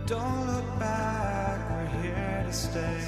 Don't look back, we're here to stay.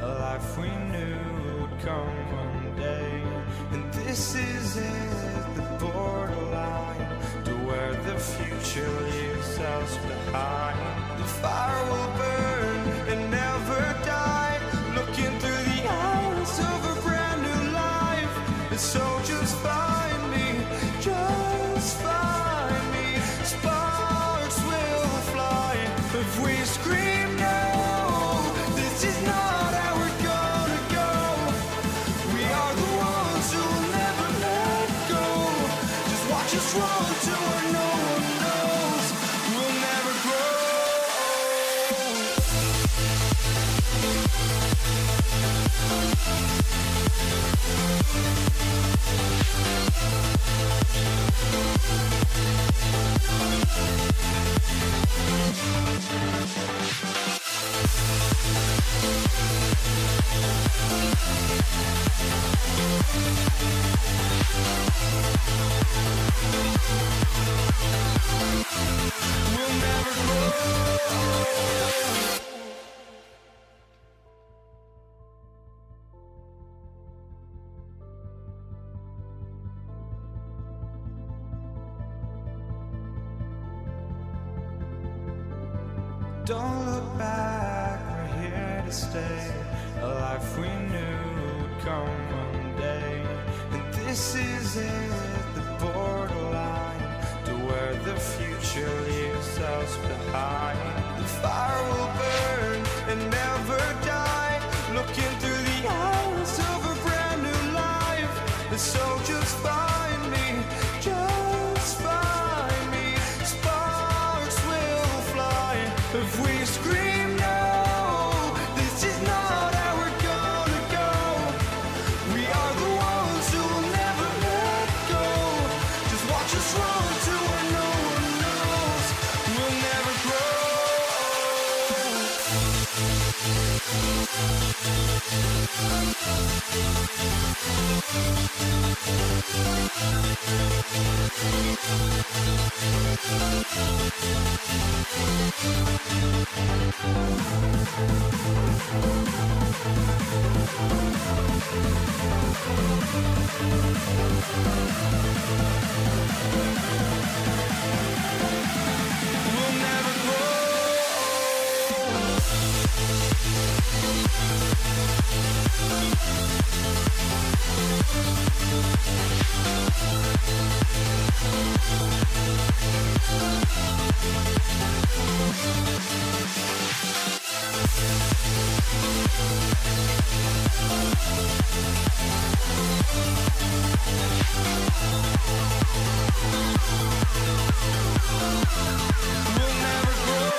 A life we knew would come one day. And this is it, the borderline to where the future leaves us behind. The fire will burn and never die, looking through the eyes of a brand new life. And so just find me, just find me. Sparks will fly if we scream no. This is not how we're gonna go. We are the ones who will never let go. Just watch us run to where no one knows. We'll never grow. We'll never grow. Don't look back, we're here to stay. A life we knew would come one day. And this is it, the borderline to where the future leaves us behind. The fire will burn and never die, looking through the eyes of a brand new life. And so just find me, just find me. Sparks will fly if we scream no. This is not how we're gonna go. We are the ones who will never let go. Just watch us run to where no one knows. We'll never grow. We'll never grow. We'll never grow.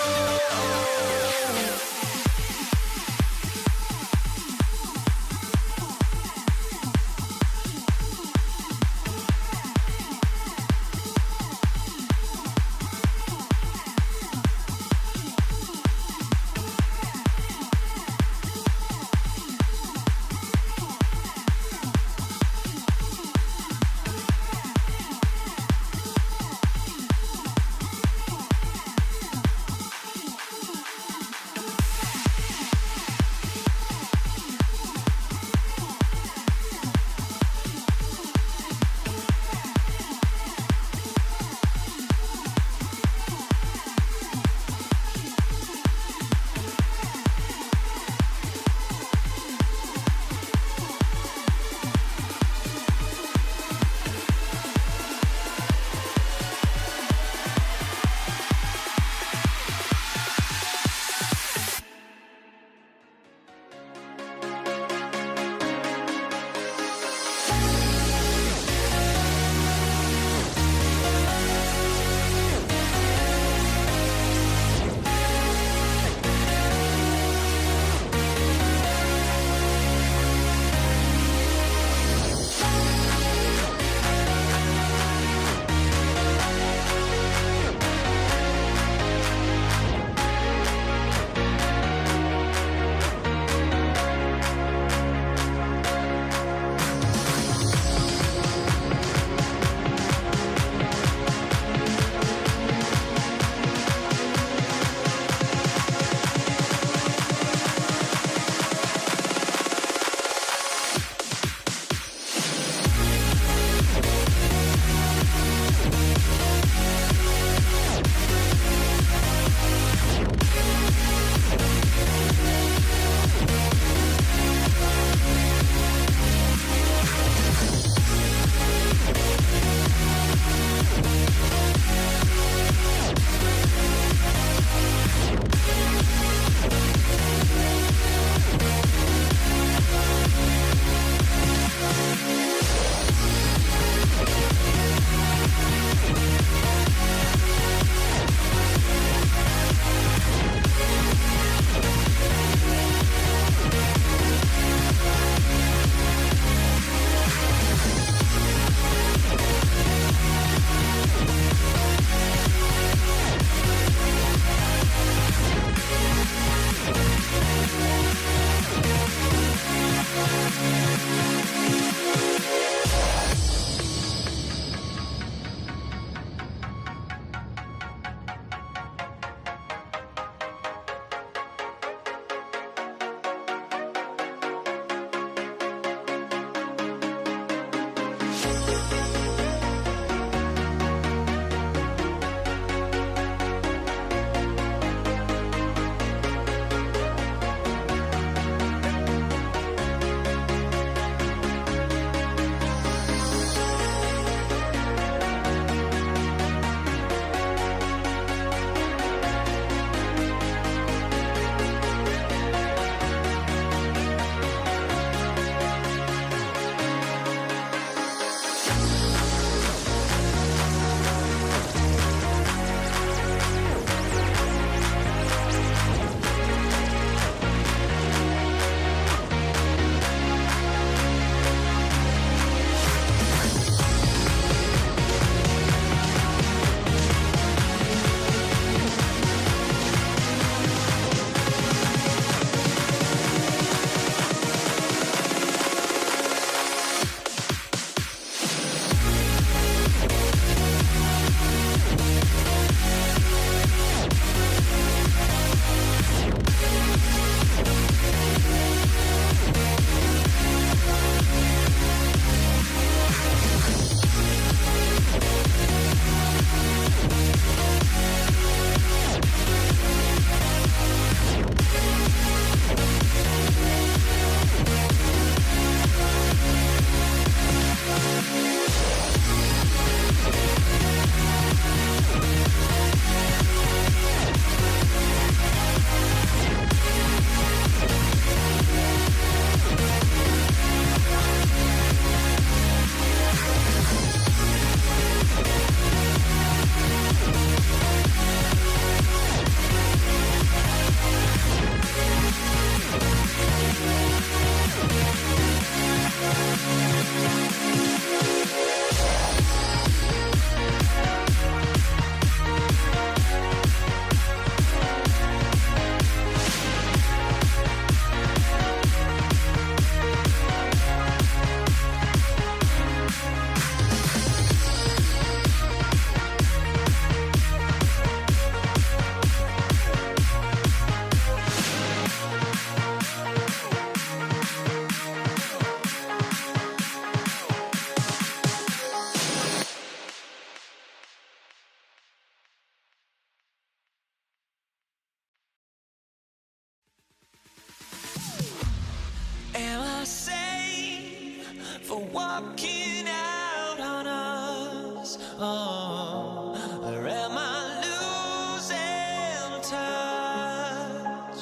walking out on us? Oh, or am I losing touch?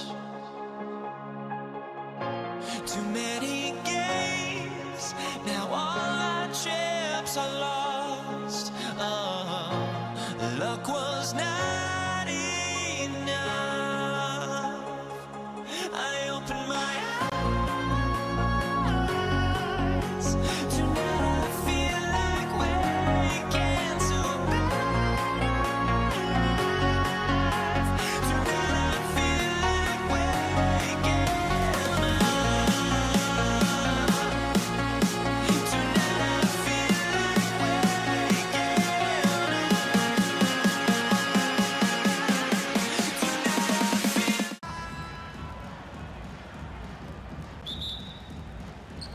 Too many games, now all our chips are lost. Oh, luck was not enough. I opened my eyes. Tonight I feel like waking to a life. Tonight I feel like waking up. Tonight I feel like waking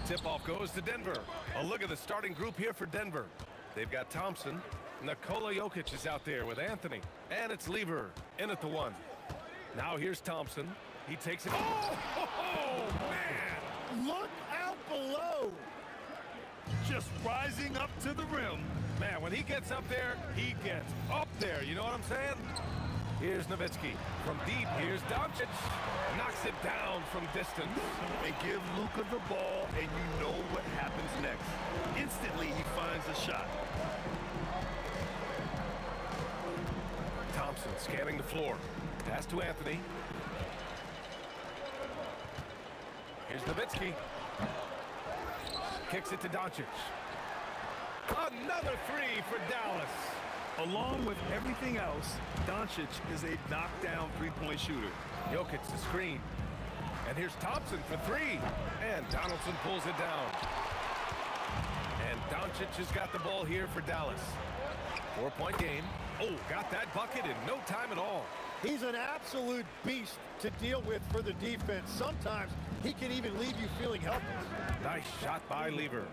Tip-off goes to Denver. A look at the starting group here for Denver. They've got Thompson. Nikola Jokic is out there with Anthony. And it's Lever in at the one. Now here's Thompson. He takes it. Oh, man! Look out below! Just rising up to the rim. Man, when he gets up there, he gets up there. You know what I'm saying? Here's Nowitzki. From deep, here's Doncic. Knocks it down from distance. They give Luka the ball, and you know what happens next. Instantly, he finds a shot. Thompson scanning the floor. Pass to Anthony. Here's Nowitzki. Kicks it to Doncic. Another three for Dallas. Along with everything else, Doncic is a knockdown three-point shooter. Jokic the screen. And here's Thompson for three. And Donaldson pulls it down. And Doncic has got the ball here for Dallas. 4-point game. Oh, got that bucket in no time at all. He's an absolute beast to deal with for the defense. Sometimes he can even leave you feeling helpless. Nice shot by Lever.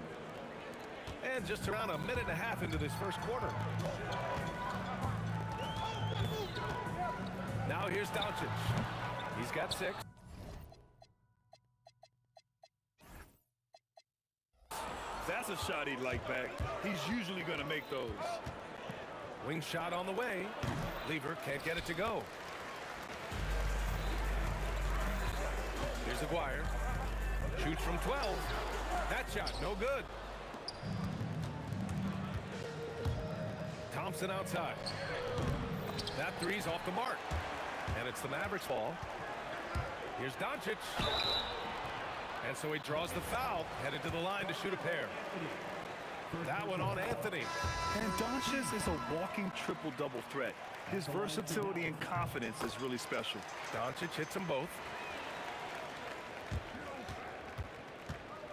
And just around a minute and a half into this first quarter. Now here's Doncic. He's got 6. That's a shot he'd like back. He's usually going to make those. Wing shot on the way. Lever can't get it to go. Here's Aguirre. Shoots from 12. That shot no good. Thompson outside. That three's off the mark. And it's the Mavericks' ball. Here's Doncic. And so he draws the foul, headed to the line to shoot a pair. That one on Anthony. And Doncic is a walking triple-double threat. His versatility and confidence is really special. Doncic hits them both.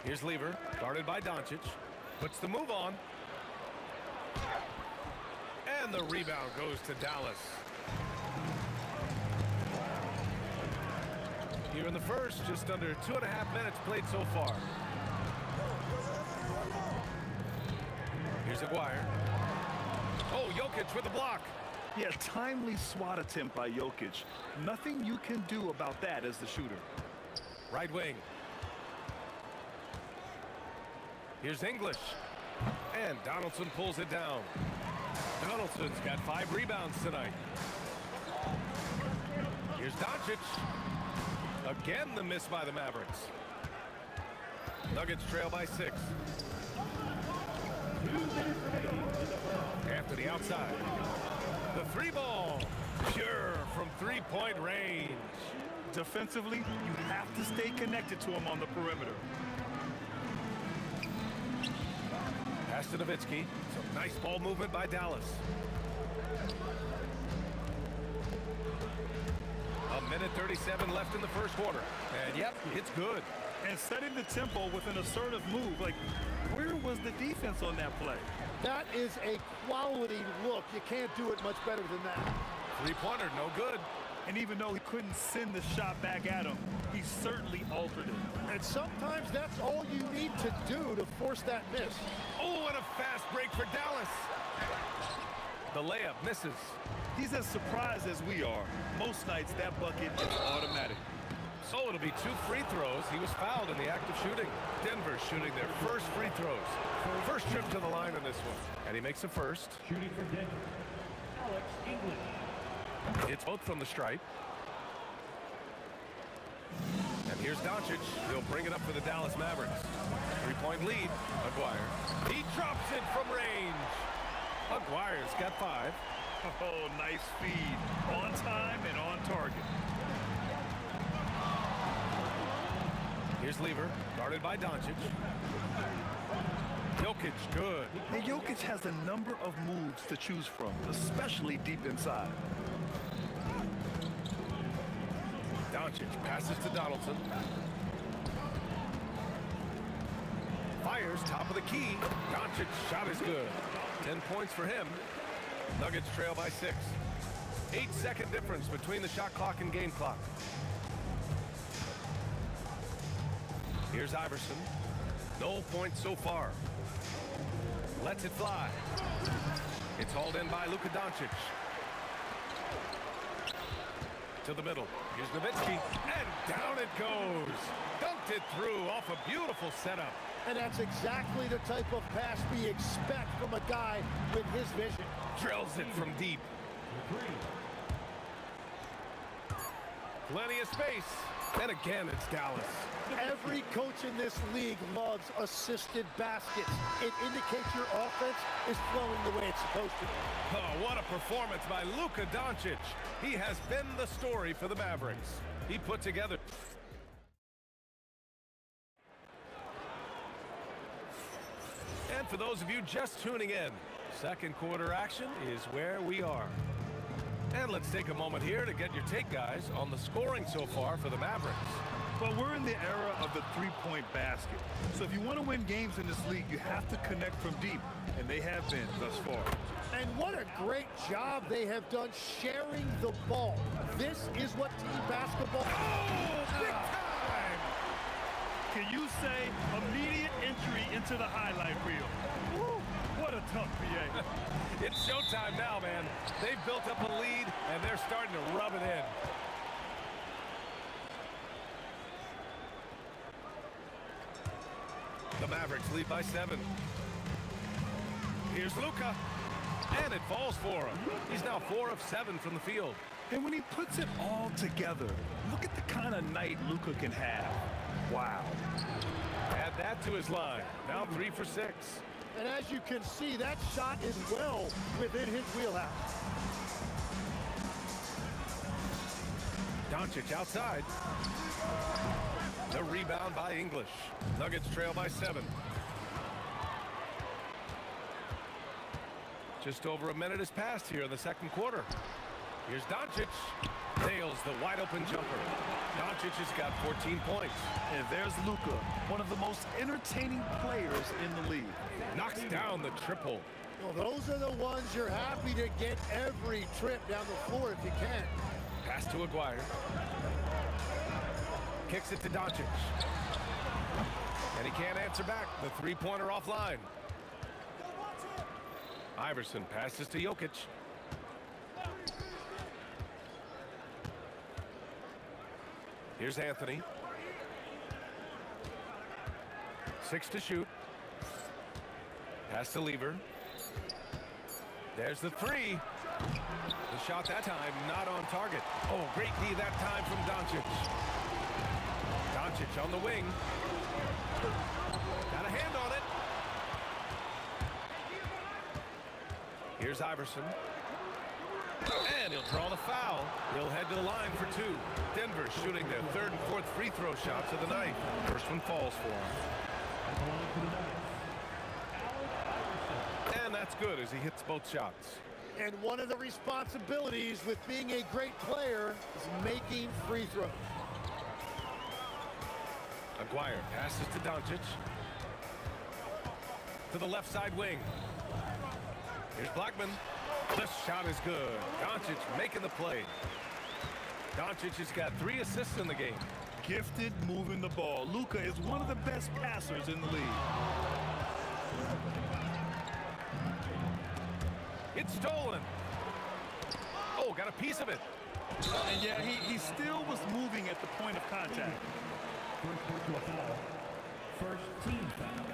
Here's Lever, guarded by Doncic. Puts the move on. And the rebound goes to Dallas. Here in the first, just under 2.5 minutes played so far. Here's Aguirre. Oh, Jokic with the block. Yeah, timely swat attempt by Jokic. Nothing you can do about that as the shooter. Right wing. Here's English. And Donaldson pulls it down. Donaldson's got 5 rebounds tonight. Here's Doncic. Again, the miss by the Mavericks. Nuggets trail by 6. Anthony outside. The 3-ball. Pure from 3-point range. Defensively, you have to stay connected to him on the perimeter. Pass to Nowitzki. Some nice ball movement by Dallas. A minute 37 left in the first quarter. And yep, it's good. And setting the tempo with an assertive move. Like, where was the defense on that play? That is a quality look. You can't do it much better than that. 3-pointer, no good. And even though he couldn't send the shot back at him, he certainly altered it. And sometimes that's all you need to do to force that miss. Oh, and a fast break for Dallas. The layup misses. He's as surprised as we are. Most nights that bucket is automatic. So it'll It'll be 2 free throws. He was fouled in the act of shooting. Denver shooting their first free throws. First trip to the line in this one. And he makes the first. Shooting for Denver, Alex England. It's both from the stripe. And here's Doncic. He'll bring it up for the Dallas Mavericks. 3-point lead. Aguirre. He drops it from range. Aguirre's got 5. Oh, nice feed. On time and on target. Here's Lever, guarded by Doncic. Jokic, good. And Jokic has a number of moves to choose from, especially deep inside. Doncic passes to Donaldson. Fires top of the key. Doncic's shot is good. 10 points for him. Nuggets trail by 6. 8-second difference between the shot clock and game clock. Here's Iverson. No points so far. Lets it fly. It's hauled in by Luka Doncic. To the middle. Here's Nowitzki. And down it goes. Dunked it through off a beautiful setup. And that's exactly the type of pass we expect from a guy with his vision. Drills it from deep. Plenty of space. And again, it's Dallas. Every coach in this league loves assisted baskets. It indicates your offense is flowing the way it's supposed to. Oh, what a performance by Luka Doncic. He has been the story for the Mavericks. He put together. And for those of you just tuning in, second quarter action is where we are. And let's take a moment here to get your take, guys, on the scoring so far for the Mavericks. Well, we're in the era of the three-point basket. So if you want to win games in this league, you have to connect from deep, and they have been thus far. And what a great job they have done sharing the ball. This is what team basketball... Oh, big time! Can you say immediate entry into the highlight reel? Woo, what a tough PA. It's showtime now, man. They've built up a lead, and they're starting to rub it in. The Mavericks lead by 7. Here's Luka. And it falls for him. He's now 4 of 7 from the field. And when he puts it all together, look at the kind of night Luka can have. Wow. Add that to his line. Now 3 for 6. And as you can see, that shot is well within his wheelhouse. Doncic outside. The rebound by English. Nuggets trail by 7. Just over a minute has passed here in the second quarter. Here's Doncic. Nails the wide open jumper. Doncic has got 14 points. And there's Luka, one of the most entertaining players in the league. Knocks down the triple. Well, those are the ones you're happy to get every trip down the floor if you can. Pass to Aguirre. Kicks it to Doncic. And he can't answer back. The three-pointer offline. Iverson passes to Jokic. Here's Anthony. 6 to shoot. Pass to Lever. There's the 3. The shot that time not on target. Oh, great D that time from Doncic. Doncic on the wing. Got a hand on it. Here's Iverson. And he'll draw the foul. He'll head to the line for 2. Denver shooting their 3rd and 4th free throw shots of the night. First one falls for him. And that's good as he hits both shots. And one of the responsibilities with being a great player is making free throws. Aguirre passes to Doncic. To the left side wing. Here's Blackman. This shot is good. Doncic making the play. Doncic has got 3 assists in the game. Gifted moving the ball. Luka is one of the best passers in the league. It's stolen. Oh, got a piece of it. And yeah, he still was moving at the point of contact. First personal foul. First team foul.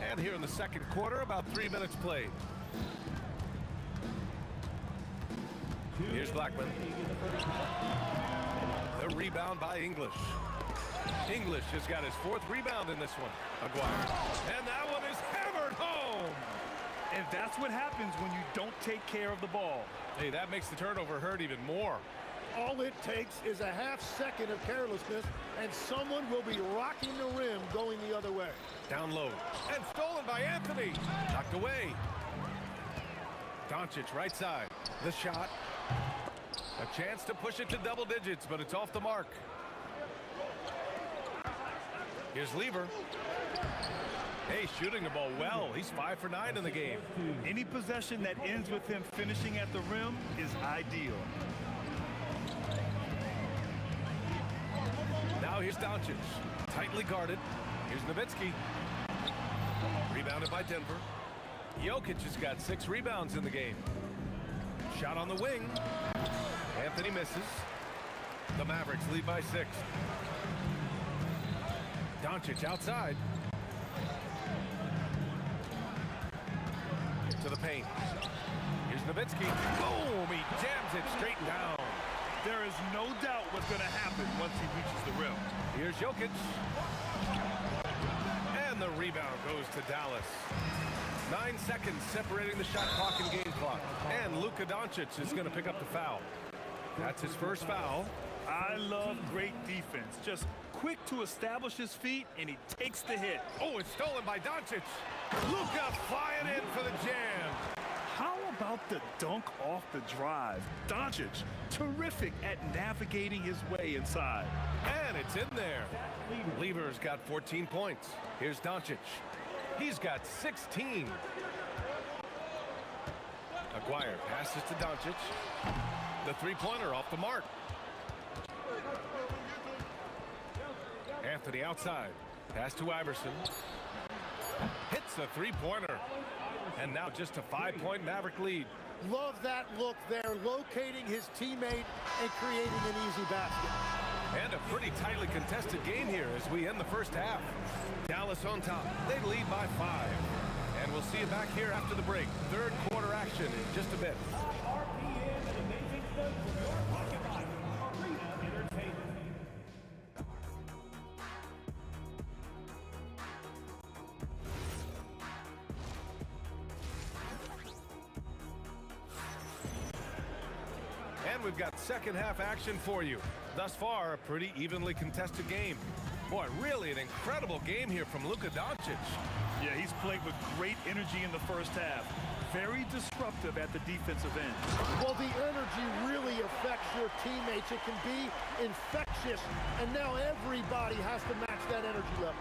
And here in the second quarter, about 3 minutes played. Here's Blackman. The rebound by English. English has got his 4th rebound in this one. Aguirre. And that one is hammered home. And that's what happens when you don't take care of the ball. Hey, that makes the turnover hurt even more. All it takes is a half second of carelessness, and someone will be rocking the rim going the other way. Down low. And stolen by Anthony. Knocked away. Doncic right side. The shot. A chance to push it to double digits, but it's off the mark. Here's Lever. Hey, shooting the ball well. He's 5 for 9 in the game. Any possession that ends with him finishing at the rim is ideal. Now here's Doncic. Tightly guarded. Here's Nowitzki. Rebounded by Denver. Jokic has got 6 rebounds in the game. Shot on the wing. Anthony misses. The Mavericks lead by 6. Doncic outside. To the paint. Here's Nowitzki. Boom! He jams it straight down. There is no doubt what's going to happen once he reaches the rim. Here's Jokic. And the rebound goes to Dallas. 9 seconds separating the shot clock and game clock. And Luka Doncic is going to pick up the foul. That's his first foul. I love great defense. Just quick to establish his feet, and he takes the hit. Oh, it's stolen by Doncic. Luka flying in for the jam. How about the dunk off the drive? Doncic, terrific at navigating his way inside. And it's in there. Lever's got 14 points. Here's Doncic. He's got 16. Aguirre passes to Doncic. The three-pointer off the mark. Anthony outside. Pass to Iverson. Hits the three-pointer. And now just a 5-point Maverick lead. Love that look there, locating his teammate and creating an easy basket. And a pretty tightly contested game here as we end the first half. Dallas on top. They lead by 5. And we'll see you back here after the break. Third quarter action in just a bit. RPM and amazing stuff from your pocket life. Arena Entertainment. And we've got second half action for you. Thus far, a pretty evenly contested game. Boy, really an incredible game here from Luka Doncic. Yeah, he's played with great energy in the first half. Very disruptive at the defensive end. Well, the energy really affects your teammates. It can be infectious, and now everybody has to match that energy level.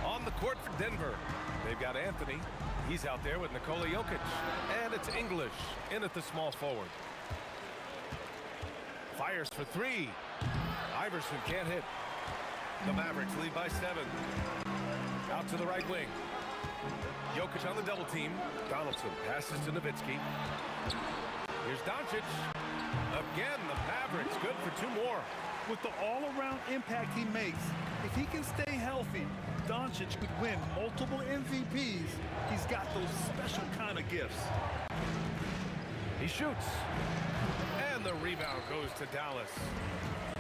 On the court for Denver, they've got Anthony. He's out there with Nikola Jokic. And it's English in at the small forward. Fires for 3. Iverson can't hit. The Mavericks lead by 7. Out to the right wing. Jokic on the double team. Donaldson passes to Nowitzki. Here's Doncic. Again, the Mavericks good for 2 more. With the all-around impact he makes, if he can stay healthy, Doncic could win multiple MVPs. He's got those special kind of gifts. He shoots. And the rebound goes to Dallas.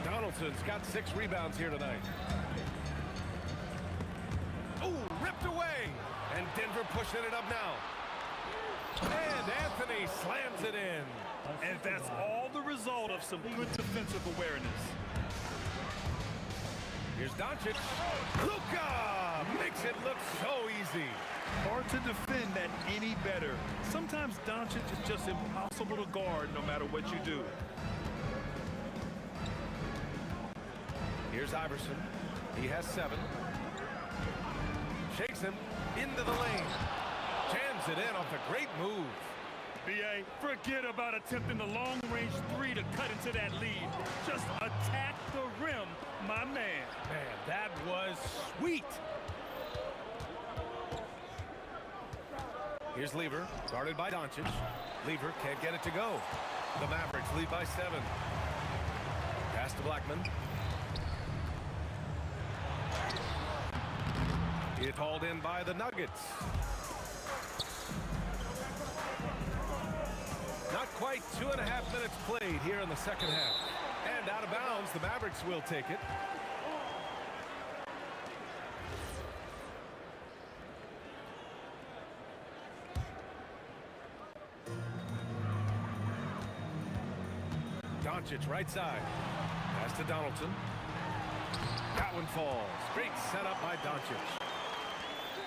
Donaldson's got 6 rebounds here tonight. Oh, ripped away. And Denver pushing it up now. And Anthony slams it in. And that's all the result of some good defensive awareness. Here's Doncic. Luka makes it look so easy. Hard to defend that any better. Sometimes Doncic is just impossible to guard no matter what you do. Here's Iverson. He has 7. Shakes him into the lane. Jams it in off a great move. B.A., forget about attempting the long-range 3 to cut into that lead. Just attack the rim, my man. Man, that was sweet. Here's Lever, guarded by Doncic. Lever can't get it to go. The Mavericks lead by 7. Pass to Blackman. It's hauled in by the Nuggets. Not quite 2.5 minutes played here in the second half. And out of bounds, the Mavericks will take it. Doncic, right side. Pass to Donaldson. That one falls. Great setup by Doncic.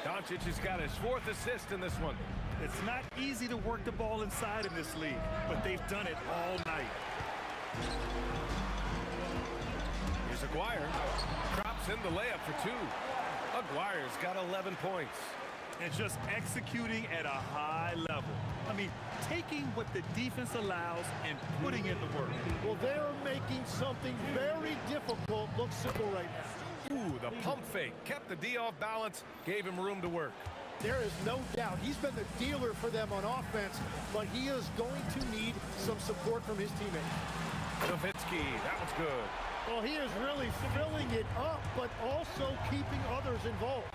Doncic has got his 4th assist in this one. It's not easy to work the ball inside in this league, but they've done it all night. Here's Aguirre. Drops in the layup for 2. Aguirre's got 11 points. And just executing at a high level. I mean, taking what the defense allows and putting in the work. Well, they're making something very difficult look simple right now. Ooh, the pump fake. Kept the D off balance, gave him room to work. There is no doubt he's been the dealer for them on offense, but he is going to need some support from his teammates. Nowitzki, that was good. Well, he is really filling it up, but also keeping others involved.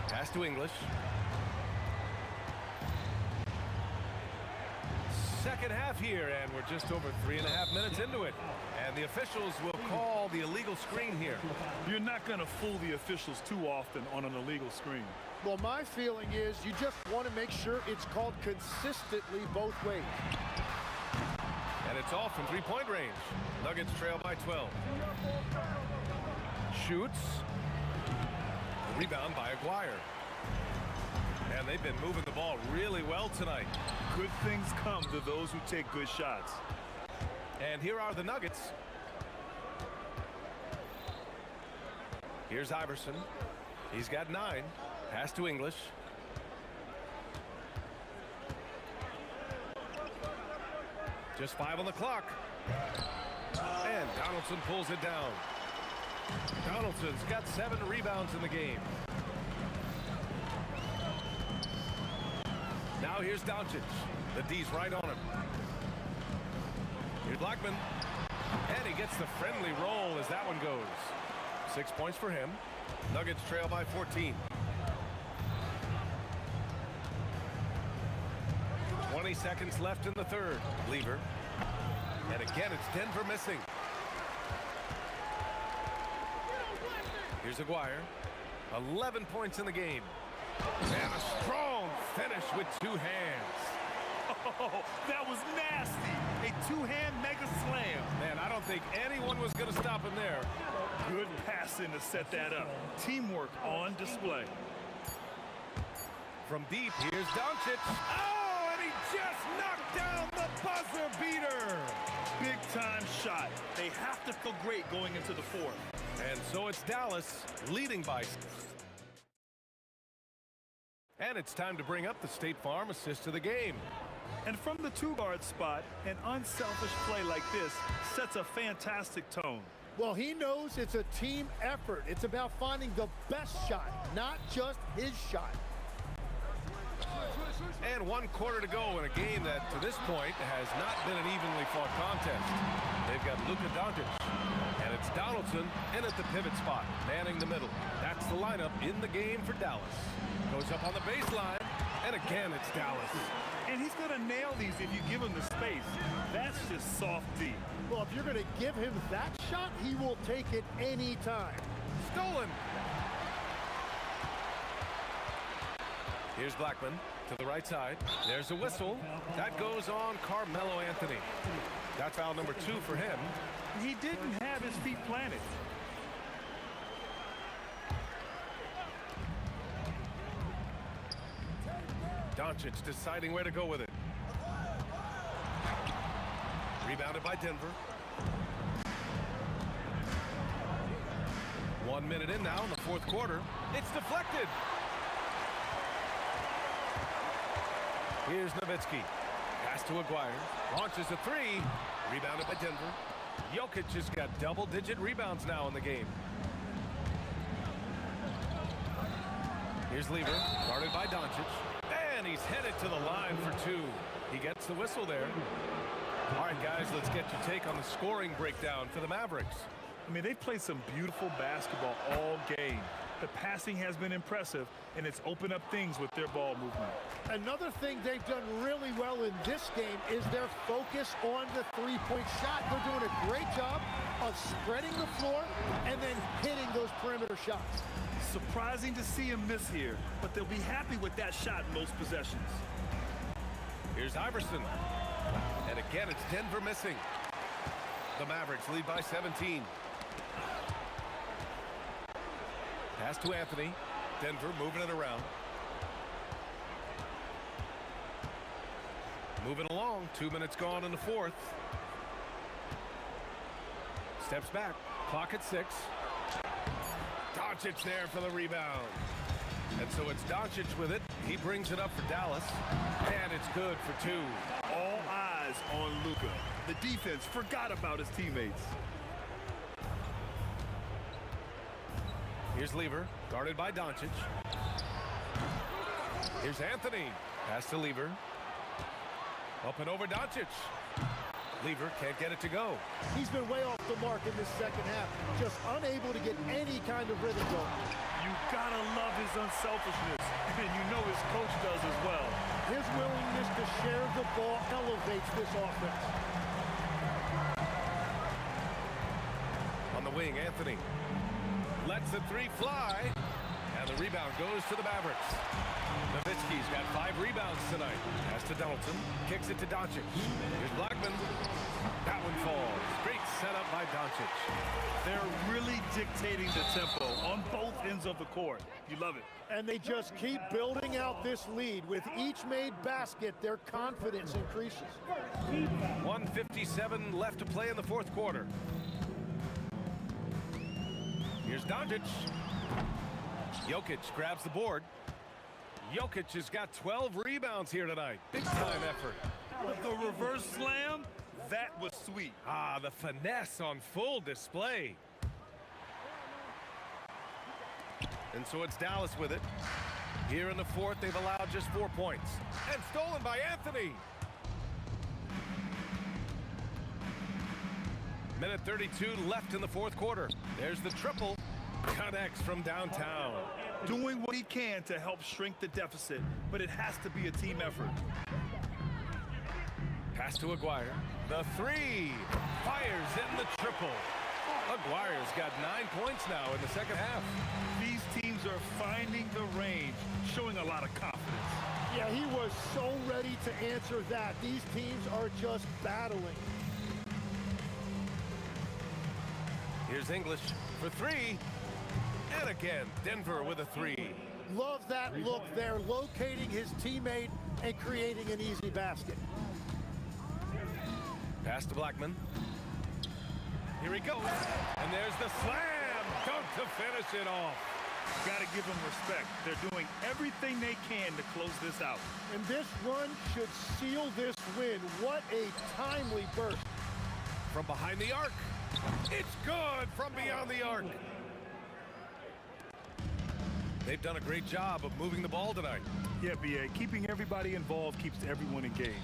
Pass to English. Second half here, and we're just over 3.5 minutes into it. And the officials will call the illegal screen here. You're not going to fool the officials too often on an illegal screen. Well, my feeling is you just want to make sure it's called consistently both ways. And it's off from 3-point range. Nuggets trail by 12. Shoots. Rebound by Aguirre. And they've been moving the ball really well tonight. Good things come to those who take good shots. And here are the Nuggets. Here's Iverson. He's got 9. Pass to English. Just 5 on the clock. And Donaldson pulls it down. Donaldson's got 7 rebounds in the game. Now here's Doncic. The D's right on him. Here's Blackman. And he gets the friendly roll as that one goes. 6 points for him. Nuggets trail by 14. 20 seconds left in the third. Lever. And again, it's Denver missing. Here's Aguirre. 11 points in the game. And a strong finish with 2 hands. Oh, that was nasty. A 2-hand mega slam. Man, I don't think anyone was going to stop him there. Good passing to set that up. Teamwork on display. From deep, here's Doncic. Oh, and he just knocked down the buzzer beater. Big time shot. They have to feel great going into the fourth. And so it's Dallas leading by. And it's time to bring up the State Farm assist of the game. And from the 2-guard spot, an unselfish play like this sets a fantastic tone. Well, he knows it's a team effort. It's about finding the best shot, not just his shot. And 1 quarter to go in a game that, to this point, has not been an evenly fought contest. They've got Luka Doncic, and it's Donaldson in at the pivot spot, manning the middle. That's the lineup in the game for Dallas. Goes up on the baseline, and again, it's Dallas. And he's going to nail these if you give him the space. That's just soft D. Well, if you're going to give him that shot, he will take it any time. Stolen. Here's Blackman to the right side. There's a whistle. That goes on Carmelo Anthony. That's foul number 2 for him. He didn't have his feet planted. Doncic deciding where to go with it. Rebounded by Denver. 1 minute in now in the fourth quarter. It's deflected. Here's Nowitzki. Pass to Aguirre. Launches a 3. Rebounded by Denver. Jokic has got double-digit rebounds now in the game. Here's Lever. Guarded by Doncic. And he's headed to the line for two. He gets the whistle there. All right, guys, let's get your take on the scoring breakdown for the Mavericks. I mean, they've played some beautiful basketball all game. The passing has been impressive, and it's opened up things with their ball movement. Another thing they've done really well in this game is their focus on the three-point shot. They're doing a great job of spreading the floor and then hitting those perimeter shots. Surprising to see him miss here, but they'll be happy with that shot in most possessions. Here's Iverson. And again, it's Denver missing. The Mavericks lead by 17. Pass to Anthony. Denver moving it around. Moving along. 2 minutes gone in the fourth. Steps back. Clock at 6. Doncic there for the rebound. And so it's Doncic with it. He brings it up for Dallas. And it's good for 2. All eyes on Luka. The defense forgot about his teammates. Here's Lever, guarded by Doncic. Here's Anthony. Pass to Lever. Up and over Doncic. Lever can't get it to go. He's been way off the mark in this second half, just unable to get any kind of rhythm going. You gotta love his unselfishness, and you know his coach does as well. His willingness to share the ball elevates this offense. On the wing, Anthony lets the three fly, and the rebound goes to the Mavericks. Nowitzki's got 5 rebounds tonight. Pass to Donaldson, kicks it to Doncic. Here's Blackman. That one falls. Great setup by Doncic. They're really dictating the tempo on both ends of the court. You love it. And they just keep building out this lead. With each made basket, their confidence increases. 1:57 left to play in the fourth quarter. Here's Doncic. Jokic grabs the board. Jokic has got 12 rebounds here tonight. Big time effort. The reverse slam, that was sweet. Ah, the finesse on full display. And so it's Dallas with it. Here in the fourth, they've allowed just 4 points. And stolen by Anthony. Minute 32 left in the fourth quarter. There's the triple. Connects from downtown. Doing what he can to help shrink the deficit, but it has to be a team effort. Pass to Aguirre. The three. Fires in the triple. Aguirre's got 9 points now in the second half. These teams are finding the range, showing a lot of confidence. Yeah, he was so ready to answer that. These teams are just battling. Here's English for 3. And again, Denver with a 3. Love that look there, locating his teammate and creating an easy basket. Pass to Blackman. Here he goes. And there's the slam dunk to finish it off. Got to give them respect. They're doing everything they can to close this out. And this run should seal this win. What a timely burst. From behind the arc. It's good from beyond the arc. They've done a great job of moving the ball tonight. Yeah, B.A., keeping everybody involved keeps everyone engaged.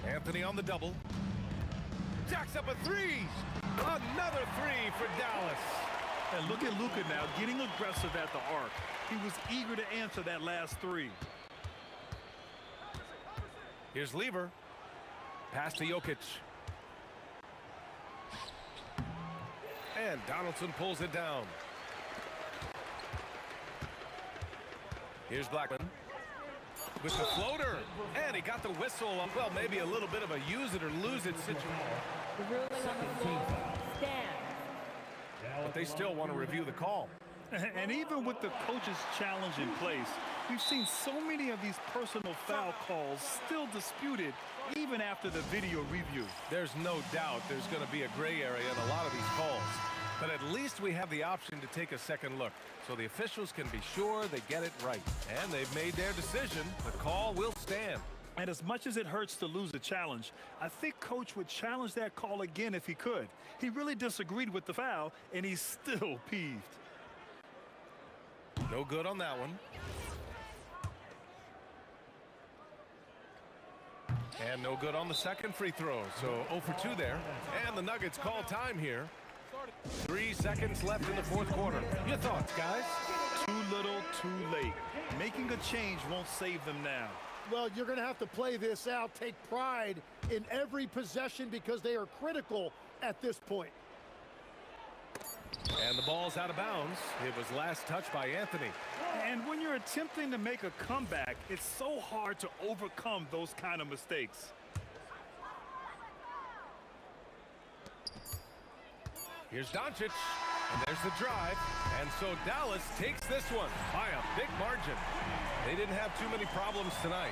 Anthony on the double. Jacks up a 3. Another 3 for Dallas. And look at Luka now getting aggressive at the arc. He was eager to answer that last 3. Here's Lever. Pass to Jokic. And Donaldson pulls it down. Here's Blackman with the floater. And he got the whistle. Well, maybe a little bit of a use it or lose it situation. The ruling on the floor stands. But they still want to review the call. And even with the coach's challenge in place, we've seen so many of these personal foul calls still disputed even after the video review. There's no doubt there's going to be a gray area in a lot of these calls. But at least we have the option to take a second look, so the officials can be sure they get it right. And they've made their decision. The call will stand. And as much as it hurts to lose a challenge, I think Coach would challenge that call again if he could. He really disagreed with the foul, and he's still peeved. No good on that one. And no good on the second free throw. So 0 for 2 there. And the Nuggets call time here. 3 seconds left in the fourth quarter. Your thoughts, guys? Too little, too late. Making a change won't save them now. Well, you're going to have to play this out, take pride in every possession because they are critical at this point. And the ball's out of bounds. It was last touched by Anthony. And when you're attempting to make a comeback, it's so hard to overcome those kind of mistakes. Here's Doncic, and there's the drive. And so Dallas takes this one by a big margin. They didn't have too many problems tonight.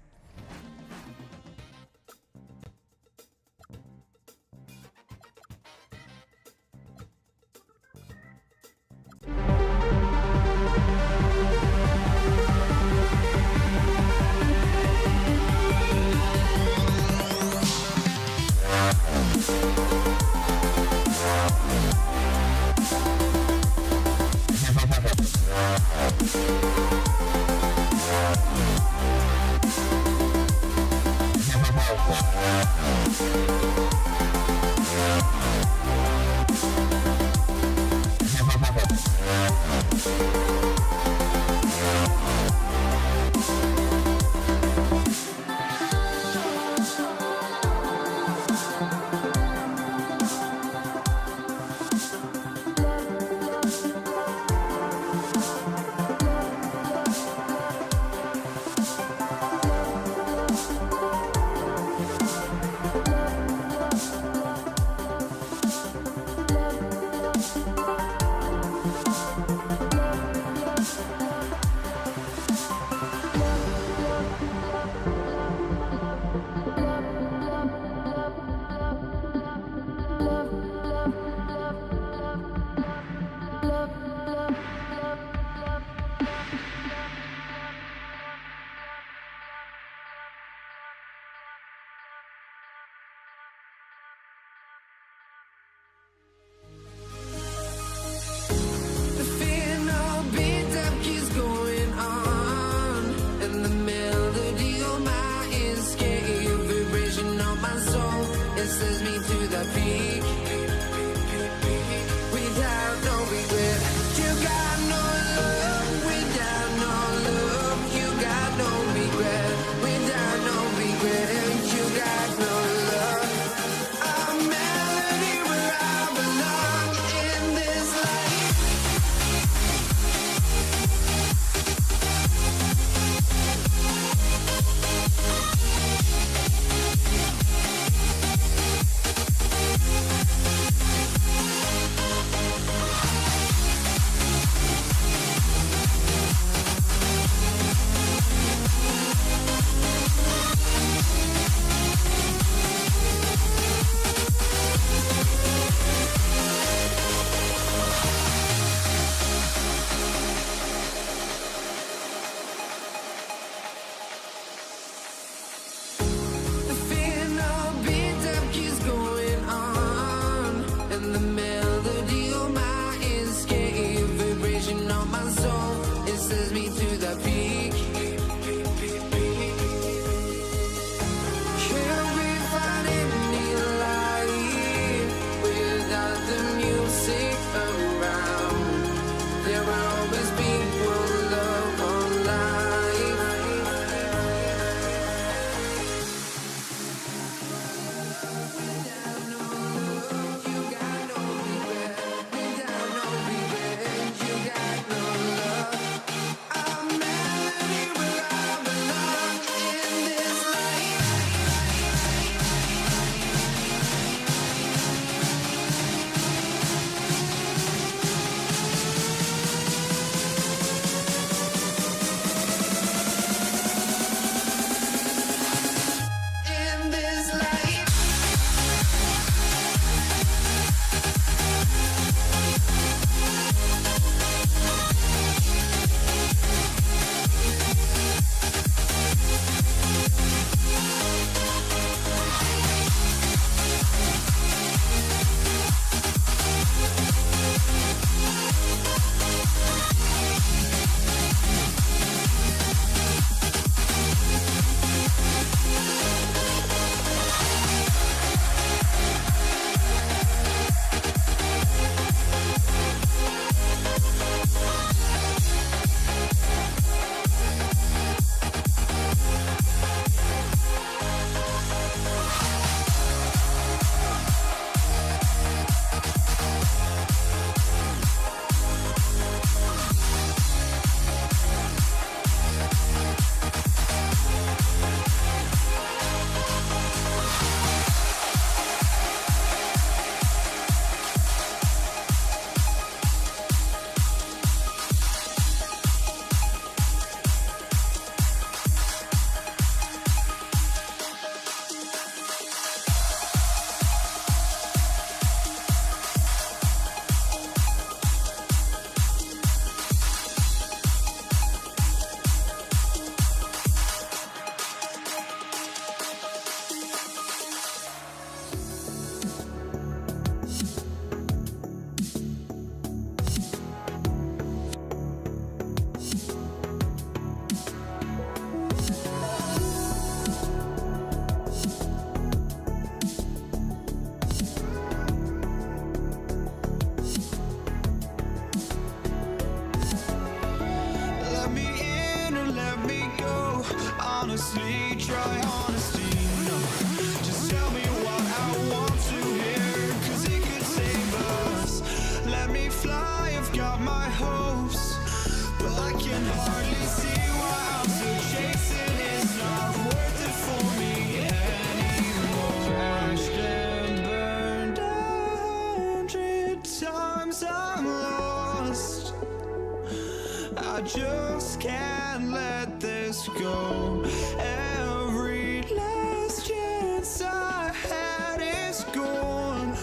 can hardly see why I'm still chasing. It's not worth it for me anymore. Crashed and burned 100 times I'm lost. I just can't let this go. Every last chance I had is gone,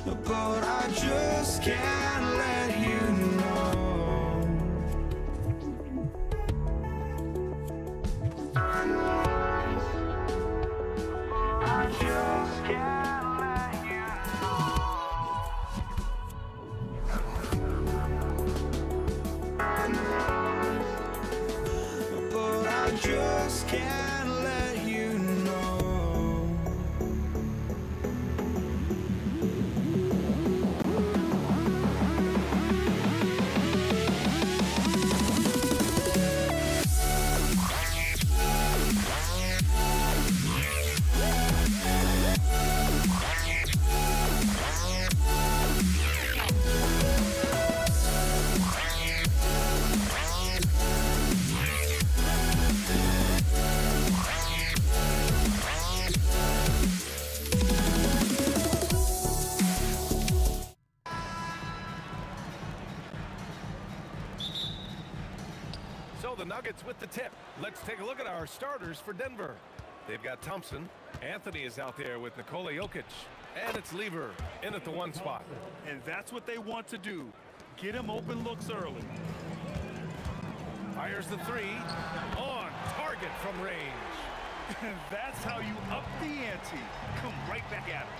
but I just can't let you know. I just can't let you know. But I just can't let you know. So the Nuggets with the tip. Let's take a look at our starters for Denver. They've got Thompson. Anthony is out there with Nikola Jokic. And it's Lever in at the 1 spot. And that's what they want to do. Get him open looks early. Fires the 3. On target from range. And that's how you up the ante. Come right back at him.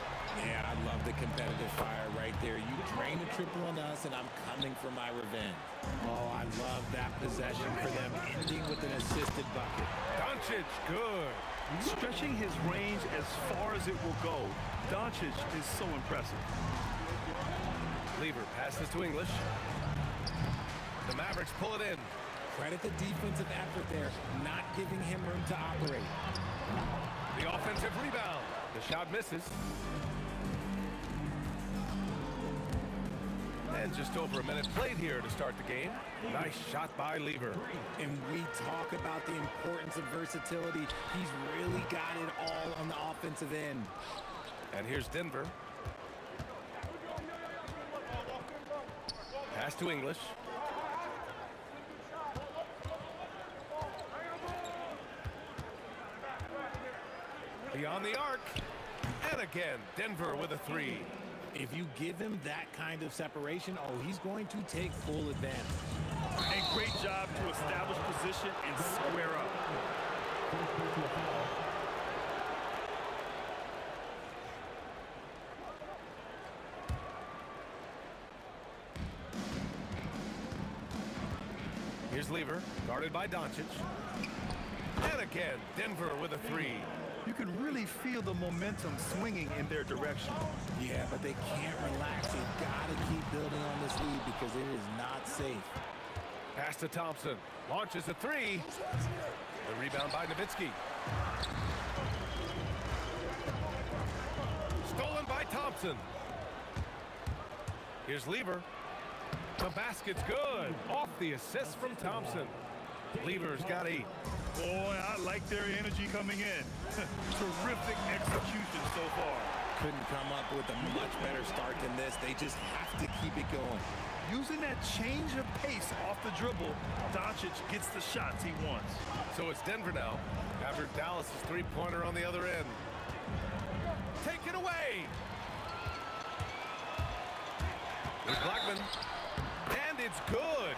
Yeah, I love the competitive fire right there. You drain a triple on us, and I'm coming for my revenge. Oh, I love that possession for them, ending with an assisted bucket. Doncic, good. Stretching his range as far as it will go. Doncic is so impressive. Lever passes to English. The Mavericks pull it in. Credit the defensive effort there, not giving him room to operate. The offensive rebound. The shot misses. And just over a minute played here to start the game. Nice shot by Lever. And we talk about the importance of versatility. He's really got it all on the offensive end. And here's Denver. Pass to English. Beyond the arc. And again, Denver with a 3. If you give him that kind of separation, oh, he's going to take full advantage. And great job to establish position and square up. Here's Lever, guarded by Doncic. And again, Denver with a 3. You can really feel the momentum swinging in their direction. Yeah, but they can't relax. They've got to keep building on this lead because it is not safe. Pass to Thompson. Launches a 3. The rebound by Nowitzki. Stolen by Thompson. Here's Lever. The basket's good. Off the assist from Thompson. Lever's got 8. Boy, I like their energy coming in. Terrific execution so far. Couldn't come up with a much better start than this. They just have to keep it going. Using that change of pace off the dribble, Doncic gets the shots he wants. So it's Denver now, after Dallas' 3-pointer on the other end. Take it away! Here's Blackman. And it's good.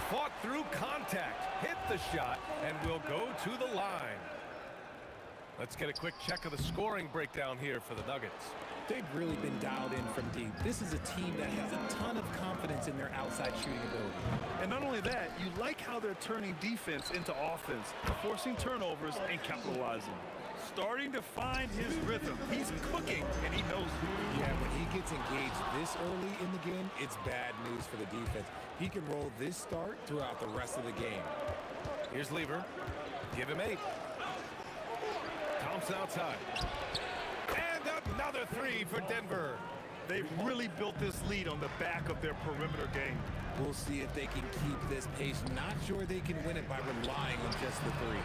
Fought through contact, hit the shot, and will go to the line. Let's get a quick check of the scoring breakdown here for the Nuggets. They've really been dialed in from deep. This is a team that has a ton of confidence in their outside shooting ability. And not only that, you like how they're turning defense into offense, forcing turnovers and capitalizing. Starting to find his rhythm. He's cooking, and he knows it. Yeah, when he gets engaged this early in the game, it's bad news for the defense. He can roll this start throughout the rest of the game. Here's Lever. Give him 8. Thompson outside. And another 3 for Denver. They've really built this lead on the back of their perimeter game. We'll see if they can keep this pace. Not sure they can win it by relying on just the three.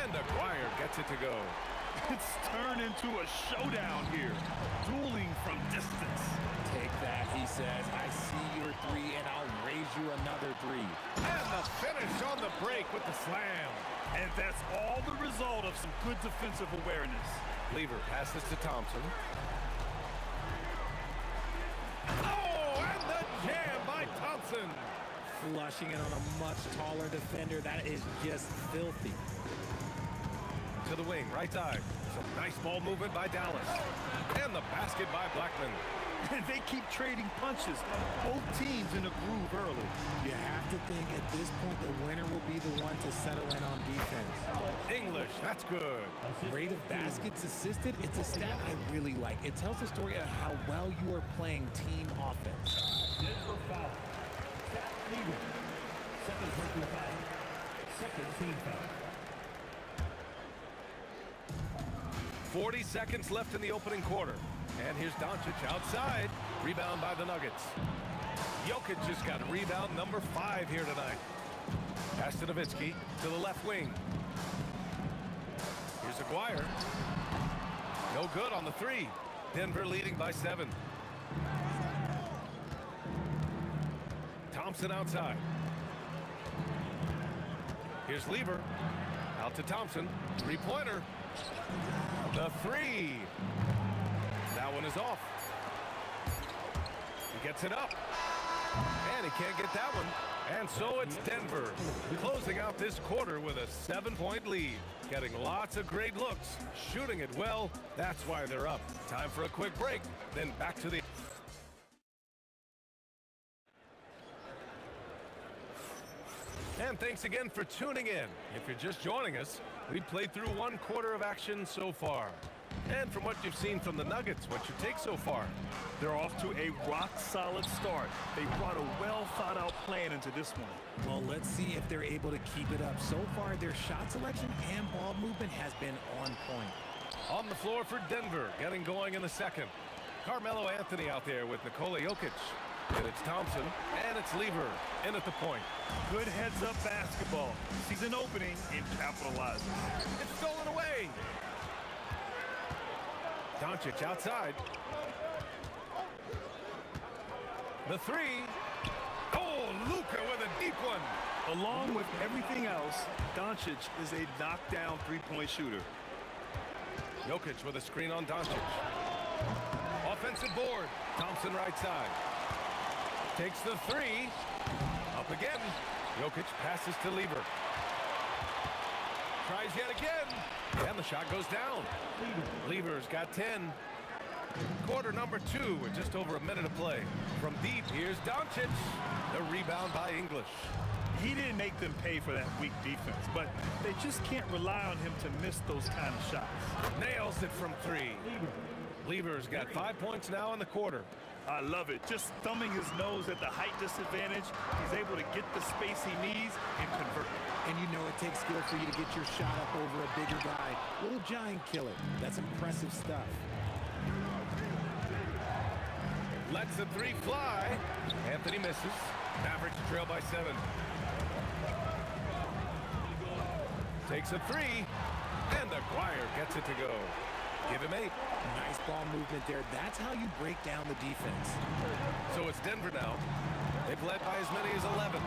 And Aguirre gets it to go. It's turned into a showdown here. Dueling from distance. Take that, he says. I see your three, and I'll raise you another three. And the finish on the break with the slam. And that's all the result of some good defensive awareness. Lever passes to Thompson. Oh, and the jam by Thompson. Flushing it on a much taller defender. That is just filthy. To the wing, right side. Some nice ball movement by Dallas. And the basket by Blackman. And they keep trading punches. Both teams in a groove early. You have to think at this point the winner will be the one to settle in on defense. English, that's good. Rate of baskets assisted, it's a stat I really like. It tells the story of how well you are playing team offense. Denver foul. Stat leader. Second personal foul. Second team foul. 40 seconds left in the opening quarter. And here's Doncic outside. Rebound by the Nuggets. Jokic just got rebound number 5 here tonight. Pass to Nowitzki to the left wing. Here's Aguirre. No good on the 3. Denver leading by 7. Thompson outside. Here's Lever. Out to Thompson. 3-pointer. The 3. That one is off. He gets it up. And he can't get that one. And so it's Denver closing out this quarter with a 7-point lead. Getting lots of great looks. Shooting it well. That's why they're up. Time for a quick break. Then back to the... And thanks again for tuning in. If you're just joining us, we've played through 1 quarter of action so far. And from what you've seen from the Nuggets, what's your take so far? They're off to a rock-solid start. They brought a well-thought-out plan into this one. Well, let's see if they're able to keep it up. So far, their shot selection and ball movement has been on point. On the floor for Denver, getting going in the second. Carmelo Anthony out there with Nikola Jokic. And it's Thompson, and it's Lever in at the point. Good heads-up basketball. Sees an opening and capitalizes. It's stolen away. Doncic outside. The 3. Oh, Luka with a deep one. Along with everything else, Doncic is a knockdown three-point shooter. Jokic with a screen on Doncic. Offensive board. Thompson right side. Takes the 3. Up again. Jokic passes to Lever. Tries yet again. And the shot goes down. Lever's got 10. Quarter number 2 with just over a minute of play. From deep, here's Doncic. The rebound by English. He didn't make them pay for that weak defense, but they just can't rely on him to miss those kind of shots. Nails it from 3. Lever's got 5 points now in the quarter. I love it. Just thumbing his nose at the height disadvantage, he's able to get the space he needs and convert. And you know it takes skill for you to get your shot up over a bigger guy. Little giant killer. That's impressive stuff. Lets the 3 fly. Anthony misses. Mavericks trail by 7. Takes a 3. And Aguirre gets it to go. Give him 8. Nice ball movement there. That's how you break down the defense. So it's Denver now. They've led by as many as 11.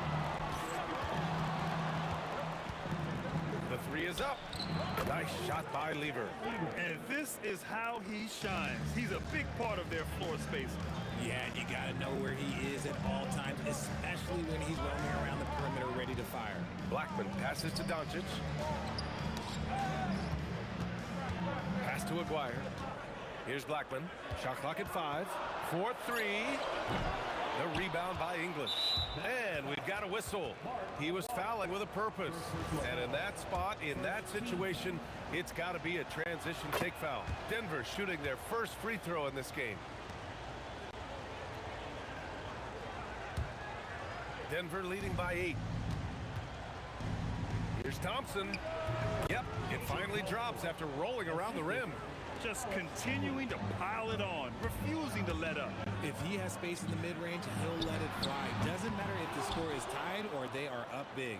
The 3 is up. Nice shot by Lever. And this is how he shines. He's a big part of their floor space. Yeah, and you got to know where he is at all times, especially when he's roaming around the perimeter ready to fire. Blackman passes to Doncic. Pass to Aguirre. Here's Blackman. Shot clock at 5. 4-3. The rebound by English. And we've got a whistle. He was fouling with a purpose. And in that spot, in that situation, it's got to be a transition take foul. Denver shooting their first free throw in this game. Denver leading by 8. Here's Thompson. Yep, it finally drops after rolling around the rim. Just continuing to pile it on, refusing to let up. If he has space in the mid-range, he'll let it fly. Doesn't matter if the score is tied or they are up big.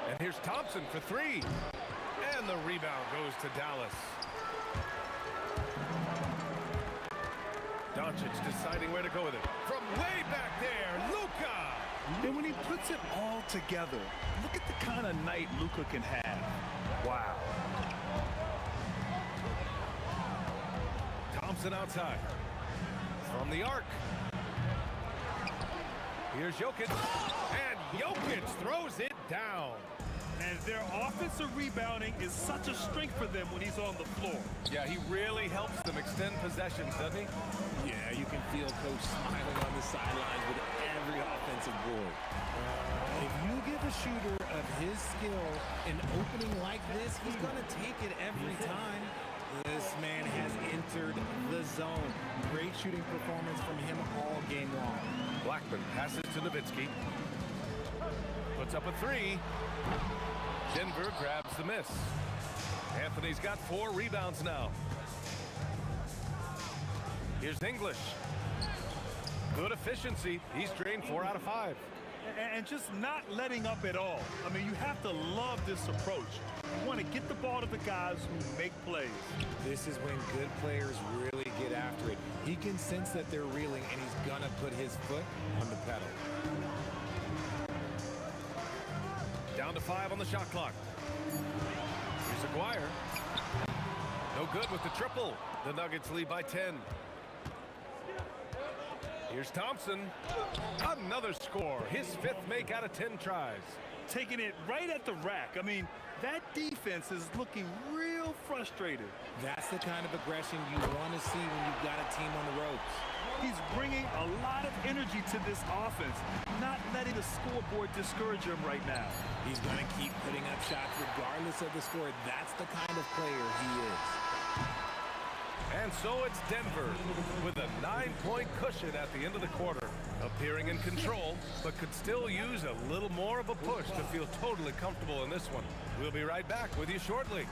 And here's Thompson for three. And the rebound goes to Dallas. Doncic deciding where to go with it. From way back there, Luka! And when he puts it all together, look at the kind of night Luka can have. Wow. Thompson outside. From the arc. Here's Jokic. And Jokic throws it down. And their offensive rebounding is such a strength for them when he's on the floor. Yeah, he really helps them extend possessions, doesn't he? Yeah, you can feel Coach smiling on the sidelines with every offensive board. If you give a shooter of his skill an opening like this, he's going to take it every time. This man has entered the zone. Great shooting performance from him all game long. Blackman passes to Nowitzki. Puts up a three. Denver grabs the miss. Anthony's got 4 rebounds now. Here's English. Good efficiency. He's drained 4 out of 5. And just not letting up at all. I mean, you have to love this approach. You want to get the ball to the guys who make plays. This is when good players really get after it. He can sense that they're reeling, and he's going to put his foot on the pedal. Down to 5 on the shot clock. Here's Aguirre. No good with the triple. The Nuggets lead by 10. Here's Thompson. Another score. His 5th make out of 10 tries. Taking it right at the rack. I mean, that defense is looking real frustrated. That's the kind of aggression you want to see when you've got a team on the ropes. He's bringing a lot of energy to this offense, not letting the scoreboard discourage him right now. He's going to keep putting up shots regardless of the score. That's the kind of player he is. And so it's Denver with a 9-point cushion at the end of the quarter. Appearing in control, but could still use a little more of a push to feel totally comfortable in this one. We'll be right back with you shortly.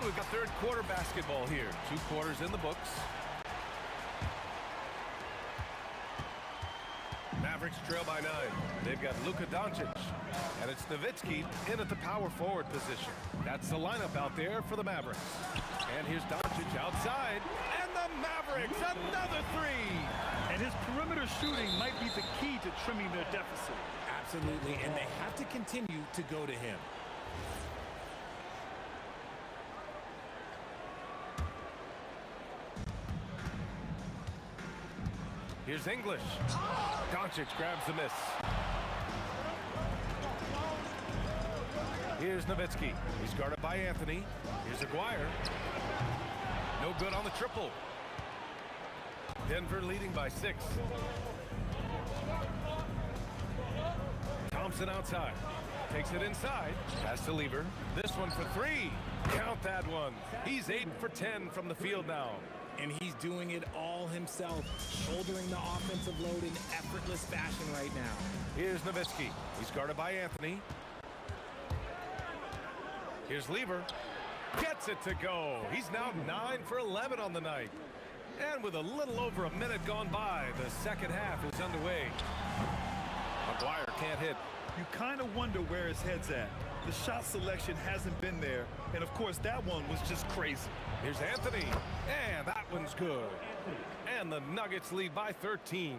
We've got third quarter basketball here. 2 quarters in the books. Mavericks trail by 9. They've got Luka Doncic. And it's Nowitzki in at the power forward position. That's the lineup out there for the Mavericks. And here's Doncic outside. And the Mavericks, another 3. And his perimeter shooting might be the key to trimming their deficit. Absolutely, and they have to continue to go to him. Here's English. Doncic grabs the miss. Here's Nowitzki. He's guarded by Anthony. Here's Aguirre. No good on the triple. Denver leading by 6. Thompson outside. Takes it inside. Pass to Lever. This one for 3. Count that one. He's 8 for 10 from the field now. And he's doing it all himself, shouldering the offensive load in effortless fashion right now. Here's Nowitzki. He's guarded by Anthony. Here's Lever. Gets it to go. He's now 9 for 11 on the night. And with a little over a minute gone by, the second half is underway. Aguirre can't hit. You kind of wonder where his head's at. The shot selection hasn't been there. And, of course, that one was just crazy. Here's Anthony. And that one's good. And the Nuggets lead by 13.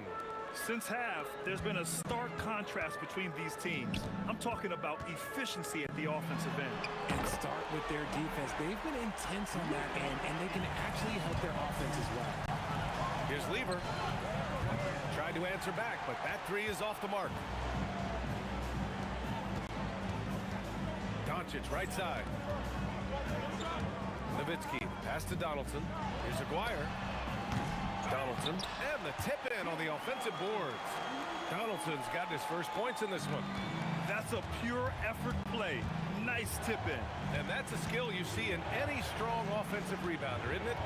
Since half, there's been a stark contrast between these teams. I'm talking about efficiency at the offensive end. And start with their defense. They've been intense on that end, and they can actually help their offense as well. Here's Lever. Tried to answer back, but that 3 is off the mark. Doncic right side. Nowitzki pass to Donaldson. Here's Aguirre. Donaldson, and the tip in on the offensive boards. Donaldson's got his first points in this one. That's a pure effort play. Nice tip in. And that's a skill you see in any strong offensive rebounder, isn't it?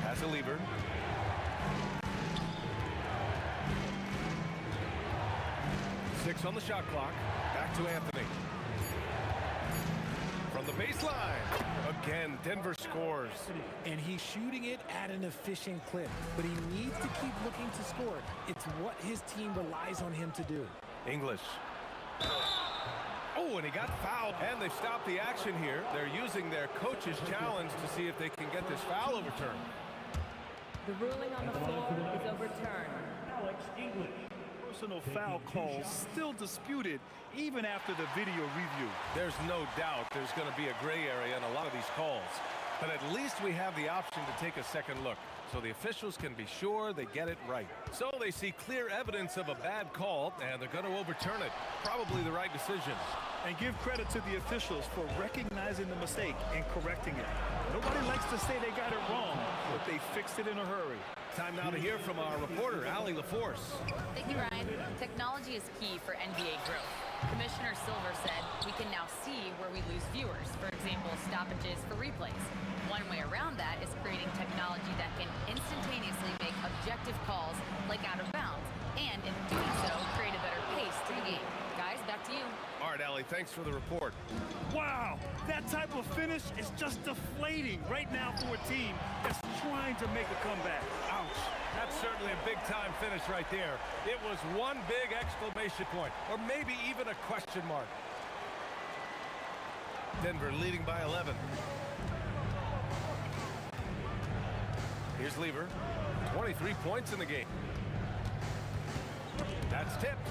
Pass a lever. Six on the shot clock. Back to Anthony. From the baseline. Again, Denver scores. And he's shooting it at an efficient clip, but he needs to keep looking to score. It's what his team relies on him to do. English. Oh, and he got fouled. And they've stopped the action here. They're using their coach's challenge to see if they can get this foul overturned. The ruling on the floor is overturned. Alex English. Personal foul calls still disputed even after the video review. There's no doubt there's going to be a gray area in a lot of these calls. But at least we have the option to take a second look, so the officials can be sure they get it right. So they see clear evidence of a bad call, and they're going to overturn it. Probably the right decision. And give credit to the officials for recognizing the mistake and correcting it. Nobody likes to say they got it wrong, but they fixed it in a hurry. Time now to hear from our reporter, Allie LaForce. Thank you, Ryan. Technology is key for NBA growth. Commissioner Silver said we can now see where we lose viewers, for example, stoppages for replays. One way around that is creating technology that can instantaneously make objective calls like out of bounds, and in doing so, create a better pace to the game. Guys, back to you. All right, Allie, thanks for the report. Wow, that type of finish is just deflating right now for a team that's trying to make a comeback. Ouch. That's certainly a big-time finish right there. It was one big exclamation point, or maybe even a question mark. Denver leading by 11. Here's Lever. 23 points in the game. That's tipped.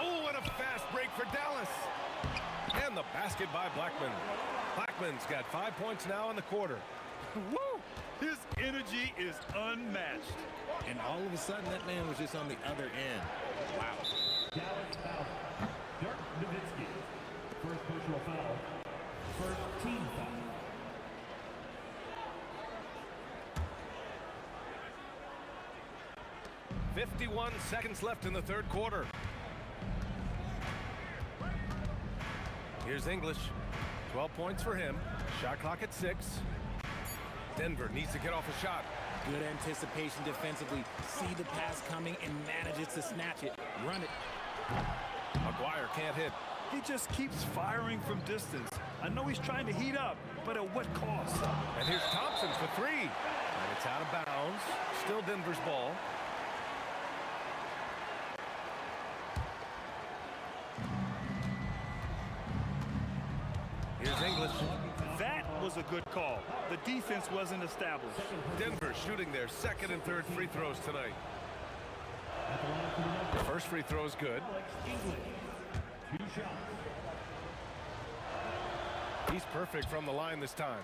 Oh, and a fast break for Dallas. And the basket by Blackman. Blackman's got 5 points now in the quarter. Woo! His energy is unmatched. And all of a sudden, that man was just on the other end. Wow. Dallas foul. Dirk Nowitzki. First personal foul. First team foul. .51 seconds left in the third quarter. Here's English. 12 points for him. Shot clock at 6. Denver needs to get off a shot. Good anticipation defensively. See the pass coming and manages to snatch it. Run it. McGuire can't hit. He just keeps firing from distance. I know he's trying to heat up, but at what cost? And here's Thompson for 3. And it's out of bounds. Still Denver's ball. Here's English. That was a good call. The defense wasn't established. Denver shooting their second and third free throws tonight. The first free throw is good. Alex English. 2 shots. He's perfect from the line this time.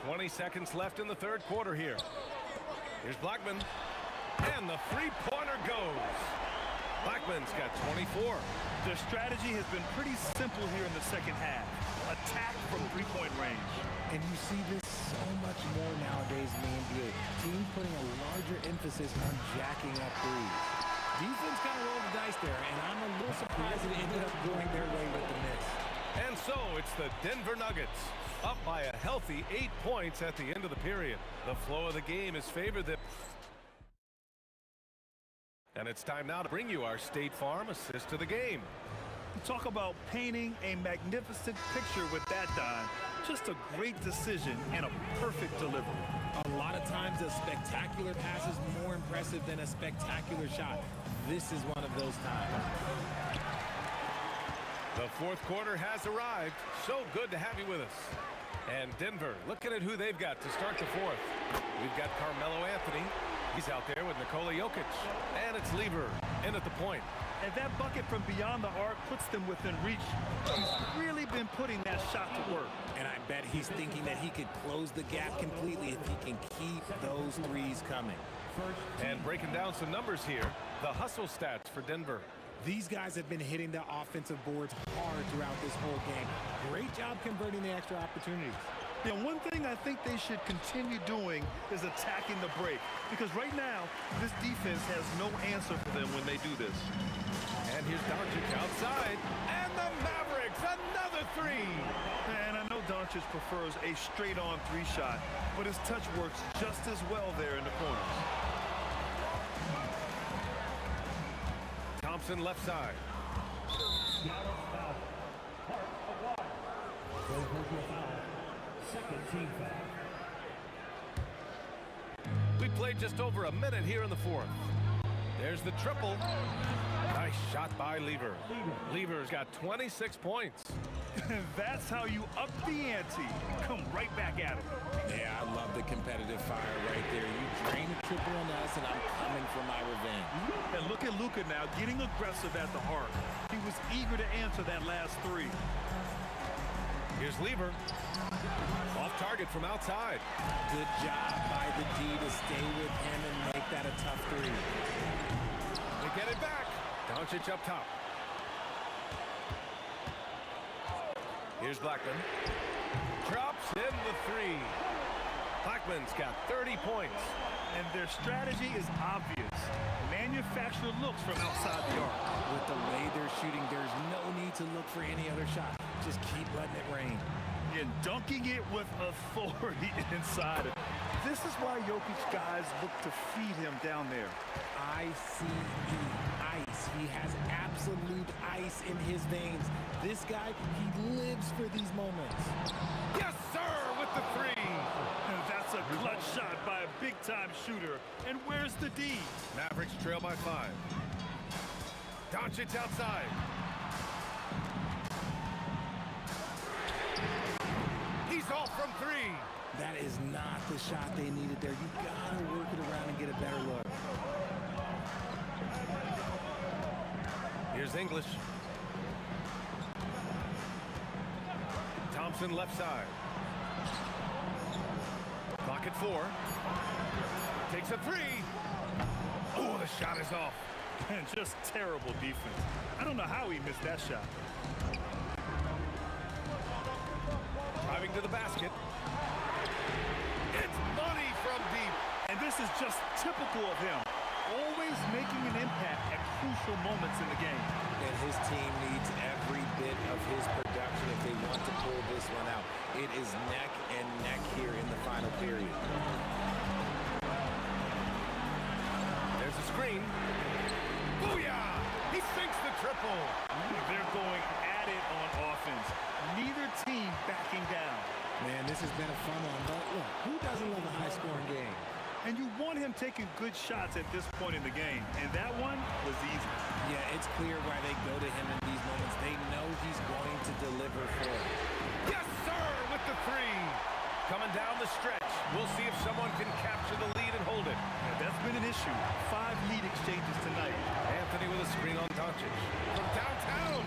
20 seconds left in the third quarter here. Here's Blackman. And the three-pointer goes. Blackman's got 24. The strategy has been pretty simple here in the second half. Attack from three-point range. And you see this so much more nowadays in the NBA. Teams putting a larger emphasis on jacking up threes. Defense kind of rolled the dice there, and I'm a little surprised it ended up going their way with the miss. And so it's the Denver Nuggets up by a healthy 8 points at the end of the period. The flow of the game has favored them. And it's time now to bring you our State Farm assist to the game. Talk about painting a magnificent picture with that dime. Just a great decision and a perfect delivery. A lot of times a spectacular pass is more impressive than a spectacular shot. This is one of those times. The fourth quarter has arrived. So good to have you with us. And Denver, looking at who they've got to start the fourth. We've got Carmelo Anthony. He's out there with Nikola Jokic. And it's Lever in at the point. And that bucket from beyond the arc puts them within reach. He's really been putting that shot to work. And I bet he's thinking that he could close the gap completely if he can keep those threes coming. And breaking down some numbers here, the hustle stats for Denver. These guys have been hitting the offensive boards hard throughout this whole game. Great job converting the extra opportunities. You know, one thing I think they should continue doing is attacking the break. Because right now, this defense has no answer for them when they do this. And here's Doncic outside. And the Mavericks, another three. And I know Doncic prefers a straight-on three-shot, but his touch works just as well there in the corners. Thompson left side. Dallas foul. Part of water. First personal foul. Second team foul. We played just over a minute here in the fourth. There's the triple. Nice shot by Lever. Lever's got 26 points. That's how you up the ante. Come right back at him. Yeah, I love the competitive fire right there. You drain a triple on us, and I'm coming for my revenge. And look at Luka now, getting aggressive at the arc. He was eager to answer that last three. Here's Lever. Off target from outside. Good job by the D to stay with him and make that a tough three. They get it back. Doncic up top. Here's Blackman. Drops in the three. Blackman's got 30 points. And their strategy is obvious. Manufacture looks from outside the arc. With the way they're shooting, there's no need to look for any other shot. Just keep letting it rain. And dunking it with authority inside it. This is why Jokic guys look to feed him down there. ICE, ice. He has absolute ice in his veins. This guy, he lives for these moments. Yes, sir, with the three. And that's a clutch shot by a big-time shooter. And where's the D? Mavericks trail by 5. Doncic outside. He's off from 3. That is not the shot they needed there. You gotta work it around and get a better look. Here's English. Thompson left side. Clock at 4. Takes a 3. Oh, the shot is off. And just terrible defense. I don't know how he missed that shot. Driving to the basket. It's money from deep. And this is just typical of him. Always making an impact at crucial moments in the game. And his team needs every bit of his production if they want to pull this one out. It is neck and neck here in the final period. There's a screen. Booyah! He sinks the triple. They're going at it on offense. Neither team backing down. Man, this has been a fun one, but look, who doesn't love a high-scoring game? And you want him taking good shots at this point in the game. And that one was easy. Yeah, it's clear why they go to him in these moments. They know he's going to deliver for them. Yes, sir, with the 3. Coming down the stretch. We'll see if someone can capture the lead and hold it. And that's been an issue. 5 lead exchanges tonight. Anthony with a screen on Doncic. From downtown.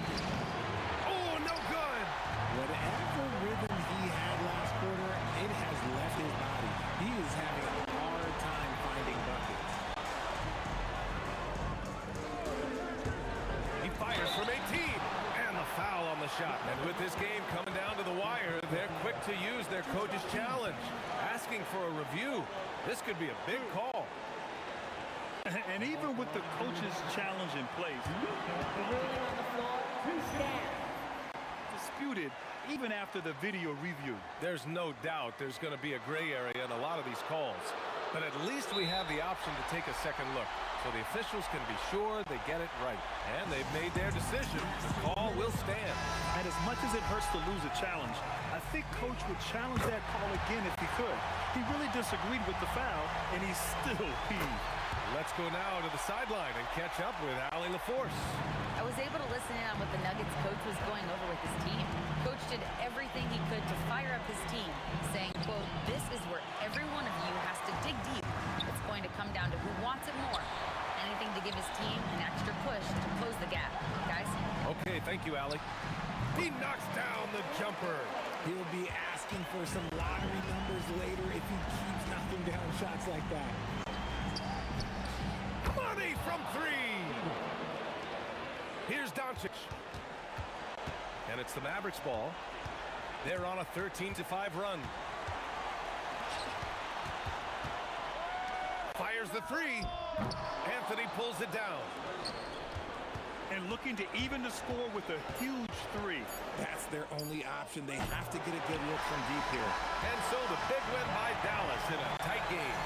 Oh, no good. Whatever rhythm he had last quarter, it has left his body. He is having a hard time finding buckets. He fires from 18. And the foul on the shot. And with this game coming down to the wire, they're quick to use their coach's challenge. Asking for a review. This could be a big call. And even with the coach's challenge in place, The ruling on the floor stands. disputed even after the video review. There's no doubt there's going to be a gray area in a lot of these calls. But at least we have the option to take a second look. So the officials can be sure they get it right. And they've made their decision. The call will stand. And as much as it hurts to lose a challenge, I think Coach would challenge that call again if he could. He really disagreed with the foul, and he's still peeved. Let's go now to the sideline and catch up with Allie LaForce. I was able to listen in on what the Nuggets coach was going over with his team. Coach did everything he could to fire up his team, saying, quote, "This is where every one of you has to dig deep. It's going to come down to who wants it more. Anything to give his team an extra push to close the gap. Guys?" Okay, thank you, Allie. He knocks down the jumper. He'll be asking for some lottery numbers later if he keeps knocking down shots like that. Money from 3. Here's Doncic. And it's the Mavericks ball. They're on a 13-5 run. Fires the three. Anthony pulls it down. And looking to even the score with a huge three. That's their only option. They have to get a good look from deep here. And so the big win by Dallas in a tight game.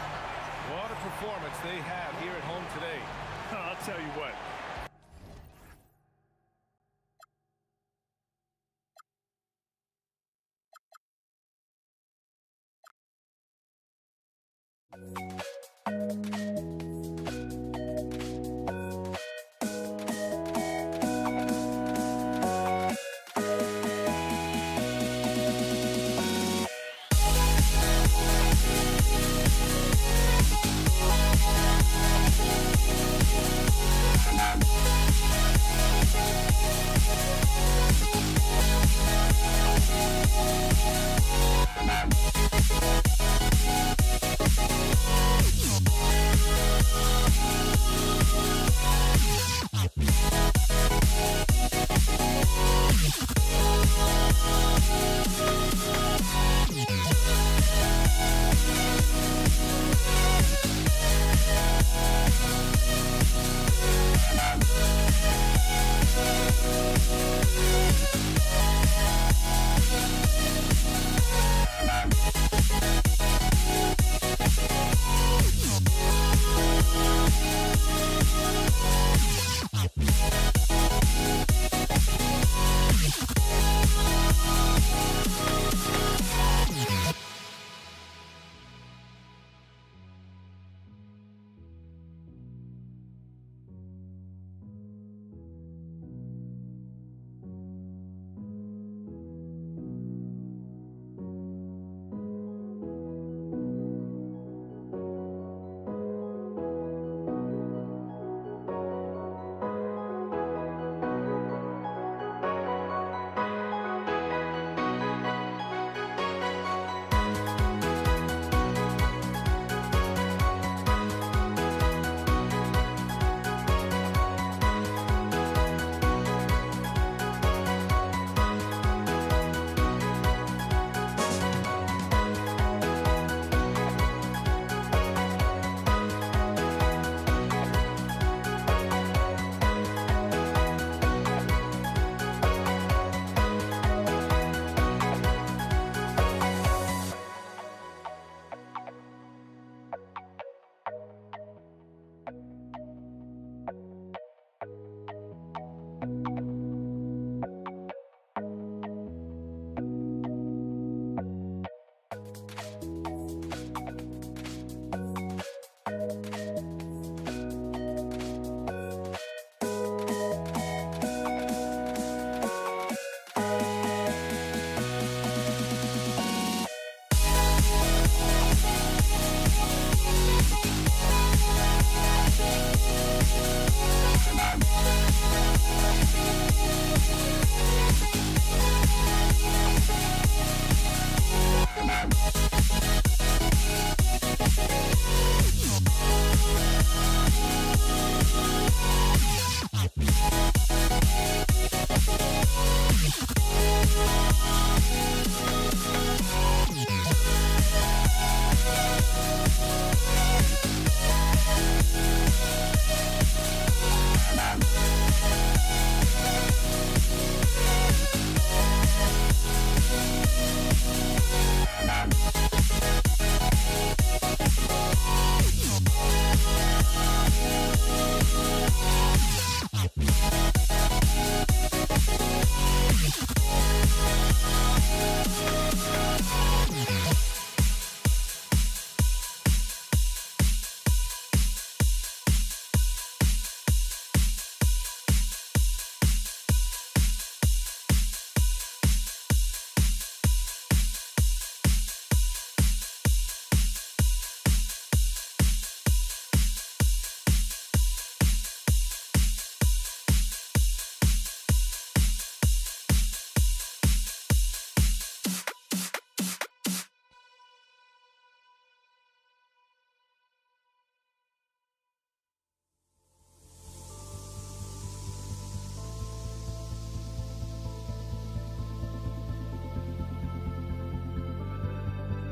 What a performance they have here at home today. I'll tell you what.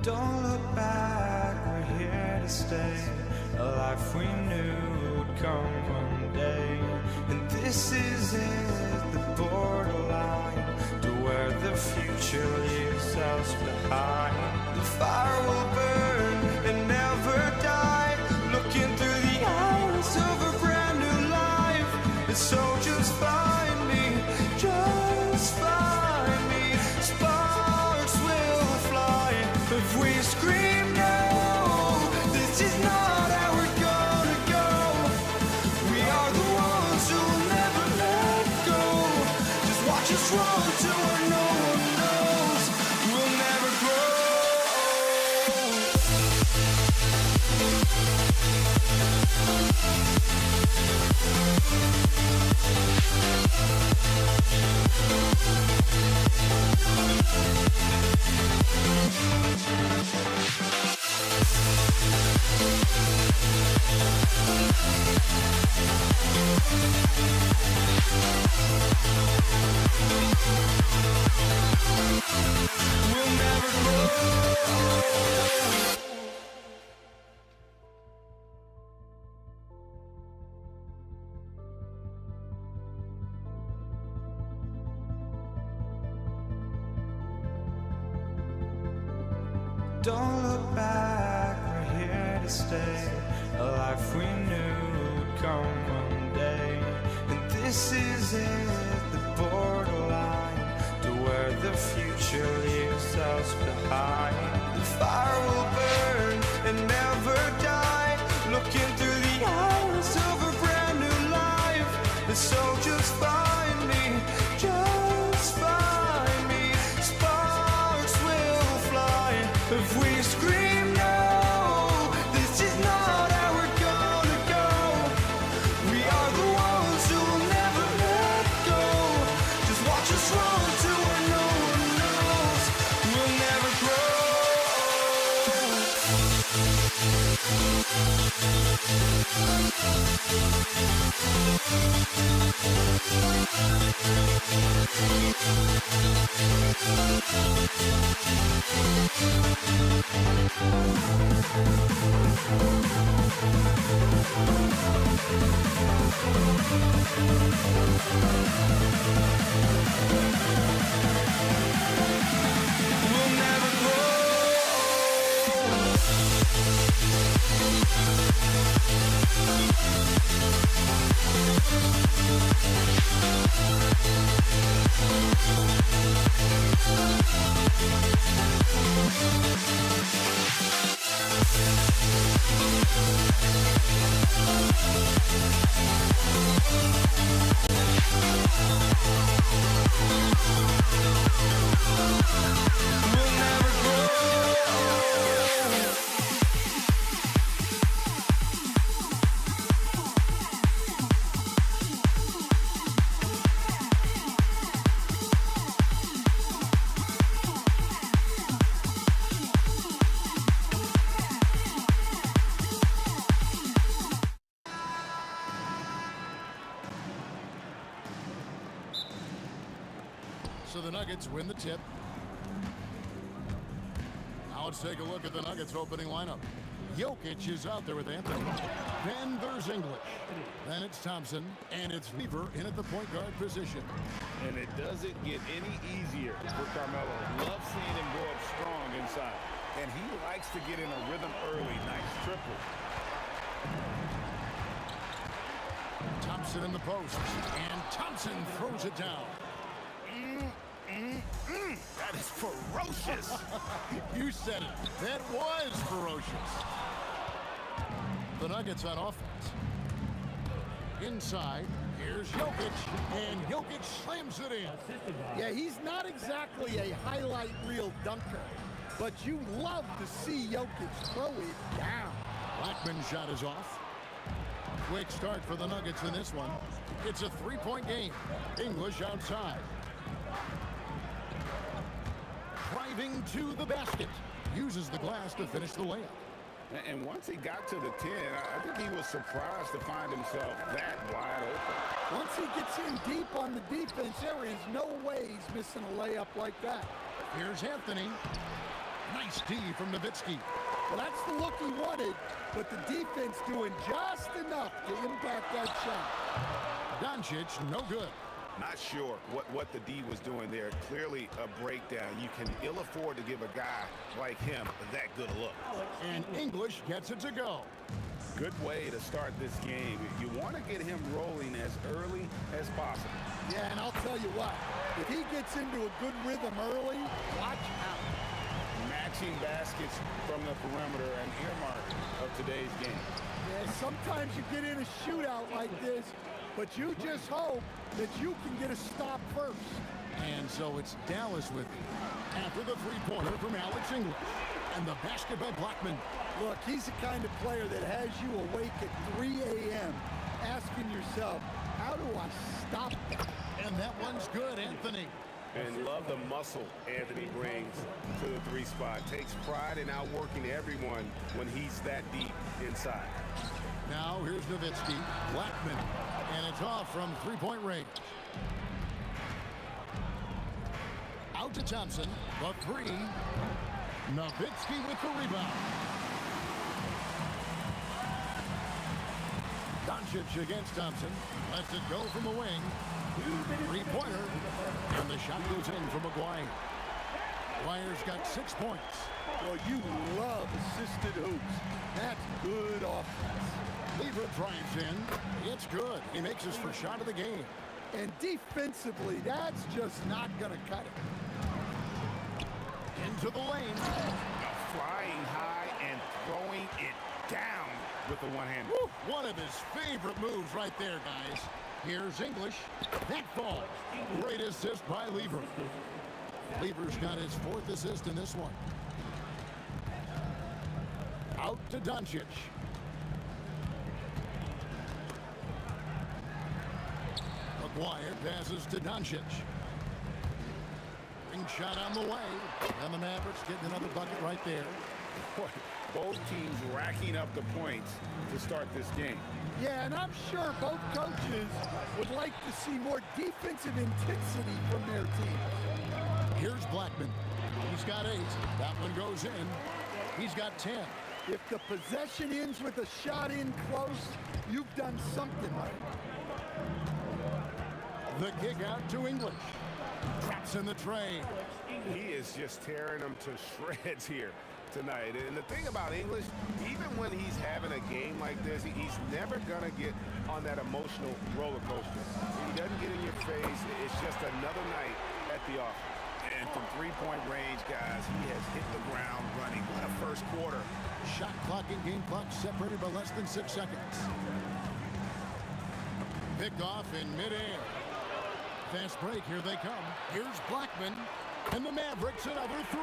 Don't look back, we're here to stay. A life we knew would come one day. And this is it, the borderline, to where the future leaves us behind. The fire will burn and never die, looking through the eyes of a brand new life. And so just find me, just find me. Sparks will fly if we scream no. This is not how we're gonna go. We are the ones who will never let go. Just watch us run to where no one knows. We'll never grow. We'll never grow. Don't look back, we're here to stay. A life we knew would come one day. And this is it, the borderline, to where the future leaves us behind. The fire will burn and never die, looking through the eyes of a brand new life. And so just find me, just find me. Sparks will fly if we scream no. This is not how we're gonna go. We are the ones who will never let go. Just watch us run to where no one knows. We'll never grow. We'll never grow. We'll never grow. So the Nuggets win the tip. Now let's take a look at the Nuggets opening lineup. Jokic is out there with Anthony. Then there's English. Then it's Thompson. And it's Weaver in at the point guard position. And it doesn't get any easier for Carmelo. Love seeing him go up strong inside. And he likes to get in a rhythm early. Nice triple. Thompson in the post. And Thompson throws it down. That is ferocious. You said it. That was ferocious. The Nuggets on offense. Inside, here's Jokic, and Jokic slams it in. Yeah, he's not exactly a highlight reel dunker, but you love to see Jokic throw it down. Blackman's shot is off. Quick start for the Nuggets in this one. It's a three-point game. English outside. Driving to the basket. Uses the glass to finish the layup. And once he got to the 10, I think he was surprised to find himself that wide open. Once he gets in deep on the defense, there is no way he's missing a layup like that. Here's Anthony. Nice D from Nowitzki. Well, that's the look he wanted, but the defense doing just enough to impact that shot. Doncic, no good. Not sure what the D was doing there. Clearly a breakdown. You can ill afford to give a guy like him that good a look. And English gets it to go. Good way to start this game. You want to get him rolling as early as possible. Yeah, and I'll tell you what, if he gets into a good rhythm early, watch out. Matching baskets from the perimeter, an earmark of today's game. Yeah, sometimes you get in a shootout like this, but you just hope that you can get a stop first. And so it's Dallas with it. After the three-pointer from Alex English. And the basket by Blackman. Look, he's the kind of player that has you awake at 3 a.m. asking yourself, how do I stop that? And that one's good, Anthony. And love the muscle Anthony brings to the three spot. Takes pride in outworking everyone when he's that deep inside. Now here's Nowitzki, Blackman, and it's off from three-point range. Out to Thompson, the three. Nowitzki with the rebound. Doncic against Thompson. Lets it go from the wing. Three-pointer. And the shot goes in from McGuire. McGuire's got 6 points. Well, you love assisted hoops. That's good offense. Lever drives in. It's good. He makes his first shot of the game. And defensively, that's just not going to cut it. Into the lane. Flying high and throwing it down with the one-hand. One of his favorite moves right there, guys. Here's English. That falls. Great assist by Lever. Lever's got his 4th assist in this one. Out to Doncic. McGuire passes to Doncic. Ring shot on the way. And the Mavericks getting another bucket right there. Both teams racking up the points to start this game. Yeah, and I'm sure both coaches would like to see more defensive intensity from their teams. Here's Blackman. He's got 8. That one goes in. He's got 10. If the possession ends with a shot in close, you've done something right. The kick out to English. Traps in the tray. He is just tearing them to shreds here tonight. And the thing about English, even when he's having a game like this, he's never going to get on that emotional roller coaster. He doesn't get in your face. It's just another night at the office. And from three-point range, guys, he has hit the ground running. What a first quarter. Shot clock and game clock separated by less than 6 seconds. Picked off in midair. Fast break, here they come. Here's Blackman, and the Mavericks another 3.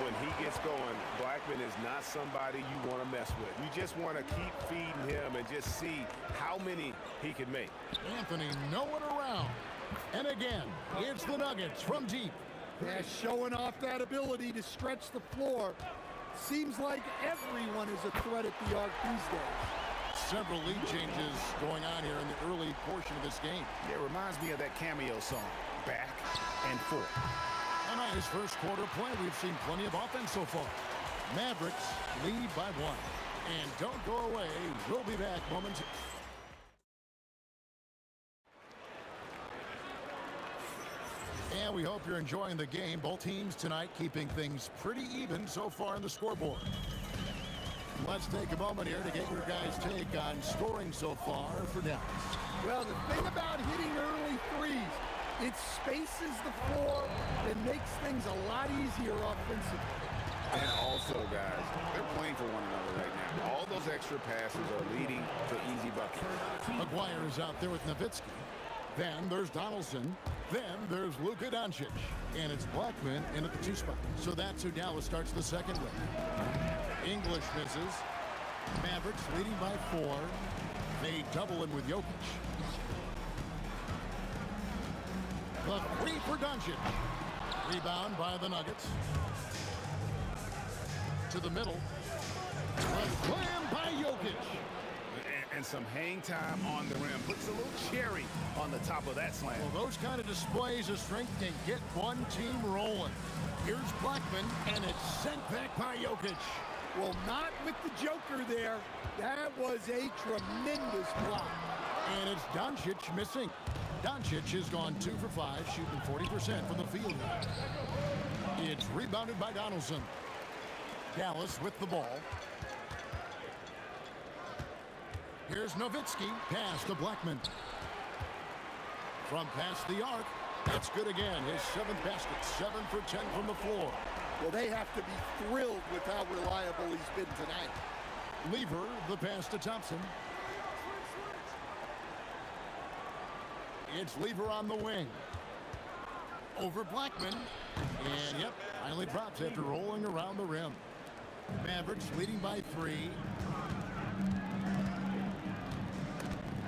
When he gets going, Blackman is not somebody you want to mess with. You just want to keep feeding him and just see how many he can make. Anthony nowhere around. And again, it's the Nuggets from deep. Yeah, showing off that ability to stretch the floor. Seems like everyone is a threat at the arc these days. Several lead changes going on here in the early portion of this game. It reminds me of that cameo song, Back and Forth. A nice first quarter play. We've seen plenty of offense so far. Mavericks lead by 1. And don't go away. We'll be back momentarily. And we hope you're enjoying the game. Both teams tonight keeping things pretty even so far in the scoreboard. Let's take a moment here to get your guys' take on scoring so far for Dallas. Well, the thing about hitting early threes, it spaces the floor and makes things a lot easier offensively. And also, guys, they're playing for one another right now. All those extra passes are leading to easy buckets. McGuire is out there with Nowitzki. Then there's Donaldson. Then there's Luka Doncic. And it's Blackman in at the 2 spot. So that's who Dallas starts the second with. English misses. Mavericks leading by 4. They double him with Jokic. The 3 for Doncic. Rebound by the Nuggets. To the middle. The slam by Jokic. and some hang time on the rim. Puts a little cherry on the top of that slam. Well, those kind of displays of strength can get one team rolling. Here's Blackman, and it's sent back by Jokic. Well, not with the Joker there. That was a tremendous block. And it's Doncic missing. Doncic has gone 2 for 5, shooting 40% from the field. It's rebounded by Donaldson. Dallas with the ball. Here's Nowitzki, pass to Blackman. From past the arc, that's good again. His 7th basket, 7 for 10 from the floor. Well, they have to be thrilled with how reliable he's been tonight. Lever, the pass to Thompson. It's Lever on the wing. Over Blackman. And, yep, finally drops after rolling around the rim. Mavericks leading by 3.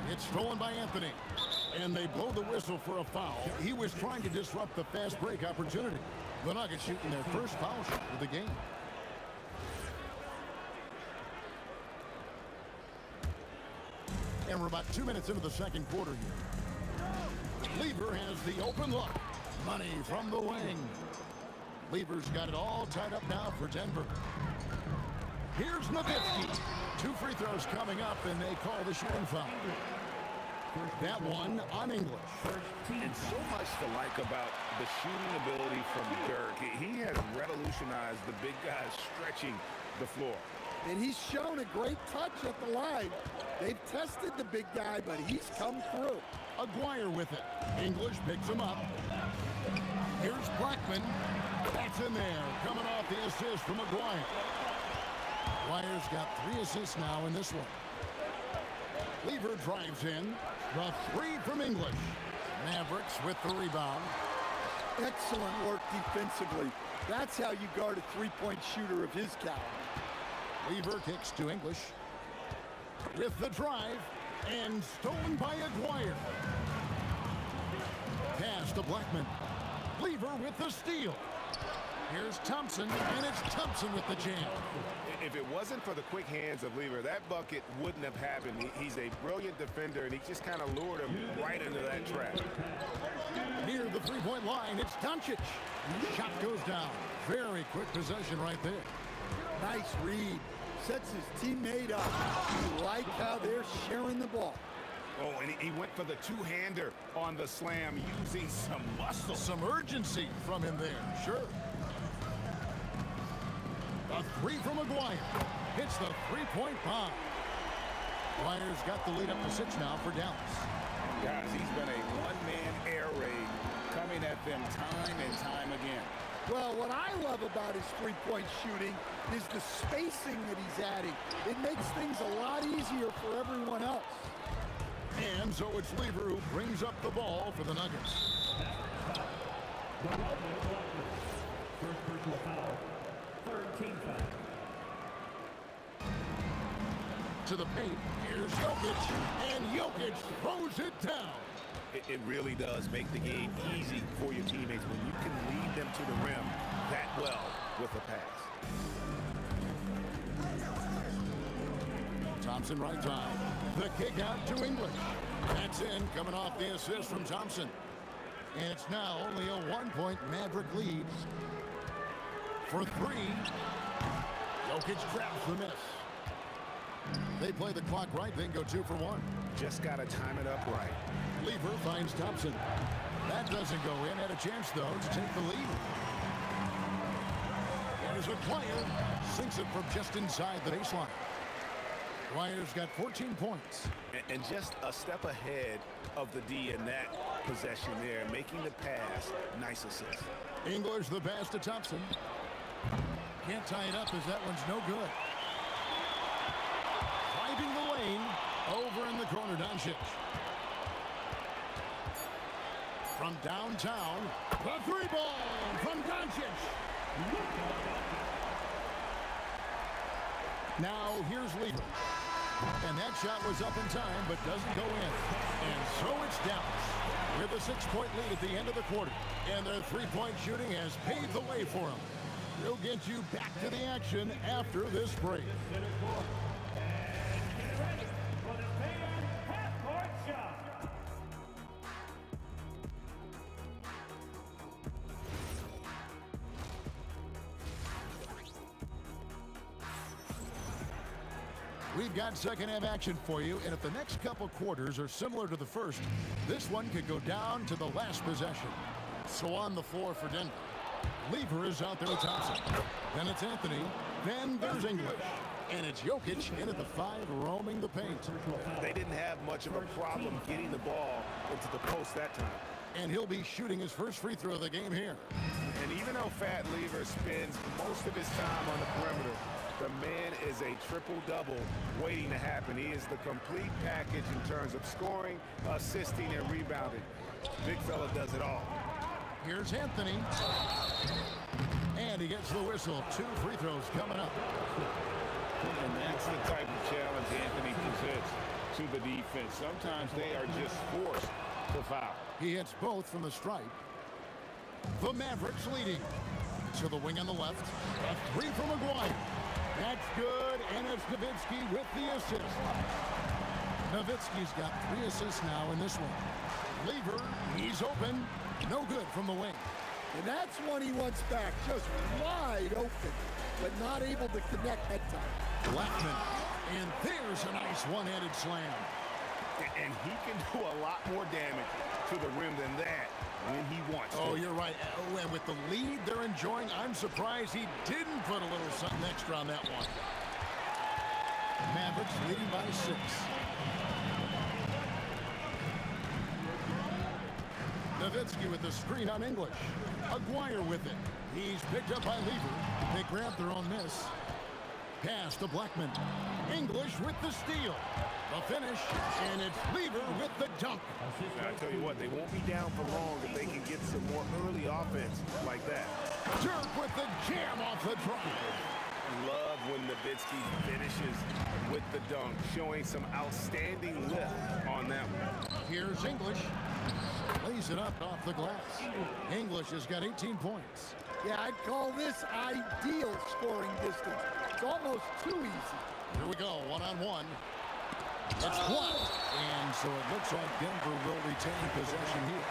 It's stolen by Anthony. And they blow the whistle for a foul. He was trying to disrupt the fast break opportunity. The Nuggets shooting their first foul shot of the game. And we're about 2 minutes into the second quarter here. Lever has the open look. Money from the wing. Lever's got it all tied up now for Denver. Here's Nowitzki. 2 free throws coming up, and they call the shooting foul. That one on English. And so much to like about the shooting ability from Dirk. He has revolutionized the big guys stretching the floor. And he's shown a great touch at the line. They've tested the big guy, but he's come through. Aguirre with it. English picks him up. Here's Blackman. That's in there. Coming off the assist from Aguirre. Aguirre's got 3 assists now in this one. Lever drives in. The 3 from English. Mavericks with the rebound. Excellent work defensively. That's how you guard a three-point shooter of his caliber. Lever kicks to English. With the drive. And stolen by Aguirre. Pass to Blackman. Lever with the steal. Here's Thompson, and it's Thompson with the jam. If it wasn't for the quick hands of Lever, that bucket wouldn't have happened. He's a brilliant defender, and he just kind of lured him right into that trap. Near the three-point line, it's Doncic. Shot goes down. Very quick possession right there. Nice read. Sets his teammate up. You like how they're sharing the ball. Oh, and he went for the two-hander on the slam, using some muscle. Some urgency from him there, sure. A 3 from Aguirre. Hits the three-point bomb. Aguirre's got the lead up to 6 now for Dallas. Guys, he's been a one-man air raid coming at them time and time again. Well, what I love about his three-point shooting is the spacing that he's adding. It makes things a lot easier for everyone else. And so it's Lever who brings up the ball for the Nuggets. First personal foul. Third team foul. To the paint. Here's Jokic. And Jokic throws it down. It really does make the game easy for your teammates when you can lead them to the rim that well with a pass. Thompson right side. The kick out to English. That's in, coming off the assist from Thompson. And it's now only a 1-point Maverick lead. For 3. Jokic grabs the miss. They play the clock right, then go 2 for 1. Just got to time it up right. Lever finds Thompson. That doesn't go in. Had a chance, though, to take the lead. There's Aguirre. Sinks it from just inside the baseline. Aguirre's got 14 points. And just a step ahead of the D in that possession there, making the pass. Nice assist. English the pass to Thompson. Can't tie it up as that one's no good. Driving the lane. Over in the corner, Doncic. From downtown, the 3 ball from Doncic. Now here's Lever. And that shot was up in time, but doesn't go in. And so it's Dallas with a 6-point lead at the end of the quarter. And their three-point shooting has paved the way for them. We'll get you back to the action after this break. For the We've got second half action for you, and if the next couple quarters are similar to the first, this one could go down to the last possession. So on the floor for Denver, Lever is out there with Thompson. Then it's Anthony. Then there's English. And it's Jokic in at the 5, roaming the paint. They didn't have much of a problem getting the ball into the post that time. And he'll be shooting his first free throw of the game here. And even though Fat Lever spends most of his time on the perimeter, the man is a triple-double waiting to happen. He is the complete package in terms of scoring, assisting, and rebounding. Big fella does it all. Here's Anthony. And he gets the whistle. 2 free throws coming up. And that's the type of challenge Anthony presents to the defense. Sometimes they are just forced to foul. He hits both from the stripe. The Mavericks leading. To the wing on the left. A 3 from McGuire. That's good, and it's Nowitzki with the assist. Nowitzki's got 3 assists now in this one. Lever, he's open. No good from the wing. And that's one he wants back, just wide open, but not able to connect that time. Blackman, and there's a nice one-handed slam. And he can do a lot more damage to the rim than that when he wants to. Oh, you're right. Oh, and with the lead they're enjoying, I'm surprised he didn't put a little something extra on that one. Mavericks leading by 6. Nowitzki with the screen on English. Aguirre with it. He's picked up by Lever. They grab their own miss. Pass to Blackman. English with the steal. The finish, and it's Lever with the dunk. I tell you what, they won't be down for long if they can get some more early offense like that. Dirk with the jam off the drive. Love when Nowitzki finishes with the dunk, showing some outstanding lift on that one. Here's English. Lays it up off the glass. English has got 18 points. Yeah, I'd call this ideal scoring distance. It's almost too easy. Here we go, one-on-one. It's blocked. And so it looks like Denver will retain possession here.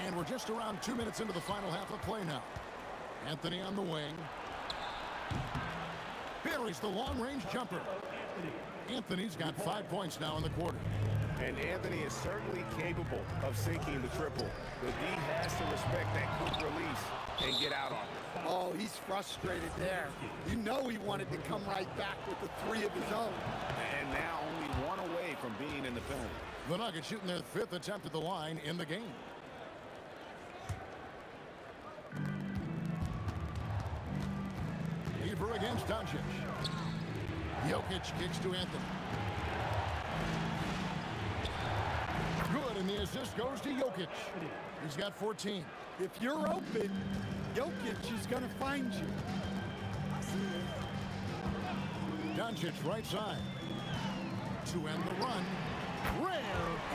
And we're just around 2 minutes into the final half of play now. Anthony on the wing. Buries the long-range jumper. Anthony's got 5 points now in the quarter. And Anthony is certainly capable of sinking the triple. The D has to respect that quick release and get out on it. Oh, he's frustrated there. You know he wanted to come right back with the 3 of his own. And now only 1 away from being in the penalty. The Nuggets shooting their 5th attempt at the line in the game. Lever against Doncic. Jokic kicks to Anthony. Good, and the assist goes to Jokic. He's got 14. If you're open, Jokic is going to find you. Doncic right side. To end the run. Rare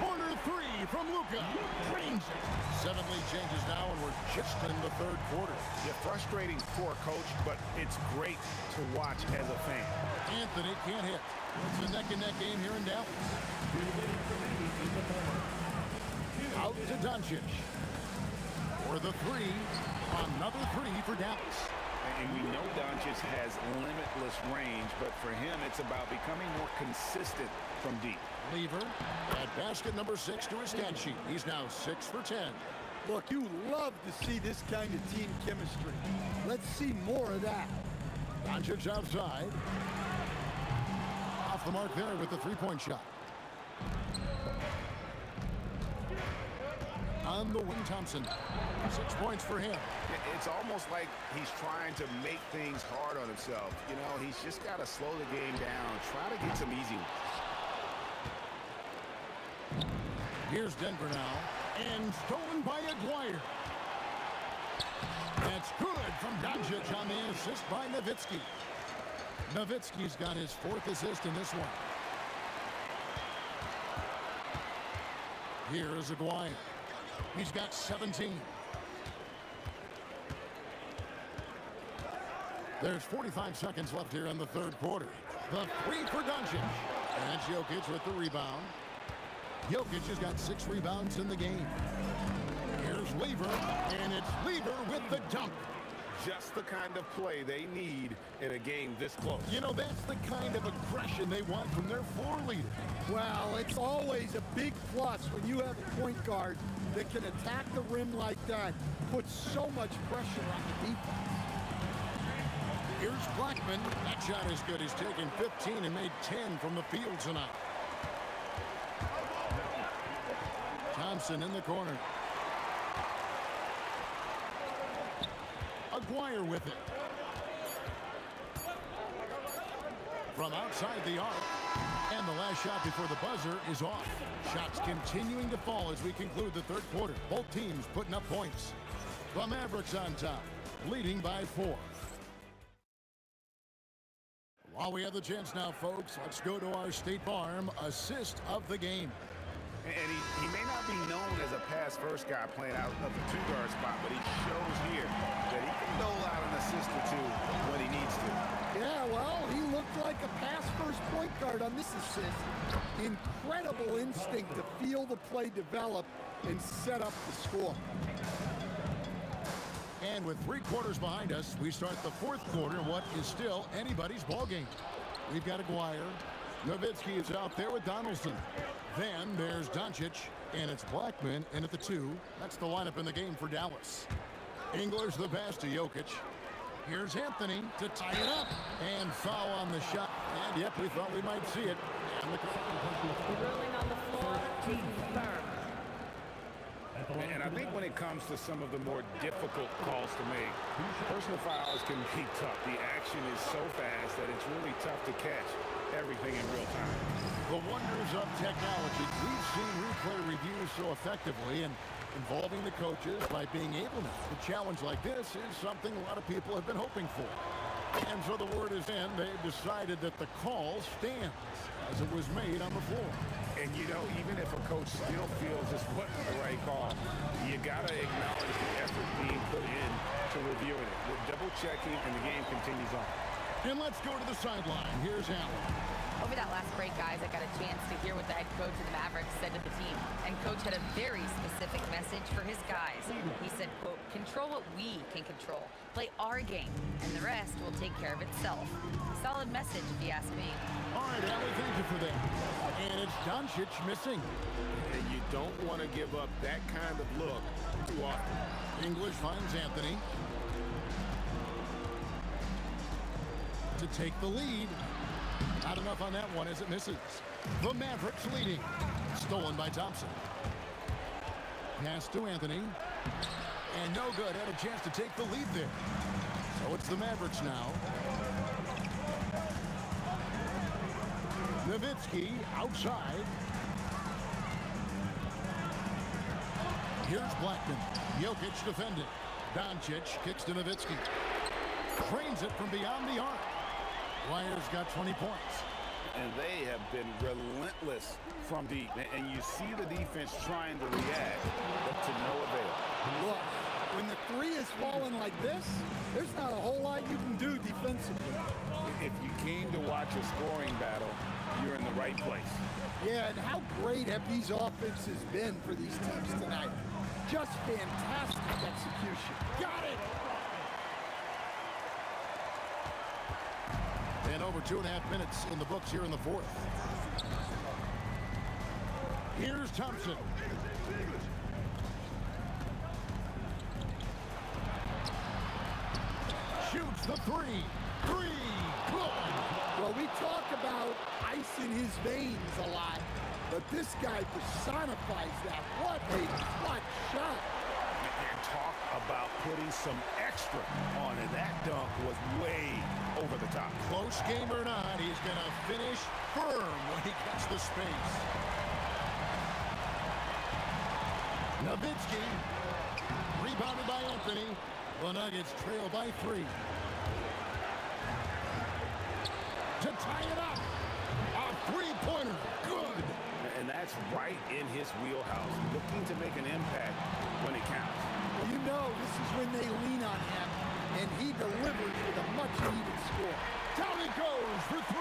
corner 3 from Luka. Drains it. 7 lead changes now, and we're just in the 3rd quarter. Yeah, frustrating for a coach, but it's great to watch as a fan. Anthony can't hit. It's a neck-and-neck game here in Dallas. Out to Doncic. For the 3. Another 3 for Dallas. And we know Doncic has limitless range, but for him, it's about becoming more consistent from deep. Lever at basket number 6 to his stat sheet. He's now 6 for 10. Look, you love to see this kind of team chemistry. Let's see more of that. Doncic outside. Off the mark there with the 3-point shot. On the wing, Thompson. 6 points for him. It's almost like he's trying to make things hard on himself. You know, he's just got to slow the game down, try to get some easy ones. Here's Denver now. And stolen by Aguirre. That's good from Doncic on the assist by Nowitzki. Nowitzki's got his 4th assist in this one. Here is Aguirre. He's got 17. There's 45 seconds left here in the 3rd quarter. The 3 for Doncic. And Jokic with the rebound. Jokic has got 6 rebounds in the game. Here's Lever, and it's Lever with the dunk. just the kind of play they need in a game this close. You know, that's the kind of aggression they want from their floor leader. Well, it's always a big plus when you have a point guard that can attack the rim like that, put so much pressure on the defense. Here's Blackman. That shot is good. He's taken 15 and made 10 from the field tonight. Thompson in the corner. Aguirre with it. From outside the arc. And the last shot before the buzzer is off. Shots continuing to fall as we conclude the third quarter. Both teams putting up points. The Mavericks on top, leading by 4. While we have the chance now, folks, let's go to our State Farm assist of the game. And he may not be known as a pass-first guy playing out of the two-guard spot, but he shows here that he can dole out an assist or two when he needs to. Yeah, well, he looked like a pass-first point guard on this assist. Incredible instinct to feel the play develop and set up the score. And with 3 quarters behind us, we start the fourth quarter in what is still anybody's ballgame. We've got Aguirre. Nowitzki is out there with Donaldson. Then there's Doncic, and it's Blackman in at the 2. That's the lineup in the game for Dallas. English the pass to Jokic. Here's Anthony to tie it up. And foul on the shot. And yep, we thought we might see it. And the Rolling on the floor is confirmed. And I think when it comes to some of the more difficult calls to make, personal fouls can be tough. The action is so fast that it's really tough to catch everything in real time. The wonders of technology. We've seen replay reviews so effectively and involving the coaches by being able to challenge like this is something a lot of people have been hoping for. And so the word is in. They've decided that the call stands as it was made on the floor. And, you know, even if a coach still feels this wasn't the right call, you got to acknowledge the effort being put in to reviewing it. We're double-checking, and the game continues on. And let's go to the sideline. Here's Allen. Over that last break, guys, I got a chance to hear what the head coach of the Mavericks said to the team. And Coach had a very specific message for his guys. He said, quote, control what we can control. Play our game, and the rest will take care of itself. Solid message, if you ask me. All right, Allie, thank you for that. And it's Doncic missing. And you don't want to give up that kind of look too often. English finds Anthony to take the lead. Not enough on that one as it misses. The Mavericks leading. Stolen by Thompson. Pass to Anthony. And no good. Had a chance to take the lead there. So it's the Mavericks now. Nowitzki outside. Here's Blackman. Jokic defended. Doncic kicks to Nowitzki. Trains it from beyond the arc. Wyer's got 20 points. And they have been relentless from deep. And you see the defense trying to react, but to no avail. Look, when the 3 is falling like this, there's not a whole lot you can do defensively. If you came to watch a scoring battle, you're in the right place. Yeah, and how great have these offenses been for these teams tonight? Just fantastic execution. Got it! And over 2.5 minutes in the books here in the fourth. Here's Thompson. Shoots the 3. 3. Good. Well, we talk about ice in his veins a lot, but this guy personifies that. What a clutch shot. And talk about putting some extra on it. That dunk was way over the top. Close game or not, he's going to finish firm when he gets the space. Nowitzki, rebounded by Anthony. The Nuggets trail by 3. To tie it up. A 3-pointer. Good. And that's right in his wheelhouse. Looking to make an impact when it counts. Well, you know this is when they lean on him, and he delivers with a much-needed score. Down it goes for 3.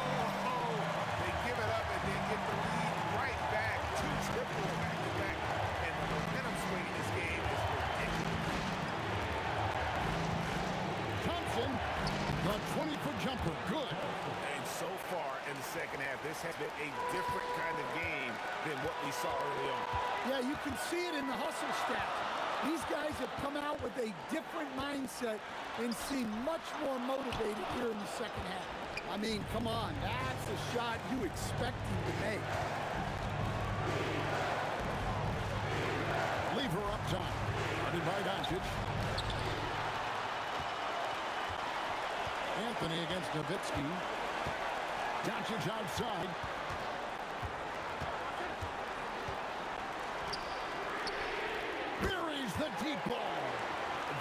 Oh, they give it up and then get the lead right back. 2 triples back-to-back. And the momentum swing in this game is ridiculous. jumper, good. And so far in the second half, this has been a different kind of game than what we saw early on. Yeah, you can see it in the hustle stats. These guys have come out with a different mindset and seem much more motivated here in the second half. I mean, come on, that's a shot you expect him to make. Lever up top. Guarded by Doncic. Anthony against Nowitzki. Doncic outside. Buries the deep ball.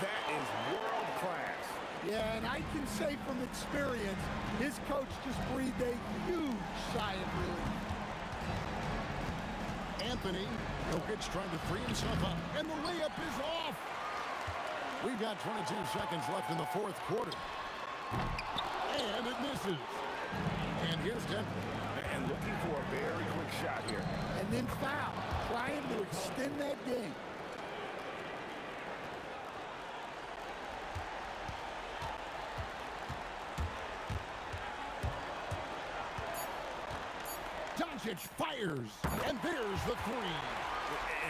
That is world class. Yeah, and I can say from experience, his coach just breathed a huge sigh of relief. Anthony, Jokic trying to free himself up, and the layup is off. We've got 22 seconds left in the fourth quarter. And it misses. And here's Denver. And looking for a very quick shot here. And then foul, trying to extend that game. Doncic fires, and there's the three.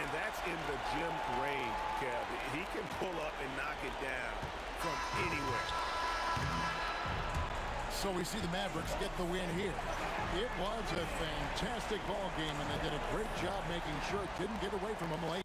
And that's in the gym range, Kev. He can pull up and knock it down from anywhere. So we see the Mavericks get the win here. It was a fantastic ball game, and they did a great job making sure it didn't get away from them late.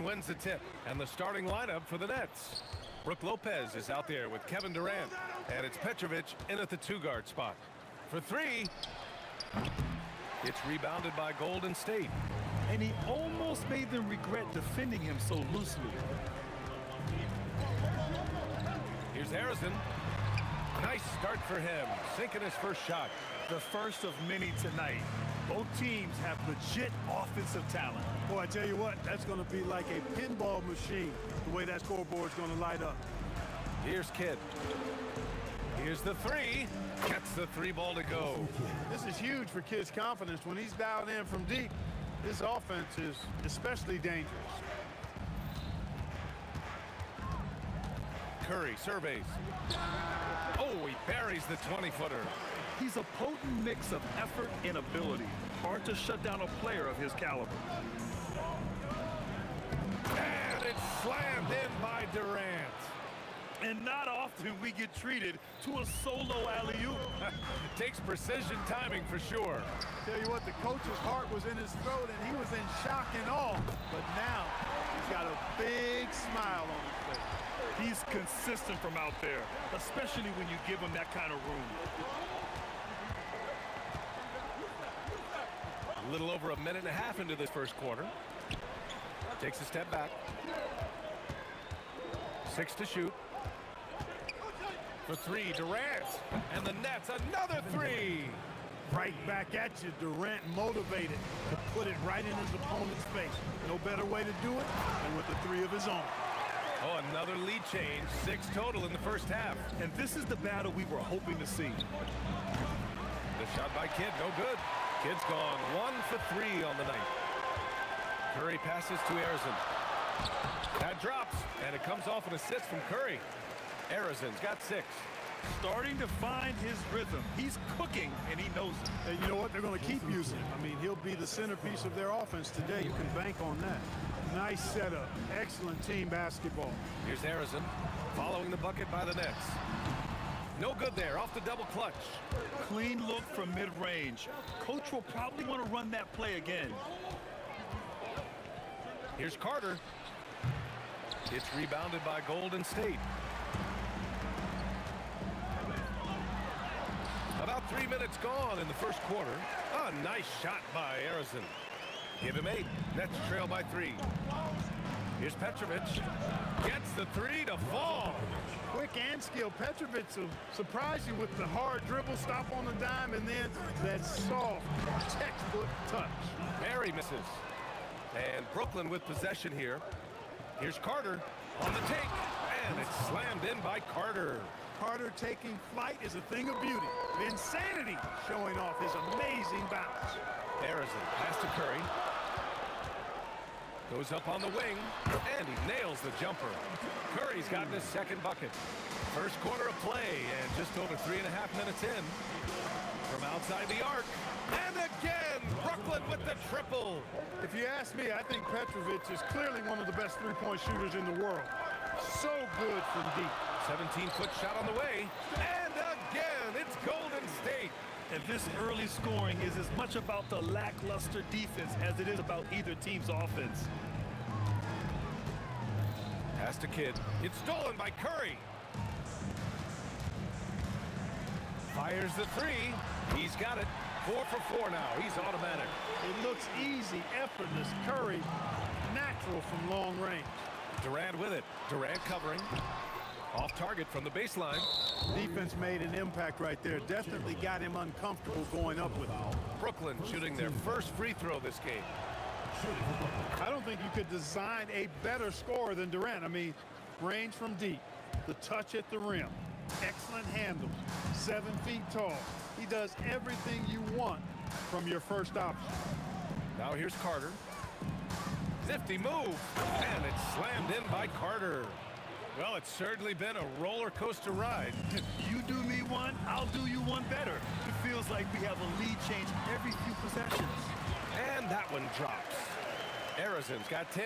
Brooklyn wins the tip, and the starting lineup for the Nets. Brook Lopez is out there with Kevin Durant, and it's Petrovic in at the 2-guard spot. For 3, it's rebounded by Golden State. And he almost made them regret defending him so loosely. Here's Harrison. Nice start for him, sinking his first shot. The first of many tonight. Both teams have legit offensive talent. Boy, I tell you what, that's going to be like a pinball machine, the way that scoreboard's going to light up. Here's Kidd. Here's the 3. Gets the 3-ball to go. This is huge for Kidd's confidence. When he's dialed in from deep, this offense is especially dangerous. Curry surveys. Oh, he buries the 20-footer. He's a potent mix of effort and ability. Hard to shut down a player of his caliber. And it's slammed in by Durant. And not often we get treated to a solo alley-oop. Takes precision timing for sure. Tell you what, the coach's heart was in his throat and he was in shock and awe. But now he's got a big smile on his face. He's consistent from out there, especially when you give him that kind of room. A little over a minute and a half into this first quarter. Takes a step back. 6 to shoot. For 3, Durant. And the Nets, another 3. Right back at you, Durant motivated to put it right in his opponent's face. No better way to do it than with the 3 of his own. Oh, another lead change. 6 total in the first half. And this is the battle we were hoping to see. The shot by Kidd, no good. Kidd's gone 1 for 3 on the night. Curry passes to Harrison. That drops, and it comes off an assist from Curry. Harrison's got 6. Starting to find his rhythm. He's cooking, and he knows it. And you know what? They're going to keep using him. I mean, he'll be the centerpiece of their offense today. You can bank on that. Nice setup. Excellent team basketball. Here's Harrison following the bucket by the Nets. No good there, off the double clutch. Clean look from mid-range. Coach will probably want to run that play again. Here's Carter. It's rebounded by Golden State. About 3 minutes gone in the first quarter. A nice shot by Harrison. Give him 8. Nets trail by 3. Here's Petrovic. Gets the 3 to fall. Quick and skilled. Petrovic will surprise you with the hard dribble, stop on the dime, and then that soft, textbook touch. Barry misses. And Brooklyn with possession here. Here's Carter on the take. And it's slammed in by Carter. Carter taking flight is a thing of beauty. Insanity showing off his amazing bounce. Harrison pass to Curry. Goes up on the wing, and he nails the jumper. Curry's gotten his second bucket. First quarter of play, and just over 3.5 minutes in. From outside the arc, and again, Brooklyn with the triple. If you ask me, I think Petrovic is clearly one of the best three-point shooters in the world. So good from deep. 17-foot shot on the way, and again, it's Golden State. And this early scoring is as much about the lackluster defense as it is about either team's offense. Pass to Kidd. It's stolen by Curry. Fires the 3. He's got it. 4 for 4 now. He's automatic. It looks easy, effortless. Curry, natural from long range. Durant with it. Durant covering. Off target from the baseline. Defense made an impact right there. Definitely got him uncomfortable going up with it. Brooklyn shooting their first free throw this game. I don't think you could design a better scorer than Durant. I mean, range from deep, the touch at the rim, excellent handles, 7 feet tall. He does everything you want from your first option. Now here's Carter. Nifty move, and it's slammed in by Carter. Well, it's certainly been a roller coaster ride. You do me one, I'll do you one better. It feels like we have a lead change every few possessions. And that one drops. Harrison's got 10.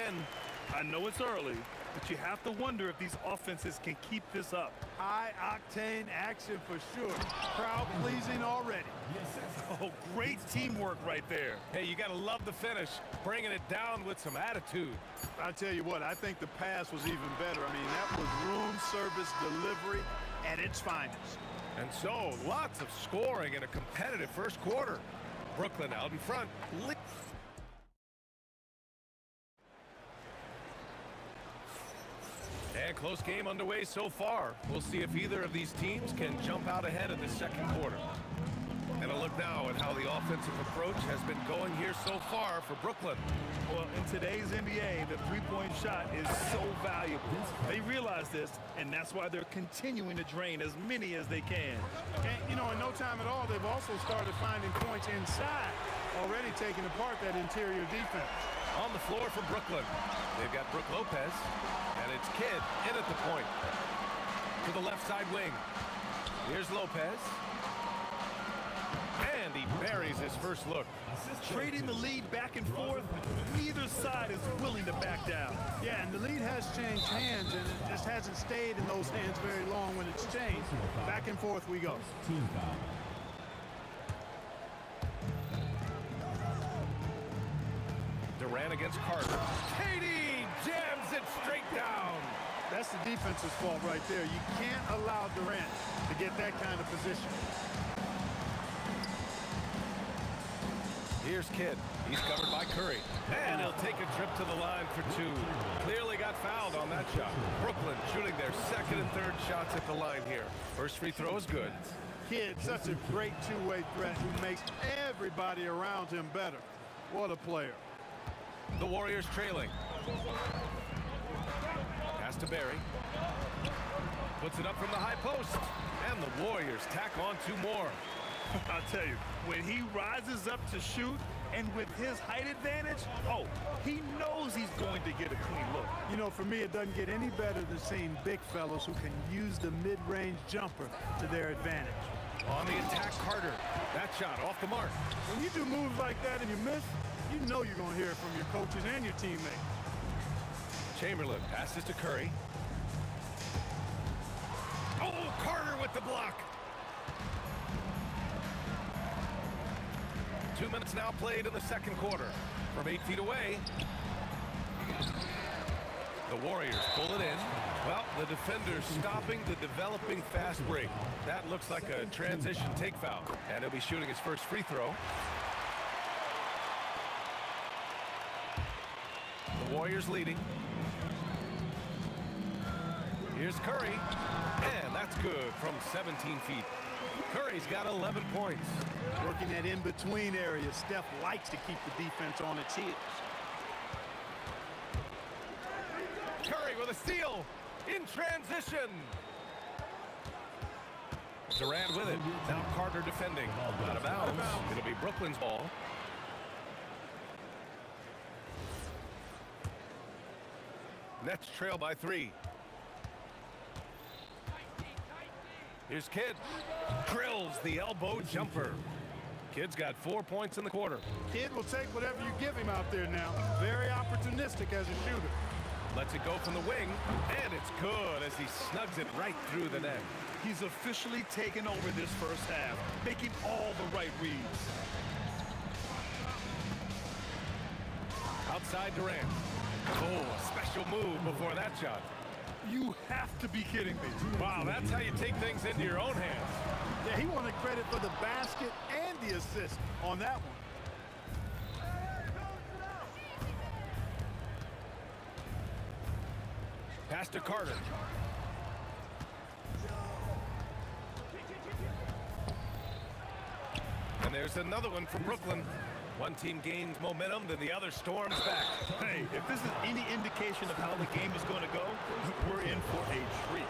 I know it's early, but you have to wonder if these offenses can keep this up. High-octane action for sure. Crowd-pleasing already. Oh, great teamwork right there. Hey, you got to love the finish, bringing it down with some attitude. I tell you what, I think the pass was even better. I mean, that was room service delivery at its finest. And so, lots of scoring in a competitive first quarter. Brooklyn out in front. And close game underway so far. We'll see if either of these teams can jump out ahead in the second quarter. And a look now at how the offensive approach has been going here so far for Brooklyn. Well, in today's NBA, the three-point shot is so valuable. They realize this, and that's why they're continuing to drain as many as they can. And, you know, in no time at all, they've also started finding points inside, already taking apart that interior defense. On the floor for Brooklyn, they've got Brook Lopez, and it's Kidd in at the point. To the left side wing. Here's Lopez. And he buries his first look. Trading the lead back and forth, neither side is willing to back down. Yeah, and the lead has changed hands, and it just hasn't stayed in those hands very long when it's changed. Back and forth we go. Durant against Carter. Katie jams it straight down. That's the defense's fault right there. You can't allow Durant to get that kind of position. Here's Kidd. He's covered by Curry. And he'll take a trip to the line for two. Clearly got fouled on that shot. Brooklyn shooting their second and third shots at the line here. First free throw is good. Kidd, such a great two-way threat who makes everybody around him better. What a player. The Warriors trailing. Pass to Barry. Puts it up from the high post. And the Warriors tack on two more. I'll tell you, when he rises up to shoot, and with his height advantage, oh, he knows he's going to get a clean look. You know, for me, it doesn't get any better than seeing big fellas who can use the mid-range jumper to their advantage. On the attack, Carter. That shot off the mark. When you do moves like that and you miss, you know you're going to hear it from your coaches and your teammates. Chamberlain passes to Curry. Oh, Carter with the block. 2 minutes now played in the second quarter. From 8 feet away. The Warriors pull it in. Well, the defender's stopping the developing fast break. That looks like a transition take foul. And he'll be shooting his first free throw. The Warriors leading. Here's Curry. And that's good from 17 feet. Curry's got 11 points. Working that in-between area, Steph likes to keep the defense on its heels. Curry with a steal in transition. Durant with it. Now Carter defending. Out of bounds. It'll be Brooklyn's ball. Nets trail by 3. Here's Kidd. Drills the elbow jumper. Kidd's got 4 points in the quarter. Kidd will take whatever you give him out there now. Very opportunistic as a shooter. Lets it go from the wing, and it's good as he snugs it right through the net. He's officially taken over this first half, making all the right reads. Outside Durant. Oh, a special move before that shot. You have to be kidding me. Wow, that's how you take things into your own hands. Yeah, he wanted credit for the basket and the assist on that one. Pass to Carter. And there's another one for Brooklyn. One team gains momentum, then the other storms back. Hey, if this is any indication of how the game is going to go, we're in for a treat.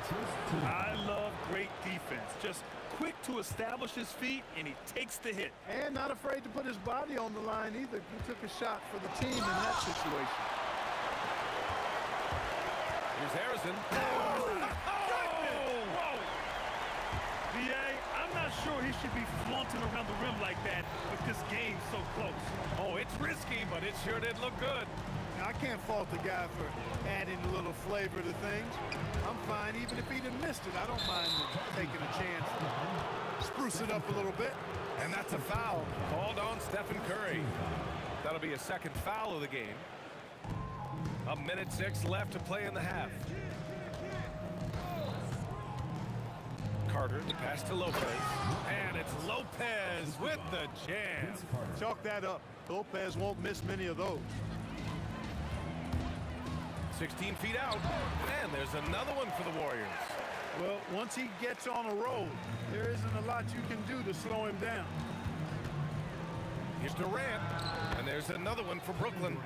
I love great defense. Just quick to establish his feet, and he takes the hit. And not afraid to put his body on the line either. He took a shot for the team in that situation. Here's Harrison. I'm not sure he should be flaunting around the rim like that with this game so close. Oh, it's risky, but it sure did look good. Now, I can't fault the guy for adding a little little flavor to things. I'm fine even if he'd have missed it. I don't mind taking a chance. Spruce it up a little bit. And that's a foul called on Stephen Curry. That'll be a second foul of the game. 1:06 left to play in the half. Carter, the pass to Lopez. And it's Lopez with the jam. Chalk that up. Lopez won't miss many of those. 16 feet out. And there's another one for the Warriors. Well, once he gets on a roll, there isn't a lot you can do to slow him down. Here's Durant. And there's another one for Brooklyn.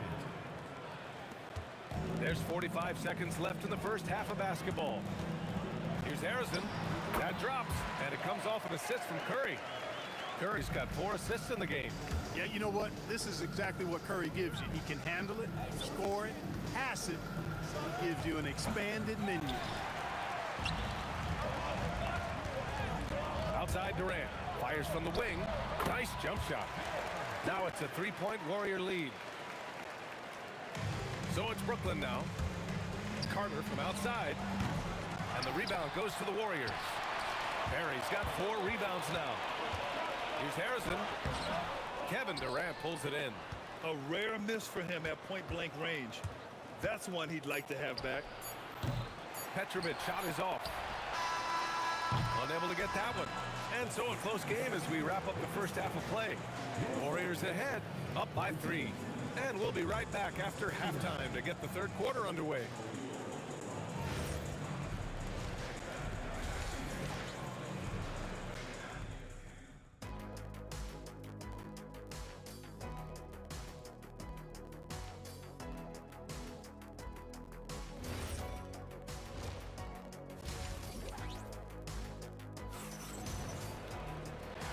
There's 45 seconds left in the first half of basketball. Here's Harrison. That drops, and it comes off an assist from Curry. Curry's got 4 assists in the game. Yeah, you know what? This is exactly what Curry gives you. He can handle it, score it, pass it. So he gives you an expanded menu. Outside Durant. Fires from the wing. Nice jump shot. Now it's a 3-point Warrior lead. So it's Brooklyn now. Carter from outside. And the rebound goes to the Warriors. Barry's got 4 rebounds now. Here's Harrison. Kevin Durant pulls it in. A rare miss for him at point-blank range. That's one he'd like to have back. Petrovic shot is off. Unable to get that one. And so a close game as we wrap up the first half of play. Warriors ahead, up by 3. And we'll be right back after halftime to get the third quarter underway.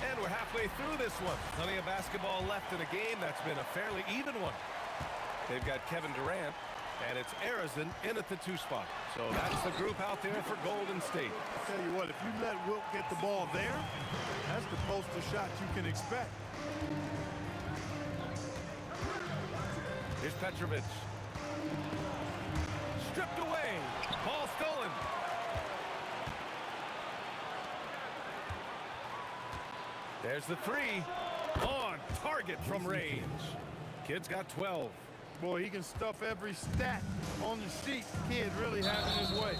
And we're halfway through this one. Plenty of basketball left in a game that's been a fairly even one. They've got Kevin Durant, and it's Harrison in at the 2 spot. So that's the group out there for Golden State. I'll tell you what, if you let Wilt get the ball there, that's the postal shot you can expect. Here's Petrovic. Stripped away. Ball stolen. There's the 3. On target from range. Kid's got 12. Boy, he can stuff every stat on the sheet. Kid really having his way.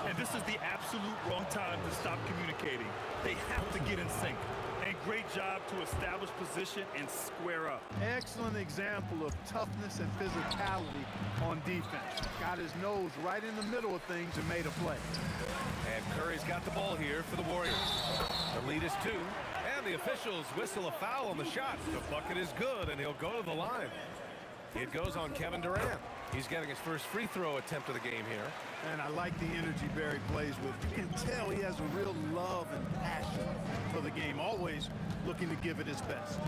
And this is the absolute wrong time to stop communicating. They have to get in sync. And great job to establish position and square up. Excellent example of toughness and physicality on defense. Got his nose right in the middle of things and made a play. And Curry's got the ball here for the Warriors. The lead is 2. And the officials whistle a foul on the shot. The bucket is good, and he'll go to the line. It goes on Kevin Durant. He's getting his first free throw attempt of the game here. And I like the energy Barry plays with. You can tell he has a real love and passion for the game, always looking to give it his best.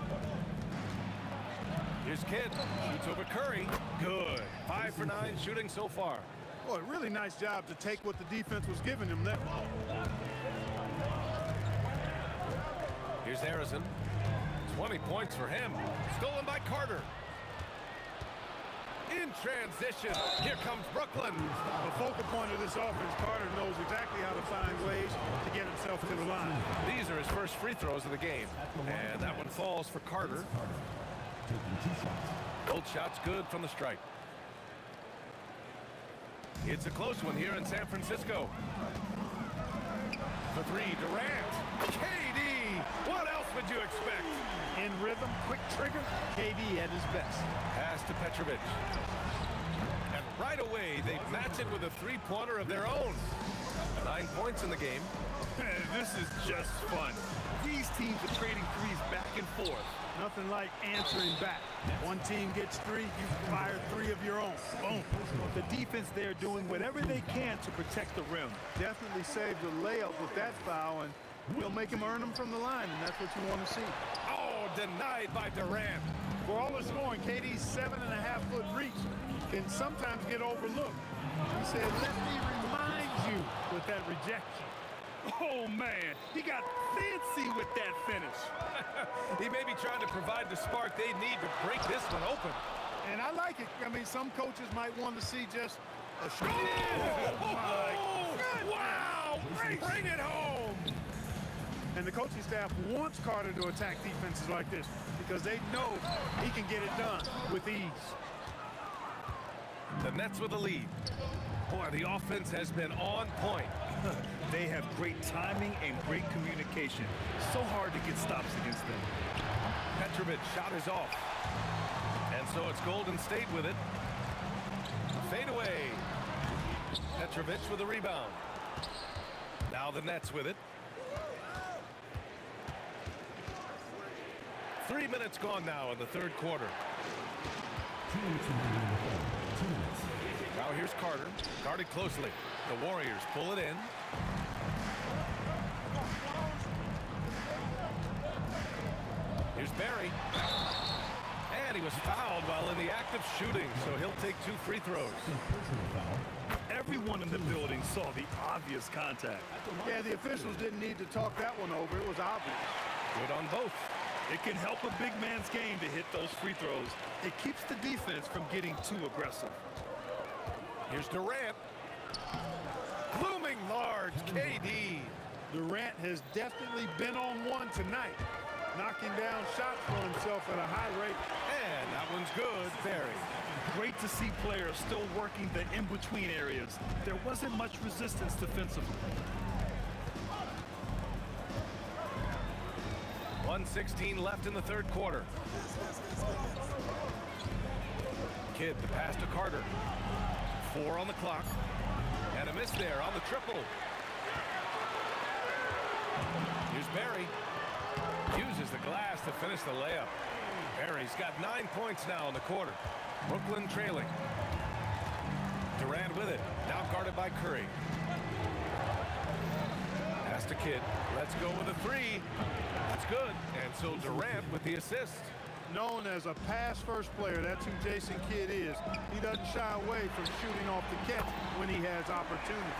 Here's Kidd. Shoots over Curry. Good. 5 for 9 shooting so far. Boy, really nice job to take what the defense was giving him there. Here's Harrison. 20 points for him. Stolen by Carter. In transition, here comes Brooklyn. The focal point of this offense, Carter knows exactly how to find ways to get himself to the line. These are his first free throws of the game. And that one falls for Carter. Both shots good from the stripe. It's a close one here in San Francisco. For 3, Durant. KD! What else would you expect? In rhythm, quick trigger, KD at his best. Pass to Petrovic. And right away, they match it with a 3-pointer of their own. 9 points in the game. This is just fun. These teams are trading threes back and forth. Nothing like answering back. One team gets 3, you fire 3 of your own. Boom. The defense there doing whatever they can to protect the rim. Definitely saved the layup with that foul, and we'll make him earn them from the line, and that's what you want to see. Oh, denied by Durant. For all the scoring, KD's 7.5-foot reach can sometimes get overlooked. He said, let me remind you with that rejection. Oh, man, he got fancy with that finish. He may be trying to provide the spark they need to break this one open. And I like it. I mean, some coaches might want to see just Wow! Bring it home! And the coaching staff wants Carter to attack defenses like this because they know he can get it done with ease. The Nets with the lead. Boy, the offense has been on point. They have great timing and great communication. So hard to get stops against them. Petrovic shot is off. And so it's Golden State with it. Fade away. Petrovic with the rebound. Now the Nets with it. 3 minutes gone now in the third quarter. Now here's Carter, guarded closely. The Warriors pull it in. Here's Barry. And he was fouled while in the act of shooting, so he'll take 2 free throws. Everyone in the building saw the obvious contact. Yeah, the officials didn't need to talk that one over. It was obvious. Good on both. It can help a big man's game to hit those free throws. It keeps the defense from getting too aggressive. Here's Durant. Looming large, KD. Durant has definitely been on one tonight, knocking down shots for himself at a high rate. And that one's good, Barry. Great to see players still working the in-between areas. There wasn't much resistance defensively. 1:16 left in the third quarter. Kidd, the pass to Carter. 4 on the clock. And a miss there on the triple. Here's Barry. Uses the glass to finish the layup. Barry's got 9 points now in the quarter. Brooklyn trailing. Durant with it. Now guarded by Curry. Pass to Kidd. Let's go with a 3. That's good. And so Durant with the assist. Known as a pass-first player, that's who Jason Kidd is. He doesn't shy away from shooting off the catch when he has opportunity.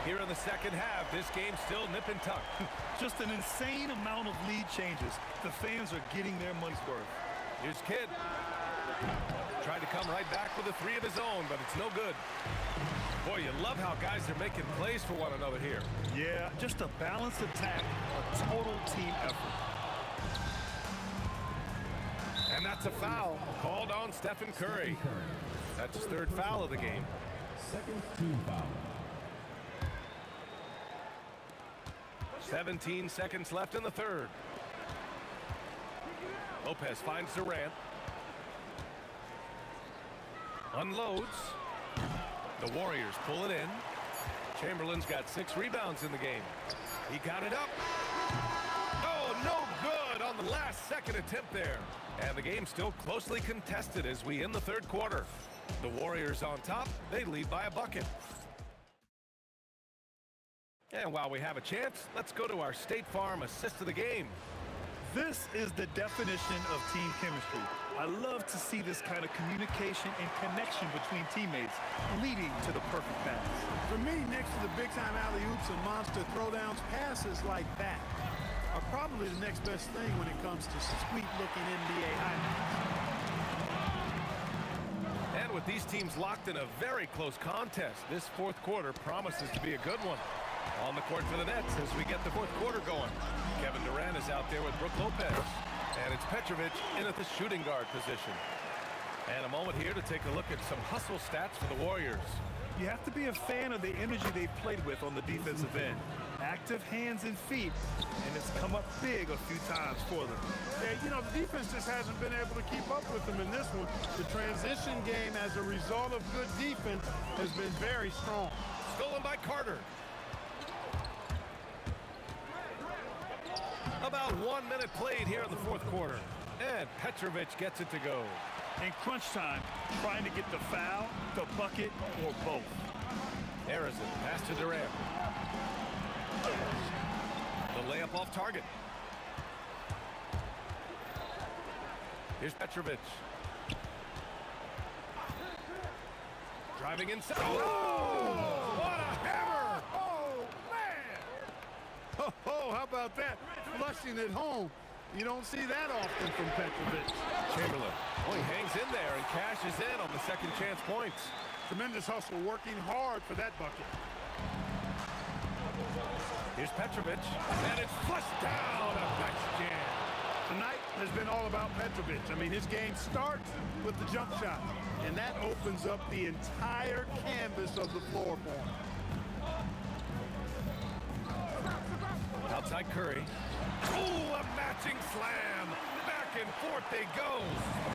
Here in the second half, this game's still nip and tuck. Just an insane amount of lead changes. The fans are getting their money's worth. Here's Kidd. Tried to come right back with a 3 of his own, but it's no good. Boy, you love how guys are making plays for one another here. Yeah, just a balanced attack, a total team effort. And that's a foul called on Stephen Curry. That's his 3rd foul of the game. Second team foul. 17 seconds left in the third. Lopez finds Durant. Unloads. The Warriors pull it in. Chamberlain's got 6 rebounds in the game. He got it up. Oh, no good on the last second attempt there. And the game's still closely contested as we end the third quarter. The Warriors on top. They lead by a bucket. And while we have a chance, let's go to our State Farm assist of the game. This is the definition of team chemistry. I love to see this kind of communication and connection between teammates leading to the perfect pass. For me, next to the big-time alley-oops and monster throwdowns, passes like that are probably the next best thing when it comes to sweet-looking NBA highlights. And with these teams locked in a very close contest, this fourth quarter promises to be a good one. On the court for the Nets as we get the fourth quarter going. Kevin Durant is out there with Brook Lopez. And it's Petrovic in at the shooting guard position. And a moment here to take a look at some hustle stats for the Warriors. You have to be a fan of the energy they've played with on the defensive end. Active hands and feet, and it's come up big a few times for them. Yeah, you know, the defense just hasn't been able to keep up with them in this one. The transition game as a result of good defense has been very strong. Stolen by Carter. About 1 minute played here in the fourth quarter. And Petrovic gets it to go. In crunch time, trying to get the foul, the bucket, or both. Harrison, pass to Durant. The layup off target. Here's Petrovic. Driving inside. Oh! What a hammer! Oh, man! Oh, how about that? Flushing it home. You don't see that often from Petrovic. Chamberlain. Oh, he hangs in there and cashes in on the second chance points. Tremendous hustle, working hard for that bucket. Here's Petrovic, and it's flushed down. A nice jam. Tonight has been all about Petrovic. I mean, his game starts with the jump shot, and that opens up the entire canvas of the floor for him. Outside Curry. Ooh, a matching slam. Back and forth they go.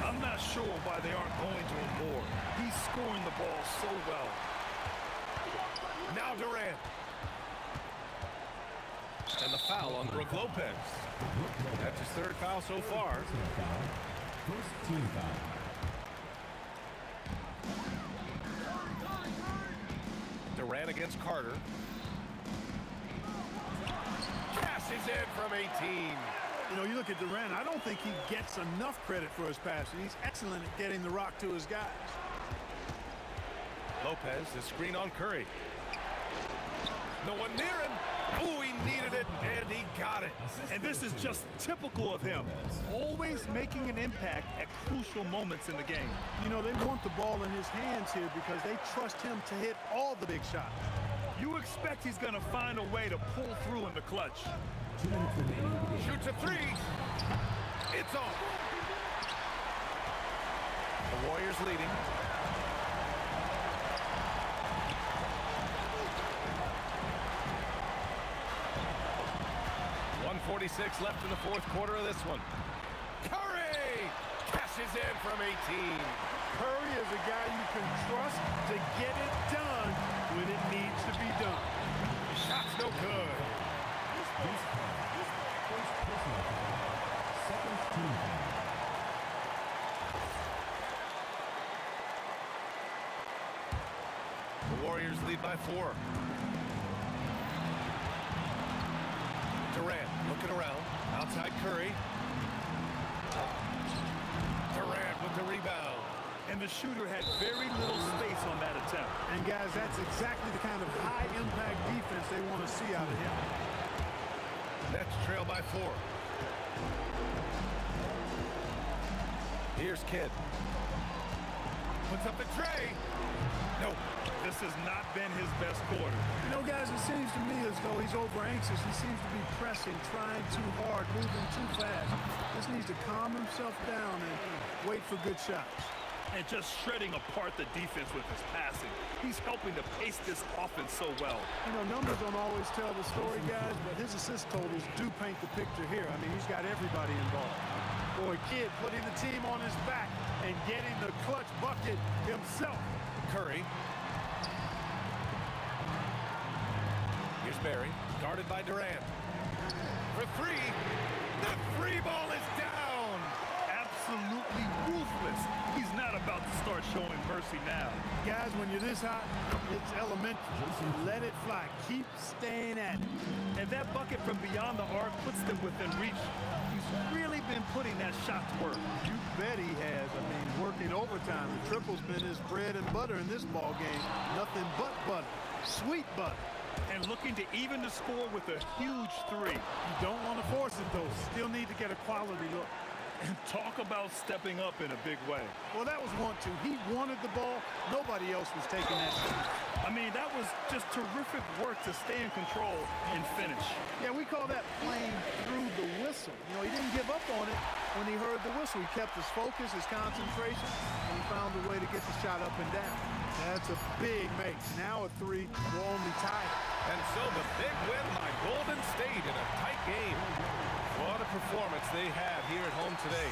I'm not sure why they aren't going to him more. He's scoring the ball so well. Now Durant. And the foul on Brook Lopez. That's his third foul so far. First team foul. Durant against Carter. Cashes in from 18. You know, you look at Durant, I don't think he gets enough credit for his passing. He's excellent at getting the rock to his guys. Lopez, the screen on Curry. No one near him. Oh, he needed it, and he got it. And this is just typical of him. Always making an impact at crucial moments in the game. You know, they want the ball in his hands here because they trust him to hit all the big shots. You expect he's going to find a way to pull through in the clutch. 2 minutes remaining. Shoots a three. It's off. The Warriors leading. .46 left in the fourth quarter of this one. Curry cashes in from 18. Curry is a guy you can trust to get it done when it needs to be done. The shot's no good. Second team foul. The Warriors lead by 4. Durant looking around. Outside Curry. Durant with the rebound. And the shooter had very little space on that attempt. And guys, that's exactly the kind of high-impact defense they want to see out of him. Nets trail by 4. Here's Kidd. Puts up the tray. No. This has not been his best quarter. You know, guys, it seems to me as though he's over-anxious. He seems to be pressing, trying too hard, moving too fast. Just needs to calm himself down and wait for good shots. And just shredding apart the defense with his passing. He's helping to pace this offense so well. You know, numbers don't always tell the story, guys, but his assist totals do paint the picture here. I mean, he's got everybody involved. Boy, Kidd putting the team on his back and getting the clutch bucket himself. Curry. Here's Barry, guarded by Durant. For 3. The free ball is down. Absolutely ruthless. He's not about to start showing mercy now. Guys, when you're this hot, it's elementary. Let it fly. Keep staying at it. And that bucket from beyond the arc puts them within reach. He's really been putting that shot to work. You bet he has. I mean, working overtime. The triple's been his bread and butter in this ball game. Nothing but butter. Sweet butter. And looking to even the score with a huge 3. You don't want to force it, though. Still need to get a quality look. And talk about stepping up in a big way. Well, that was 1-2. He wanted the ball. Nobody else was taking that shot. I mean, that was just terrific work to stay in control and finish. Yeah, we call that playing through the whistle. You know, he didn't give up on it when he heard the whistle. He kept his focus, his concentration, and he found a way to get the shot up and down. That's a big make. Now a 3 will only tie it. And so the big win by Golden State in a tight game. What a performance they have here at home today.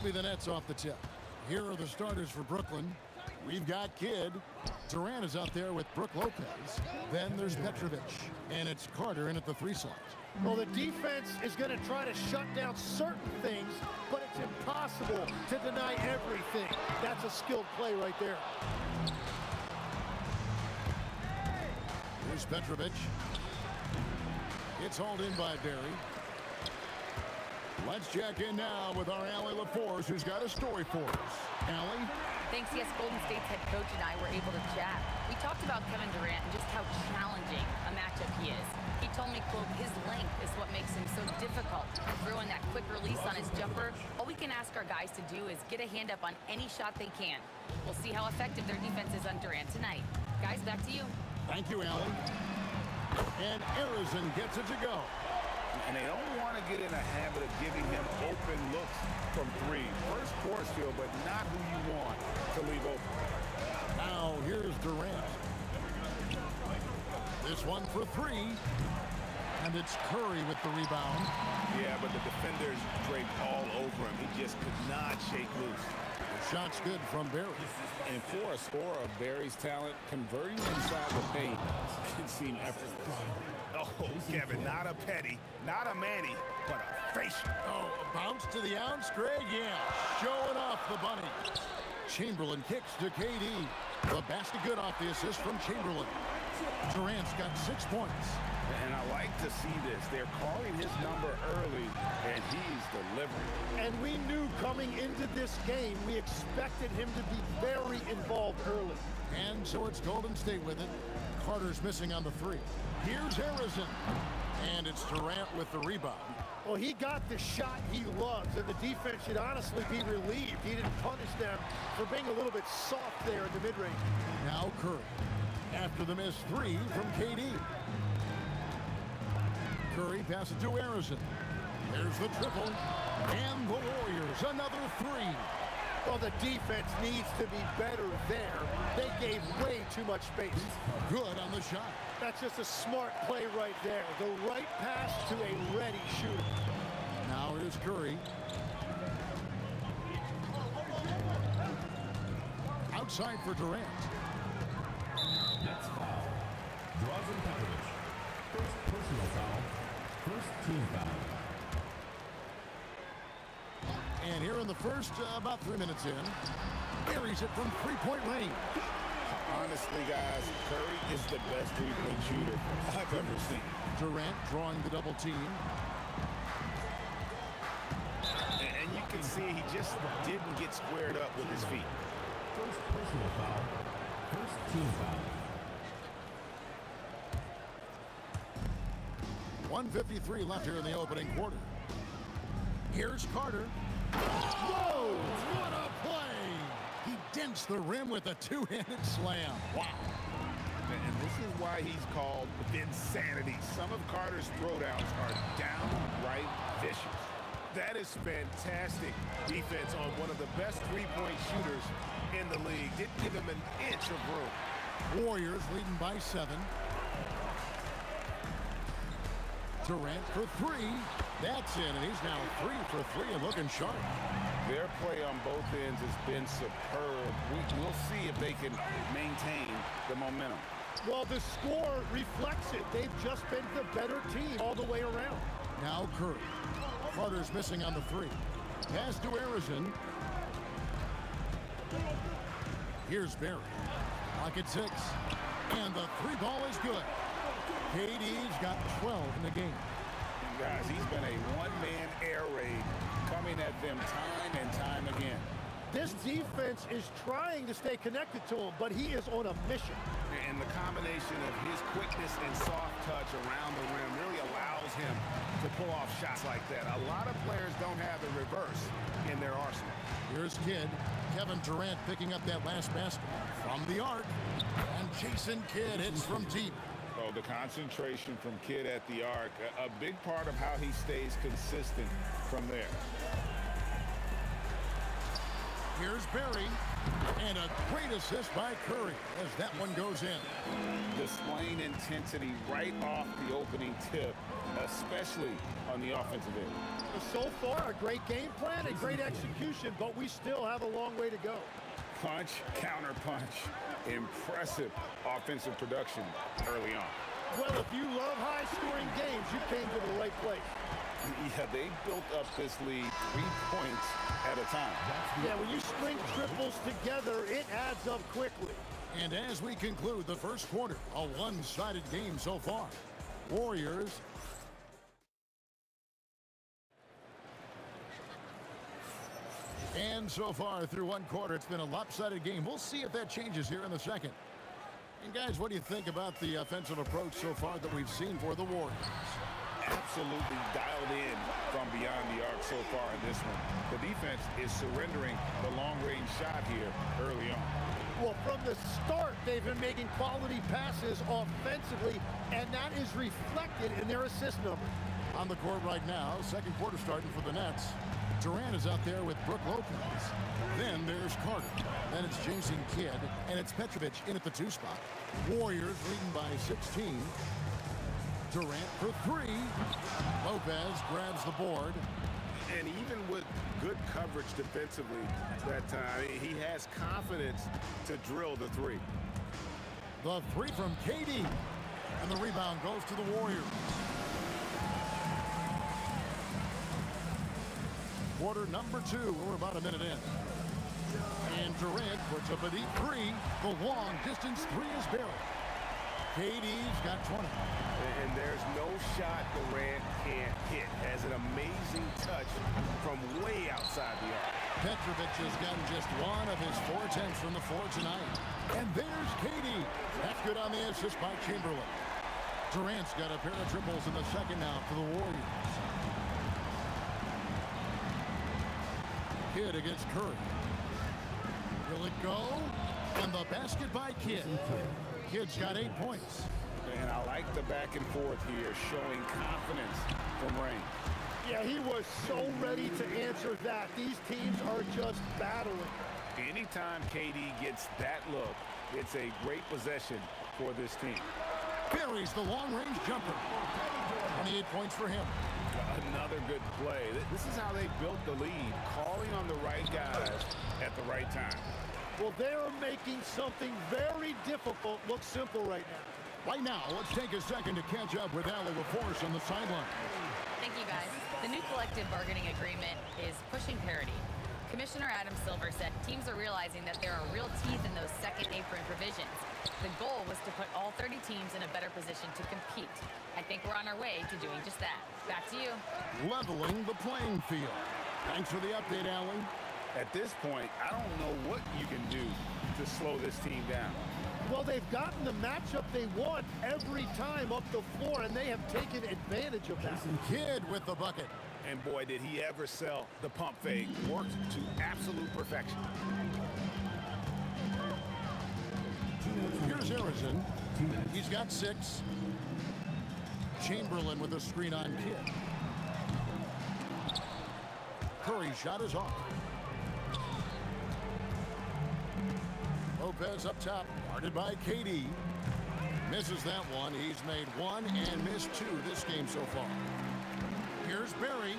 be the Nets off the tip. Here are the starters for Brooklyn. We've got Kidd. Durant is out there with Brook Lopez. Then there's Petrovic. And it's Carter in at the 3 slot. Well, the defense is going to try to shut down certain things, but it's impossible to deny everything. That's a skilled play right there. Here's Petrovic. It's hauled in by Barry. Let's check in now with our Allie LaForce, who's got a story for us. Allie? Thanks, yes, Golden State's head coach and I were able to chat. We talked about Kevin Durant and just how challenging a matchup he is. He told me, quote, his length is what makes him so difficult. Throwing that quick release on his jumper, all we can ask our guys to do is get a hand up on any shot they can. We'll see how effective their defense is on Durant tonight. Guys, back to you. Thank you, Allie. And Arizon gets it to go. And they don't want to get in a habit of giving him open looks from 3. First course field, but not who you want to leave open. Now here's Durant. This one for 3. And it's Curry with the rebound. Yeah, but the defenders draped all over him. He just could not shake loose. The shot's good from Barry. And for a scorer of Barry's talent, converting inside the paint can seem effortless. Oh, Kevin, not a petty, not a Manny, but a facial. Oh, a bounce to the ounce, Greg, yeah. Showing off the bunny. Chamberlain kicks to KD. The basket good off the assist from Chamberlain. Durant's got 6 points. And I like to see this. They're calling his number early, and he's delivering. And we knew coming into this game, we expected him to be very involved early. And so it's Golden State with it. Carter's missing on the 3. Here's Harrison. And it's Durant with the rebound. Well, he got the shot he loves, and the defense should honestly be relieved. He didn't punish them for being a little bit soft there in the mid-range. Now Curry. After the missed 3 from KD. Curry passes to Harrison. There's the triple. And the Warriors, another 3. Well, the defense needs to be better there. They gave way too much space. Good on the shot. That's just a smart play right there. The right pass to a ready shooter. Now here's Curry. Outside for Durant. Next foul. Draws in coverage. First personal foul. First team foul. And here in the first, about 3 minutes in, buries it from 3-point range. Honestly, guys, Curry is the best 3-point shooter I've ever seen. Durant drawing the double team. And you can see he just didn't get squared up with his feet. First personal foul. First team foul. 1:53 left here in the opening quarter. Here's Carter. Whoa! What a play! He dents the rim with a 2-handed slam. Wow. And this is why he's called Vinsanity. Some of Carter's throwdowns are downright vicious. That is fantastic defense on one of the best 3-point shooters in the league. Didn't give him an inch of room. Warriors leading by 7. Durant for 3. That's in, and he's now 3 for 3 and looking sharp. Their play on both ends has been superb. We'll see if they can maintain the momentum. Well, the score reflects it. They've just been the better team all the way around. Now Curry. Carter's missing on the 3. Pass to Harrison. Here's Barry. Pocket 6. And the 3 ball is good. KD's got 12 in the game. Guys, he's been a one-man air raid coming at them time and time again. This defense is trying to stay connected to him, but he is on a mission. And the combination of his quickness and soft touch around the rim really allows him to pull off shots like that. A lot of players don't have the reverse in their arsenal. Here's Kidd. Kevin Durant picking up that last basket from the arc. And Jason Kidd hits from deep. Oh, the concentration from Kidd at the arc, a big part of how he stays consistent from there. Here's Barry, and a great assist by Curry as that one goes in. Displaying intensity right off the opening tip. especially on the offensive end. So far, a great game plan, a great execution, but we still have a long way to go. Punch, counter punch. Impressive offensive production early on. Well, if you love high-scoring games, you came to the right place. Yeah, they built up this lead 3 points at a time. Yeah, when you string triples together, it adds up quickly. And as we conclude the first quarter, a one-sided game so far. Warriors and so far through one quarter, it's been a lopsided game. We'll see if that changes here in the second. And guys, what do you think about the offensive approach so far that we've seen for the Warriors? Absolutely dialed in from beyond the arc so far in this one. The defense is surrendering the long-range shot here early on. Well, from the start, they've been making quality passes offensively, and that is reflected in their assist number. On the court right now, second quarter starting for the Nets. Durant is out there with Brook Lopez. Then there's Carter. Then it's Jason Kidd, and it's Petrovic in at the 2 spot. Warriors leading by 16. Durant for 3. Lopez grabs the board. And even with good coverage defensively that time, he has confidence to drill the 3. The 3 from KD. And the rebound goes to the Warriors. Quarter number 2. We're about a minute in. And Durant puts up a deep 3. The long distance 3 is buried. KD's got 20. And there's no shot Durant can't hit. Has an amazing touch from way outside the arc. Petrovic has gotten just 1 of his 4 attempts from the floor tonight. And there's KD. That's good on the assist by Chamberlain. Durant's got a pair of triples in the second now for the Warriors. Kidd against Curry. Will it go? And the basket by Kidd. Kidd's got 8 points. And I like the back and forth here, showing confidence from Rain. Yeah, he was so ready to answer that. These teams are just battling. Anytime KD gets that look, it's a great possession for this team. Buries the long-range jumper. 28 points for him. Another good play. This is how they built the lead, calling on the right guys at the right time. Well, they're making something very difficult look simple right now. Right now, let's take a second to catch up with Allie LaForce on the sideline. Thank you, guys. The new collective bargaining agreement is pushing parity. Commissioner Adam Silver said teams are realizing that there are real teeth in those second apron provisions. The goal was to put all 30 teams in a better position to compete. I think we're on our way to doing just that. Back to you. Leveling the playing field. Thanks for the update, Allie. At this point, I don't know what you can do to slow this team down. Well, they've gotten the matchup they want every time up the floor, and they have taken advantage of that. Kidd with the bucket. And boy, did he ever sell the pump fake. Worked to absolute perfection. Here's Harrison. He's got 6. Chamberlain with a screen on Kidd. Curry's shot is off. Lopez up top, guarded by KD. Misses that one. He's made 1 and missed 2 this game so far. Here's Barry.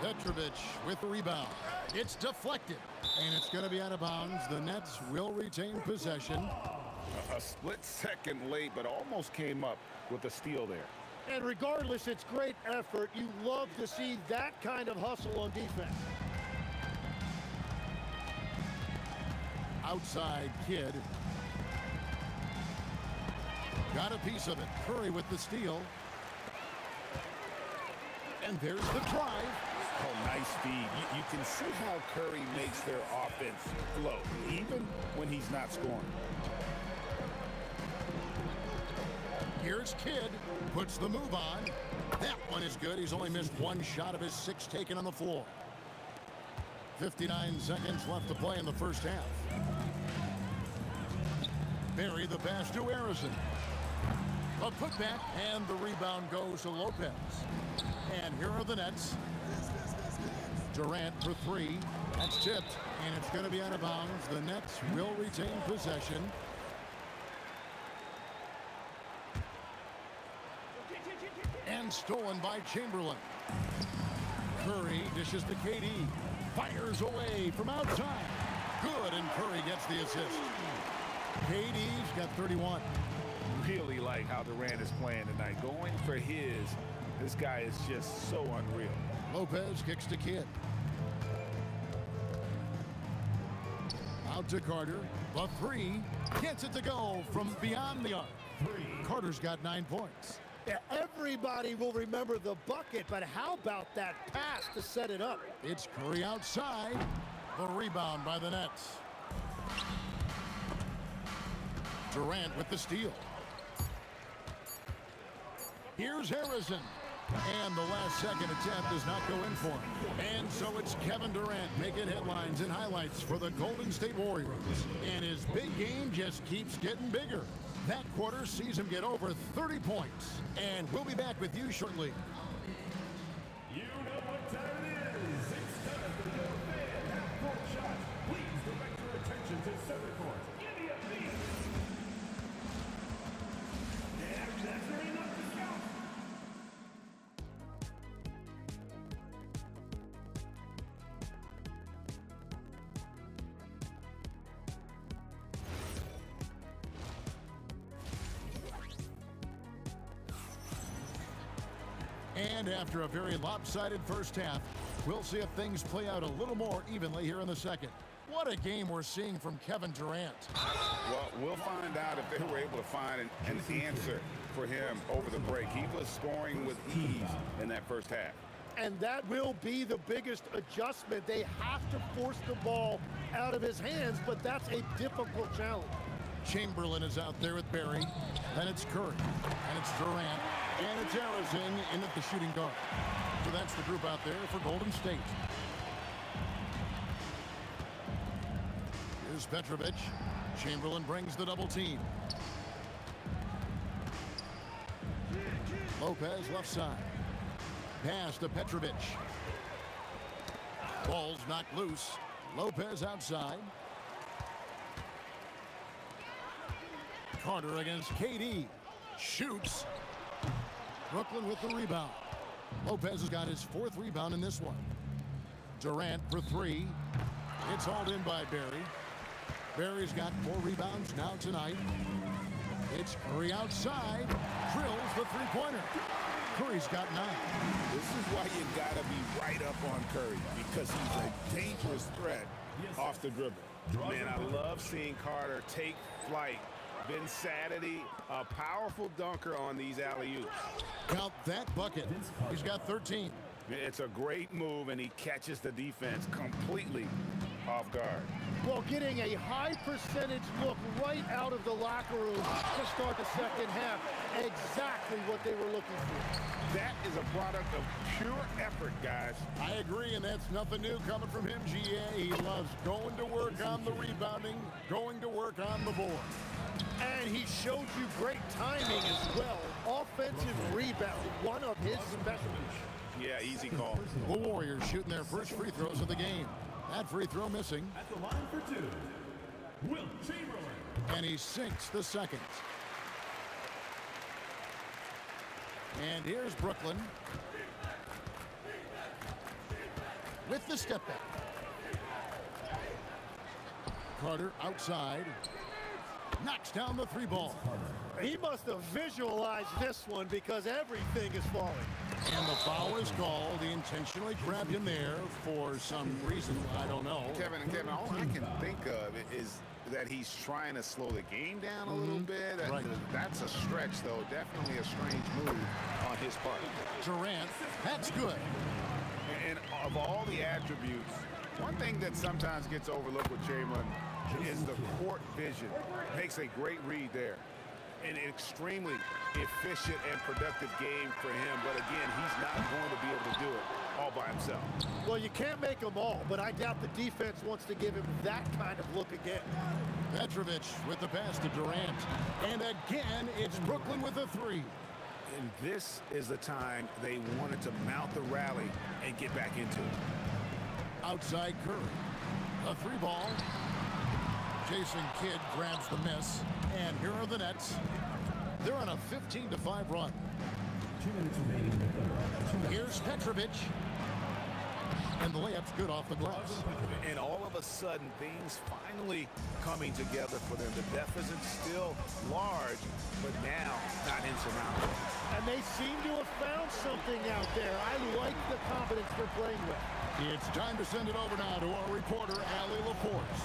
Petrovic with the rebound. It's deflected, and it's going to be out of bounds. The Nets will retain possession. A split second late, but almost came up with a steal there. And regardless, it's great effort. You love to see that kind of hustle on defense. Outside Kidd. Got a piece of it. Curry with the steal. And there's the drive. Oh, nice feed. You can see how Curry makes their offense flow, even when he's not scoring. Here's Kidd. Puts the move on. That one is good. He's only missed 1 shot of his 6 taken on the floor. 59 seconds left to play in the first half. Barry the pass to Harrison. A putback, and the rebound goes to Lopez. And here are the Nets. Durant for 3. That's tipped, and it's going to be out of bounds. The Nets will retain possession. And stolen by Chamberlain. Curry dishes to KD. Fires away from outside. Good, and Curry gets the assist. KD's got 31. Really like how Durant is playing tonight. Going for his. This guy is just so unreal. Lopez kicks to Kidd. Out to Carter. The three. Gets it to go from beyond the arc. Carter's got 9 points. Yeah, everybody will remember the bucket, but how about that pass to set it up? It's Curry outside. The rebound by the Nets. Durant with the steal. Here's Harrison. And the last second attempt does not go in for him. And so it's Kevin Durant making headlines and highlights for the Golden State Warriors. And his big game just keeps getting bigger. That quarter sees him get over 30 points. And we'll be back with you shortly. You know what time it is. It's time for your fan half-court shot. Please direct your attention to center court. Give me a beat. And that's very much the count. And after a very lopsided first half, we'll see if things play out a little more evenly here in the second. What a game we're seeing from Kevin Durant. Well, we'll find out if they were able to find an answer for him over the break. He was scoring with ease in that first half. And that will be the biggest adjustment. They have to force the ball out of his hands, but that's a difficult challenge. Chamberlain is out there with Barry. Then it's Curry. And it's Durant. And it's Harrison in at the shooting guard. So that's the group out there for Golden State. Here's Petrovic. Chamberlain brings the double team. Lopez left side. Pass to Petrovic. Ball's knocked loose. Lopez outside. Carter against KD. Shoots. Brooklyn with the rebound. Lopez has got his 4th rebound in this one. Durant for 3. It's hauled in by Barry. Barry's got 4 rebounds now tonight. It's Curry outside. Drills the three-pointer. Curry's got 9. This is why you got to be right up on Curry, because he's a dangerous threat off the dribble. Man, I love seeing Carter take flight. Ben Saturday, a powerful dunker on these alley-oops. Count that bucket. He's got 13. It's a great move, and he catches the defense completely off guard. Well, getting a high percentage look right out of the locker room to start the second half. Exactly what they were looking for. That is a product of pure effort, guys. I agree, and that's nothing new coming from him, GA. He loves going to work on the rebounding, going to work on the board. And he showed you great timing as well. Offensive rebound, one of his specialties. Yeah, easy call. The Warriors shooting their first free throws of the game. That free throw missing. At the line for 2, Will Chamberlain. And he sinks the second. And here's Brooklyn with the step back. Carter outside. Knocks down the 3 ball. He must have visualized this one because everything is falling. And the foul is called. He intentionally grabbed him there for some reason. I don't know. Kevin, all I can think of is that he's trying to slow the game down a little bit. Right. That's a stretch, though. Definitely a strange move on his part. Durant, that's good. And of all the attributes, one thing that sometimes gets overlooked with Chamberlain is the court vision. Makes a great read there. An extremely efficient and productive game for him. But again, he's not going to be able to do it all by himself. Well, you can't make them all, but I doubt the defense wants to give him that kind of look again. Petrovic with the pass to Durant. And again, it's Brooklyn with a 3. And this is the time they wanted to mount the rally and get back into it. Outside Curry. A 3 ball. Jason Kidd grabs the miss. And here are the Nets. They're on a 15-5 run. 2 minutes remaining in the third. Here's Petrovic. And the layup's good off the glass. And all of a sudden, things finally coming together for them. The deficit's still large, but now not insurmountable. And they seem to have found something out there. I like the confidence they're playing with. It's time to send it over now to our reporter, Allie LaForce.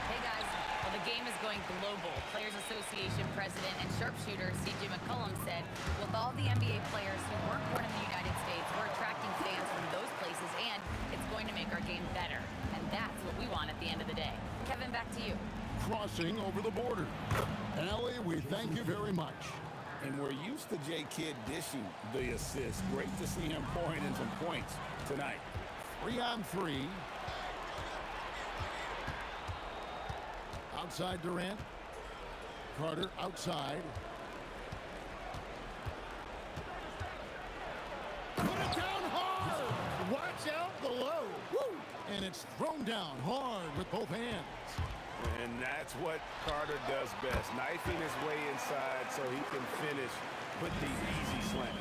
Hey guys, well the game is going global. Players Association President and sharpshooter C.J. McCollum said, with all the NBA players who weren't born in the United States, we're attracting fans from those places, and it's going to make our game better. And that's what we want at the end of the day. Kevin, back to you. Crossing over the border. Allie, we thank you very much. And we're used to J. Kidd dishing the assist. Great to see him pouring in some points tonight. 3-on-3. Outside Durant. Carter outside. Put it down hard! Watch out below. Woo! And it's thrown down hard with both hands. And that's what Carter does best, knifing his way inside so he can finish with the easy slam.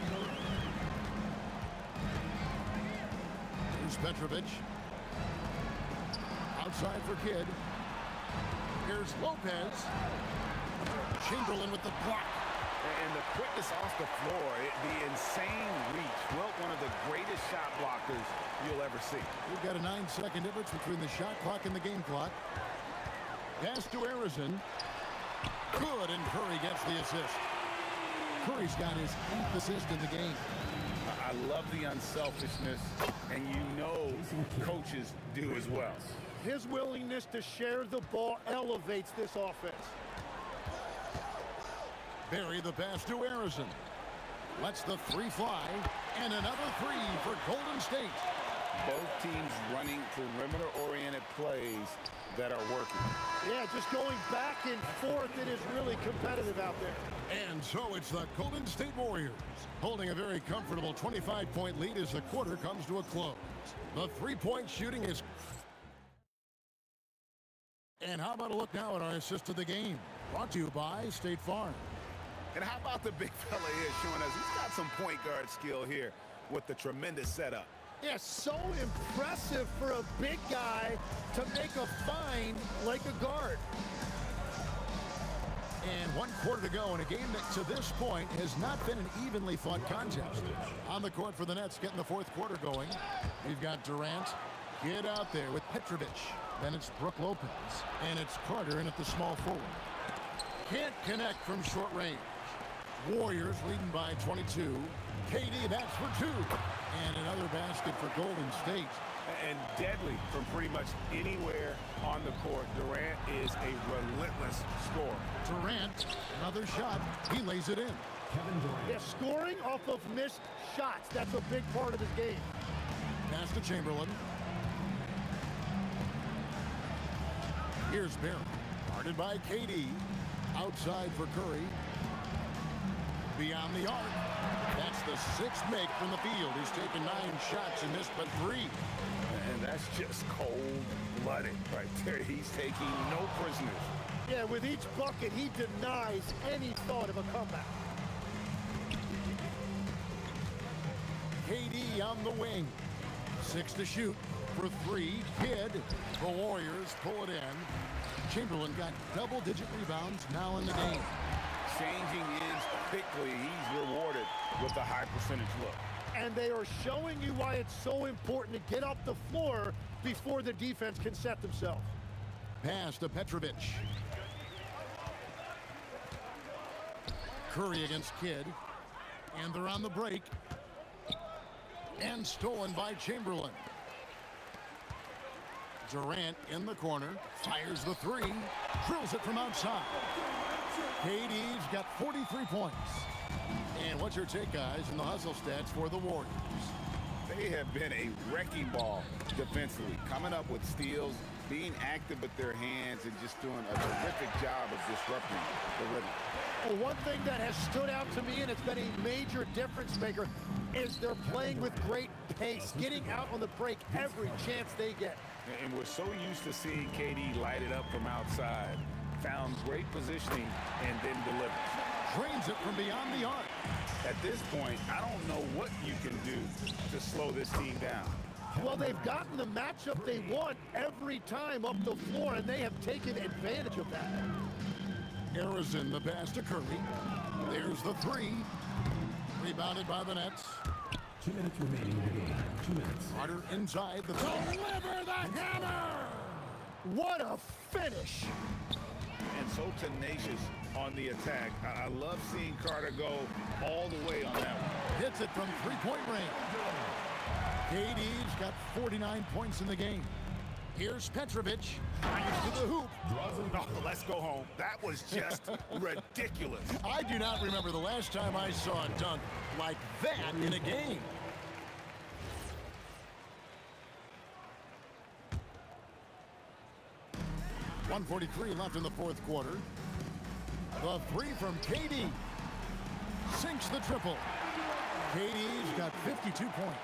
Here's Petrovic. Outside for Kidd. Here's Lopez. Chamberlain with the block. And the quickness off the floor, the insane reach. Well, one of the greatest shot blockers you'll ever see. We've got a 9-second difference between the shot clock and the game clock. Pass to Arizon. Good, and Curry gets the assist. Curry's got his 8th assist in the game. I love the unselfishness, and you know coaches do as well. His willingness to share the ball elevates this offense. Barry the pass to Arizon. Lets the three fly, and another three for Golden State. Both teams running perimeter-oriented plays that are working. Yeah, just going back and forth, it is really competitive out there. And so it's the Golden State Warriors holding a very comfortable 25-point lead as the quarter comes to a close. The three-point shooting is... And how about a look now at our assist of the game? Brought to you by State Farm. And how about the big fella here showing us he's got some point guard skill here with the tremendous setup. Yeah, so impressive for a big guy to make a find like a guard. And 1 quarter to go in a game that to this point has not been an evenly fought contest. On the court for the Nets getting the 4th quarter going. We've got Durant. Get out there with Petrovic. Then it's Brook Lopez. And it's Carter in at the small forward. Can't connect from short range. Warriors leading by 22. KD, that's for 2. And another basket for Golden State. And deadly from pretty much anywhere on the court. Durant is a relentless scorer. Durant, another shot. He lays it in. Kevin Durant. Yeah, scoring off of missed shots. That's a big part of his game. Pass to Chamberlain. Here's Barry. Guarded by KD. Outside for Curry. Beyond the arc. That's the 6th make from the field. He's taken 9 shots and missed but 3. And that's just cold-blooded right there. He's taking no prisoners. Yeah, with each bucket, he denies any thought of a comeback. KD on the wing. 6 to shoot for 3. Kidd. The Warriors pull it in. Chamberlain got double-digit rebounds now in the game. Changing ends quickly. He's rewarded with a high percentage look. And they are showing you why it's so important to get off the floor before the defense can set themselves. Pass to Petrovic. Curry against Kidd. And they're on the break. And stolen by Chamberlain. Durant in the corner. Fires the 3. Drills it from outside. KD's got 43 points. And what's your take, guys, in the hustle stats for the Warriors? They have been a wrecking ball defensively, coming up with steals, being active with their hands, and just doing a terrific job of disrupting the rhythm. Well, one thing that has stood out to me, and it's been a major difference maker, is they're playing with great pace, getting out on the break every chance they get. And we're so used to seeing KD light it up from outside. Found great positioning and then delivers. drains it from beyond the arc. At this point, I don't know what you can do to slow this team down. Well, they've gotten the matchup they want every time up the floor, and they have taken advantage of that. Harrison, the pass to Curry. There's the three. Rebounded by the Nets. 2 minutes remaining in the game. 2 minutes. Carter inside the deliver the hammer! What a finish! And so tenacious on the attack. I love seeing Carter go all the way on that one. Hits it from three-point range. KD's got 49 points in the game. Here's Petrovic. Fires to the hoop. No, let's go home. That was just ridiculous. I do not remember the last time I saw a dunk like that in a game. .143 left in the fourth quarter. The three from KD. Sinks the triple. KD's got 52 points.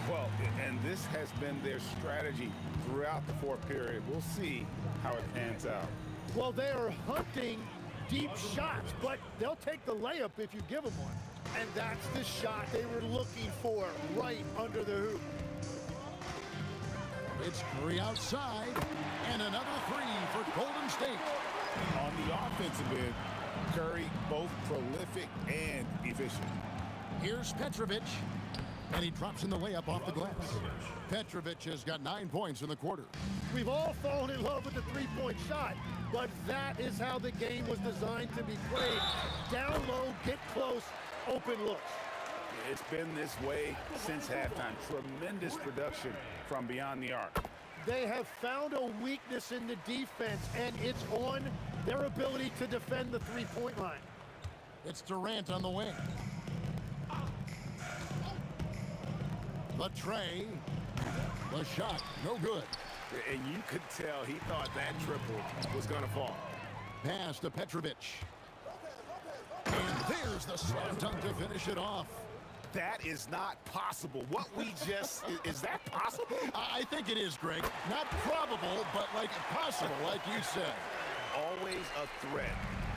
Well, and this has been their strategy throughout the fourth period. We'll see how it pans out. Well, they are hunting deep shots, but they'll take the layup if you give them one. And that's the shot they were looking for right under the hoop. It's Curry outside, and another three for Golden State. On the offensive end, Curry both prolific and efficient. Here's Petrovic, and he drops in the layup off the glass. Petrovic has got 9 points in the quarter. We've all fallen in love with the three-point shot, but that is how the game was designed to be played. Down low, get close, open looks. It's been this way since halftime. Tremendous production from beyond the arc. They have found a weakness in the defense, and it's on their ability to defend the three-point line. It's Durant on the wing. The tray. The shot, no good. And you could tell he thought that triple was going to fall. Pass to Petrovic. And there's the slam dunk to finish it off. That is not possible. What we just, is that possible? I think it is, Greg. Not probable, but like possible, like you said. Always a threat.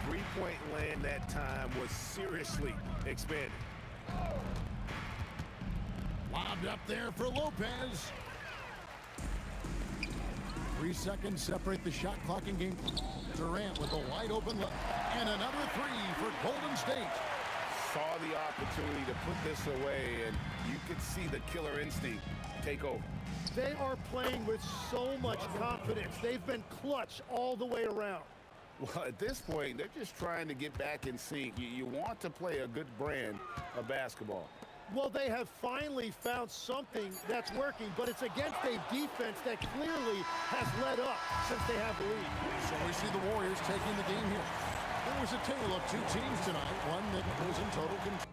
Three-point land that time was seriously expanded. Lobbed up there for Lopez. 3 seconds separate the shot clock in game. Durant with a wide open look. And another three for Golden State. Saw the opportunity to put this away, and you could see the killer instinct take over. They are playing with so much confidence. They've been clutch all the way around. Well, at this point, they're just trying to get back in sync. You want to play a good brand of basketball. Well, they have finally found something that's working, but it's against a defense that clearly has led up since they have the lead. So we see the Warriors taking the game here. There was a tale of two teams tonight, one that was in total control.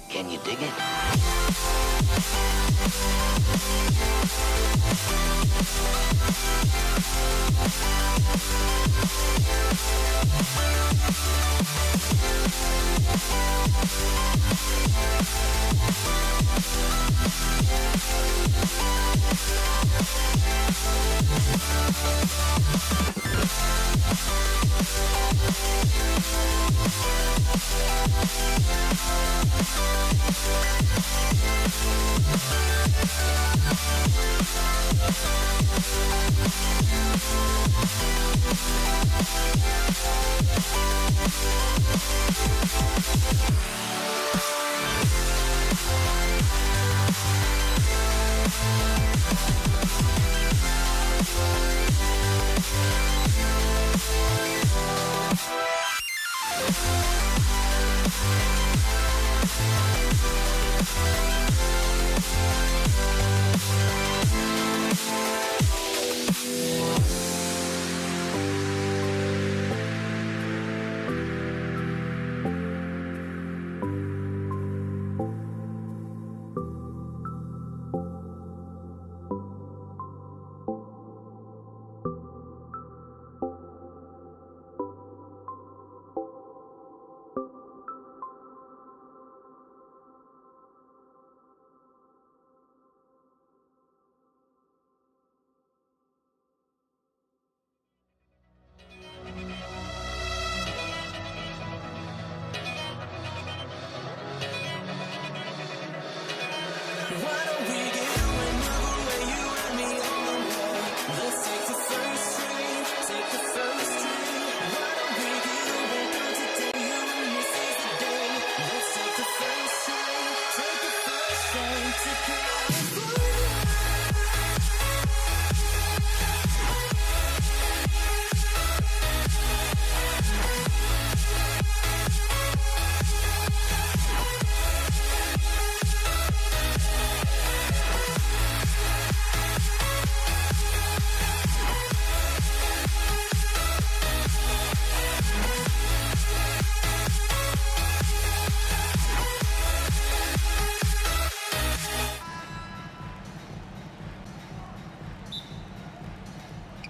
Can you dig it?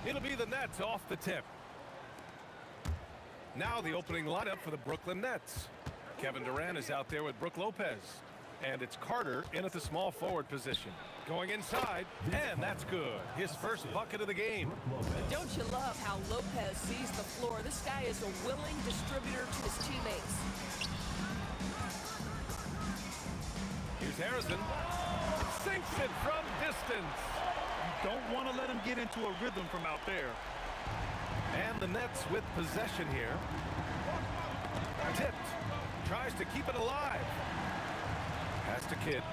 It'll be the Nets off the tip. Now the opening lineup for the Brooklyn Nets. Kevin Durant is out there with Brook Lopez. And it's Carter in at the small forward position. Going inside, and that's good. His first bucket of the game. Don't you love how Lopez sees the floor? This guy is a willing distributor to his teammates. Here's Harrison. Sinks it from distance. You don't want to let him get into a rhythm from out there. And the Nets with possession here. Tipped. Tries to keep it alive. Pass to Kidd.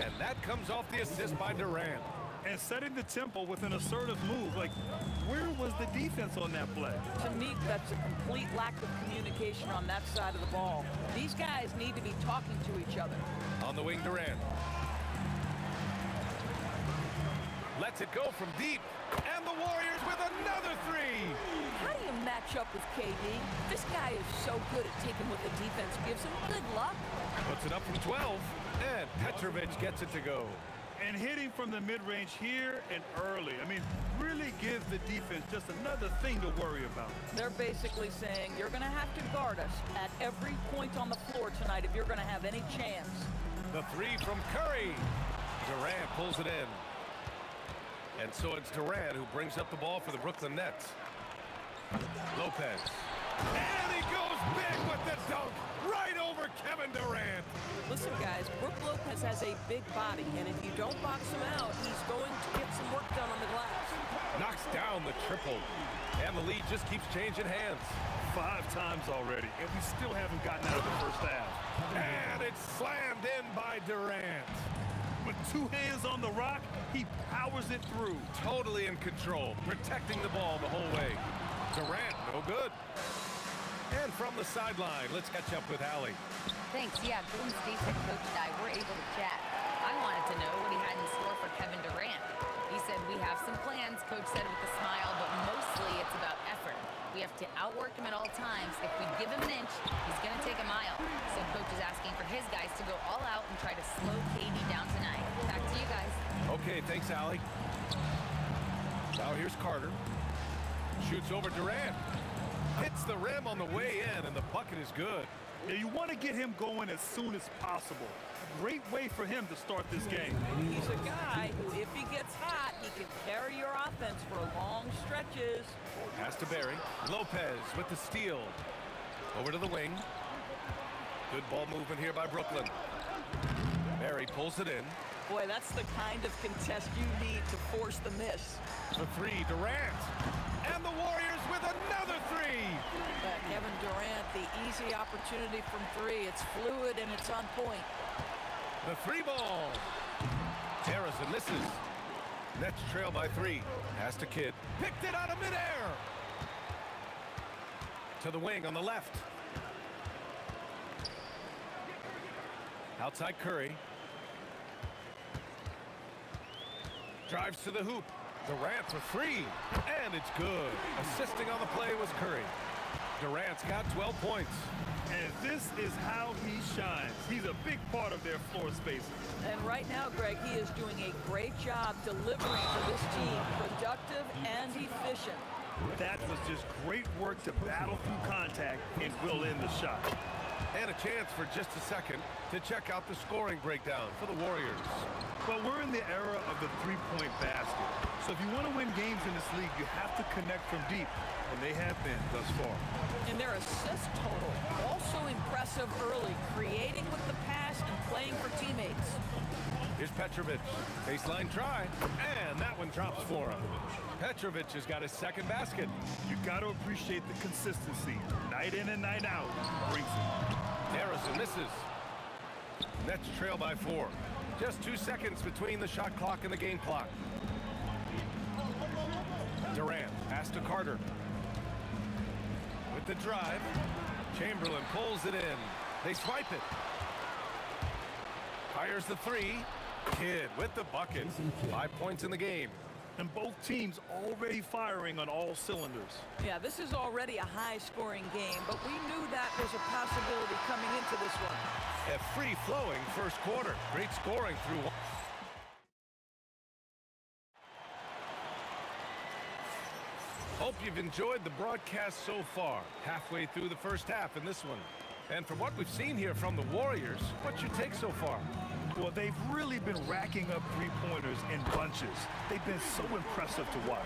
And that comes off the assist by Durant. And setting the tempo with an assertive move. Like, where was the defense on that play? To me, that's a complete lack of communication on that side of the ball. These guys need to be talking to each other. On the wing, Durant. Lets it go from deep. And the Warriors with another three. How do you match up with KD? This guy is so good at taking what the defense gives him. Good luck. Puts it up from 12. And Petrovic gets it to go. And hitting from the mid-range here and early. I mean, really gives the defense just another thing to worry about. They're basically saying you're going to have to guard us at every point on the floor tonight if you're going to have any chance. The three from Curry. Durant pulls it in. And so it's Durant who brings up the ball for the Brooklyn Nets. Lopez. And he goes big with the dunk right over Kevin Durant. Listen, guys, Brook Lopez has a big body, and if you don't box him out, he's going to get some work done on the glass. Knocks down the triple. And the lead just keeps changing hands. 5 times already, and we still haven't gotten out of the first half. And it's slammed in by Durant. With 2 hands on the rock, he powers it through. Totally in control, protecting the ball the whole way. Durant, no good. And from the sideline, let's catch up with Allie. Thanks. Yeah, Golden State's head coach and I were able to chat. I wanted to know what he had in store for Kevin Durant. He said, we have some plans, coach said with a smile, but mostly it's about effort. We have to outwork him at all times. If we give him an inch, he's going to take a mile. So coach is asking for his guys to go all out and try to slow KD down tonight. Back to you guys. Okay, thanks, Allie. Now here's Carter. Shoots over Durant. Hits the rim on the way in, and the bucket is good. Yeah, you want to get him going as soon as possible. Great way for him to start this game. He's a guy who, if he gets hot, he can carry your offense for long stretches. Pass to Barry. Lopez with the steal. Over to the wing. Good ball movement here by Brooklyn. Barry pulls it in. Boy, that's the kind of contest you need to force the miss. The three, Durant. And the Warriors with another three. Kevin Durant, the easy opportunity from 3. It's fluid and it's on point. The 3 ball. Harrison misses. Nets trail by 3. Pass to Kidd. Picked it out of midair. To the wing on the left. Outside Curry. Drives to the hoop. Durant for 3. And it's good. Assisting on the play was Curry. Durant's got 12 points. And this is how he shines. He's a big part of their floor spacing. And right now, Greg, he is doing a great job delivering to this team, productive and efficient. That was just great work to battle through contact and will in the shot. And a chance for just a second to check out the scoring breakdown for the Warriors. Well, we're in the era of the three-point basket. So if you want to win games in this league, you have to connect from deep. And they have been thus far. And their assist total, also impressive early, creating with the pass and playing for teammates. Here's Petrovic. Baseline try. And that one drops for him. Petrovic has got his second basket. You got to appreciate the consistency. Night in and night out brings it. Harrison misses. Nets trail by 4. Just 2 seconds between the shot clock and the game clock. Durant pass to Carter. With the drive, Chamberlain pulls it in. They swipe it. Fires the 3. Kidd with the bucket. 5 points in the game. And both teams already firing on all cylinders. Yeah, this is already a high-scoring game, but we knew that was a possibility coming into this one. A free-flowing first quarter. Great scoring through one. Hope you've enjoyed the broadcast so far. Halfway through the first half in this one. And from what we've seen here from the Warriors, what's your take so far? Well, they've really been racking up three-pointers in bunches. They've been so impressive to watch.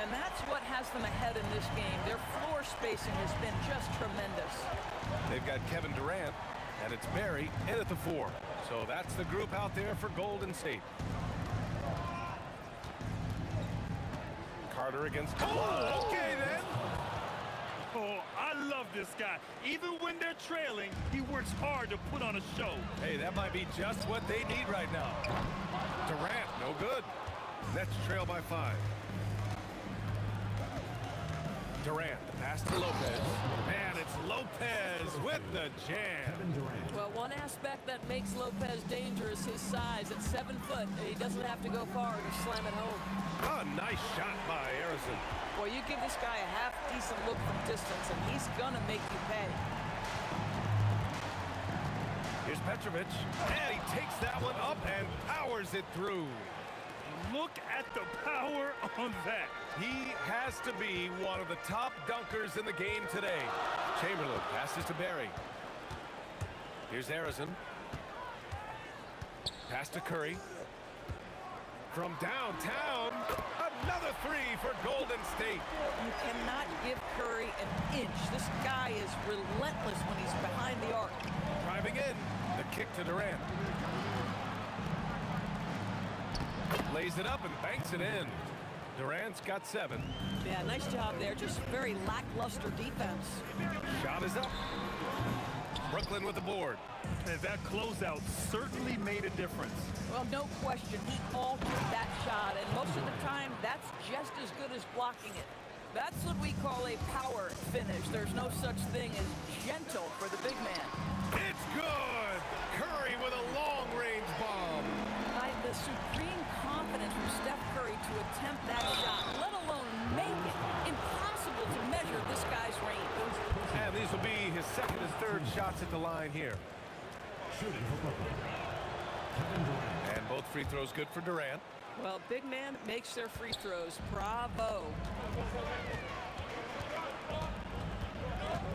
And that's what has them ahead in this game. Their floor spacing has been just tremendous. They've got Kevin Durant, and it's Barry in at the 4. So that's the group out there for Golden State. Carter against... Oh, okay then. Oh, I love this this guy. Even when they're trailing, he works hard to put on a show. Hey, that might be just what they need right now. Durant, no good. Nets trail by 5. Durant, the pass to Lopez. And it's Lopez with the jam. Well, one aspect that makes Lopez dangerous, his size. At 7 foot, he doesn't have to go far to slam it home. Oh, nice shot by Harrison. Well, you give this guy a half-decent look from distance, and he's gonna make you pay. Here's Petrovic, and he takes that one up and powers it through. Look at the power on that. He has to be one of the top dunkers in the game today. Chamberlain passes to Barry. Here's Harrison. Pass to Curry. From downtown, another 3 for Golden State. You cannot give Curry an inch. This guy is relentless when he's behind the arc. Driving in, the kick to Durant. Lays it up and banks it in. Durant's got 7. Yeah, nice job there. Just very lackluster defense. Shot is up. Brooklyn with the board. And that closeout certainly made a difference. Well, no question, he altered that shot, and most of the time, that's just as good as blocking it. That's what we call a power finish. There's no such thing as gentle for the big man. It's good! Curry with a long-range bomb. The supreme confidence from Steph Curry to attempt that shot, let alone make it. Impossible to measure this guy's range. And these will be his second and third shots at the line here. And both free throws good for Durant. Well, big man makes their free throws. Bravo.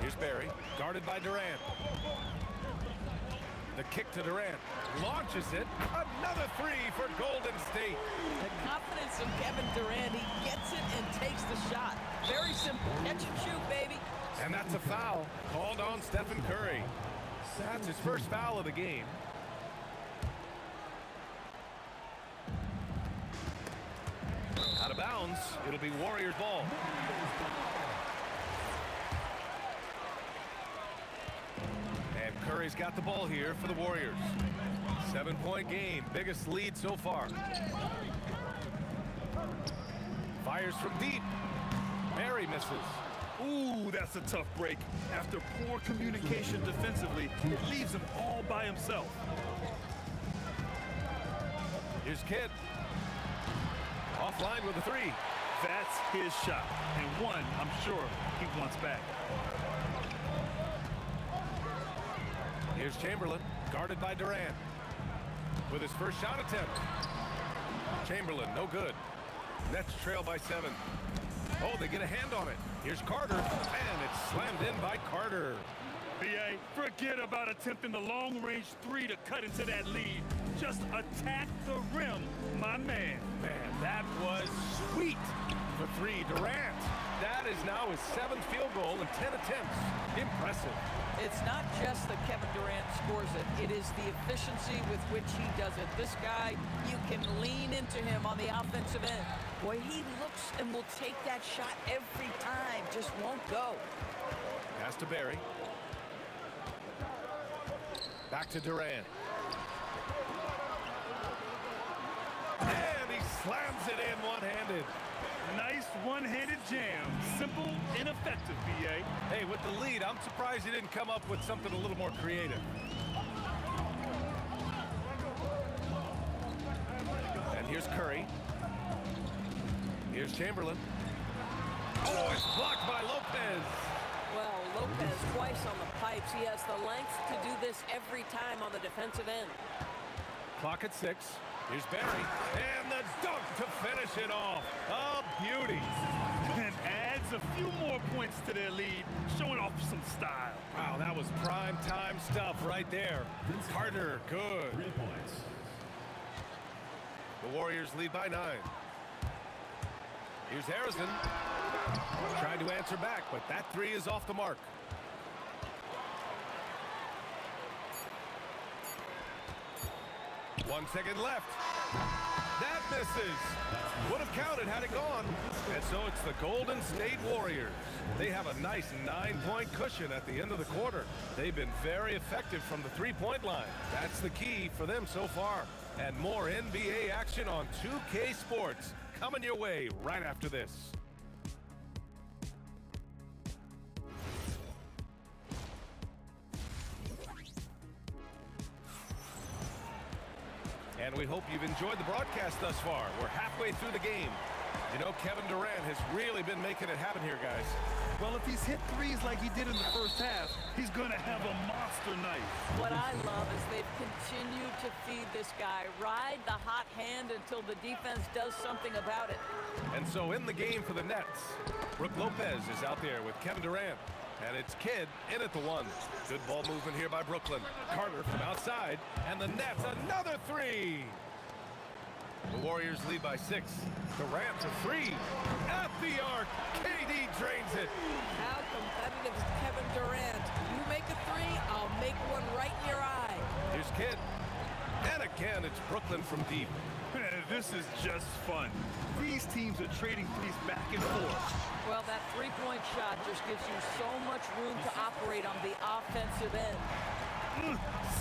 Here's Barry, guarded by Durant. The kick to Durant. Launches it. Another 3 for Golden State. The confidence of Kevin Durant. He gets it and takes the shot. Very simple. Catch and shoot, baby. And that's a foul called on Stephen Curry. That's his first foul of the game. Out of bounds. It'll be Warriors ball. And Curry's got the ball here for the Warriors. 7-point game. Biggest lead so far. Fires from deep. Barry misses. Ooh, that's a tough break. After poor communication defensively, it leaves him all by himself. Here's Kidd. Offline with a 3. That's his shot. And one, I'm sure, he wants back. Here's Chamberlain, guarded by Durant. With his first shot attempt. Chamberlain, no good. Nets trail by 7. Oh, they get a hand on it. Here's Carter, and it's slammed in by Carter. BA, forget about attempting the long-range 3 to cut into that lead. Just attack the rim, my man. Man, that was sweet for 3. Durant. That is now his 7th field goal in 10 attempts. Impressive. It's not just that Kevin Durant scores it. It is the efficiency with which he does it. This guy, you can lean into him on the offensive end. Boy, he looks and will take that shot every time. Just won't go. Pass to Barry. Back to Durant. And he slams it in one-handed. Nice one-handed jam. Simple and effective, BA. Hey, with the lead, I'm surprised he didn't come up with something a little more creative. And here's Curry. Here's Chamberlain. Oh, it's blocked by Lopez. Well, Lopez twice on the pipes. He has the length to do this every time on the defensive end. Clock at 6. Here's Barry. And the dunk to finish it off. A beauty. And adds a few more points to their lead, showing off some style. Wow, that was prime time stuff right there. Carter, good. 3 points. The Warriors lead by 9. Here's Harrison. Trying to answer back, but that 3 is off the mark. One second left. That misses. Would have counted had it gone. And so it's the Golden State Warriors. They have a nice 9-point cushion at the end of the quarter. They've been very effective from the three-point line. That's the key for them so far. And more NBA action on 2K Sports coming your way right after this. And we hope you've enjoyed the broadcast thus far. We're halfway through the game. You know, Kevin Durant has really been making it happen here, guys. Well, if he's hit threes like he did in the first half, he's going to have a monster night. What I love is they've continued to feed this guy, ride the hot hand until the defense does something about it. And so in the game for the Nets, Brook Lopez is out there with Kevin Durant. And it's Kidd in at the one. Good ball movement here by Brooklyn. Carter from outside, and the Nets, another three. The Warriors lead by 6. Durant for 3. At the arc, KD drains it. How competitive is Kevin Durant? You make a 3, I'll make one right in your eye. Here's Kidd. And again, it's Brooklyn from deep. This is just fun. These teams are trading threes back and forth. Well, that three-point shot just gives you so much room to operate on the offensive end.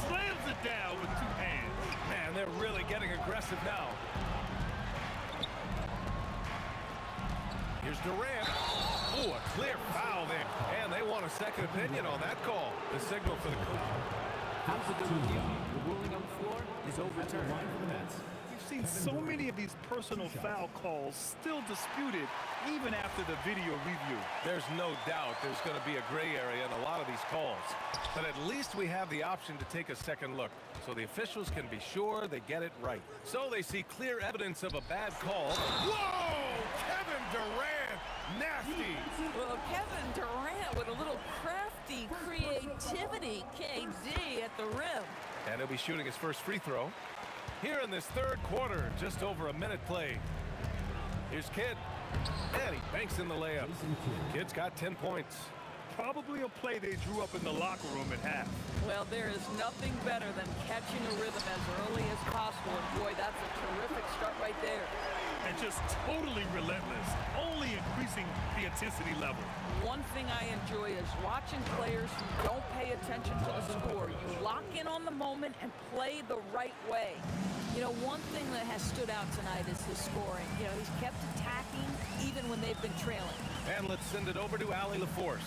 Slams it down with 2 hands. Man, they're really getting aggressive now. Here's Durant. Ooh, a clear foul there. And they want a second opinion on that call. The signal for the After the review, the ruling on the floor is overturned. We've seen so many of these personal foul calls still disputed even after the video review. There's no doubt there's going to be a gray area in a lot of these calls. But at least we have the option to take a second look, so the officials can be sure they get it right. So they see clear evidence of a bad call. Whoa! Kevin Durant! Nasty! Well, Kevin Durant with a little crafty creativity. KD at the rim. And he'll be shooting his first free throw. Here in this third quarter, just over a minute played. Here's Kidd. And he banks in the layup. Kidd's got 10 points. Probably a play they drew up in the locker room at half. Well, there is nothing better than catching a rhythm as early as possible. And boy, that's a terrific start right there. And just totally relentless, only increasing the intensity level. One thing I enjoy is watching players who don't pay attention to the score. You lock in on the moment and play the right way. You know, one thing that has stood out tonight is his scoring. You know, he's kept attacking even when they've been trailing. And let's send it over to Allie LaForce.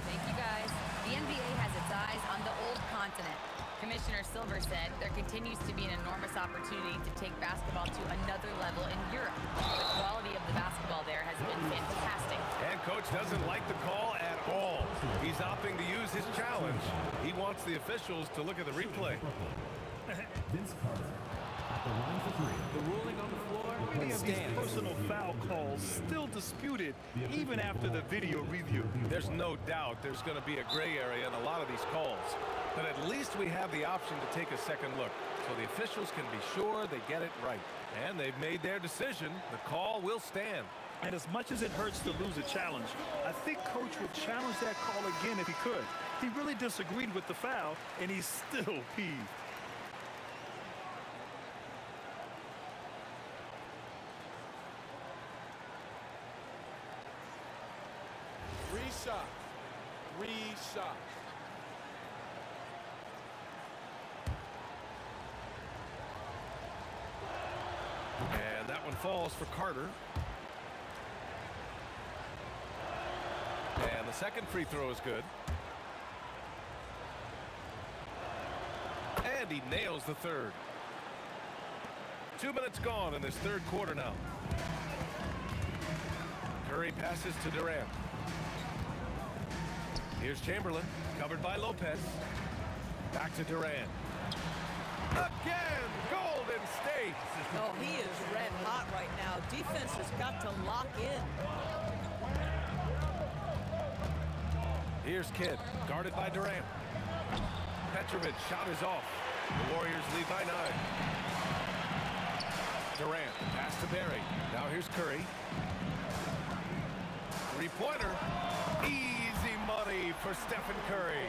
Thank you, guys. The NBA has its eyes on the old continent. Commissioner Silver said there continues to be an enormous opportunity to take basketball to another level in Europe. The quality of the basketball there has been fantastic. And coach doesn't like the call at all. He's opting to use his challenge. He wants the officials to look at the replay. Vince Carter at the line for 3. The ruling on the floor Many of these stands. personal foul calls still disputed even after the video review. There's no doubt there's going to be a gray area in a lot of these calls. But at least we have the option to take a second look, so the officials can be sure they get it right. And they've made their decision. The call will stand. And as much as it hurts to lose a challenge, I think Coach would challenge that call again if he could. He really disagreed with the foul, and he's still peeved. Three shots. And that one falls for Carter. And the second free throw is good. And he nails the third. 2 minutes gone in this third quarter now. Curry passes to Durant. Here's Chamberlain, covered by Lopez. Back to Durant. Again, Golden State. Oh, he is red hot right now. Defense has got to lock in. Here's Kidd, guarded by Durant. Petrovic shot is off. The Warriors lead by 9. Durant, pass to Barry. Now here's Curry. Three-pointer. Easy money. three for Stephen Curry.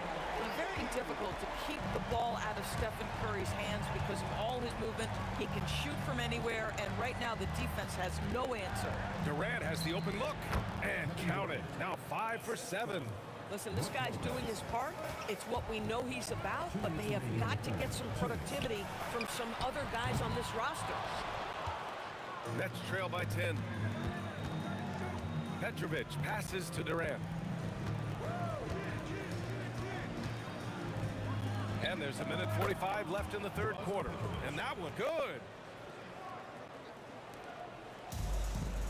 Very difficult to keep the ball out of Stephen Curry's hands because of all his movement. He can shoot from anywhere, and right now the defense has no answer. Durant has the open look, and count it. Now 5 for 7. Listen, this guy's doing his part. It's what we know he's about, but they have got to get some productivity from some other guys on this roster. Nets trail by 10. Petrovic passes to Durant. And there's 1:45 left in the third quarter. And that one good.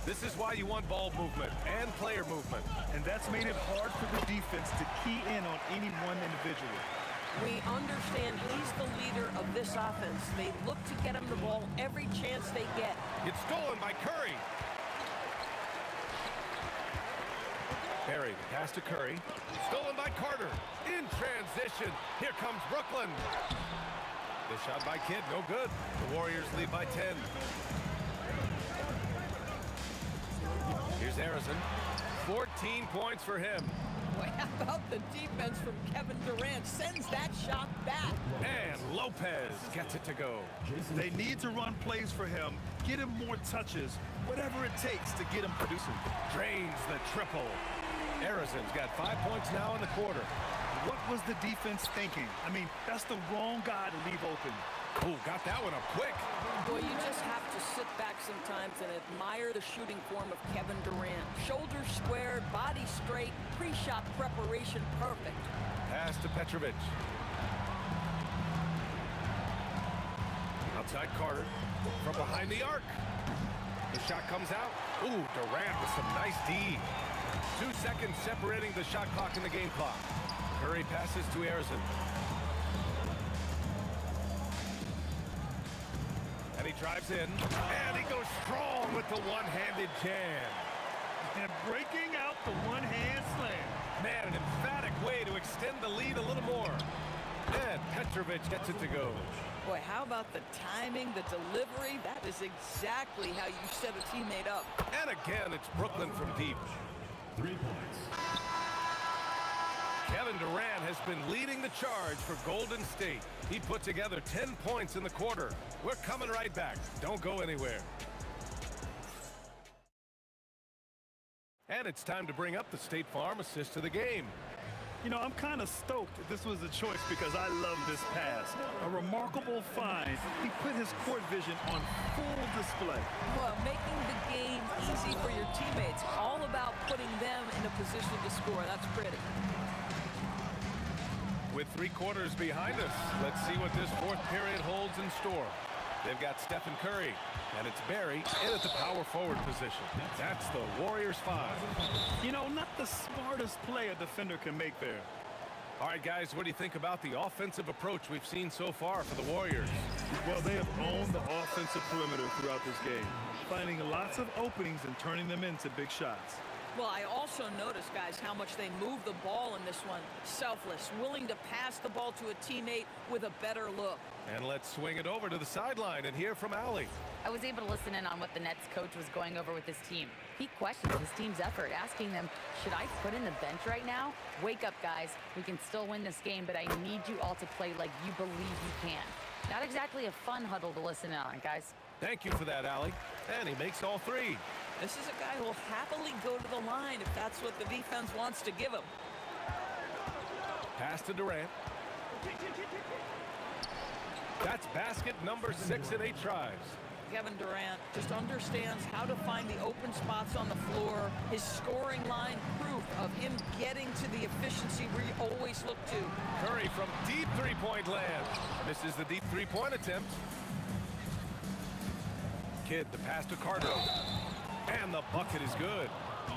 This is why you want ball movement and player movement. And that's made it hard for the defense to key in on any one individual. We understand he's the leader of this offense. They look to get him the ball every chance they get. It's stolen by Curry. Barry, pass to Curry. Stolen by Carter. In transition. Here comes Brooklyn. The shot by Kidd, no good. The Warriors lead by 10. Here's Harrison. 14 points for him. Boy, how about the defense from Kevin Durant? Sends that shot back. And Lopez gets it to go. They need to run plays for him, get him more touches, whatever it takes to get him producing. Drains the triple. Harrison's got 5 points now in the quarter. What was the defense thinking? I mean, that's the wrong guy to leave open. Ooh, got that one up quick. Boy, you just have to sit back sometimes and admire the shooting form of Kevin Durant. Shoulders squared, body straight, pre-shot preparation perfect. Pass to Petrovic. Outside Carter. From behind the arc. The shot comes out. Ooh, Durant with some nice D. 2 seconds separating the shot clock and the game clock. Curry passes to Harrison. And he drives in. And he goes strong with the one-handed jam. And breaking out the one-hand slam. Man, an emphatic way to extend the lead a little more. And Petrovic gets it to go. Boy, how about the timing, the delivery? That is exactly how you set a teammate up. And again, it's Brooklyn from deep. 3 points. Kevin Durant has been leading the charge for Golden State. He put together 10 points in the quarter. We're coming right back. Don't go anywhere. And it's time to bring up the State Farm assist to the game. You know, I'm kind of stoked that this was a choice because I love this pass. A remarkable find. He put his court vision on full display. Well, making the game easy for your teammates. All about putting them in a position to score. That's pretty. With 3 quarters behind us, let's see what this fourth period holds in store. They've got Stephen Curry, and it's Barry in at the power forward position. That's the Warriors 5. You know, not the smartest play a defender can make there. All right, guys, what do you think about the offensive approach we've seen so far for the Warriors? Well, they have owned the offensive perimeter throughout this game, finding lots of openings and turning them into big shots. Well, I also noticed, guys, how much they move the ball in this one. Selfless, willing to pass the ball to a teammate with a better look. And let's swing it over to the sideline and hear from Allie. I was able to listen in on what the Nets coach was going over with his team. He questions his team's effort, asking them, should I put in the bench right now? Wake up, guys. We can still win this game, but I need you all to play like you believe you can. Not exactly a fun huddle to listen in on, guys. Thank you for that, Allie. And he makes all 3. This is a guy who will happily go to the line if that's what the defense wants to give him. Pass to Durant. That's basket number 6 in 8 tries. Kevin Durant just understands how to find the open spots on the floor. His scoring line proof of him getting to the efficiency we always look to. Curry from deep three-point land. This is the deep three-point attempt. Kidd, the pass to Carter. And the bucket is good.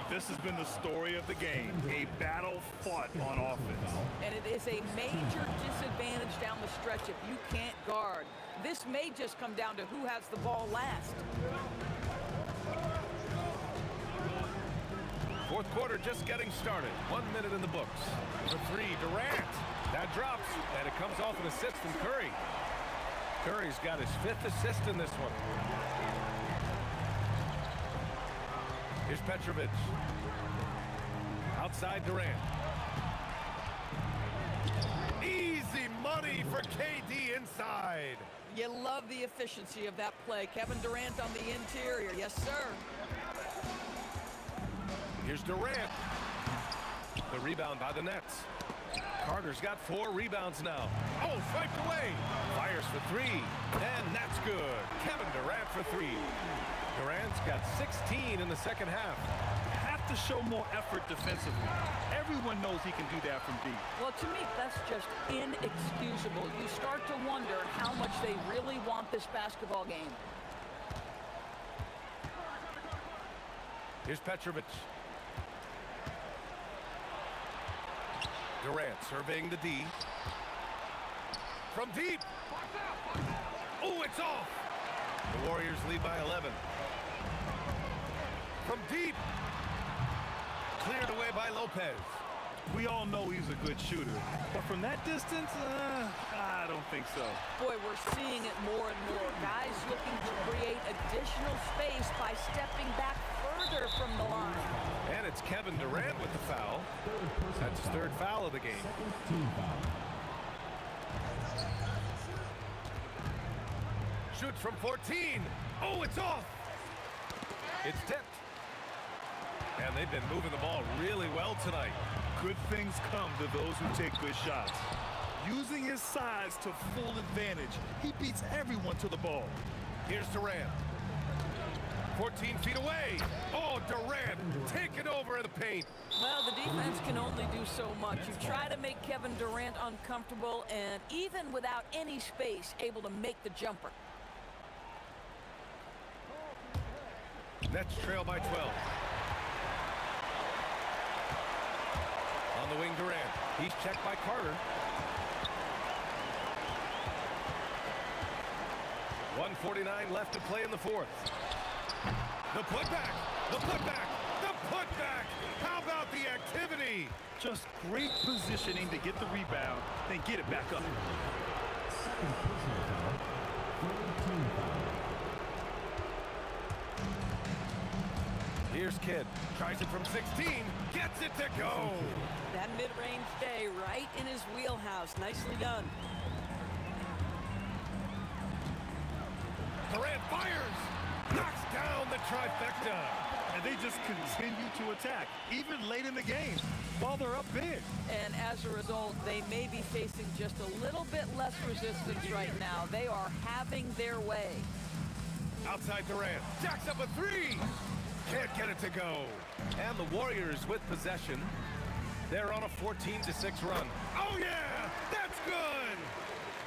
This has been the story of the game, a battle fought on offense. And it is a major disadvantage down the stretch if you can't guard. This may just come down to who has the ball last. Fourth quarter just getting started. 1 minute in the books. For 3, Durant. That drops, and it comes off an assist from Curry. Curry's got his 5th assist in this one. Here's Petrovic. Outside Durant. Easy money for KD inside. You love the efficiency of that play. Kevin Durant on the interior. Yes, sir. Here's Durant. The rebound by the Nets. Carter's got 4 rebounds now. Oh, swiped away. Fires for 3. And that's good. Kevin Durant for 3. Durant's got 16 in the second half. Have to show more effort defensively. Everyone knows he can do that from deep. Well, to me, that's just inexcusable. You start to wonder how much they really want this basketball game. Here's Petrovic. Durant surveying the D. From deep. Oh, it's off. The Warriors lead by 11. From deep. Cleared away by Lopez. We all know he's a good shooter, but from that distance, I don't think so. Boy, we're seeing it more and more. Guys looking to create additional space by stepping back further from the line. And it's Kevin Durant with the foul. That's his 3rd foul of the game. Shoots from 14. Oh, it's off. It's tipped. And they've been moving the ball really well tonight. Good things come to those who take good shots. Using his size to full advantage, he beats everyone to the ball. Here's Durant. 14 feet away. Oh, Durant taking over in the paint. Well, the defense can only do so much. You try to make Kevin Durant uncomfortable, and even without any space, able to make the jumper. Nets trail by 12. On the wing, Durant. He's checked by Carter. 1:49 left to play in the 4th. The putback! The putback! The putback! How about the activity? Just great positioning to get the rebound, then get it back up. Here's Kidd. Tries it from 16. Gets it to go. That mid-range day right in his wheelhouse. Nicely done. Durant fires. Knocks down the trifecta. And they just continue to attack, even late in the game, while they're up big. And as a result, they may be facing just a little bit less resistance right now. They are having their way. Outside Durant. Jacks up a 3. Can't get it to go. And the Warriors with possession. They're on a 14-6 run. Oh, yeah! That's good!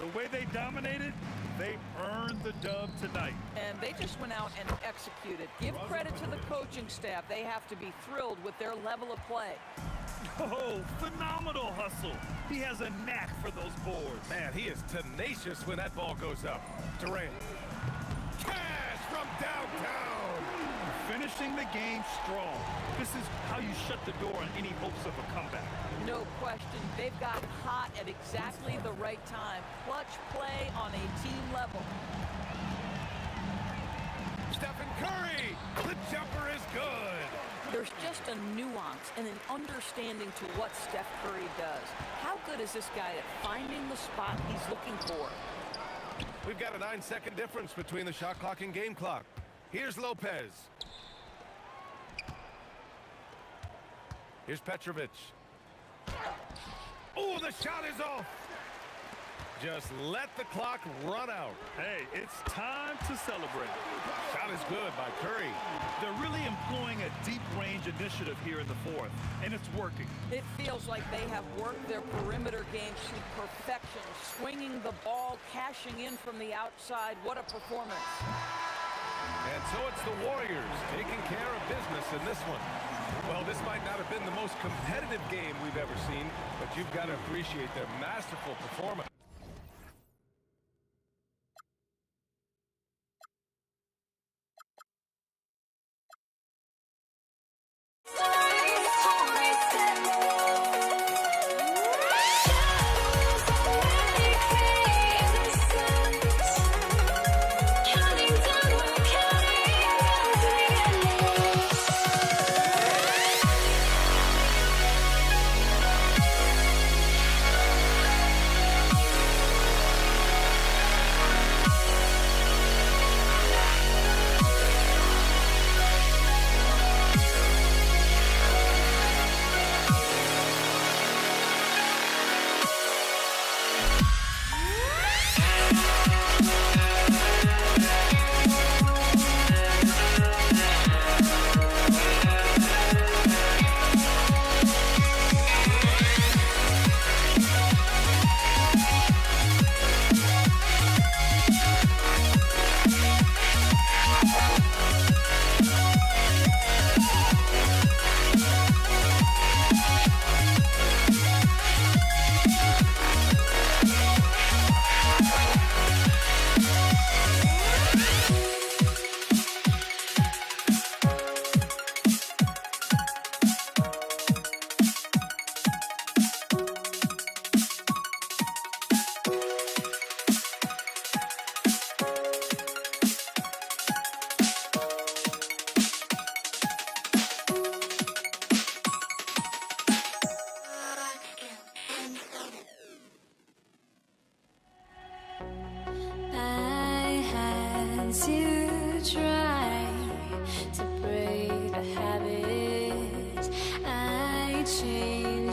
The way they dominated, they earned the dub tonight. And they just went out and executed. Give credit to the coaching staff. They have to be thrilled with their level of play. Oh, phenomenal hustle. He has a knack for those boards. Man, he is tenacious when that ball goes up. Durant. Cash from downtown. Finishing the game strong. This is how you shut the door on any hopes of a comeback. No question. They've got hot at exactly the right time. Clutch play on a team level. Stephen Curry. The jumper is good. There's just a nuance and an understanding to what Steph Curry does. How good is this guy at finding the spot he's looking for? We've got a 9-second difference between the shot clock and game clock. Here's Lopez. Here's Petrovic. Oh, the shot is off. Just let the clock run out. Hey, it's time to celebrate. Shot is good by Curry. They're really employing a deep range initiative here in the 4th, and it's working. It feels like they have worked their perimeter game to perfection, swinging the ball, cashing in from the outside. What a performance. And so it's the Warriors taking care of business in this one. Well, this might not have been the most competitive game we've ever seen, but you've got to appreciate their masterful performance.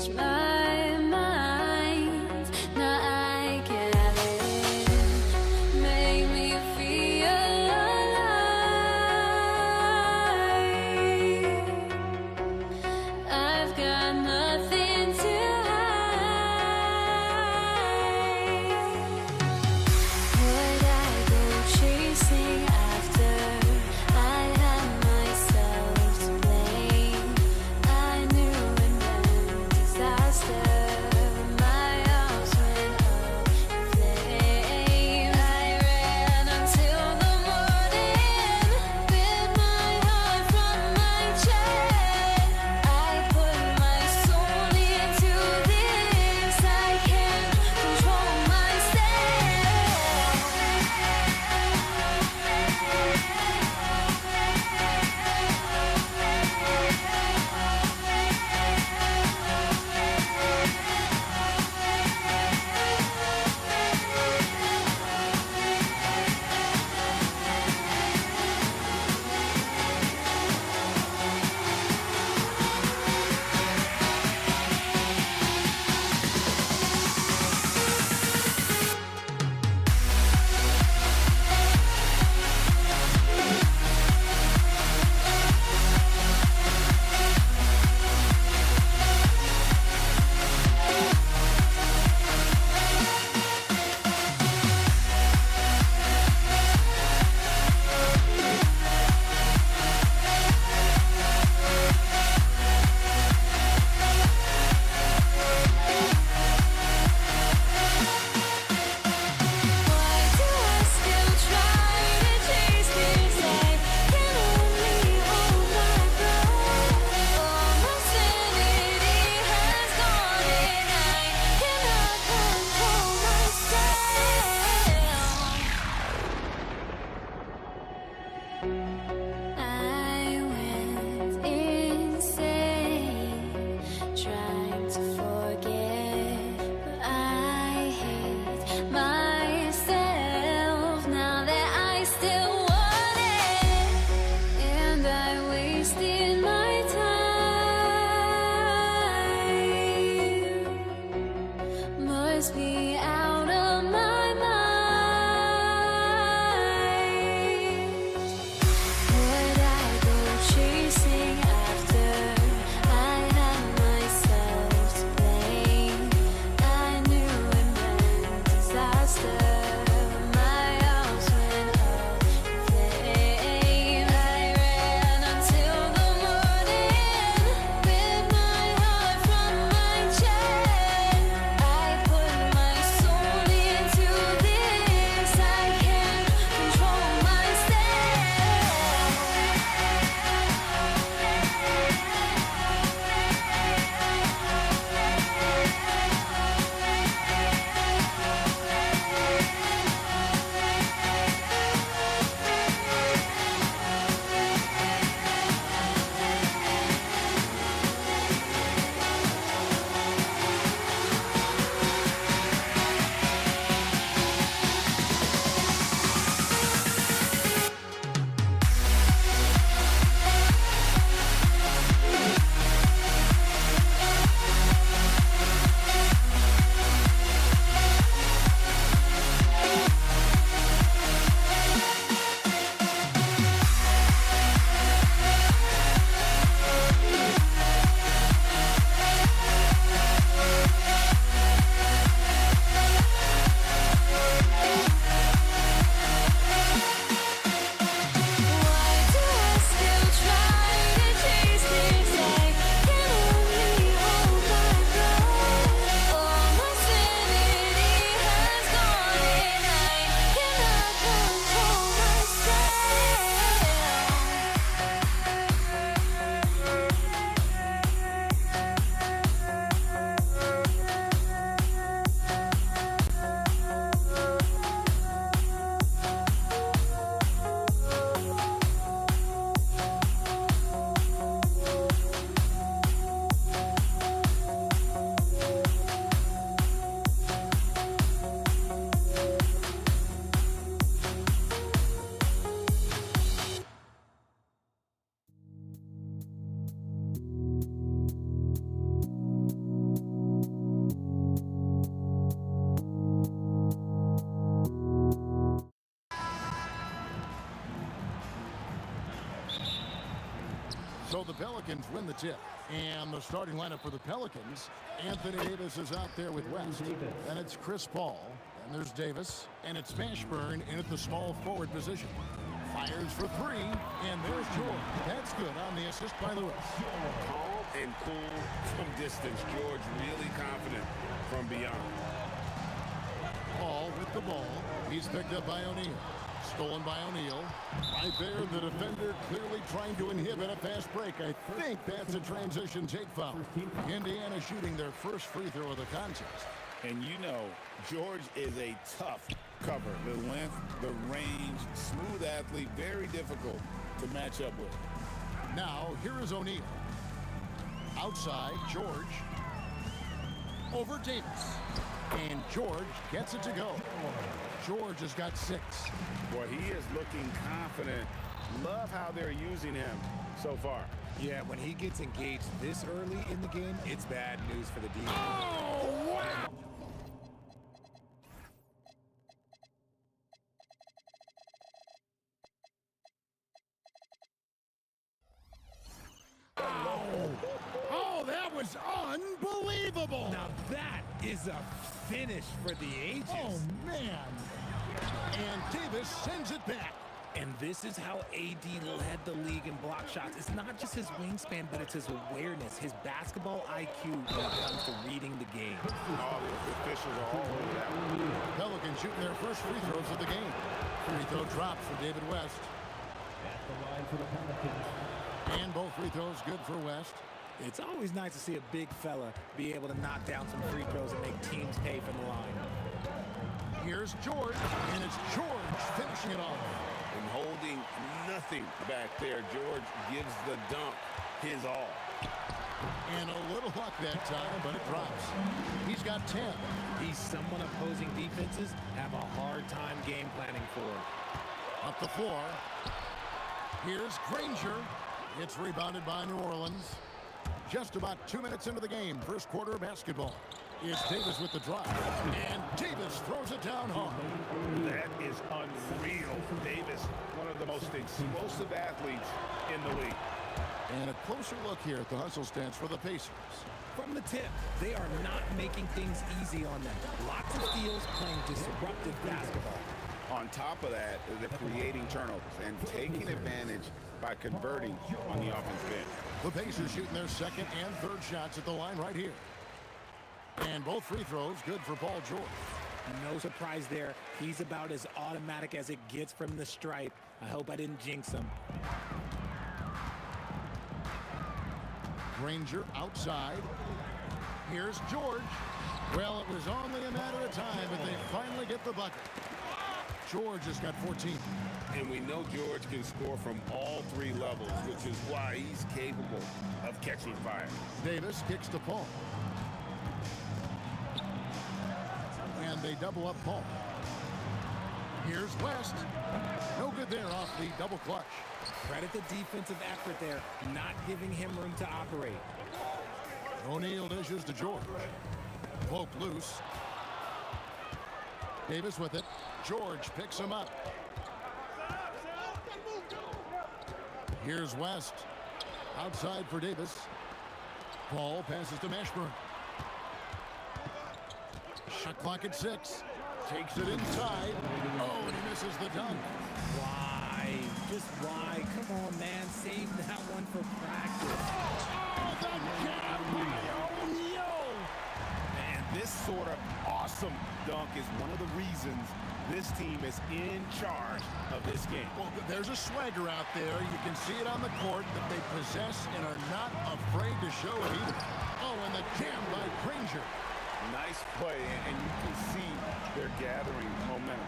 change my mind. Now I can have it. Make me feel alive. I've got nothing to hide. Would I go chasing after? I had myself to blame. I knew it meant disaster. Pelicans win the tip. And the starting lineup for the Pelicans, Anthony Davis is out there with West. And it's Chris Paul. And there's Davis. And it's Mashburn in at the small forward position. Fires for three. And there's George. That's good on the assist by Lewis. Calm and cool from distance. George really confident from beyond. Paul with the ball. He's picked up by O'Neal. Stolen by O'Neal. Right there, the defender clearly trying to inhibit a fast break. I think that's a transition take foul. Indiana shooting their first free throw of the contest. And you know, George is a tough cover. The length, the range, smooth athlete, very difficult to match up with. Now, here is O'Neal. Outside, George. Over Davis. And George gets it to go. George has got 6. Boy, he is looking confident. Love how they're using him so far. Yeah, when he gets engaged this early in the game, it's bad news for the defense. Oh, wow! Oh, that was unbelievable! Now that is a finish for the ages. Oh, man. And Davis sends it back. And this is how AD led the league in block shots. It's not just his wingspan, but it's his awareness, his basketball IQ when it comes to reading the game. Oh, the officials are all over that one. Pelicans shooting their first free throws of the game. Free throw drops for David West. And both free throws good for West. It's always nice to see a big fella be able to knock down some free throws and make teams pay for the line. Here's George, and it's George finishing it off. And holding nothing back there, George gives the dunk his all. And a little luck that time, but it drops. He's got 10. He's someone opposing defenses have a hard time game planning for. Up the floor. Here's Granger. It's rebounded by New Orleans. Just about 2 minutes into the game, first quarter of basketball. It's Davis with the drive. And Davis throws it down hard. That is unreal. Davis, one of the most explosive athletes in the league. And a closer look here at the hustle stats for the Pacers. From the tip, they are not making things easy on them. Lots of steals, playing disruptive basketball. On top of that, they're creating turnovers and taking advantage by converting on the offense bench. The Pacers shooting their second and third shots at the line right here. And both free throws good for Paul George. No surprise there. He's about as automatic as it gets from the stripe. I hope I didn't jinx him. Granger outside. Here's George. Well, it was only a matter of time, but they finally get the bucket. George has got 14. And we know George can score from all 3 levels, which is why he's capable of catching fire. Davis kicks to Paul. And they double up Paul. Here's West. No good there off the double clutch. Credit the defensive effort there, not giving him room to operate. O'Neal dishes to George. Pope loose. Davis with it. George picks him up. Here's West. Outside for Davis. Paul passes to Mashburn. Shot clock at 6. Takes it inside. Oh, and he misses the dunk. Why? Just why? Come on, man. Save that one for practice. Oh, the jam by O'Neal. And this sort of awesome dunk is one of the reasons this team is in charge of this game. Well, there's a swagger out there. You can see it on the court that they possess and are not afraid to show it either. Oh, and the jam by Granger. Nice play, and you can see they're gathering momentum.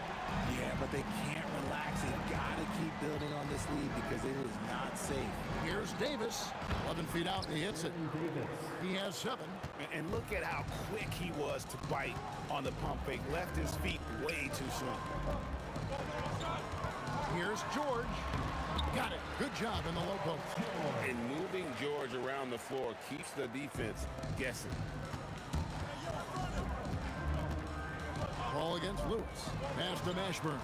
Yeah, but they can't relax. They've got to keep building on this lead because it is not safe. Here's Davis. 11 feet out, and he hits it. He has 7. And look at how quick he was to bite on the pump fake. Left his feet way too soon. Here's George. Got it. Good job in the low post. And moving George around the floor keeps the defense guessing. Ball against Lewis. Pass to Mashburn.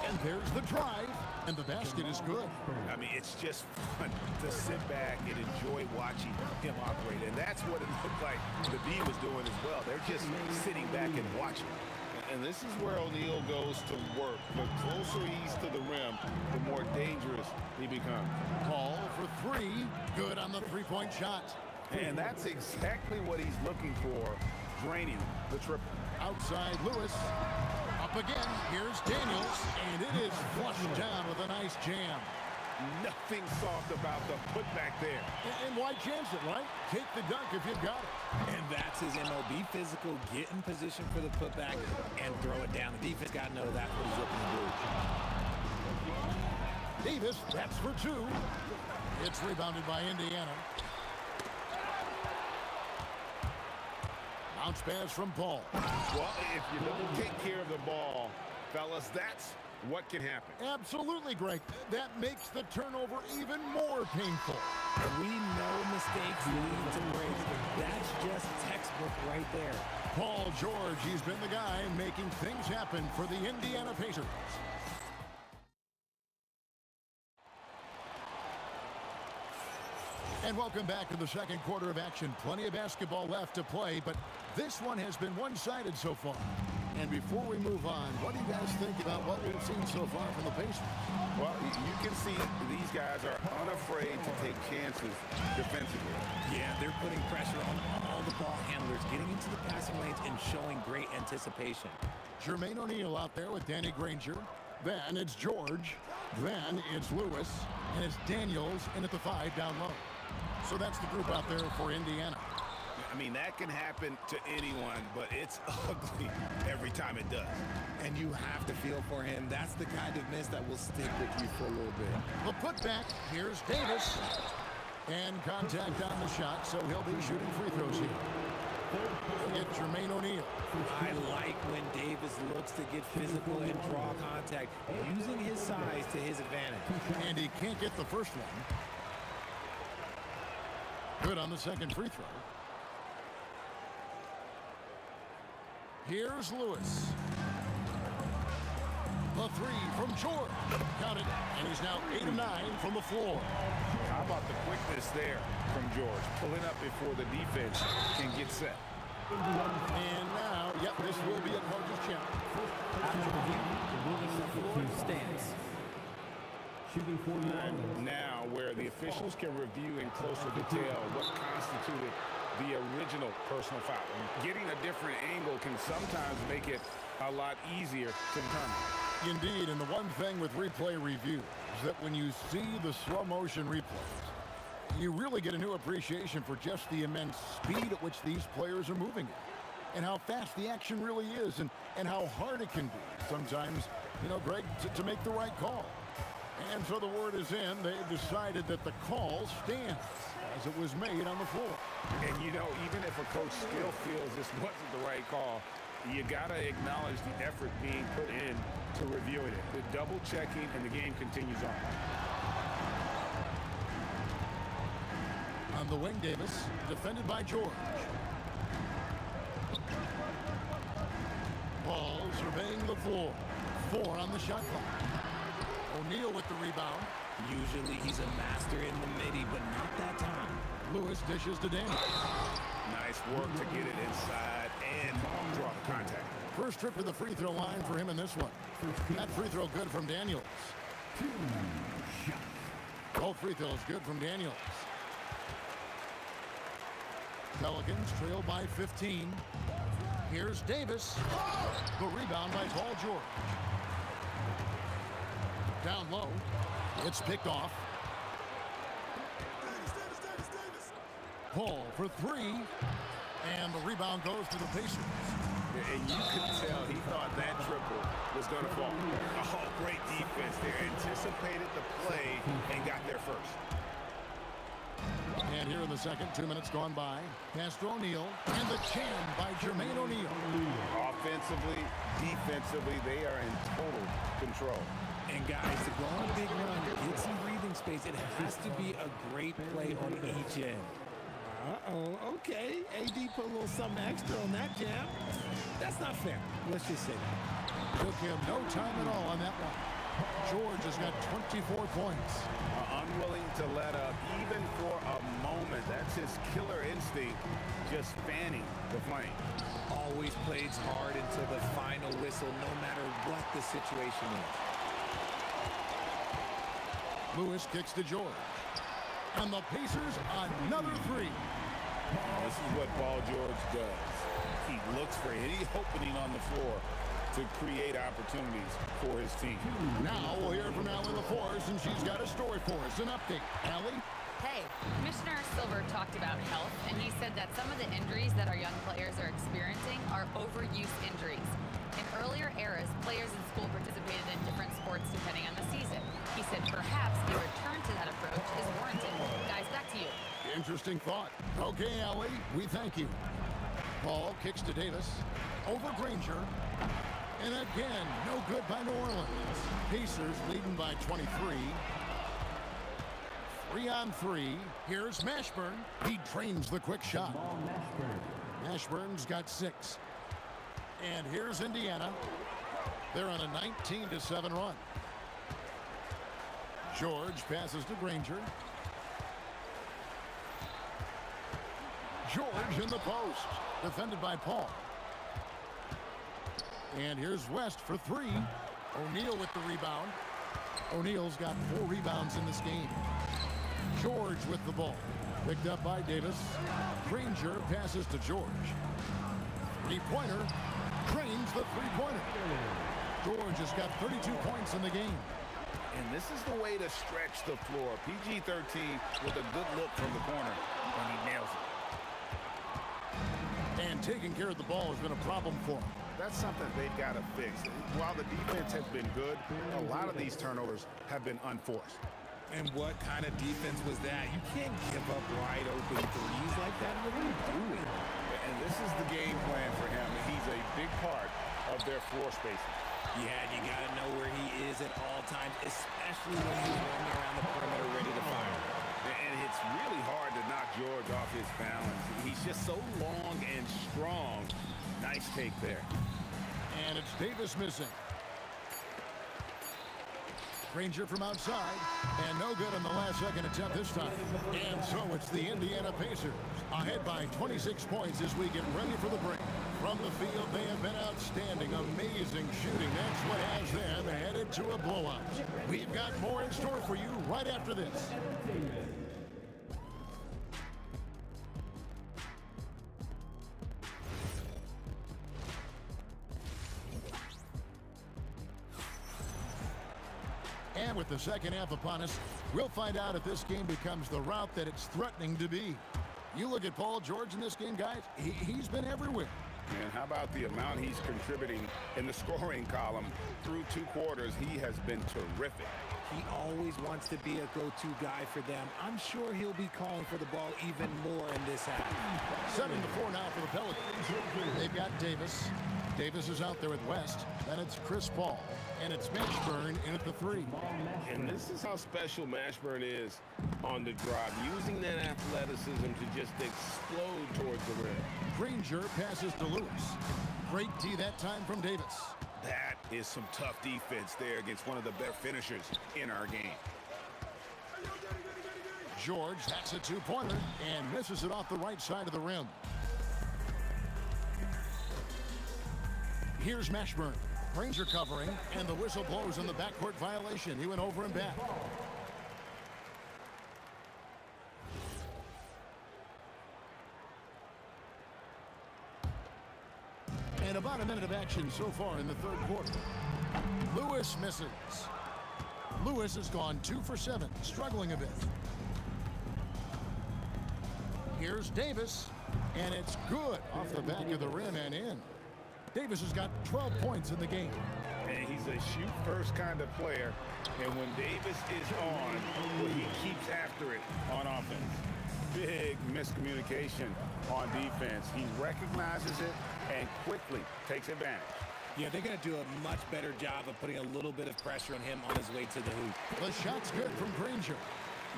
And there's the drive. And the basket is good. I mean, it's just fun to sit back and enjoy watching him operate. And that's what it looked like the D was doing as well. They're just sitting back and watching. And this is where O'Neal goes to work. The closer he's to the rim, the more dangerous he becomes. Paul for three. Good on the three-point shot. And that's exactly what he's looking for, draining the triple. Outside Lewis. Up again. Here's Daniels. And it is flushed down with a nice jam. Nothing soft about the putback there. And why chance it, right? Take the dunk if you've got it. And that's his MO. Be physical, get in position for the putback, and throw it down. The defense got to know that's what he's looking to do. Davis, that's for two. It's rebounded by Indiana. Bounce pass from Paul. Well, if you don't take care of the ball, fellas, that's what can happen. Absolutely, Greg. That makes the turnover even more painful. We know mistakes lead to breaks. That's just textbook right there. Paul George, he's been the guy making things happen for the Indiana Pacers. And welcome back to the second quarter of action. Plenty of basketball left to play, but this one has been one-sided so far. And before we move on, what do you guys think about what we've seen so far from the Pacers? Well, you can see these guys are unafraid to take chances defensively. Yeah, they're putting pressure on all the ball handlers, getting into the passing lanes and showing great anticipation. Jermaine O'Neal out there with Danny Granger. Then it's George. Then it's Lewis. And it's Daniels in at the 5 down low. So that's the group out there for Indiana. I mean, that can happen to anyone, but it's ugly every time it does. And you have to feel for him. That's the kind of miss that will stick with you for a little bit. The putback, here's Davis. And contact on the shot, so he'll be shooting free throws here. Get Jermaine O'Neal. I like when Davis looks to get physical and draw contact, using his size to his advantage. And he can't get the first one. Good on the second free throw. Here's Lewis. The three from George. Count it. And he's now 8 of 9 from the floor. How about the quickness there from George? Pulling up before the defense can get set. And now, yep, this will be a coach's challenge. Stance. Shooting 41. Now, where the officials can review in closer detail what constituted the original personal foul. Getting a different angle can sometimes make it a lot easier to determine. Indeed, and the one thing with replay review is that when you see the slow motion replays, you really get a new appreciation for just the immense speed at which these players are moving at, and how fast the action really is, and how hard it can be sometimes, you know, Greg, to make the right call. And so the word is in. They've decided that the call stands as it was made on the floor. And, you know, even if a coach still feels this wasn't the right call, you got to acknowledge the effort being put in to reviewing it. The double checking, and the game continues on. On the wing, Davis, defended by George. Paul surveying the floor. 4 on the shot clock. O'Neal with the rebound. Usually he's a master in the midi, but not that time. Lewis dishes to Daniels. Nice work to get it inside and draw the contact. First trip to the free throw line for him in this one. That free throw good from Daniels. Both free throws good from Daniels. Pelicans trail by 15. Here's Davis. The rebound by Paul George. Down low. It's picked off. Paul for 3. And the rebound goes to the Pacers. And you could tell he thought that triple was going to fall. Oh, great defense there. Anticipated the play and got there first. And here in the second, 2 minutes gone by. Pass to O'Neal. And the jam by Jermaine O'Neal. Offensively, defensively, they are in total control. And guys, to go on a big run, get some breathing space, it has to be a great play on each end. Okay. AD put a little something extra on that jam. That's not fair. Let's just say that. Took him no time at all on that one. George has got 24 points. Unwilling to let up even for a moment. That's his killer instinct, just fanning the flame. Always plays hard until the final whistle, no matter what the situation is. Lewis kicks to George. And the Pacers, another three. This is what Paul George does. He looks for any opening on the floor to create opportunities for his team. Now we'll hear from Allie LaForce, and she's got a story for us. An update. Allie? Hey, Commissioner Silver talked about health, and he said that some of the injuries that our young players are experiencing are overuse injuries. In earlier eras, players in school participated in different sports depending on the season. He said perhaps a return to that approach is warranted. Guys, back to you. Interesting thought. Okay, Allie, we thank you. Ball kicks to Davis. Over Granger. And again, no good by New Orleans. Pacers leading by 23. 3-on-3. Here's Mashburn. He trains the quick shot. Mashburn's got 6. And here's Indiana. They're on a 19-7 run. George passes to Granger. George in the post. Defended by Paul. And here's West for 3. O'Neal with the rebound. O'Neal's got 4 rebounds in this game. George with the ball. Picked up by Davis. Granger passes to George. Three-pointer. Drains the three-pointer. George has got 32 points in the game. And this is the way to stretch the floor. PG-13 with a good look from the corner, and he nails it. And taking care of the ball has been a problem for him. That's something they've got to fix. While the defense has been good, a lot of these turnovers have been unforced. And what kind of defense was that? You can't give up wide open threes like that. What are you doing? And this is the game plan for him. He's a big part of their floor spacing. Yeah, you got to know where he is at all times, especially when he's roaming around the perimeter ready to fire. And it's really hard to knock George off his balance. He's just so long and strong. Nice take there. And it's Davis missing. Granger from outside, and no good on the last second attempt this time. And so it's the Indiana Pacers, ahead by 26 points as we get ready for the break. From the field, they have been outstanding, amazing shooting. That's what has them headed to a blowout. We've got more in store for you right after this. And with the second half upon us, we'll find out if this game becomes the route that it's threatening to be. You look at Paul George in this game, guys, he's been everywhere. And how about the amount he's contributing in the scoring column? Through 2 quarters, he has been terrific. He always wants to be a go-to guy for them. I'm sure he'll be calling for the ball even more in this half. 7-4 now for the Pelicans. They've got Davis. Davis is out there with West. Then it's Chris Paul. And it's Mashburn in at the 3. And this is how special Mashburn is on the drive, using that athleticism to just explode towards the rim. Granger passes to Lewis. Great D that time from Davis. That is some tough defense there against one of the better finishers in our game. George, that's a 2-pointer, and misses it off the right side of the rim. Here's Mashburn. Granger covering, and the whistle blows on the backcourt violation. He went over and back. And about a minute of action so far in the third quarter. Lewis misses. Lewis has gone 2 for 7, struggling a bit. Here's Davis, and it's good off the back of the rim and in. Davis has got 12 points in the game. And he's a shoot-first kind of player. And when Davis is on, well, he keeps after it on offense. Big miscommunication on defense. He recognizes it and quickly takes advantage. Yeah, they're going to do a much better job of putting a little bit of pressure on him on his way to the hoop. The shot's good from Granger.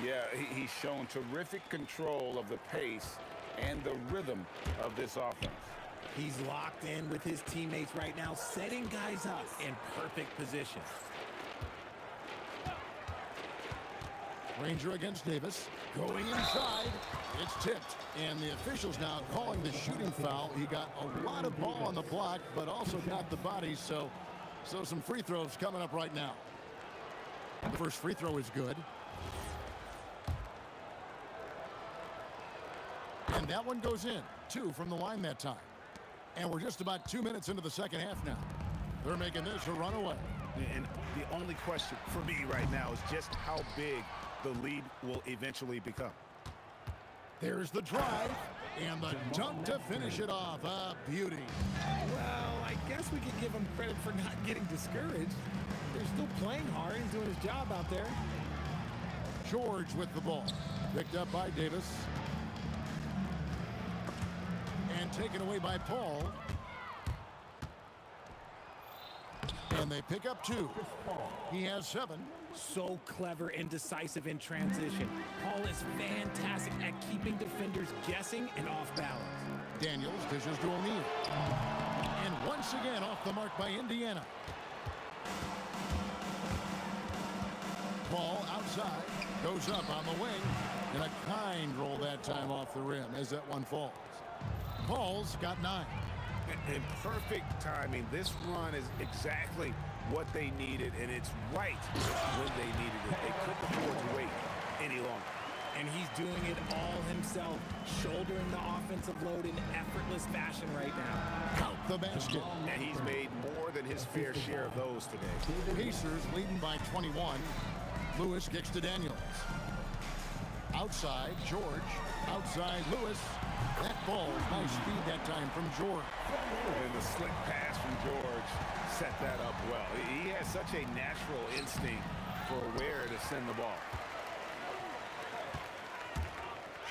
Yeah, he's shown terrific control of the pace and the rhythm of this offense. He's locked in with his teammates right now, setting guys up in perfect position. Granger against Davis. Going inside. It's tipped. And the officials now calling the shooting foul. He got a lot of ball on the block, but also got the body. So some free throws coming up right now. The first free throw is good. And that one goes in. 2 from the line that time. And we're just about 2 minutes into the second half now. They're making this a runaway. And the only question for me right now is just how big the lead will eventually become. There's the drive and the dunk to finish it off. A beauty. Well, I guess we could give him credit for not getting discouraged. They're still playing hard. He's doing his job out there. George with the ball. Picked up by Davis. And taken away by Paul. And they pick up 2. He has 7. So clever and decisive in transition. Paul is fantastic at keeping defenders guessing and off balance. Daniels dishes to O'Neal. And once again off the mark by Indiana. Ball outside. Goes up on the wing. And a kind roll that time off the rim as that one falls. Paul's got 9. And perfect timing. This run is exactly what they needed, and it's right when they needed it. They couldn't afford to wait any longer. And he's doing it all himself, shouldering the offensive load in effortless fashion right now. Count the basket. And he's made more than his fair share of those today. Pacers leading by 21. Lewis kicks to Daniels. Outside, George. Outside, Lewis. That ball, nice speed that time from George. And the slick pass from George set that up well. He has such a natural instinct for where to send the ball.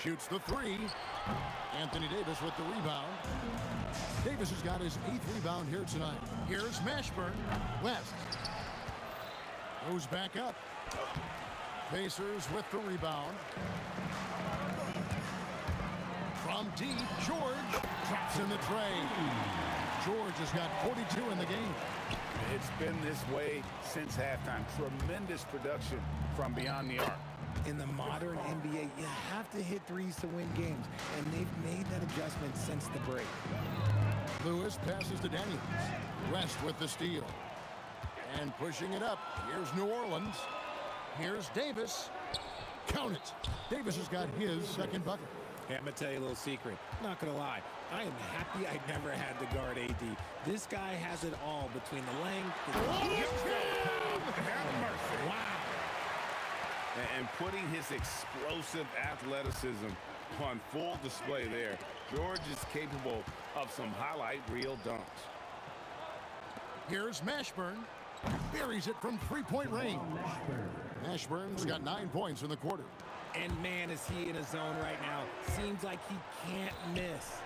Shoots the 3. Anthony Davis with the rebound. Davis has got his 8th rebound here tonight. Here's Mashburn. West. Goes back up. Pacers with the rebound. From deep, George drops in the tray. George has got 42 in the game. It's been this way since halftime. Tremendous production from beyond the arc. In the modern NBA, you have to hit threes to win games, and they've made that adjustment since the break. Lewis passes to Daniels. West with the steal. And pushing it up. Here's New Orleans. Here's Davis. Count it. Davis has got his second bucket. Hey, I'm going to tell you a little secret. Not going to lie. I am happy I never had to guard AD. This guy has it all between the length. Wow. And putting his explosive athleticism on full display there. George is capable of some highlight reel dunks. Here's Mashburn. Buries it from three-point range. Mashburn's got 9 points in the quarter. And man, is he in a zone right now. Seems like he can't miss.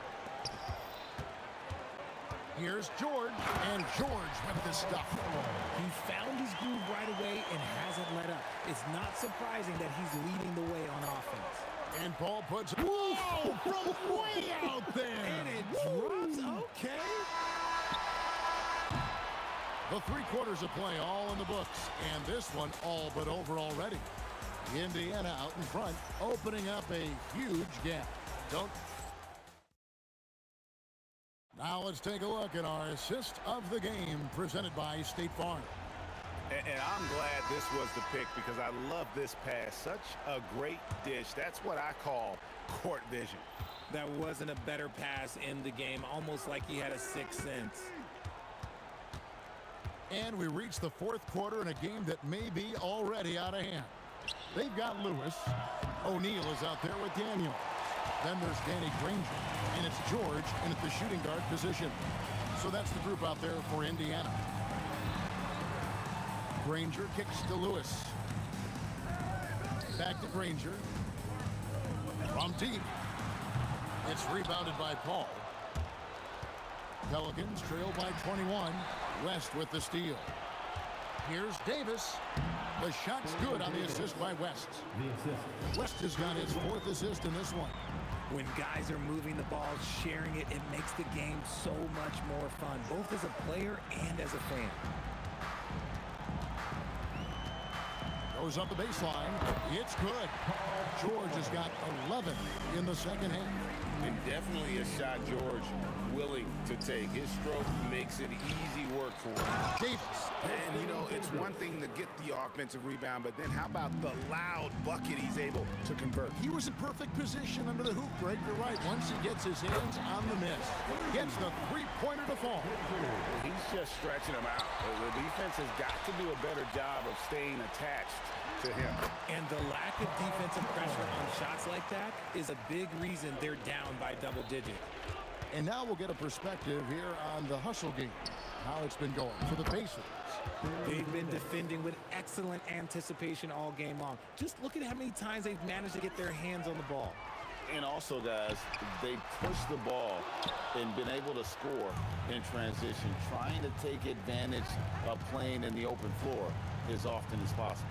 Here's George, and George with the stuff. He found his groove right away and hasn't let up. It's not surprising that he's leading the way on offense. And Paul puts, whoa, from way out there. And it drops, okay. The 3 quarters of play all in the books, and this one all but over already. Indiana out in front, opening up a huge gap. Now let's take a look at our assist of the game presented by State Farm. And I'm glad this was the pick because I love this pass. Such a great dish. That's what I call court vision. That wasn't a better pass in the game, almost like he had a sixth sense. And we reach the 4th quarter in a game that may be already out of hand. They've got Lewis. O'Neal is out there with Daniel. Then there's Danny Granger. And it's George in at the shooting guard position. So that's the group out there for Indiana. Granger kicks to Lewis. Back to Granger. From deep. It's rebounded by Paul. Pelicans trail by 21. West with the steal. Here's Davis. The shot's good on the assist by West. West has got his 4th assist in this one. When guys are moving the ball, sharing it, it makes the game so much more fun, both as a player and as a fan. Goes up the baseline. It's good. George has got 11 in the second half. And definitely a shot George willing to take. His stroke makes it easy work for him. Davis. And, you know, it's one thing to get the offensive rebound, but then how about the loud bucket he's able to convert? He was in perfect position under the hoop, Greg. You're right. Once he gets his hands on the miss, gets the three-pointer to fall. He's just stretching him out. The defense has got to do a better job of staying attached to him. And the lack of defensive pressure on shots like that is a big reason they're down by double digit. And now we'll get a perspective here on the hustle game, how it's been going for the Pacers. They've been defending with excellent anticipation all game long. Just look at how many times they've managed to get their hands on the ball. And also, guys, they pushed the ball and been able to score in transition, trying to take advantage of playing in the open floor as often as possible.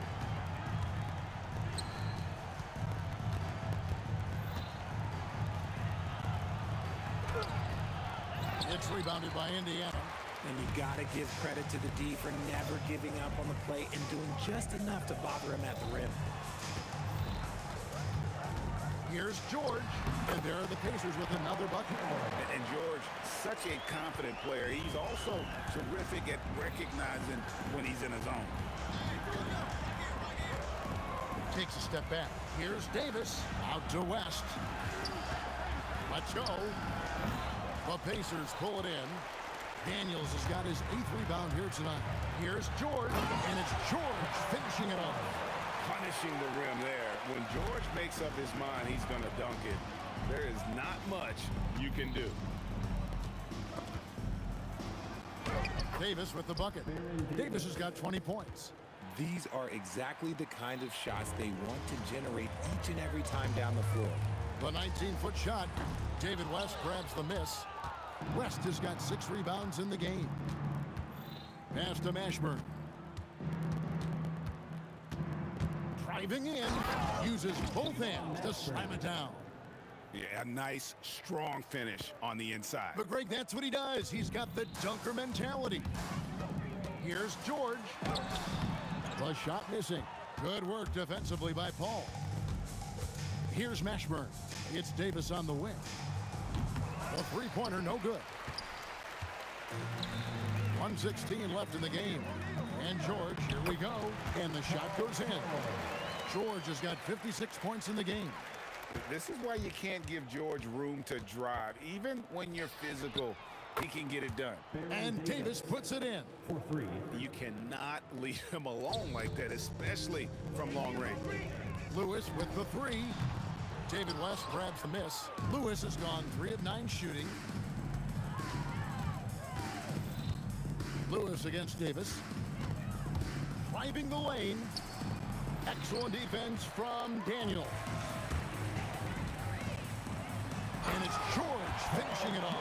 It's rebounded by Indiana. And you got to give credit to the D for never giving up on the play and doing just enough to bother him at the rim. Here's George, and there are the Pacers with another bucket. And George, such a confident player. He's also terrific at recognizing when he's in his zone. Takes a step back. Here's Davis, out to West. Let's go. The Pacers pull it in. Daniels has got his 8th rebound here tonight. Here's George, and it's George finishing it off. Punishing the rim there. When George makes up his mind, he's going to dunk it. There is not much you can do. Davis with the bucket. Davis has got 20 points. These are exactly the kind of shots they want to generate each and every time down the floor. The 19-foot shot. David West grabs the miss. West has got 6 rebounds in the game. Pass to Mashburn. Driving in, uses both hands to slam it down. Yeah, a nice, strong finish on the inside. But Greg, that's what he does. He's got the dunker mentality. Here's George. The shot missing. Good work defensively by Paul. Here's Mashburn. It's Davis on the wing. The three-pointer, no good. 1:16 left in the game. And George, here we go. And the shot goes in. George has got 56 points in the game. This is why you can't give George room to drive. Even when you're physical, he can get it done. And Davis puts it in. For 3. You cannot leave him alone like that, especially from long range. Lewis with the 3. David West grabs the miss. Lewis has gone 3 of 9 shooting. Lewis against Davis. Driving the lane. Excellent defense from Daniel. And it's George finishing it off.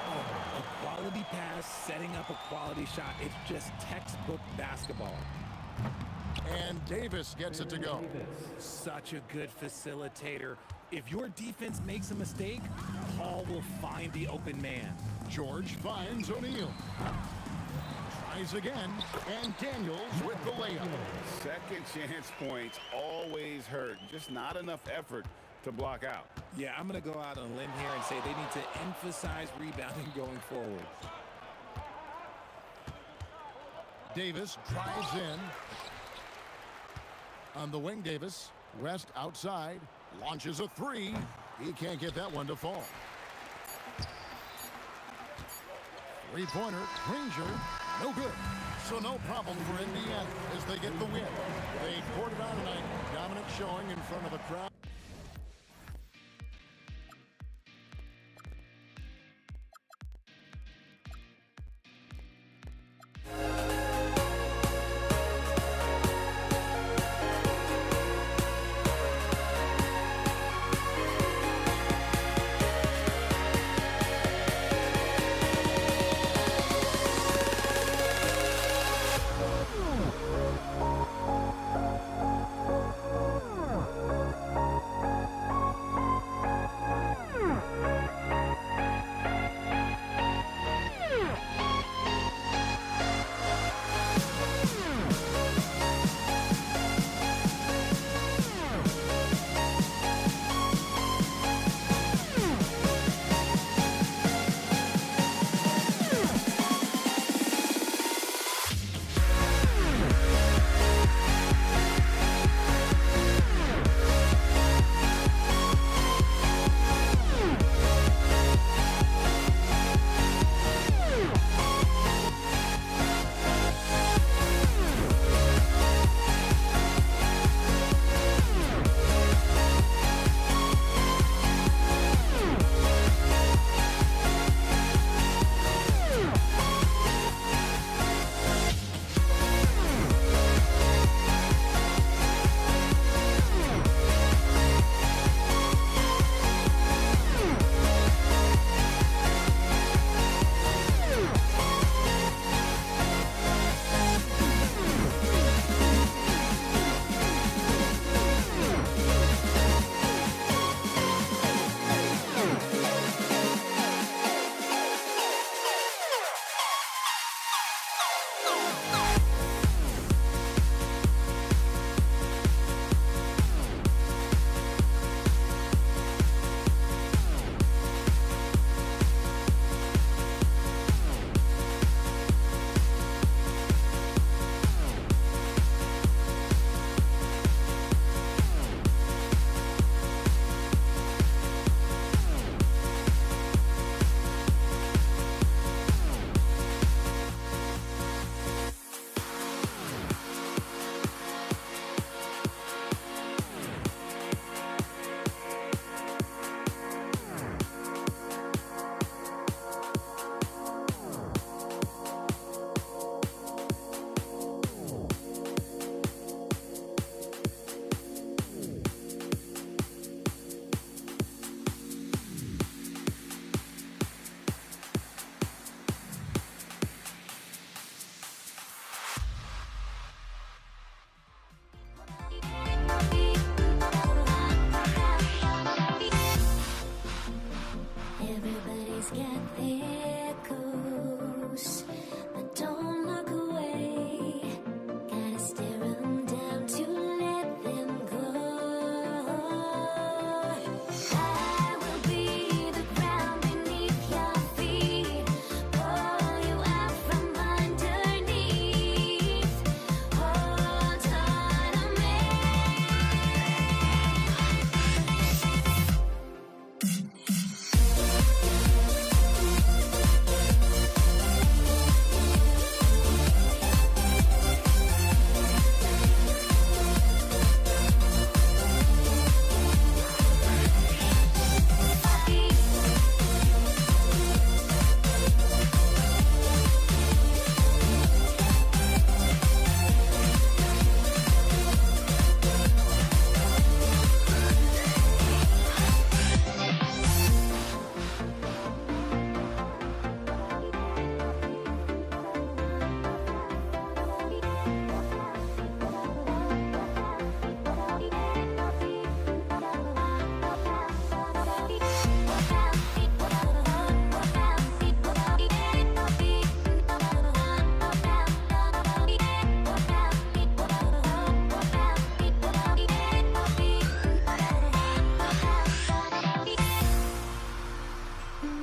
A quality pass, setting up a quality shot. It's just textbook basketball. And Davis gets it to go. Such a good facilitator. If your defense makes a mistake, Paul will find the open man. George finds O'Neal. Tries again, and Daniels with the layup. Second chance points always hurt. Just not enough effort to block out. Yeah, I'm going to go out on a limb here and say they need to emphasize rebounding going forward. Davis drives in. On the wing, Davis. West outside. Launches a 3. He can't get that one to fall. Three-pointer. Granger. No good. So no problem for Indiana as they get the win. They poured it on tonight. Dominant showing in front of a crowd. Everybody's got their ghosts, but don't look away. Gotta stare them down to let them go. I will be the ground beneath your feet, pull you out from underneath. Hold on to me.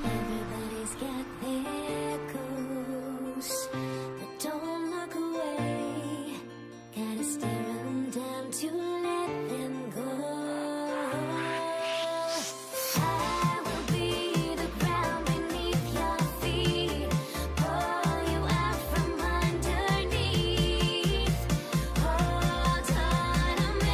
Everybody's got their ghosts, but don't look away. Gotta stare them down to let them go. I will be the ground beneath your feet, pull you out from underneath. Hold on to me.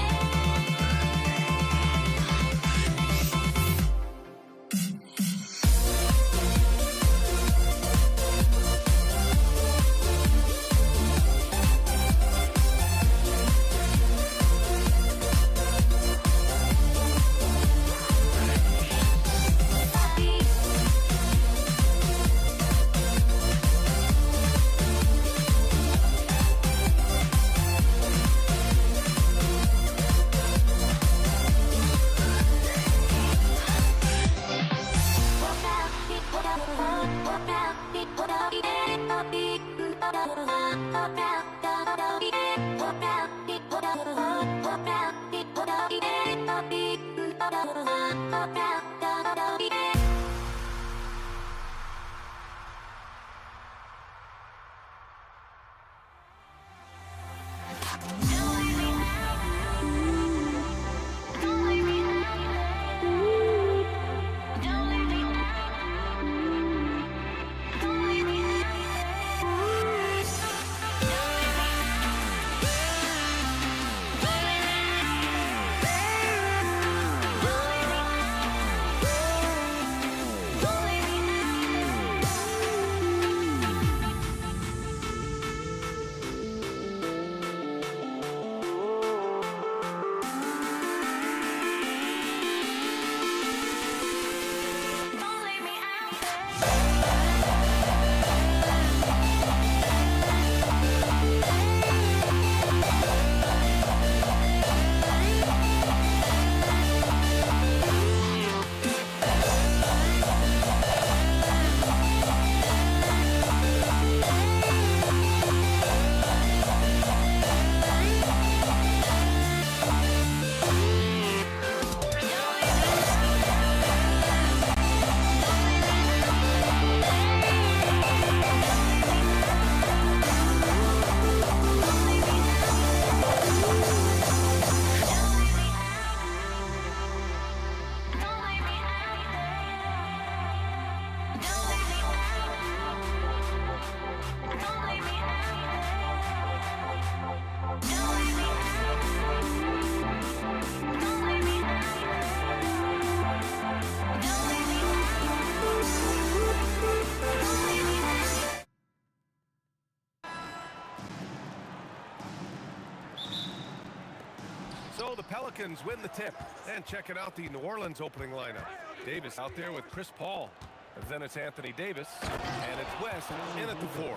So the Pelicans win the tip. And checking out the New Orleans opening lineup. Davis out there with Chris Paul. And then it's Anthony Davis. And it's West in at the 4.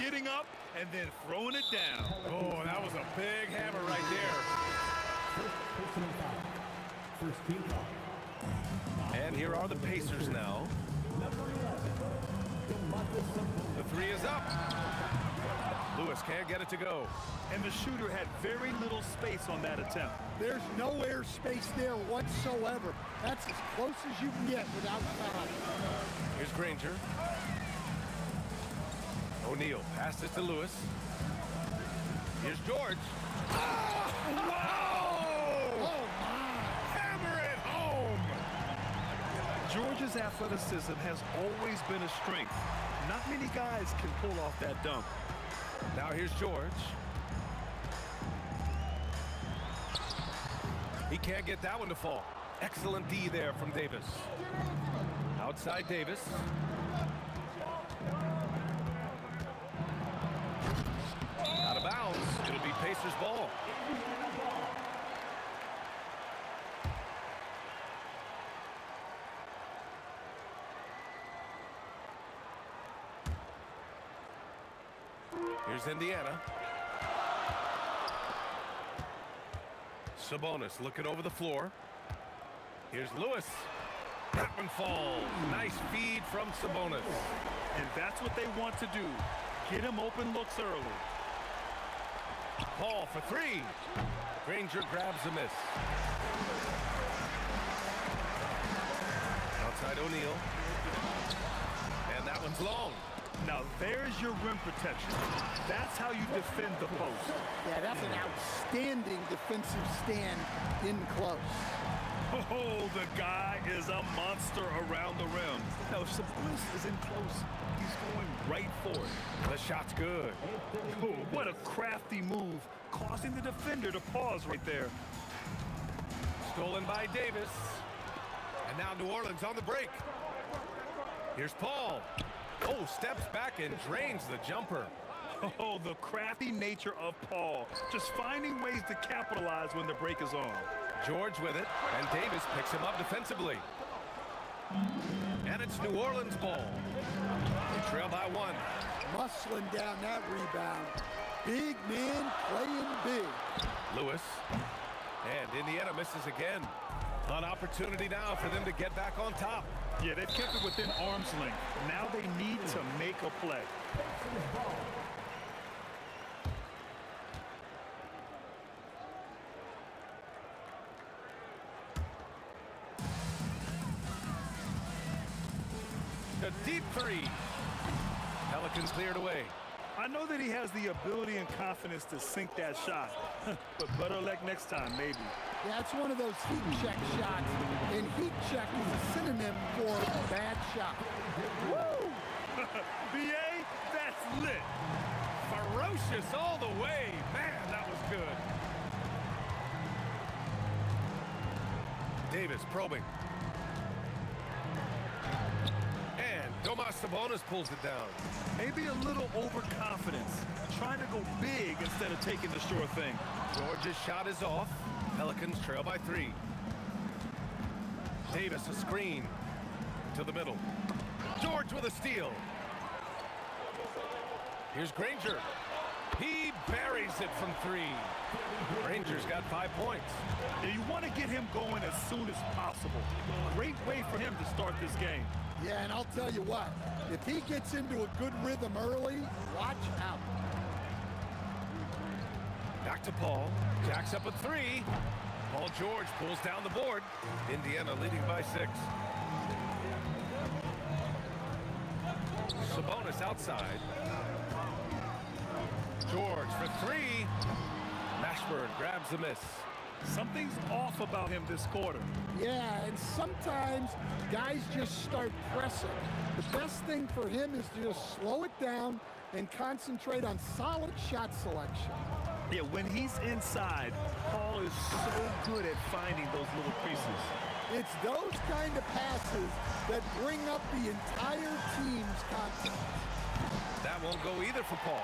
Getting up and then throwing it down. Oh, that was a big hammer right there. First team foul. And here are the Pacers now. The three is up. Lewis can't get it to go. And the shooter had very little space on that attempt. There's no air space there whatsoever. That's as close as you can get without foul. Here's Granger. O'Neal passes it to Lewis. Here's George. Oh, wow! Oh, my. Hammer it home! George's athleticism has always been a strength. Not many guys can pull off that dunk. Now here's George. He can't get that one to fall. Excellent D there from Davis. Outside Davis. Out of bounds. It'll be Pacers ball. Here's Indiana. Sabonis looking over the floor. Here's Lewis. That one falls. Nice feed from Sabonis. And that's what they want to do. Get him open looks early. Paul for three. Granger grabs a miss. Outside O'Neal. And that one's long. Now there's your rim protection. That's how you defend the post. Yeah, that's an outstanding defensive stand in close. Oh, the guy is a monster around the rim. Now, if Sabonis is in close, he's going right for it. The shot's good. Oh, what a crafty move, causing the defender to pause right there. Stolen by Davis. And now New Orleans on the break. Here's Paul. Oh, steps back and drains the jumper. Oh, the crafty nature of Paul. Just finding ways to capitalize when the break is on. George with it, and Davis picks him up defensively. And it's New Orleans ball. They trail by one. Muscling down that rebound. Big man playing big. Lewis. And Indiana misses again. An opportunity now for them to get back on top. Yeah, they've kept it within arm's length. Now they need to make a play. A deep three. Pelicans cleared away. I know that he has the ability and confidence to sink that shot, but better luck next time, maybe. That's one of those heat check shots, and heat check is a synonym for a bad shot. Woo! BA, that's lit. Ferocious all the way. Man, that was good. Davis probing. And Domas Sabonis pulls it down. Maybe a little overconfidence, trying to go big instead of taking the sure thing. George's shot is off. Pelicans trail by three. Davis a screen to the middle. George with a steal. Here's Granger. He buries it from three. Granger's got 5 points. And you want to get him going as soon as possible. Great way for him to start this game. Yeah, and I'll tell you what, if he gets into a good rhythm early, watch out. Back to Paul. Jacks up a three. Paul George pulls down the board. Indiana leading by 6. Sabonis outside. George for three. Mashburn grabs the miss. Something's off about him this quarter. Yeah, and sometimes guys just start pressing. The best thing for him is to just slow it down and concentrate on solid shot selection. Yeah, when he's inside, Paul is so good at finding those little creases. It's those kind of passes that bring up the entire team's confidence. That won't go either for Paul.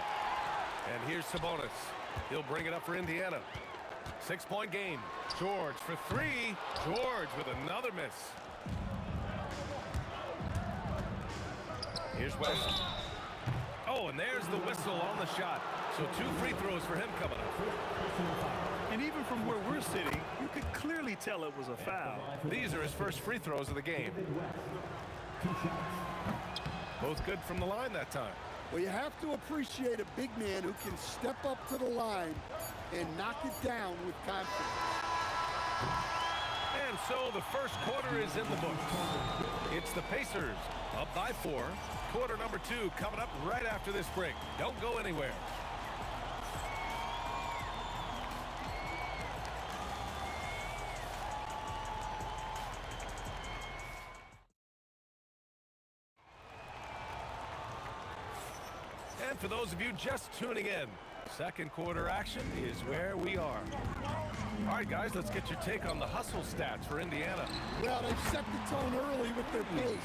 And here's Sabonis. He'll bring it up for Indiana. 6-point game. George for three. George with another miss. Here's West. Oh, and there's the whistle on the shot. So 2 free throws for him coming up. And even from where we're sitting, you could clearly tell it was a foul. These are his first free throws of the game. 2 shots. Both good from the line that time. Well, you have to appreciate a big man who can step up to the line and knock it down with confidence. And so the first quarter is in the books. It's the Pacers up by 4. Quarter number 2 coming up right after this break. Don't go anywhere. And for those of you just tuning in, second quarter action is where we are. All right, guys, let's get your take on the hustle stats for Indiana. Well, they've set the tone early with their pace.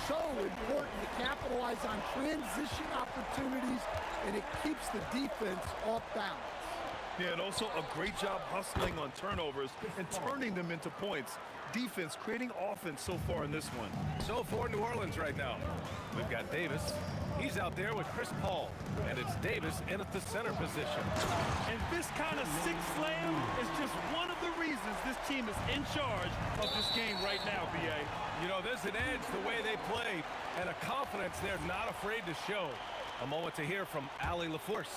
So important to capitalize on transition opportunities, and it keeps the defense off balance. Yeah, and also a great job hustling on turnovers and turning them into points. Defense creating offense so far in this one. So for New Orleans right now, we've got Davis. He's out there with Chris Paul, and it's Davis in at the center position. And this kind of six slam is just one of the reasons this team is in charge of this game right now, B.A. You know, there's an edge the way they play, and a confidence they're not afraid to show. A moment to hear from Allie LaForce.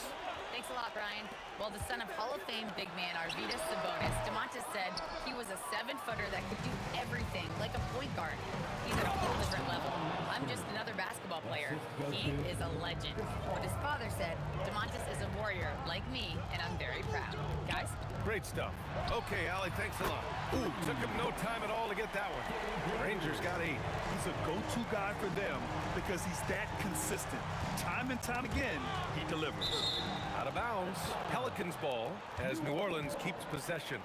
Thanks a lot, Brian. Well, the son of Hall of Fame big man Arvydas Sabonis, DeMontis said he was a 7-footer that could do everything, like a point guard. He's at a whole different level. I'm just another basketball player. He is a legend. But his father said, DeMontis is a warrior like me, and I'm very proud. Guys? Great stuff. Okay, Allie, thanks a lot. Ooh, took him no time at all to get that one. Rangers got 8. He's a go-to guy for them because he's that consistent. Time and time again, he delivers. Out of bounds, Pelicans ball as New Orleans keeps possession.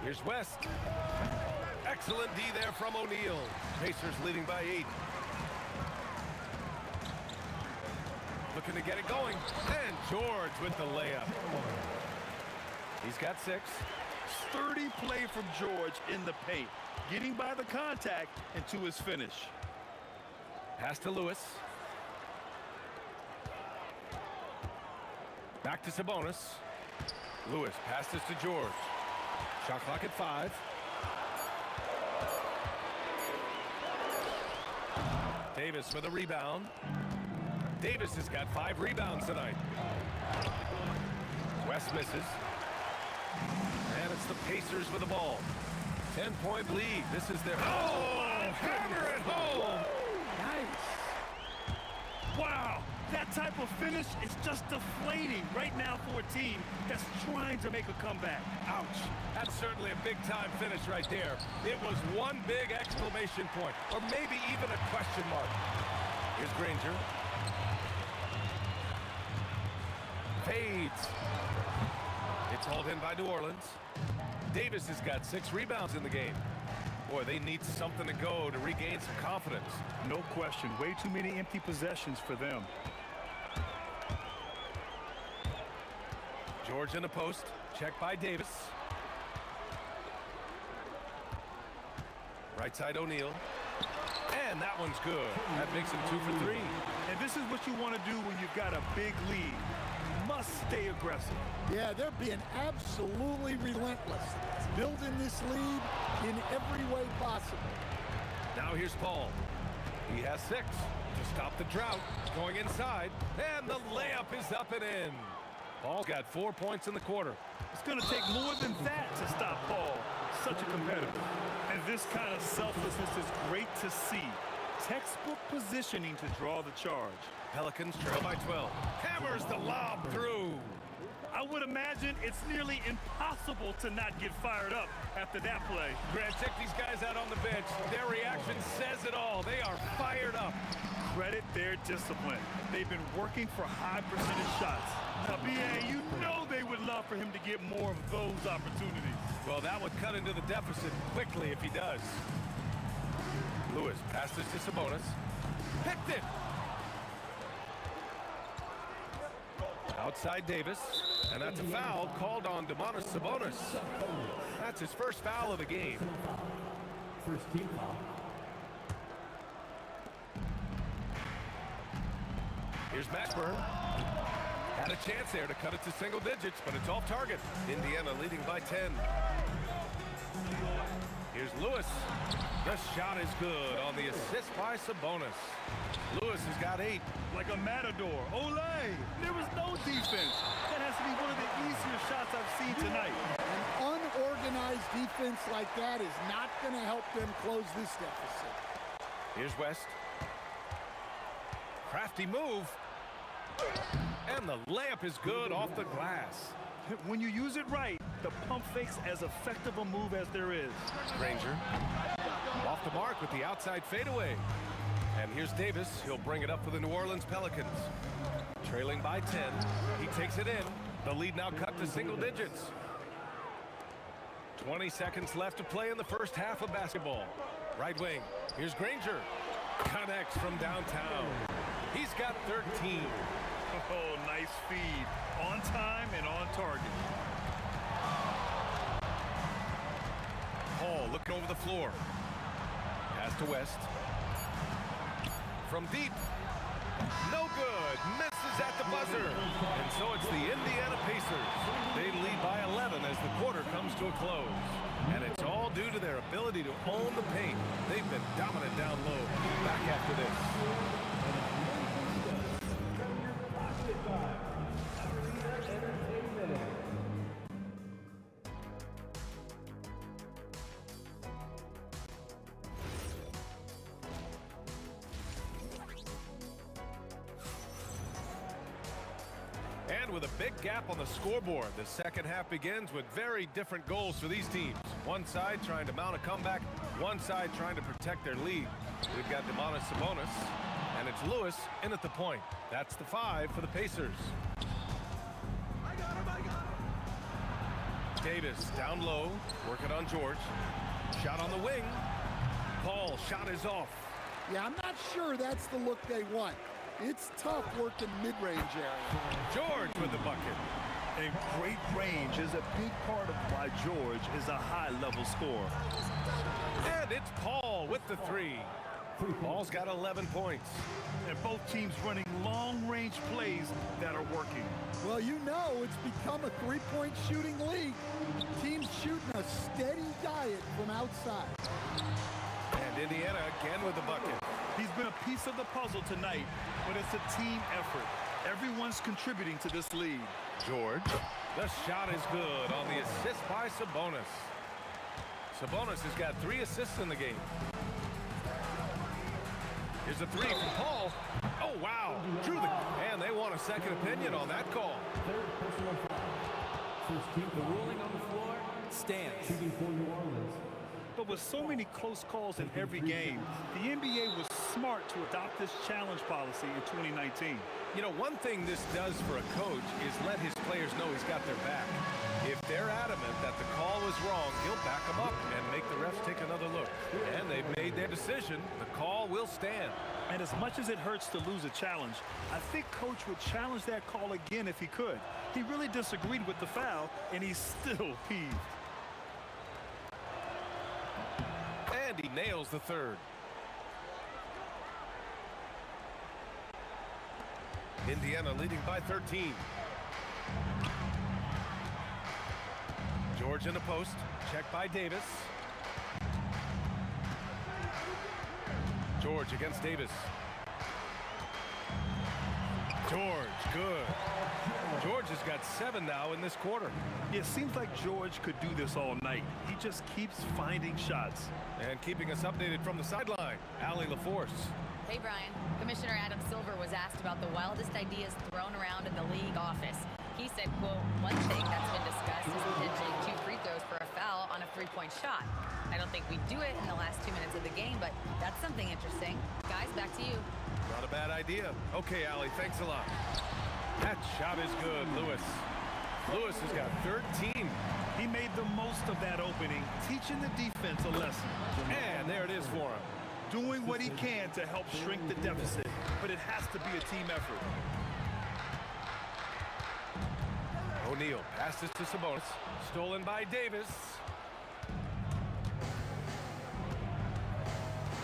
Here's West. Excellent D there from O'Neal. Pacers leading by 8. Looking to get it going. And George with the layup. He's got 6. Sturdy play from George in the paint, getting by the contact and to his finish. Pass to Lewis. Back to Sabonis. Lewis passes to George. Shot clock at 5. Davis with a rebound. Davis has got 5 rebounds tonight. West misses. And it's the Pacers with the ball. 10-point lead. This is their... Oh! Hammer it home! Nice. Wow. That type of finish is just deflating right now for a team that's trying to make a comeback. Ouch. That's certainly a big-time finish right there. It was one big exclamation point, or maybe even a question mark. Here's Granger. Fades. It's hauled in by New Orleans. Davis has got 6 rebounds in the game. Boy, they need something to go to regain some confidence. No question. Way too many empty possessions for them. George in the post. Check by Davis. Right side O'Neal. And that one's good. That makes him 2 for 3. And this is what you want to do when you've got a big lead. Must stay aggressive. Yeah, they're being absolutely relentless. Building this lead in every way possible. Now here's Paul. He has 6 to stop the drought. Going inside. And the layup is up and in. Paul's got 4 points in the quarter. It's going to take more than that to stop Paul. Such a competitor. And this kind of selflessness is great to see. Textbook positioning to draw the charge. Pelicans trail by 12. Hammers the lob through. I would imagine it's nearly impossible to not get fired up after that play. Grant, check these guys out on the bench. Their reaction says it all. They are fired up. Credit their discipline. They've been working for high percentage shots. Now, B.A., you know they would love for him to get more of those opportunities. Well, that would cut into the deficit quickly if he does. Lewis passes to Sabonis. Picked it. Outside Davis. And that's a foul called on DeMontis Sabonis. That's his first foul of the game. First team foul. Here's Maxburn. Had a chance there to cut it to single digits, but it's off target. Indiana leading by 10. Here's Lewis. The shot is good on the assist by Sabonis. Lewis has got 8. Like a matador. Olay! There was no defense. That has to be one of the easier shots I've seen tonight. An unorganized defense like that is not going to help them close this deficit. Here's West. Crafty move. And the layup is good off the glass. When you use it right, the pump fake's as effective a move as there is. Granger off the mark with the outside fadeaway. And here's Davis. He'll bring it up for the New Orleans Pelicans. Trailing by 10. He takes it in. The lead now cut to single digits. 20 seconds left to play in the first half of basketball. Right wing. Here's Granger. Connects from downtown. He's got 13. Oh, nice feed. On time and on target. Paul looking over the floor. Pass to West. From deep. No good. Misses at the buzzer. And so it's the Indiana Pacers. They lead by 11 as the quarter comes to a close. And it's all due to their ability to own the paint. They've been dominant down low. Back after this. And with a big gap on the scoreboard, the second half begins with very different goals for these teams. One side trying to mount a comeback, one side trying to protect their lead. We've got Demonis Sabonis, and it's Lewis in at the point. That's the 5 for the Pacers. Davis down low, working on George. Shot on the wing. Paul, shot is off. Yeah, I'm not sure that's the look they want. It's tough working mid-range area. George with the bucket. And great range is a big part of why George is a high-level scorer. And it's Paul with the 3. Paul's got 11 points. And both teams running long-range plays that are working. Well, you know it's become a three-point shooting league. Teams shooting a steady diet from outside. And Indiana again with the bucket. He's been a piece of the puzzle tonight, but it's a team effort. Everyone's contributing to this lead. George. The shot is good on the assist by Sabonis. Sabonis has got 3 assists in the game. Here's a 3 from Paul. Oh, wow. Drew the... And they want a second opinion on that call. Third personal foul. The ruling on the floor stands. Shooting for New Orleans. But with so many close calls in every game, the NBA was smart to adopt this challenge policy in 2019. You know, one thing this does for a coach is let his players know he's got their back. If they're adamant that the call was wrong, he'll back them up and make the refs take another look. And they've made their decision. The call will stand. And as much as it hurts to lose a challenge, I think Coach would challenge that call again if he could. He really disagreed with the foul, and he's still peeved. And he nails the 3rd. Indiana leading by 13. George in the post. Checked by Davis. George against Davis. George, good. George has got 7 now in this quarter. It seems like George could do this all night. He just keeps finding shots. And keeping us updated from the sideline, Allie LaForce. Hey, Brian. Commissioner Adam Silver was asked about the wildest ideas thrown around in the league office. He said, quote, one thing that's been discussed is potentially 2 free throws for a foul on a 3-point shot. I don't think we do it in the last 2 minutes of the game, but that's something interesting. Guys, back to you. Not a bad idea. Okay, Allie, thanks a lot. That shot is good, Lewis. Lewis has got 13. He made the most of that opening, teaching the defense a lesson. And there it is for him. Doing what he can to help shrink the deficit, but it has to be a team effort. O'Neal passes to Sabonis. Stolen by Davis.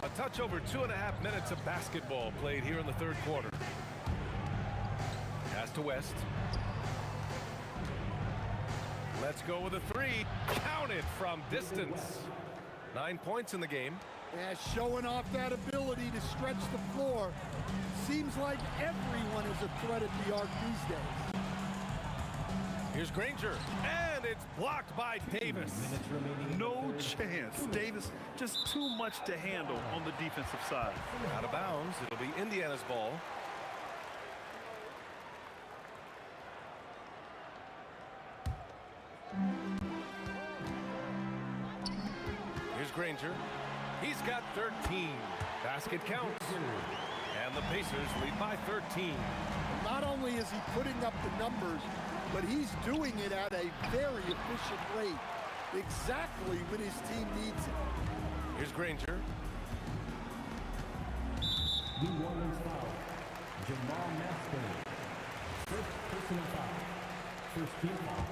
A touch over 2.5 minutes of basketball played here in the 3rd quarter. Pass Pass to West. Let's go with a three. Count it from distance. 9 points in the game. Yeah, showing off that ability to stretch the floor. Seems like everyone is a threat at the arc these days. Here's Granger, and it's blocked by Davis. No chance. Davis just too much to handle on the defensive side. Out of bounds. It'll be Indiana's ball. Here's Granger. He's got 13. Basket counts. And the Pacers lead by 13. Not only is he putting up the numbers, but he's doing it at a very efficient rate, exactly when his team needs it. Here's Granger. New Orleans foul. Jamal Mashburn. First personal foul. First team foul.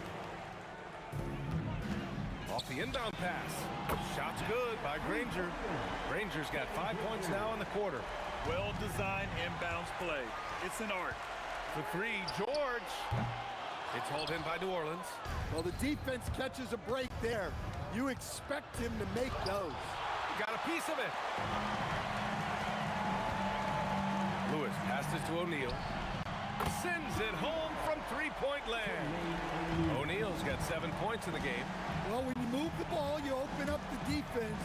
Off the inbound pass. Shot's good by Granger. Granger's got 5 points now in the quarter. Well-designed inbounds play. It's an art. For three, George. It's hauled in by New Orleans. Well, the defense catches a break there. You expect him to make those. Got a piece of it. Lewis passes to O'Neal. Sends it home from three-point land. O'Neal's got 7 points in the game. Well, when you move the ball, you open up the defense.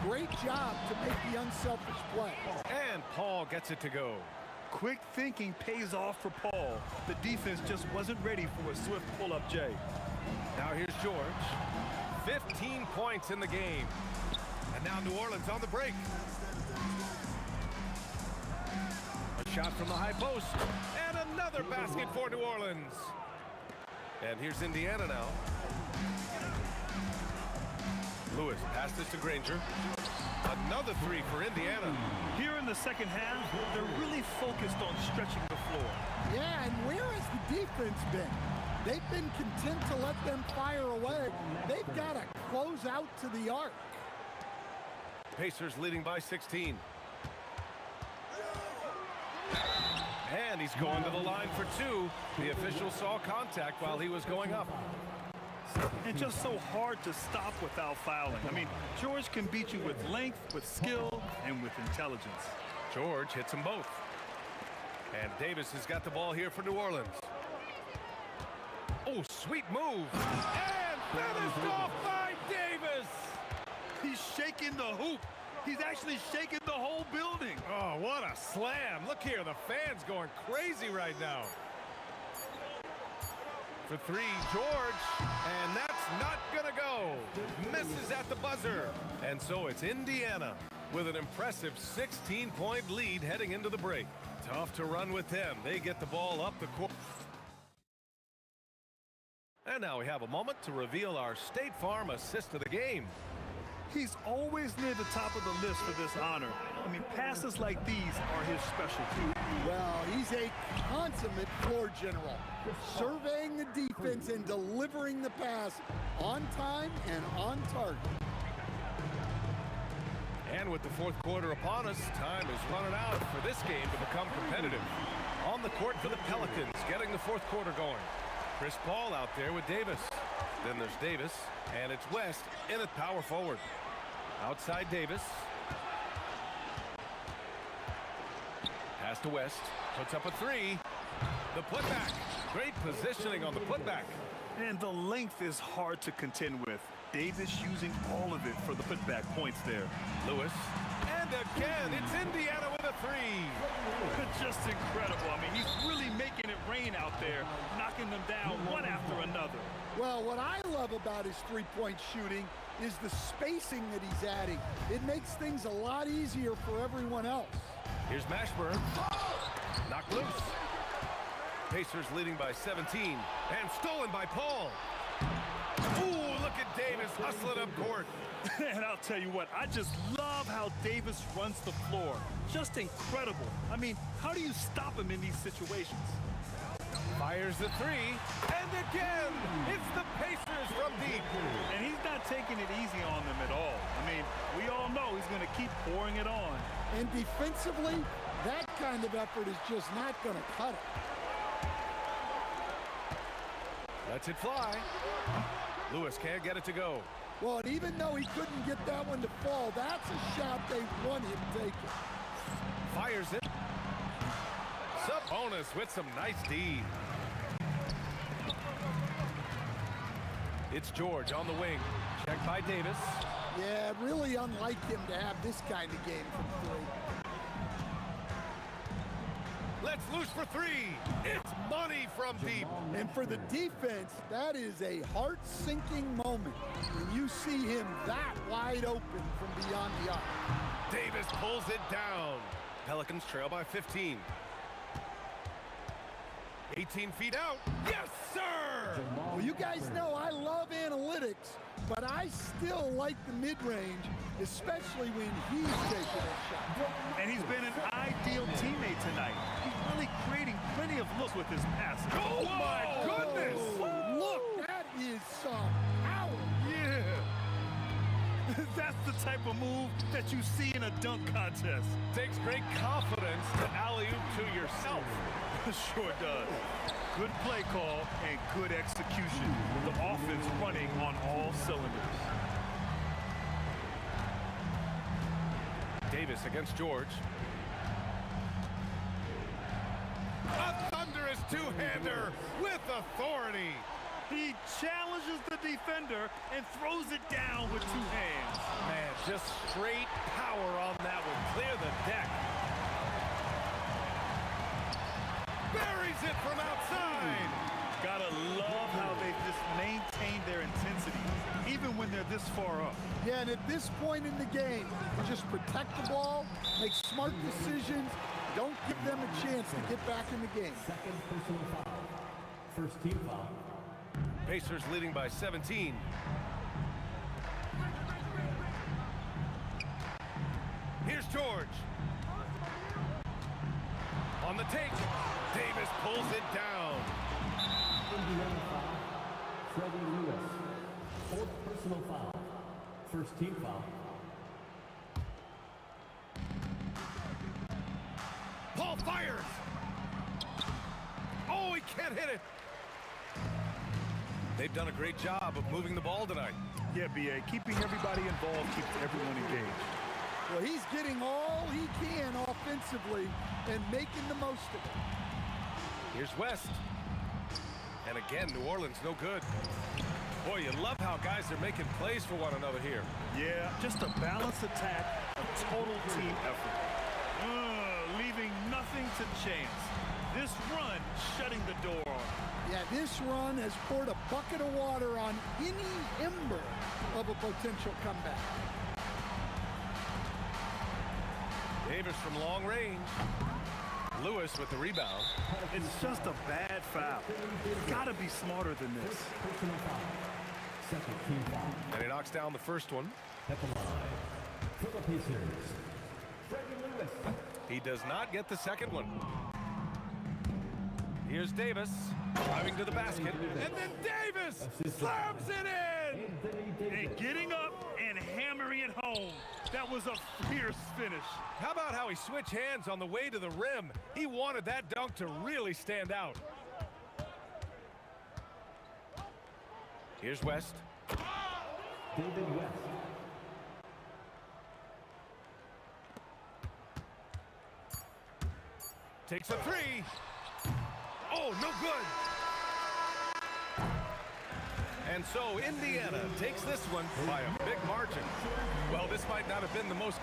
Great job to make the unselfish play. And Paul gets it to go. Quick thinking pays off for Paul. The defense just wasn't ready for a swift pull-up J. Now here's George. 15 points in the game. And now New Orleans on the break. A shot from the high post. And another basket for New Orleans. And here's Indiana now. Lewis passes to Granger. Another three for Indiana. Here in the second half, they're really focused on stretching the floor. Yeah, and where has the defense been? They've been content to let them fire away. They've got to close out to the arc. Pacers leading by 16. And he's going to the line for two. The official saw contact while he was going up. And just so hard to stop without fouling. I mean, George can beat you with length, with skill, and with intelligence. George hits them both. And Davis has got the ball here for New Orleans. Oh, sweet move. And finished off by Davis. He's shaking the hoop. He's actually shaking the whole building. Oh, what a slam. Look here, the fans going crazy right now. For three, George, and that's not gonna go. Misses at the buzzer. And so it's Indiana with an impressive 16-point lead heading into the break. Tough to run with them. They get the ball up the court. And now we have a moment to reveal our State Farm assist of the game. He's always near the top of the list for this honor. I mean, passes like these are his specialty. Well, he's a consummate floor general, surveying the defense and delivering the pass on time and on target. And with the fourth quarter upon us, time is running out for this game to become competitive. On the court for the Pelicans, getting the fourth quarter going. Chris Paul out there with Davis. Then there's Davis, and it's West in at power forward. Outside Davis. Pass to West. Puts up a three. The putback. Great positioning on the putback. And the length is hard to contend with. Davis using all of it for the putback points there. Lewis. And again, it's Indiana with a three. Just incredible. I mean, he's really making it rain out there, knocking them down one after another. Well, what I love about his three-point shooting is the spacing that he's adding. It makes things a lot easier for everyone else. Here's Mashburn. Knocked loose. Pacers leading by 17. And stolen by Paul. Ooh, look at Davis hustling up court. And I'll tell you what, I just love how Davis runs the floor. Just incredible. I mean, how do you stop him in these situations? Fires the three, and again, it's the Pacers from deep. And he's not taking it easy on them at all. I mean, we all know he's going to keep pouring it on. And defensively, that kind of effort is just not going to cut it. Lets it fly. Lewis can't get it to go. Well, and even though he couldn't get that one to fall, that's a shot they want him taking. Fires it. Sabonis with some nice D. It's George on the wing. Checked by Davis. Yeah, really unlike him to have this kind of game from three. Let's loose for three. It's money from deep. And for the defense, that is a heart-sinking moment when you see him that wide open from beyond the arc. Davis pulls it down. Pelicans trail by 15. 18 feet out. Yes, sir! Well, you guys know I love analytics, but I still like the mid-range, especially when he's taking a shot. And he's been an ideal teammate tonight. He's really creating plenty of looks with his passing. Oh, my goodness! Oh, look, that is some power. Yeah. That's the type of move that you see in a dunk contest. Takes great confidence to alley-oop to yourself. Sure does. Good play call and good execution. The offense running on all cylinders. Davis against George. A thunderous two-hander with authority. He challenges the defender and throws it down with two hands. Man, just straight power on that one. Clear the deck. Buries it from outside. Gotta love how they've just maintained their intensity, even when they're this far up. Yeah, and at this point in the game, you just protect the ball, make smart decisions, don't give them a chance to get back in the game. Second personal foul. First team foul. Pacers leading by 17. Here's George. On the take. Davis pulls it down. Indiana foul. Freddie Lewis. Fourth personal foul. First team foul. Paul fires. Oh, he can't hit it. They've done a great job of moving the ball tonight. Yeah, B.A., keeping everybody involved keeps everyone engaged. Well, he's getting all he can offensively and making the most of it. Here's West. And again, New Orleans no good. Boy, you love how guys are making plays for one another here. Yeah, just a balanced attack, a total team effort. Leaving nothing to chance. This run shutting the door on him. Yeah, this run has poured a bucket of water on any ember of a potential comeback. Davis from long range. Lewis with the rebound. It's just a bad foul. Gotta be smarter than this. Personal foul. Second team foul. And he knocks down the first one. At the line. For the Pacers. Freddie Lewis. He does not get the second one. Here's Davis driving to the basket. And then Davis slams it in! And getting up and hammering it home. That was a fierce finish. How about how he switched hands on the way to the rim? He wanted that dunk to really stand out. Here's West. David West. Takes a three. Oh, no good. And so Indiana takes this one by a big margin. Well, this might not have been the most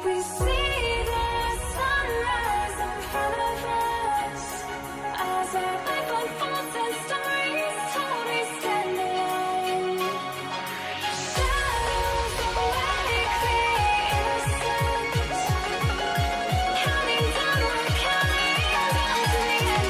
We see the sunrise in front of us as our life unfolds and stories told. We stand alone. Shadows awake the innocence, counting down, we're counting down to the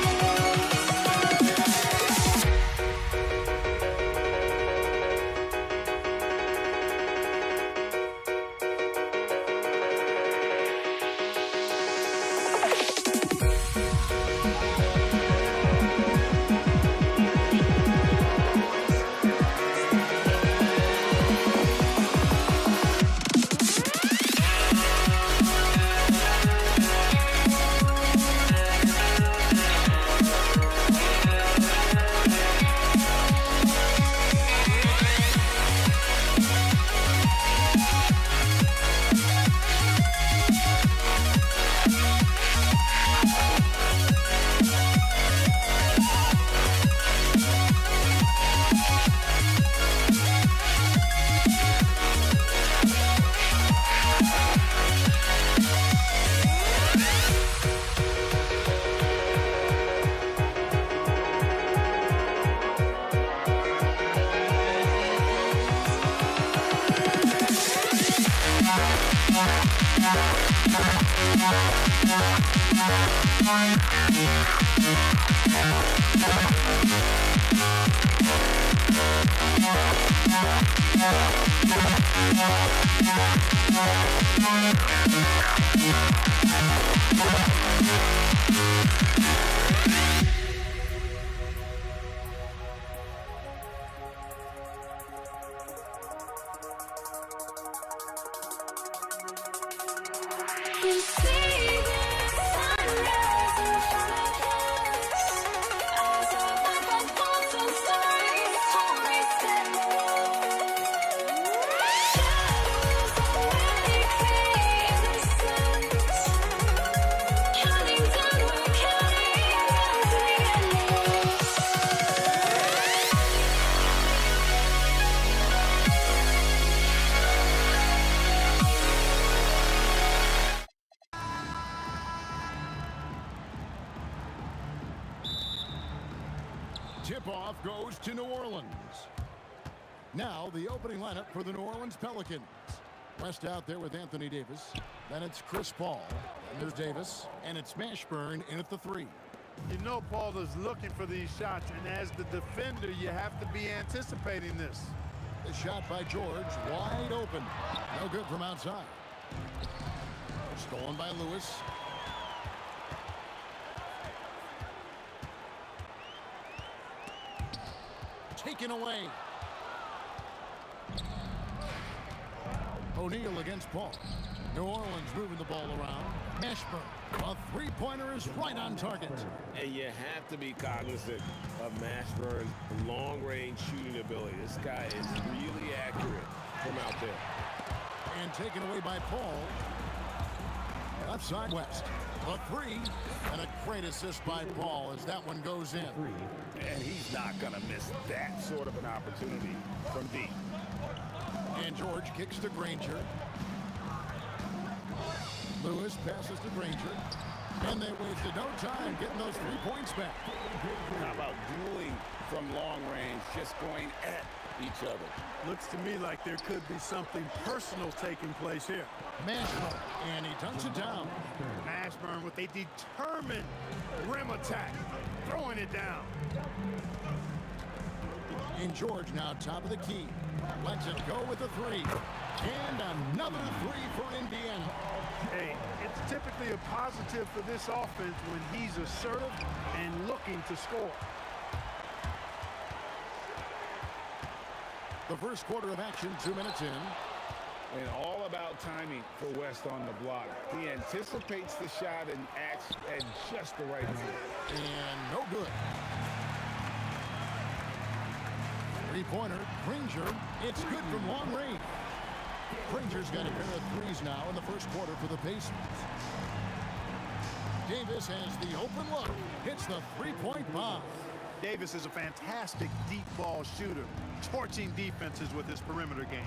We see the sunrise in front of us as our life unfolds and stories told. We stand alone. Shadows awake the innocence, counting down, we're counting down to the endless. Tip-off goes to New Orleans. Now the opening lineup for the New Orleans Pelicans. West out there with Anthony Davis. Then it's Chris Paul. Then there's Davis. And it's Mashburn in at the 3. You know Paul is looking for these shots, and as the defender, you have to be anticipating this. The shot by George, wide open. No good from outside. Stolen by Lewis. Taken away. O'Neal against Paul. New Orleans moving the ball around. Mashburn. A three-pointer is right on target. And you have to be cognizant of Mashburn's long-range shooting ability. This guy is really accurate from out there. And taken away by Paul. Left side West. A 3. And a great assist by Paul as that one goes in. And he's not going to miss that sort of an opportunity from deep. And George kicks to Granger. Lewis passes to Granger. And they wasted no time getting those 3 points back. How about dueling from long range, just going at each other? Looks to me like there could be something personal taking place here. Mashburn, and he dunks it down. Mashburn with a determined rim attack, throwing it down. And George now top of the key. Lets it go with a 3. And another 3 for Indiana. Hey, it's typically a positive for this offense when he's assertive and looking to score. The first quarter of action, 2 minutes in. And all about timing for West on the block. He anticipates the shot and acts at just the right time. And no good. Three-pointer, Granger. It's good from long range. Granger's got a pair of threes now in the first quarter for the Pacers. Davis has the open look. Hits the three-point bomb. Davis is a fantastic deep ball shooter, torching defenses with his perimeter game.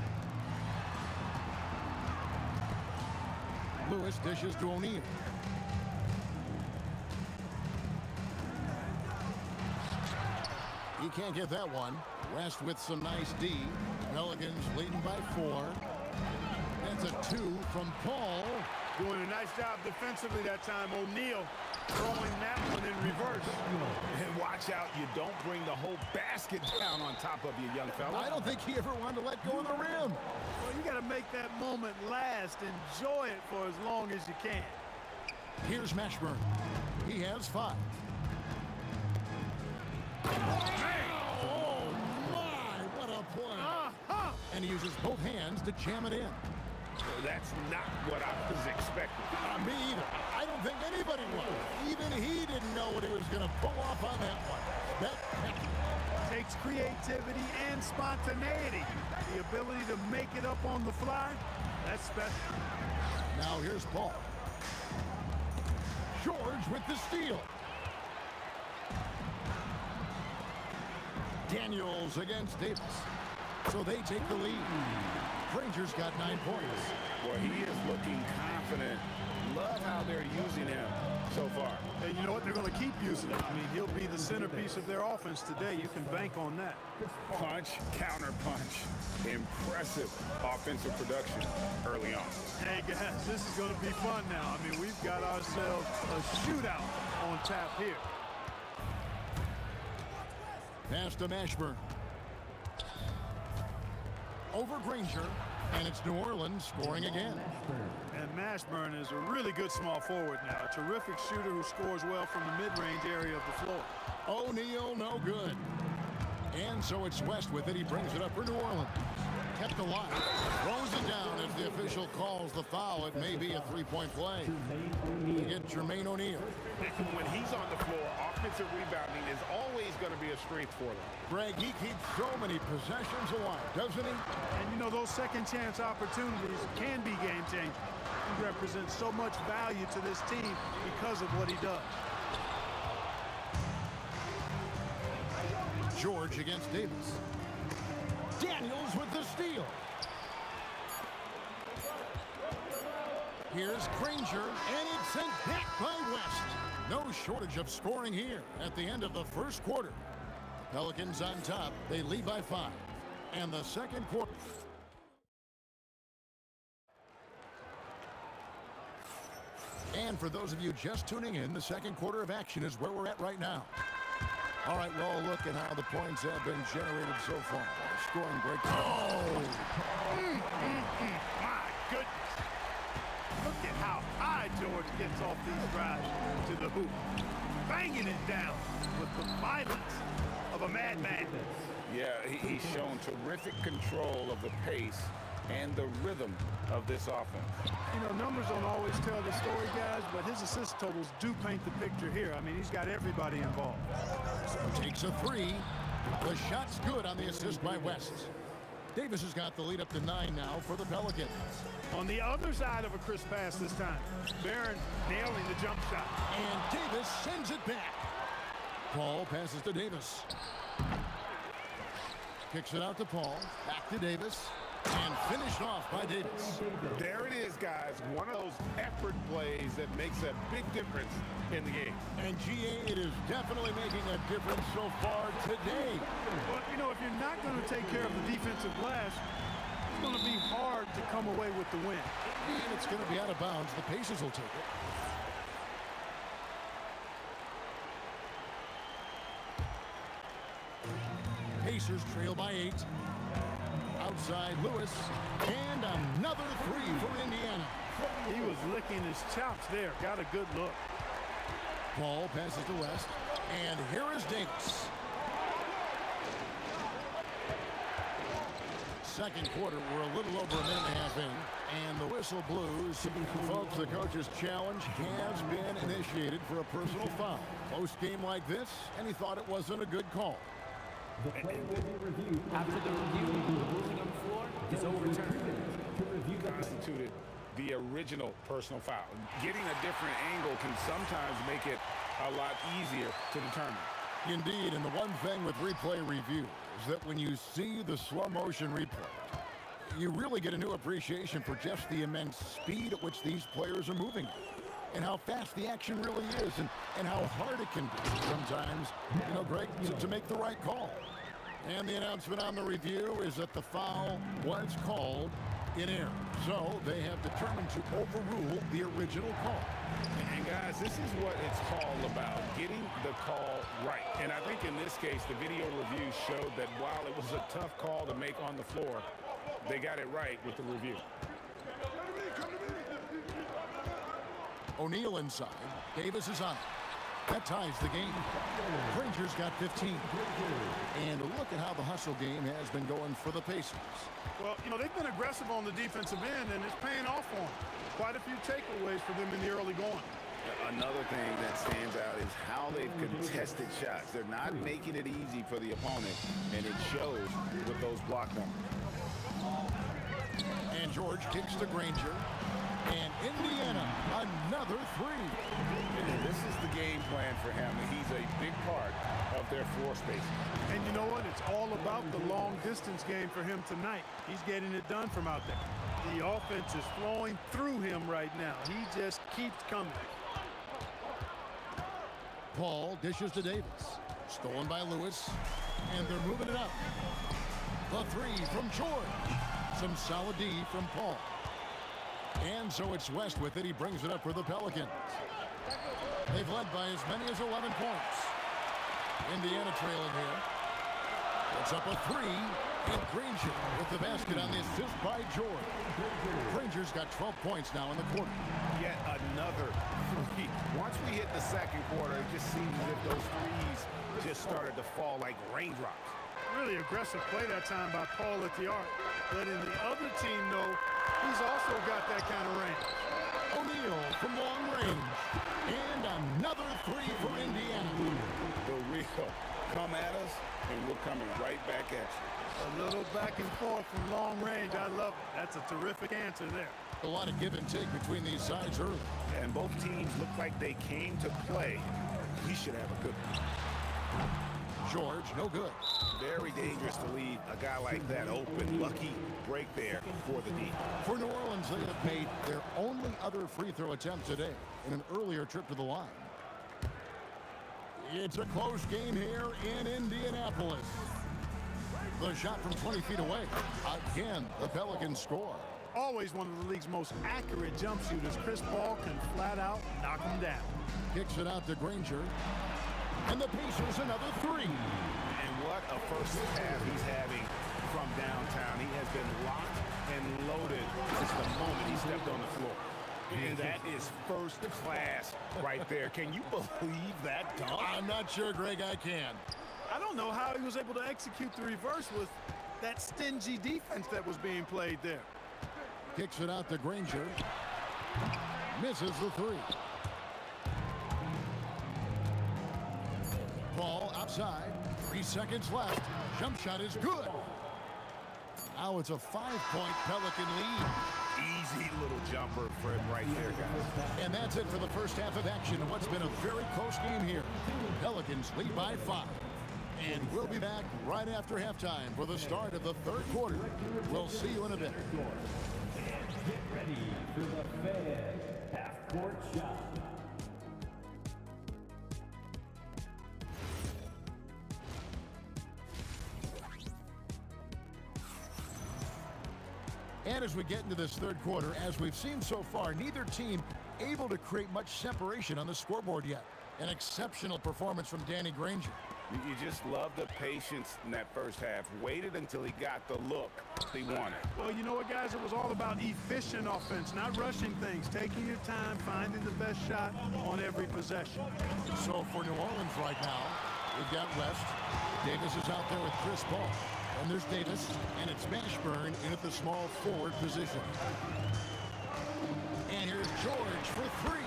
Lewis dishes to O'Neal. He can't get that one. West with some nice D. Pelicans leading by 4. That's a 2 from Paul. Doing a nice job defensively that time. O'Neal throwing that one in reverse. And watch out, you don't bring the whole basket down on top of you, young fella. I don't think he ever wanted to let go of the rim. Well, you got to make that moment last. Enjoy it for as long as you can. Here's Mashburn. He has 5. Oh, my, what a play. And he uses both hands to jam it in. That's not what I was expecting. Me either. I don't think anybody was. Even he didn't know what he was going to pull off on that one. Takes creativity and spontaneity. The ability to make it up on the fly, that's special. Now here's Paul. George with the steal. Daniels against Davis. So they take the lead. Granger's got 9 points. Boy, he is looking confident. Love how they're using him so far. And you know what? They're going to keep using him. I mean, he'll be the centerpiece of their offense today. You can bank on that. Punch, counter punch. Impressive offensive production early on. Hey, guys, this is going to be fun now. I mean, we've got ourselves a shootout on tap here. Pass to Mashburn. Over Granger, and it's New Orleans scoring again. And Mashburn is a really good small forward now. A terrific shooter who scores well from the mid-range area of the floor. O'Neal, no good. And so it's West with it. He brings it up for New Orleans. Kept alive. Throws it down as the official calls the foul. It may be a 3-point play. You get Jermaine O'Neal. When he's on the floor, offensive rebounding is always going to be a strength for them. Greg, he keeps so many possessions alive, doesn't he? And you know, those second chance opportunities can be game changing. He represents so much value to this team because of what he does. George against Davis. Daniels with the steal. Here's Granger, and it's sent back by West. No shortage of scoring here at the end of the first quarter. Pelicans on top. They lead by 5. And the second quarter. And for those of you just tuning in, the second quarter of action is where we're at right now. All right, well, look at how the points have been generated so far. Scoring break. Oh! My goodness. Look at how high George gets off these drives to the hoop. Banging it down with the violence of a madman. Yeah, he's shown terrific control of the pace and the rhythm of this offense. You know, numbers don't always tell the story, guys, but his assist totals do paint the picture here. I mean, he's got everybody involved. Takes a 3. The shot's good on the assist by West. Davis has got the lead up to 9 now for the Pelicans. On the other side of a crisp pass this time, Barron nailing the jump shot. And Davis sends it back. Paul passes to Davis. Kicks it out to Paul. Back to Davis. And finished off by Davis. There it is, guys. One of those effort plays that makes a big difference in the game. And GA, it is definitely making a difference so far today. But, you know, if you're not going to take care of the defensive glass, it's going to be hard to come away with the win. And it's going to be out of bounds. The Pacers will take it. Pacers trail by 8. Outside Lewis, and another 3 for Indiana. He was licking his chops there. Got a good look. Paul passes to West, and here is Davis. Second quarter, we're a little over a minute and a half in, and the whistle blows. Folks, the coach's challenge has been initiated for a personal foul. Close game like this, and he thought it wasn't a good call. After the review, the ruling on the floor is overturned. Constituted the original personal foul. Getting a different angle can sometimes make it a lot easier to determine. Indeed, and the one thing with replay review is that when you see the slow motion replay, You really get a new appreciation for just the immense speed at which these players are moving and how fast the action really is and how hard it can be sometimes, Greg, to make the right call. And the announcement on the review is that the foul was called in air. So they have determined to overrule the original call. And guys, this is what it's all about, getting the call right. And I think in this case, the video review showed that while it was a tough call to make on the floor, they got it right with the review. O'Neal inside. Davis is on. That ties the game. Granger's got 15. And look at how the hustle game has been going for the Pacers. Well, they've been aggressive on the defensive end, and it's paying off for them. Quite a few takeaways for them in the early going. Another thing that stands out is how they've contested shots. They're not making it easy for the opponent, and it shows with those block numbers. And George kicks to Granger. And Indiana, another three. And this is the game plan for him. He's a big part of their floor space. And you know what? It's all about the long-distance game for him tonight. He's getting it done from out there. The offense is flowing through him right now. He just keeps coming. Paul dishes to Davis. Stolen by Lewis. And they're moving it up. The three from George. Some solid D from Paul. And so it's West with it. He brings it up for the Pelicans. They've led by as many as 11 points. Indiana trailing here. It's up a three. And Granger with the basket on the assist by George. Granger's got 12 points now in the quarter. Yet another three. Once we hit the second quarter, it just seems as if those threes just started to fall like raindrops. Really aggressive play that time by Paul at the arc, letting the other team know he's also got that kind of range. O'Neal from long range. And another three for Indiana. The real come at us, and we're coming right back at you. A little back and forth from long range. I love it. That's a terrific answer there. A lot of give and take between these sides early. And both teams look like they came to play. We should have a good one. George, no good. Very dangerous to leave a guy like that open. Lucky break there for the D. For New Orleans, they have made their only other free throw attempt today in an earlier trip to the line. It's a close game here in Indianapolis. The shot from 20 feet away. Again, the Pelicans score. Always one of the league's most accurate jump shooters. Chris Paul can flat out knock him down. Kicks it out to Granger. And the Pacers another three. And what a first half he's having from downtown. He has been locked and loaded since the moment he stepped on the floor. And that is first class right there. Can you believe that dunk? I'm not sure, Greg, I can. I don't know how he was able to execute the reverse with that stingy defense that was being played there. Kicks it out to Granger. Misses the three. Ball outside. 3 seconds left. Jump shot is good. Now it's a 5-point Pelican lead. Easy little jumper for him right there, guys. And that's it for the first half of action in what's been a very close game here. Pelicans lead by 5. And we'll be back right after halftime for the start of the third quarter. We'll see you in a bit. Get ready for the Fed half-court shot. And as we get into this third quarter, as we've seen so far, neither team able to create much separation on the scoreboard yet. An exceptional performance from Danny Granger. You just love the patience in that first half. Waited until he got the look he wanted. Well, you know what, guys? It was all about efficient offense, not rushing things, taking your time, finding the best shot on every possession. So for New Orleans right now, we've got West. Davis is out there with Chris Paul. And there's Davis, and it's Mashburn in at the small forward position. And here's George for three.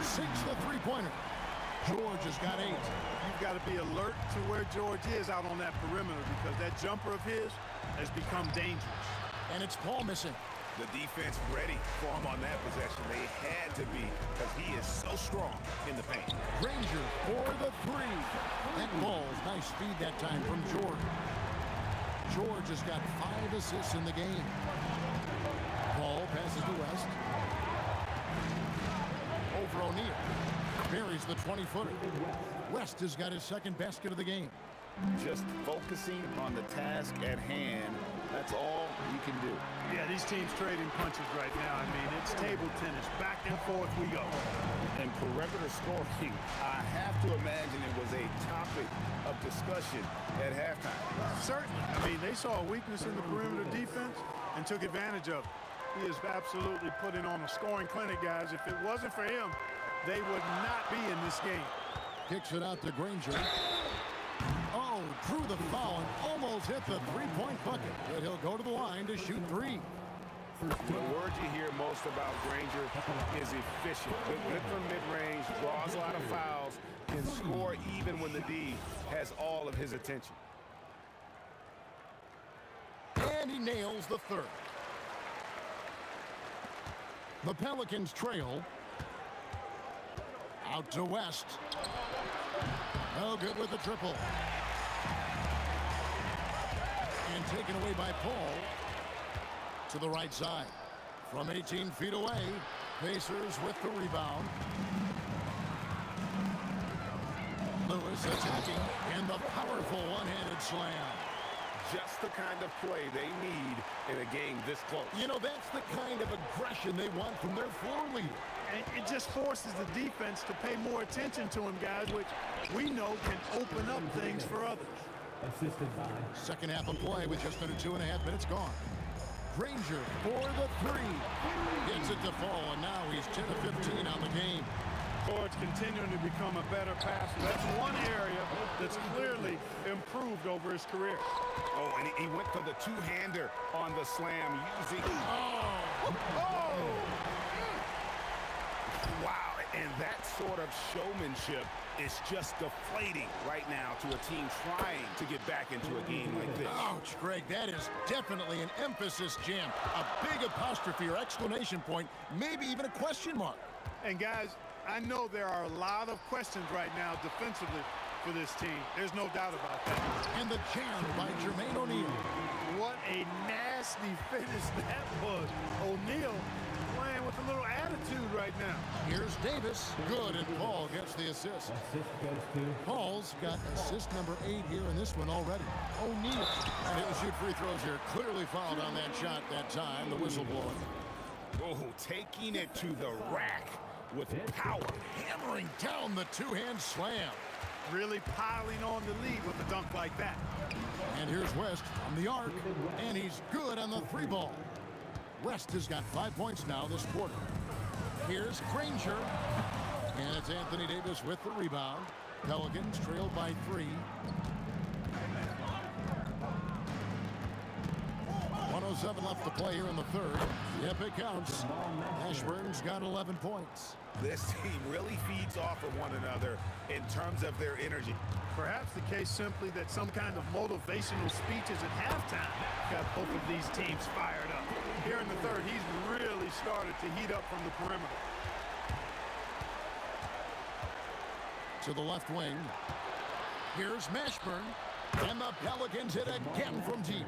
Sinks the three-pointer. George has got 8. You've got to be alert to where George is out on that perimeter because that jumper of his has become dangerous. And it's Paul missing. The defense ready for him on that possession. They had to be because he is so strong in the paint. Granger for the three. That ball's nice feed that time from George. George has got 5 assists in the game. passes to West. Over O'Neal. Buries the 20-footer. West has got his second basket of the game. Just focusing on the task at hand. That's all you can do. Yeah, these teams trading punches right now. I mean, it's table tennis. Back and forth we go. And perimeter scoring, I have to imagine it was a topic of discussion at halftime. Certainly. I mean, they saw a weakness in the perimeter defense and took advantage of it. He is absolutely putting on a scoring clinic, guys. If it wasn't for him, they would not be in this game. Kicks it out to Granger. Oh, drew the foul and almost hit the three-point bucket. But he'll go to the line to shoot three. The word you hear most about Granger is efficient. Good from mid-range, draws a lot of fouls, can score even when the D has all of his attention. And he nails the third. The Pelicans trail. Out to West. No good with the triple. And taken away by Paul. To the right side. From 18 feet away. Pacers with the rebound. Lewis attacking. And the powerful one-handed slam. Just the kind of play they need in a game this close. You know, that's the kind of aggression they want from their floor leader. And it just forces the defense to pay more attention to him, guys, which we know can open up things for others. Assisted by Second half of play with just under 2.5 minutes gone. Granger for the three. Gets it to fall, and now he's 10 of 15 on the game. Ford's continuing to become a better passer. That's one area that's clearly improved over his career. Oh, and he went for the two-hander on the slam using... Oh! Wow, and that sort of showmanship is just deflating right now to a team trying to get back into a game like this. Ouch, Greg, that is definitely an emphasis jam. A big apostrophe or exclamation point, maybe even a question mark. And guys, I know there are a lot of questions right now defensively for this team. There's no doubt about that. And the jam by Jermaine O'Neal. What a nasty finish that was. O'Neal playing with a little attitude right now. Here's Davis. Good, and Paul gets the assist. assist goes to Paul's got assist number 8 here in this one already. O'Neal. And he'll shoot free throws here. Clearly fouled on that shot that time. The whistle blowing. Oh, taking it to the rack with power. Hammering down the two-hand slam. Really piling on the lead with a dunk like that. And here's West from the arc. And he's good on the three ball. West has got 5 points now this quarter. Here's Granger. And it's Anthony Davis with the rebound. Pelicans trailed by 3. 107 left to play here in the third. Yep, it counts. Ashburn's got 11 points. This team really feeds off of one another in terms of their energy. Perhaps the case simply that some kind of motivational speeches at halftime got both of these teams fired up. Here in the third, he's really started to heat up from the perimeter. To the left wing. Here's Mashburn. And the Pelicans hit again from deep.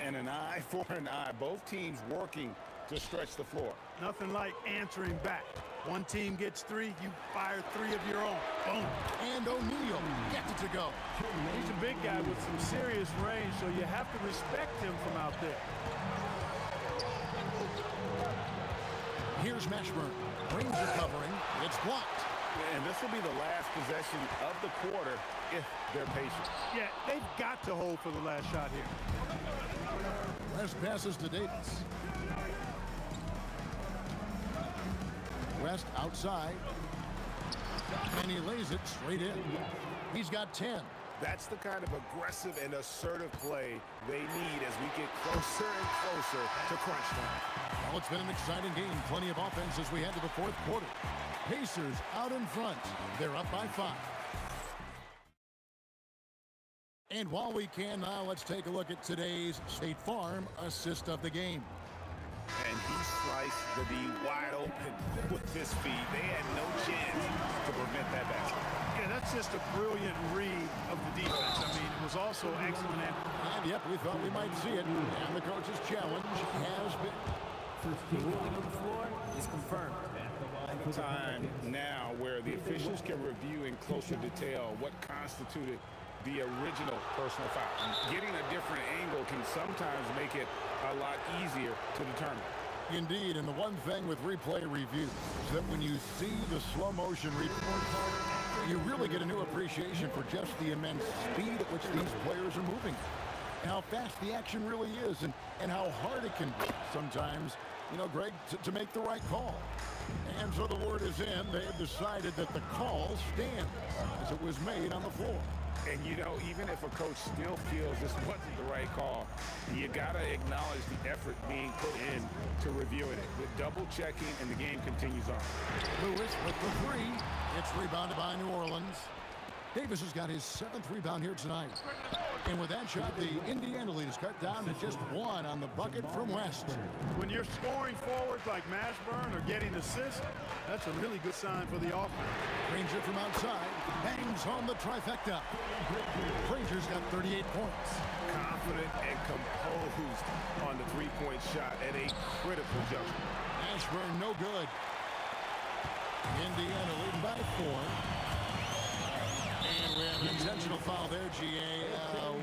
And an eye for an eye. Both teams working to stretch the floor. Nothing like answering back. One team gets 3, you fire 3 of your own. Boom. And O'Neal gets it to go. He's a big guy with some serious range, so you have to respect him from out there. Here's Mashburn. Granger covering. It's blocked. And this will be the last possession of the quarter if they're patient. Yeah, they've got to hold for the last shot here. West passes to Davis. West outside. And he lays it straight in. He's got 10. That's the kind of aggressive and assertive play they need as we get closer and closer to crunch time. Well, it's been an exciting game. Plenty of offense as we head to the fourth quarter. Pacers out in front. They're up by 5. And while we can now, let's take a look at today's State Farm assist of the game. And he sliced the D wide open with this feed. They had no chance to prevent that basket. Yeah, that's just a brilliant read of the defense. I mean, it was also excellent. And yep, we thought we might see it. And the coach's challenge has been The ruling on the floor is confirmed. Time now where the officials can review in closer detail what constituted the original personal foul. Getting a different angle can sometimes make it a lot easier to determine. Indeed, and the one thing with replay review is that when you see the slow motion report, you really get a new appreciation for just the immense speed at which these players are moving. And how fast the action really is and how hard it can be sometimes, you know, Greg, to make the right call. And so the word is in. They have decided that the call stands as it was made on the floor. And, you know, even if a coach still feels this wasn't the right call, you got to acknowledge the effort being put in to reviewing it. With double checking, and the game continues on. Lewis with the three. It's rebounded by New Orleans. Davis has got his 7th rebound here tonight. And with that shot, the Indiana lead is cut down to just 1 on the bucket from West. When you're scoring forwards like Mashburn or getting assists, that's a really good sign for the offense. Granger from outside hangs home the trifecta. Granger's got 38 points. Confident and composed on the three-point shot at a critical juncture. Ashburn no good. Indiana leading by 4. And we have an intentional foul there, GA.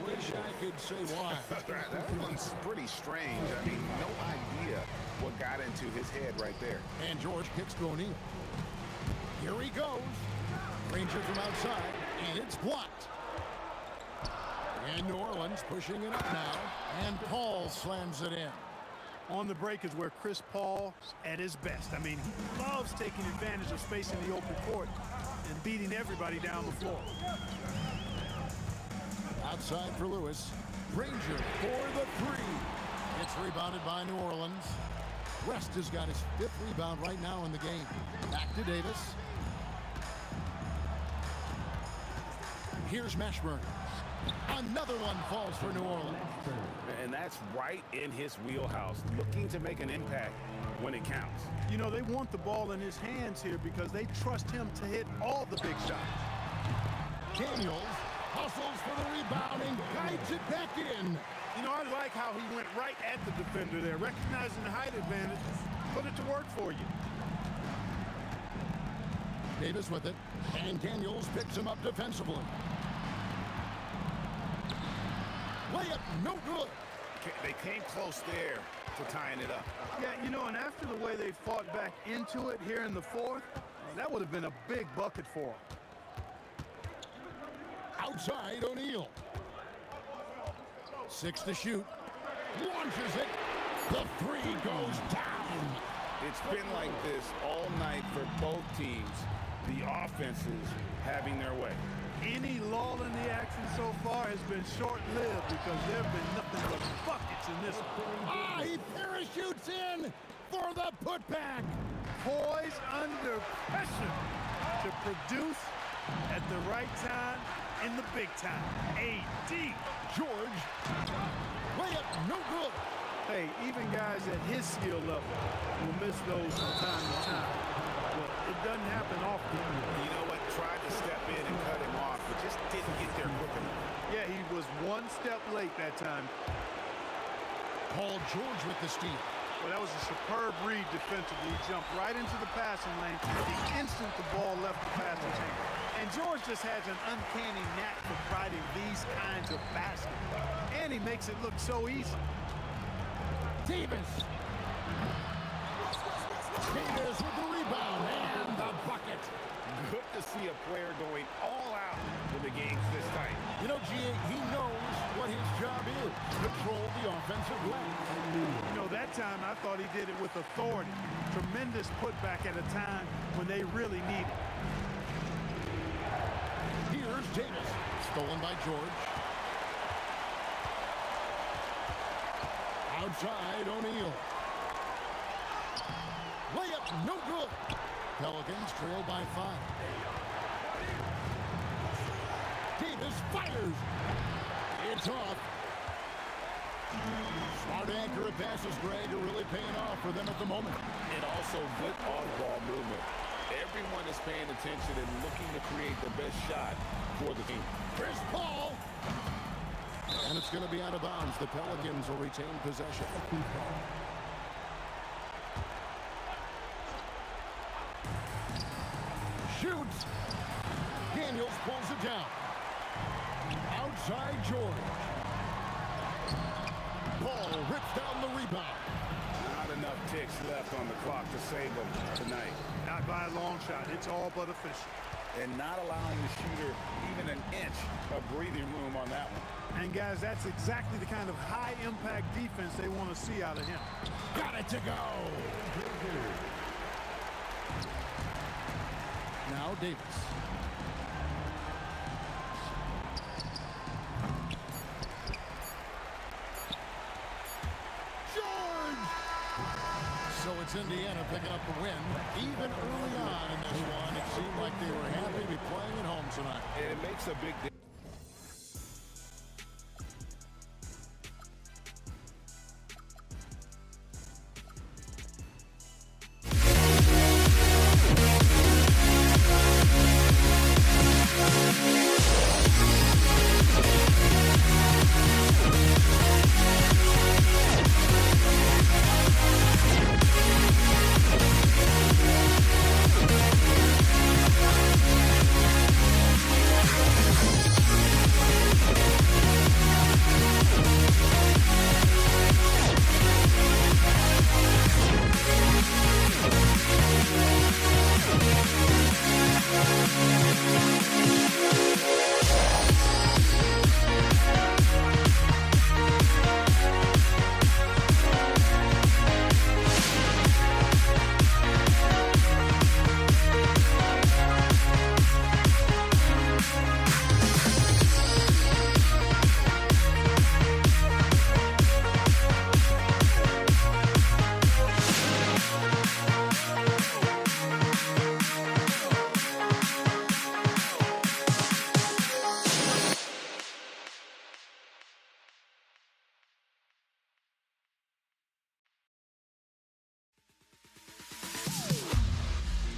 Wish I could say why. That one's pretty strange. I mean, no idea what got into his head right there. And George kicks to O'Neal. Here he goes. Granger from outside, and it's blocked. And New Orleans pushing it up now, and Paul slams it in. On the break is where Chris Paul at his best. I mean, he loves taking advantage of space in the open court and beating everybody down the floor. Outside for Lewis. Granger for the three. It's rebounded by New Orleans. West has got his 5th rebound right now in the game. Back to Davis. Here's Mashburn. Another one falls for New Orleans. And that's right in his wheelhouse, looking to make an impact when it counts. You know, they want the ball in his hands here because they trust him to hit all the big shots. Daniels hustles for the rebound and guides it back in. You know, I like how he went right at the defender there, recognizing the height advantage, put it to work for you. Davis with it, and Daniels picks him up defensively. Layup, no good. They came close there to tying it up. Yeah, you know, and after the way they fought back into it here in the 4th, that would have been a big bucket for them. Outside, O'Neal. 6 to shoot. Launches it. The 3 goes down. It's been like this all night for both teams. The offenses having their way. Any lull in the action so far has been short-lived because there have been nothing but buckets in this one. He parachutes in for the putback. Poised under pressure to produce at the right time in the big time. AD. George. Layup, no good. Hey, even guys at his skill level will miss those from time to time. But it doesn't happen often. You know what? Tried to step in and cut him off, but just didn't get there quick enough. Yeah, he was one step late that time. Paul George with the steal. Well, that was a superb read defensively. He jumped right into the passing lane the instant the ball left the passer's hand. And George just has an uncanny knack for providing these kinds of baskets. And he makes it look so easy. Davis. Davis with the rebound and the bucket. Good to see a player going all out when the game's this tight. You know, GA, he knows what his job is. Control the offensive lane. You know, that time I thought he did it with authority. Tremendous putback at a time when they really need it. Here's Davis. Stolen by George. Outside, O'Neal. Layup, no good. Pelicans trail by 5. Davis fires. It's off. Smart accurate passes, Greg, are really paying off for them at the moment. And also good off-ball movement. Everyone is paying attention and looking to create the best shot for the team. Chris Paul. And it's going to be out of bounds. The Pelicans will retain possession. shoots. Daniels pulls it down. Outside George. Ball rips down the rebound. Not enough ticks left on the clock to save them tonight. Not by a long shot. It's all but official. And not allowing the shooter even an inch of breathing room on that one. And guys, that's exactly the kind of high-impact defense they want to see out of him. Got it to go. Now Davis. George! So it's Indiana picking up the win. Even early on in this one, it seemed like they were happy to be playing at home tonight. And it makes a big difference.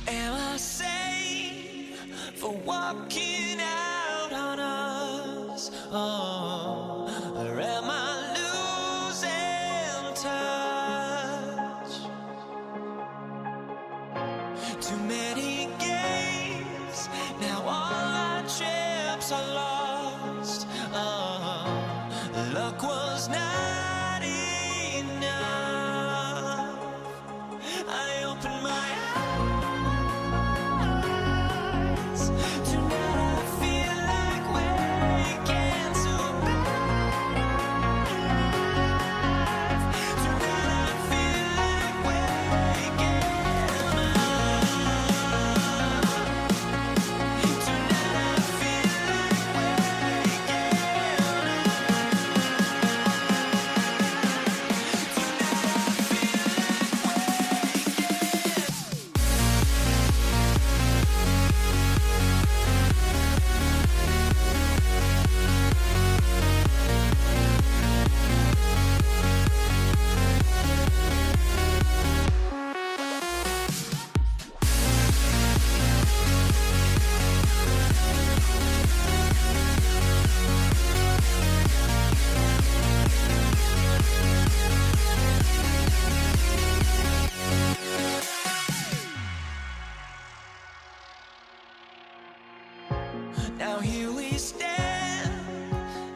Am I sane for walking out on us? Oh, or am I losing touch? Too many games, now all our chips are lost. Oh, luck was not enough. I opened my eyes. Now here we stand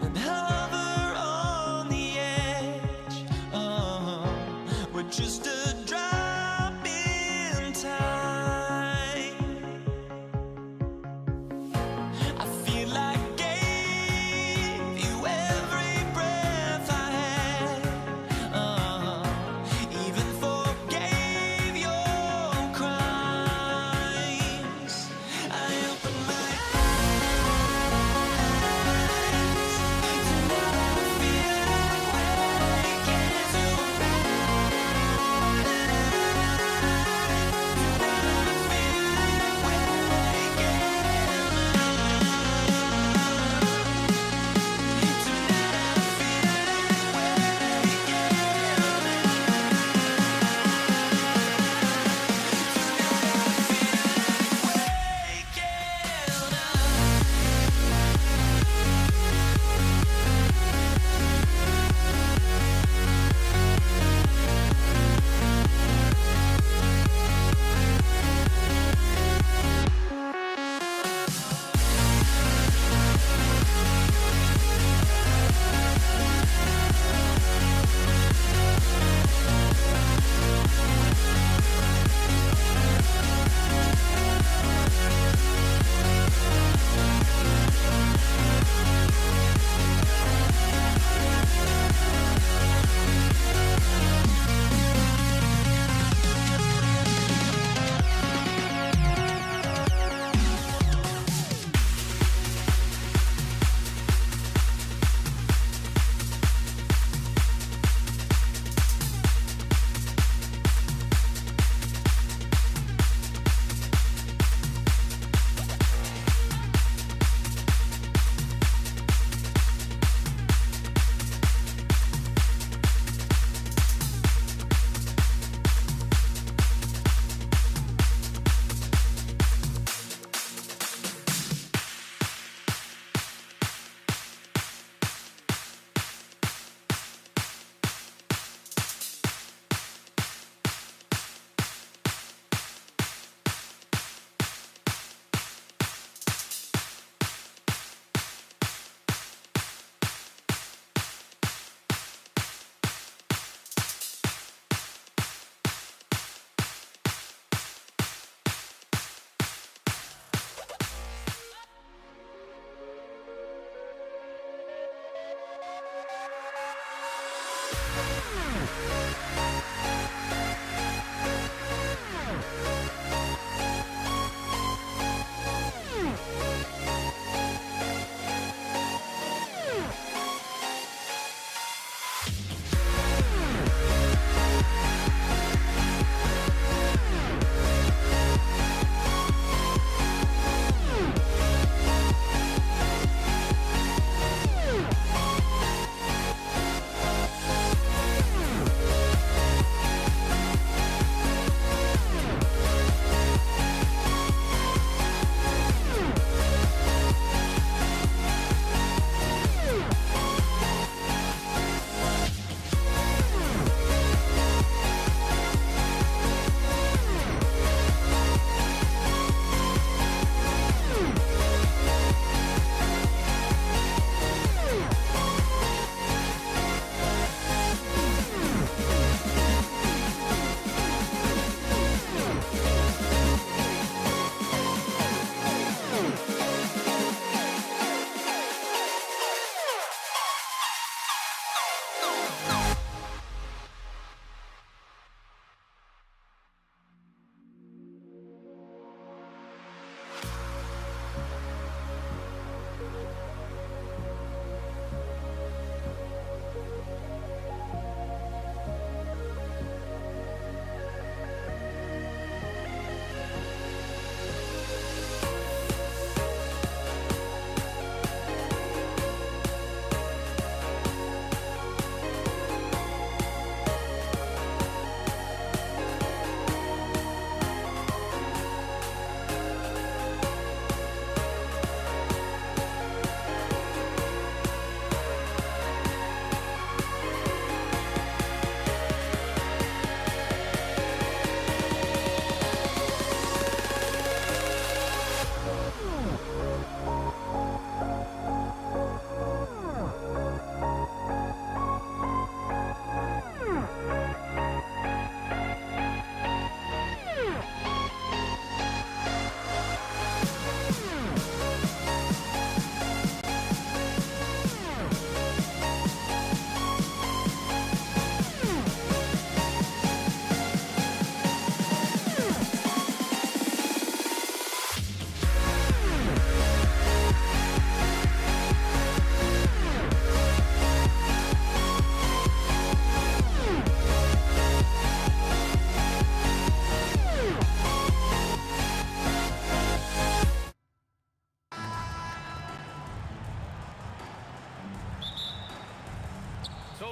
and hover on the edge. Oh, we're just a drop in time. I feel like I gave you every breath I had. Oh, even forgave your crimes. I opened my eyes.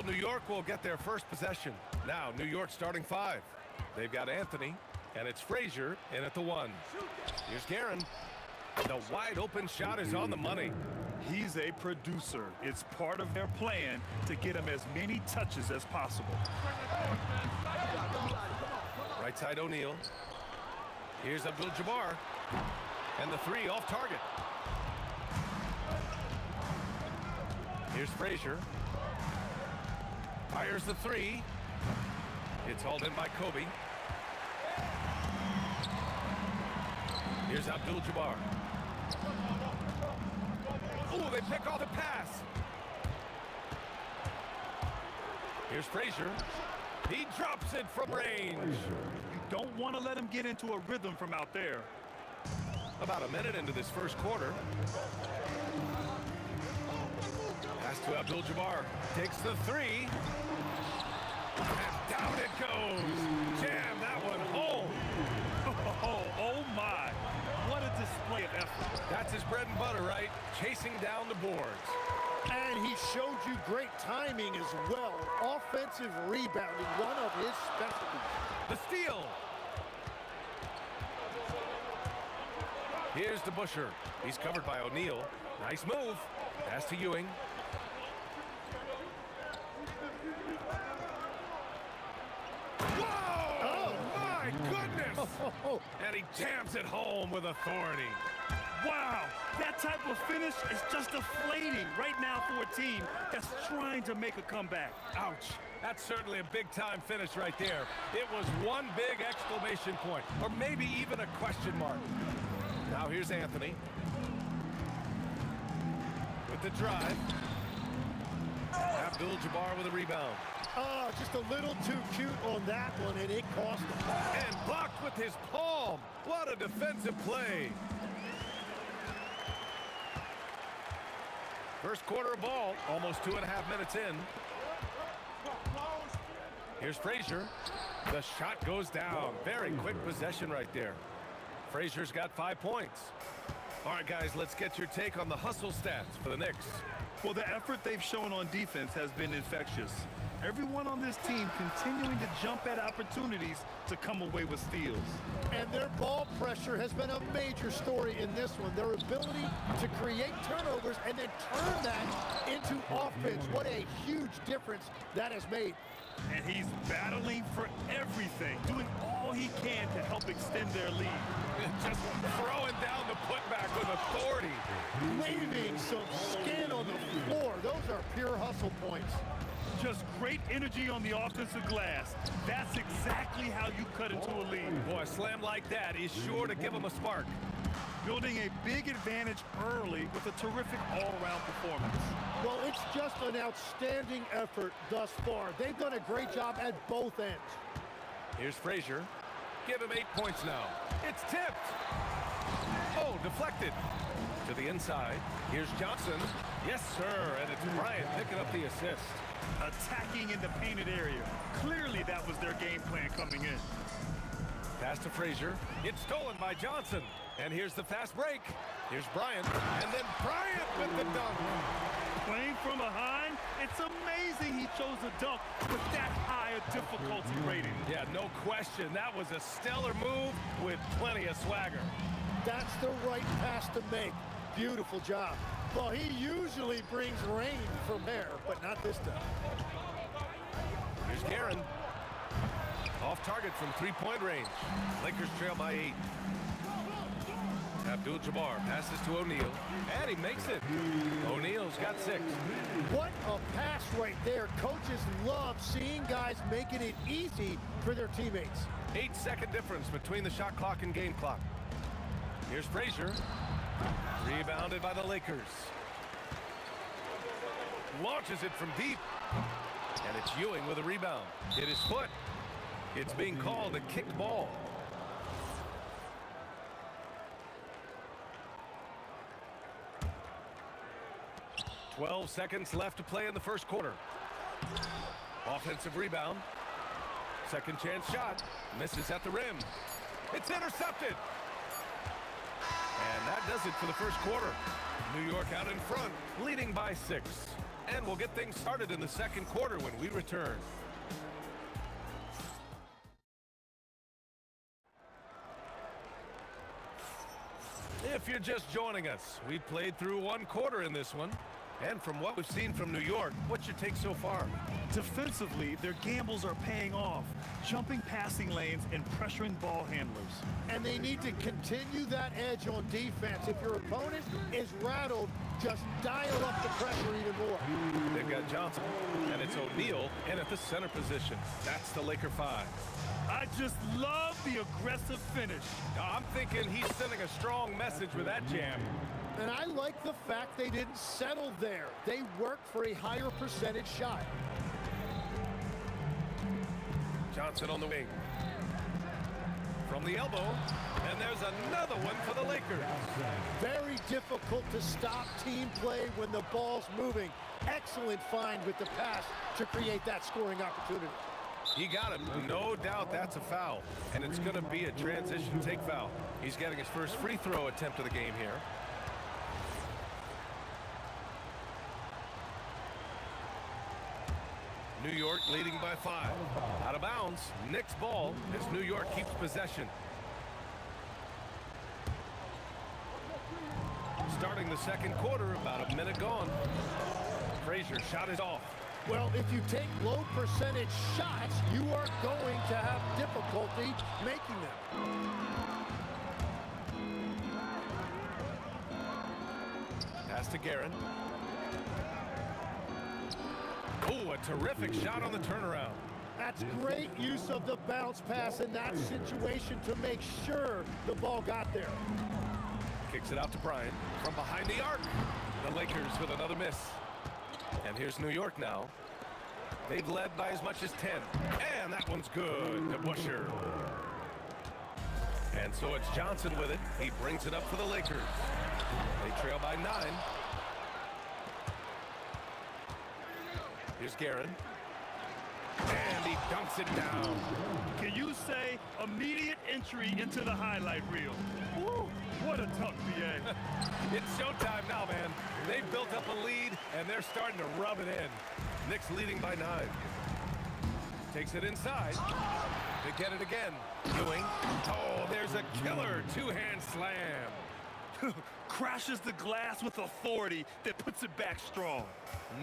So New York will get their first possession. Now New York starting 5. They've got Anthony, and it's Frazier in at the 1. Here's Guerin. The wide open shot is on the money. He's a producer. It's part of their plan to get him as many touches as possible. Right side O'Neal. Here's Abdul-Jabbar. And the 3 off target. Here's Frazier. Fires the 3. It's hauled in by Kobe. Here's Abdul-Jabbar. Oh, they pick off the pass. Here's Frazier. He drops it from range. You don't want to let him get into a rhythm from out there. About a minute into this first quarter. Pass to Abdul-Jabbar. Takes the 3. And down it goes. Jam that one home. Oh my. What a display of effort. That's his bread and butter, right? Chasing down the boards. And he showed you great timing as well. Offensive rebounding, one of his specialties. The steal. Here's DeBusschere. He's covered by O'Neal. Nice move. Pass to Ewing. Whoa! Oh, my goodness! And he jams it home with authority. Wow, that type of finish is just deflating right now for a team that's trying to make a comeback. Ouch. That's certainly a big-time finish right there. It was one big exclamation point, or maybe even a question mark. Now here's Anthony. With the drive. Abdul-Jabbar with a rebound. Oh, just a little too cute on that one, and it cost him. And blocked with his palm. What a defensive play. First quarter of ball, almost 2.5 minutes in. Here's Frazier. The shot goes down. Very quick possession right there. Frazier's got 5 points. All right, guys, let's get your take on the hustle stats for the Knicks. Well, the effort they've shown on defense has been infectious. Everyone on this team continuing to jump at opportunities to come away with steals. And their ball pressure has been a major story in this one. Their ability to create turnovers and then turn that into offense. What a huge difference that has made. And he's battling for everything, doing all he can to help extend their lead. Just throwing down the putback with authority. Waving some skin on the floor. Those are pure hustle points. Just great energy on the offensive glass. That's exactly how you cut into a lead. Boy, a slam like that is sure to give him a spark. Building a big advantage early with a terrific all-around performance. Well, it's just an outstanding effort thus far. They've done a great job at both ends. Here's Frazier. Give him 8 points now. It's tipped. Oh, deflected. To the inside. Here's Johnson. Yes, sir. And it's Bryant picking up the assist. Attacking in the painted area. Clearly that was their game plan coming in. Pass to Frazier. It's stolen by Johnson. And here's the fast break. Here's Bryant. And then Bryant with the dunk. Playing from behind, it's amazing he chose a dunk with that high a difficulty rating. Yeah, no question. That was a stellar move with plenty of swagger. That's the right pass to make. Beautiful job. Well, he usually brings rain from there, but not this time. Here's Guerin. Off target from three-point range. Lakers trail by 8. Abdul-Jabbar passes to O'Neal, and he makes it. O'Neal's got 6. What a pass right there. Coaches love seeing guys making it easy for their teammates. 8-second difference between the shot clock and game clock. Here's Frazier. Rebounded by the Lakers. Launches it from deep. And it's Ewing with a rebound. Hit his foot. It's being called a kicked ball. "12 seconds left to play in the first quarter. Offensive rebound. Second chance shot. Misses at the rim. It's intercepted. And that does it for the first quarter. New York out in front, leading by 6. And we'll get things started in the second quarter when we return. If you're just joining us, we played through one quarter in this one. And from what we've seen from New York, what's your take so far? Defensively, their gambles are paying off, jumping passing lanes and pressuring ball handlers. And they need to continue that edge on defense. If your opponent is rattled, just dial up the pressure even more. They've got Johnson, and it's O'Neal in at the center position. That's the Laker 5. I just love the aggressive finish. I'm thinking he's sending a strong message with that jam. And I like the fact they didn't settle there. They worked for a higher percentage shot. Johnson on the wing. From the elbow, and there's another one for the Lakers. Very difficult to stop team play when the ball's moving. Excellent find with the pass to create that scoring opportunity. He got him. No doubt that's a foul. And it's going to be a transition take foul. He's getting his first free throw attempt of the game here. New York leading by 5. Out of bounds. Knicks ball as New York keeps possession. Starting the second quarter, about a minute gone. Frazier shot is off. Well, if you take low percentage shots, you are going to have difficulty making them. Pass to Guerin. Oh, a terrific shot on the turnaround. That's great use of the bounce pass in that situation to make sure the ball got there. Kicks it out to Bryant from behind the arc. The Lakers with another miss. And here's New York now. They've led by as much as 10. And that one's good to Busher. And so it's Johnson with it. He brings it up for the Lakers. They trail by 9. Here's Guerin. And he dunks it down. Can you say immediate entry into the highlight reel? Woo, what a dunk, BA. It's showtime now, man. They've built up a lead, and they're starting to rub it in. Knicks leading by 9. Takes it inside. They get it again. Ewing. Oh, there's a killer two-hand slam. Crashes the glass with authority that puts it back strong.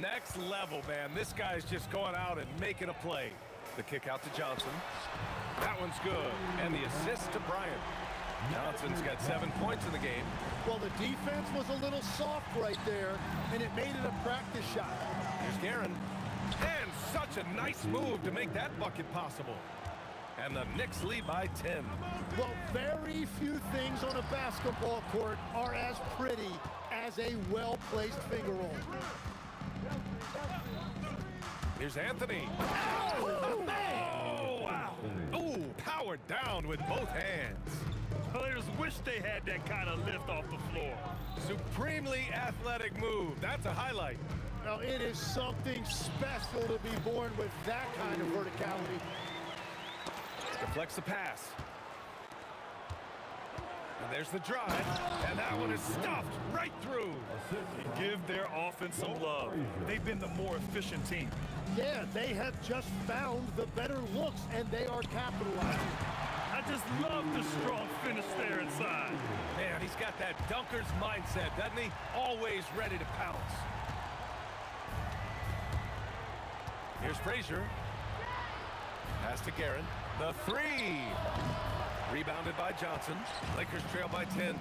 Next level, man. This guy's just going out and making a play. The kick out to Johnson. That one's good. And the assist to Bryant. Johnson's got 7 points in the game. Well, the defense was a little soft right there, and it made it a practice shot. Here's Guerin. And such a nice move to make that bucket possible. And the Knicks lead by 10. Well, very few things on a basketball court are as pretty as a well-placed finger roll. Here's Anthony. Oh, wow. Oh, powered down with both hands. Players wish they had that kind of lift off the floor. Supremely athletic move. That's a highlight. Now, it is something special to be born with that kind of verticality. Deflects the pass. And there's the drive. And that one is stuffed right through. Give their offense some love. They've been the more efficient team. Yeah, they have just found the better looks, and they are capitalizing. I just love the strong finish there inside. Man, he's got that dunker's mindset, doesn't he? Always ready to pounce. Here's Frazier. Pass to Guerin. The 3. Rebounded by Johnson. Lakers trail by 10.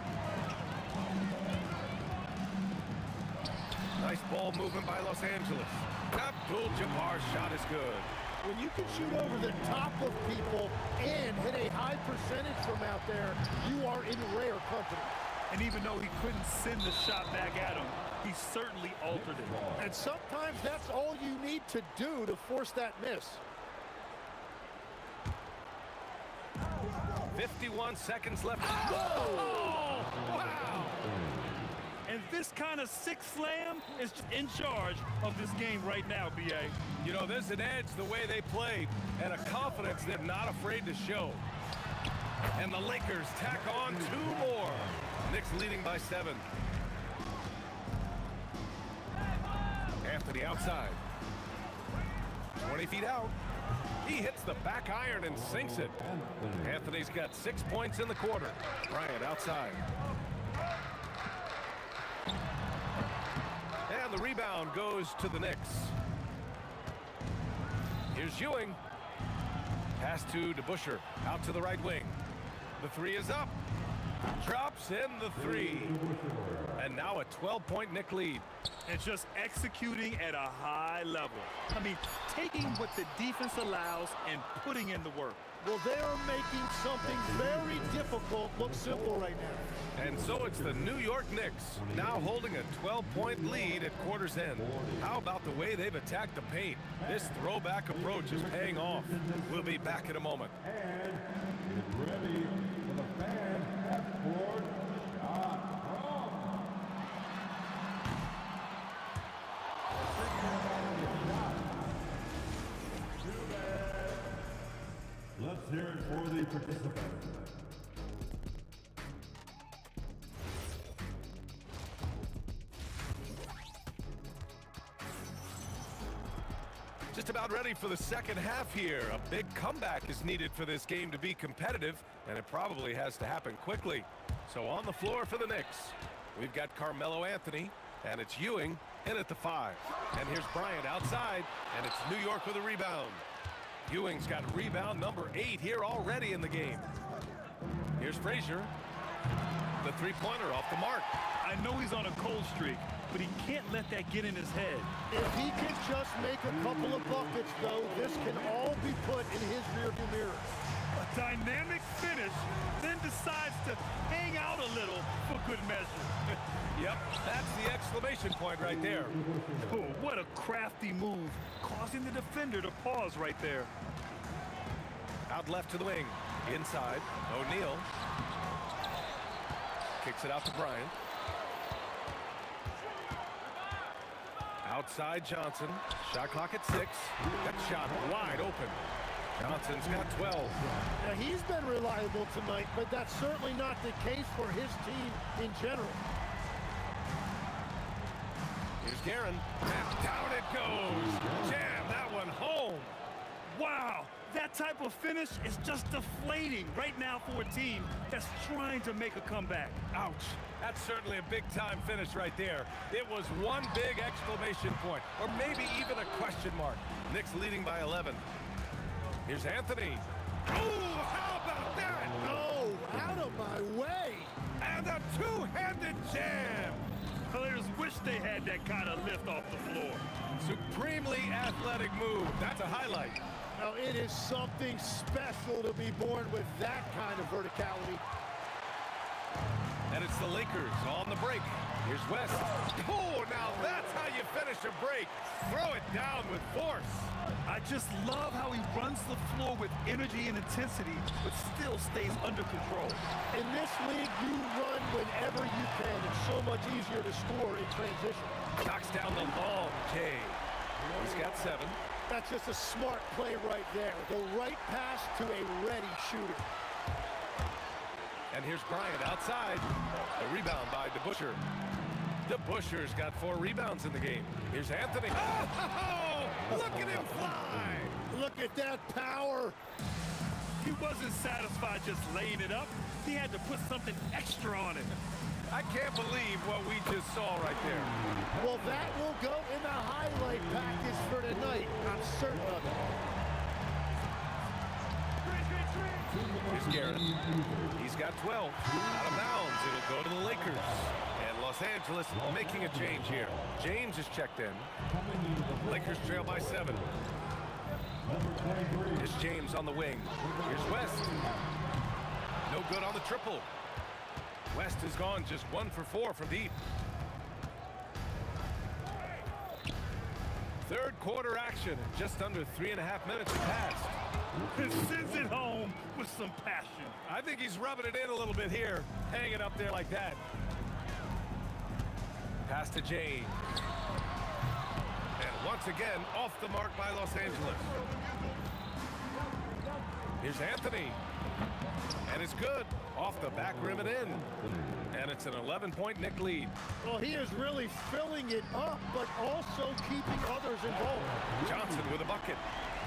Nice ball movement by Los Angeles. Abdul-Jabbar's shot is good. When you can shoot over the top of people and hit a high percentage from out there, you are in rare company. And even though he couldn't send the shot back at him, he certainly altered it. And sometimes that's all you need to do to force that miss. 51 seconds left. Oh, wow. And this kind of sick slam is in charge of this game right now, B.A. You know, there's an edge the way they play and a confidence they're not afraid to show. And the Lakers tack on 2 more. Knicks leading by 7. Anthony outside. 20 feet out. He hits the back iron and sinks it. Anthony's got 6 points in the quarter. Bryant outside. And the rebound goes to the Knicks. Here's Ewing. Pass to DeBusschere. Out to the right wing. The three is up. Drops in the three. And now a 12-point Knick lead. And just executing at a high level. I mean, taking what the defense allows and putting in the work. Well, they're making something very difficult look simple right now. And so it's the New York Knicks now holding a 12-point lead at quarter's end. How about the way they've attacked the paint? This throwback approach is paying off. We'll be back in a moment. And is ready for the fan half-court shot. Let's hear it for the participants. Just about ready for the second half here. A big comeback is needed for this game to be competitive, and it probably has to happen quickly. So on the floor for the Knicks, we've got Carmelo Anthony, and it's Ewing in at the 5. And here's Bryant outside, and it's New York with a rebound. Ewing's got rebound number 8 here already in the game. Here's Frazier. The three-pointer off the mark. I know he's on a cold streak, but he can't let that get in his head. If he can just make a couple of buckets, though, this can all be put in his rearview mirror. A dynamic finish, then decides to hang out a little for good measure. Yep, that's the exclamation point right there. Oh, what a crafty move, causing the defender to pause right there. Out left to the wing. Inside, O'Neal. Kicks it out to Bryant. Outside Johnson. Shot clock at 6. That shot wide open. Johnson's got 12. Now, he's been reliable tonight, but that's certainly not the case for his team in general. Here's Guerin. And down it goes. Jam that one home. Wow, that type of finish is just deflating right now for a team that's trying to make a comeback. Ouch. That's certainly a big-time finish right there. It was one big exclamation point, or maybe even a question mark. Knicks leading by 11. Here's Anthony. Oh, how about that? Oh, out of my way. And a two-handed jam. Players wish they had that kind of lift off the floor. Supremely athletic move. That's a highlight. Now, it is something special to be born with that kind of verticality. And it's the Lakers on the break. Here's West. Oh, now that's how you finish a break. Throw it down with force. I just love how he runs the floor with energy and intensity, but still stays under control. In this league, you run whenever you can. It's so much easier to score in transition. Knocks down the long K. He's got 7. That's just a smart play right there. The right pass to a ready shooter. And here's Bryant outside. The rebound by DeBusschere. DeBusschere's got 4 rebounds in the game. Here's Anthony. Oh, look at him fly. Look at that power. He wasn't satisfied just laying it up. He had to put something extra on it. I can't believe what we just saw right there. Well, that will go in the highlight package for tonight. I'm certain of it. Here's Garrett. He's got 12. Out of bounds. It'll go to the Lakers. And Los Angeles making a change here. James is checked in. Lakers trail by 7. Here's James on the wing. Here's West. No good on the triple. West has gone just 1 for 4 from deep. Third quarter action. Just under 3.5 minutes have passed. And sends it home with some passion. I think he's rubbing it in a little bit here. Hang it up there like that. Pass to James. And once again, off the mark by Los Angeles. Here's Anthony. And it's good. Off the back rim and in. And a It's an 11-point Nick lead. Well, he is really filling it up, but also keeping others involved. Johnson with a bucket.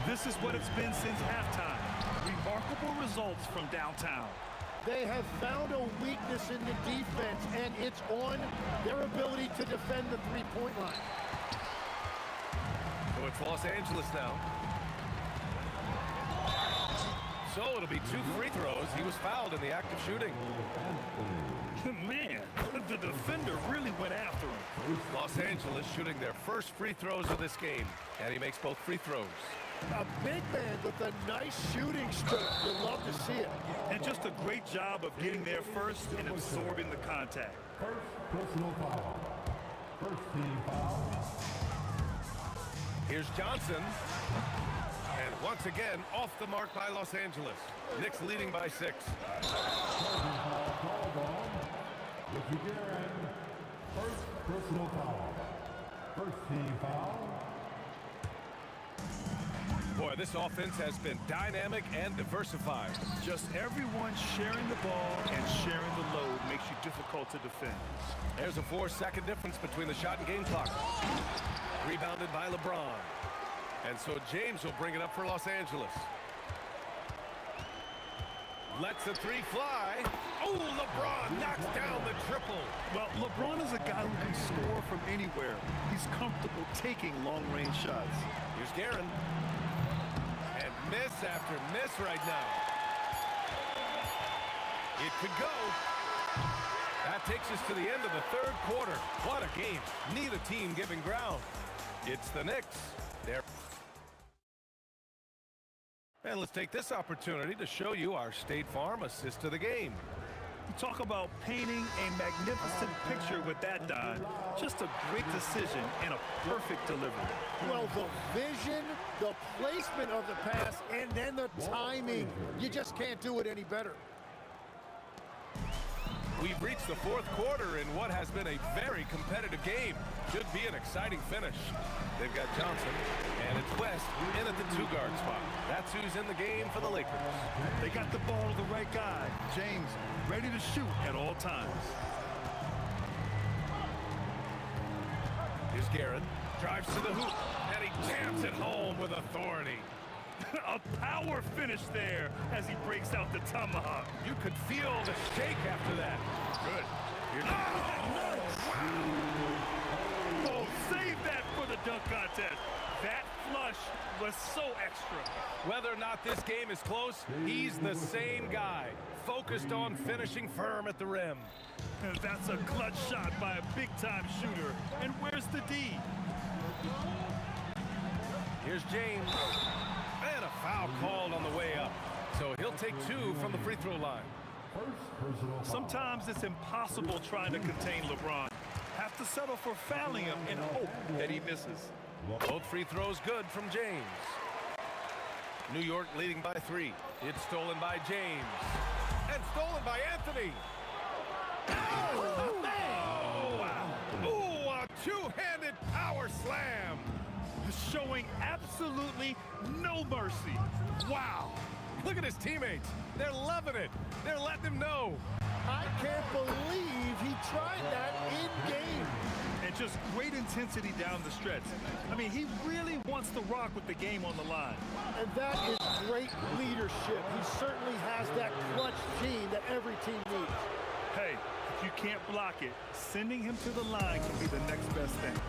This is what it's been since halftime. Remarkable results from downtown. They have found a weakness in the defense, and it's on their ability to defend the three-point line. So it's Los Angeles now. So it'll be 2 free throws. He was fouled in the act of shooting. Man, the defender really went after him. Los Angeles shooting their first free throws of this game, and he makes both free throws. A big man with a nice shooting stroke. You love to see it. And just a great job of getting there first and absorbing the contact. First personal foul. First team foul. Here's Johnson. And once again, off the mark by Los Angeles. Knicks leading by 6. First personal foul. First team foul. Boy, this offense has been dynamic and diversified. Just everyone sharing the ball and sharing the load makes you difficult to defend. There's a 4-second difference between the shot and game clock. Rebounded by LeBron. And so James will bring it up for Los Angeles. Lets the 3 fly. Oh, LeBron knocks down the triple. Well, LeBron is a guy who can score from anywhere. He's comfortable taking long-range shots. Here's Guerin. And miss after miss right now. It could go. That takes us to the end of the 3rd quarter. What a game. Neither team giving ground. It's the Knicks. They're And let's take this opportunity to show you our State Farm assist to the game. You talk about painting a magnificent picture with that, Don. Just a great decision and a perfect delivery. Well, the vision, the placement of the pass, and then the timing. You just can't do it any better. We've reached the 4th quarter in what has been a very competitive game. Should be an exciting finish. They've got Johnson, and it's West in at the 2-guard spot. That's who's in the game for the Lakers. They got the ball to the right guy. James ready to shoot at all times. Here's Guerin. Drives to the hoop, and he jams it home with authority. A power finish there as he breaks out the tomahawk. You could feel the shake after that. Good. Oh, save that for the dunk contest. That flush was so extra. Whether or not this game is close, he's the same guy, focused on finishing firm at the rim. And that's a clutch shot by a big-time shooter. And where's the D? Here's James. And a foul called on the way up. So he'll take 2 from the free throw line. Sometimes it's impossible trying to contain LeBron. Have to settle for fouling him and hope that he misses. Both free throws good from James. New York leading by 3. It's stolen by James. And stolen by Anthony. Oh, wow. Ooh, a 2-handed power slam. Showing absolutely no mercy. Wow. Look at his teammates. They're loving it. They're letting him know. I can't believe he tried that in-game. And just great intensity down the stretch. I mean, he really wants to rock with the game on the line. And that is great leadership. He certainly has that clutch gene that every team needs. Hey, if you can't block it, sending him to the line can be the next best thing.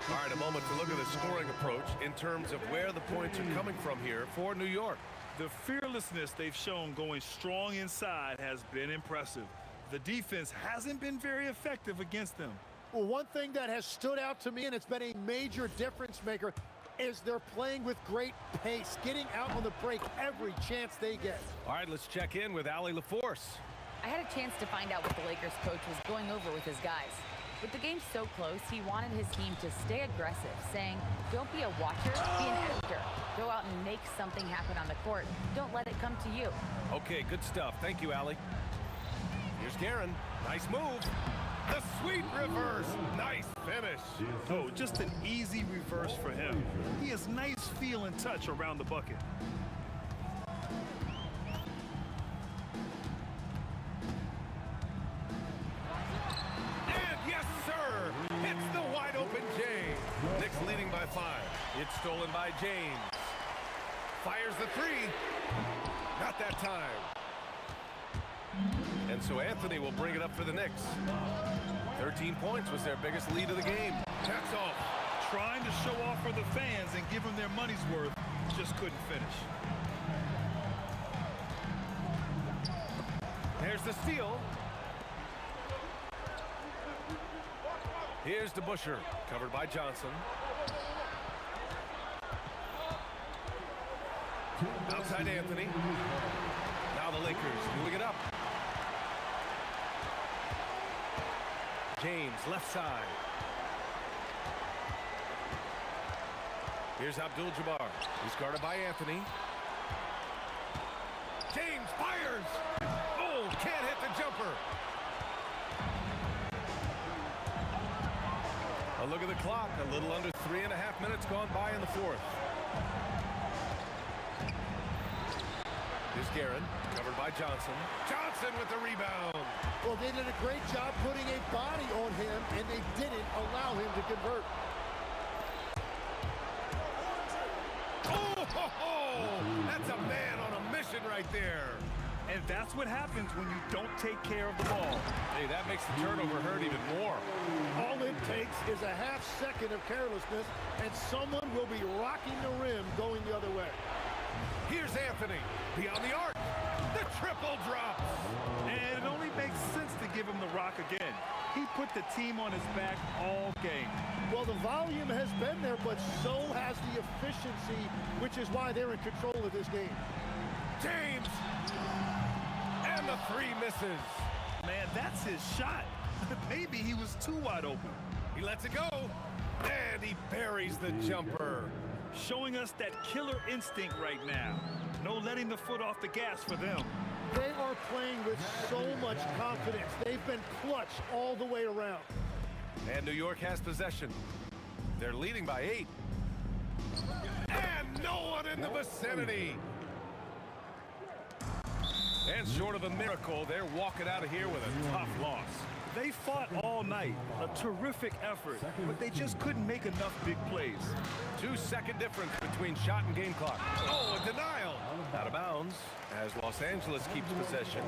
All right, a moment to look at the scoring approach in terms of where the points are coming from here for New York. The fearlessness they've shown going strong inside has been impressive. The defense hasn't been very effective against them. Well, one thing that has stood out to me, and it's been a major difference maker, is they're playing with great pace, getting out on the break every chance they get. All right, let's check in with Allie LaForce. I had a chance to find out what the Lakers coach was going over with his guys. With the game so close, he wanted his team to stay aggressive, saying, don't be a watcher, be an actor. Go out and make something happen on the court. Don't let it come to you. Okay, good stuff. Thank you, Allie. Here's Guerin. Nice move. The sweet reverse. Nice finish. Oh, just an easy reverse for him. He has nice feel and touch around the bucket. 5. It's stolen by James. Fires the 3. Not that time. And so Anthony will bring it up for the Knicks. 13 points was their biggest lead of the game. That's all. Trying to show off for the fans and give them their money's worth. Just couldn't finish. There's the steal. Here's DeBusschere, covered by Johnson. Outside Anthony. Now the Lakers moving it up. James, left side. Here's Abdul-Jabbar. He's guarded by Anthony. James fires. Oh, can't hit the jumper. A look at the clock. A little under 3.5 minutes gone by in the fourth. Here's Guerin, covered by Johnson. Johnson with the rebound. Well, they did a great job putting a body on him, and they didn't allow him to convert. That's a man on a mission right there. And that's what happens when you don't take care of the ball. Hey, that makes the turnover hurt even more. All it takes is a half second of carelessness, and someone will be rocking the rim going the other way. Here's Anthony, beyond the arc. The triple drops. And it only makes sense to give him the rock again. He put the team on his back all game. Well, the volume has been there, but so has the efficiency, which is why they're in control of this game. James! And the 3 misses. Man, that's his shot. Maybe he was too wide open. He lets it go. And he buries the jumper. Showing us that killer instinct right now. No letting the foot off the gas for them. They are playing with so much confidence. They've been clutch all the way around. And New York has possession. They're leading by 8. And no one in the vicinity. And short of a miracle, they're walking out of here with a tough loss. They fought all night. A terrific effort. But they just couldn't make enough big plays. 2-second difference between shot and game clock. Oh, a denial. Out of bounds as Los Angeles keeps possession.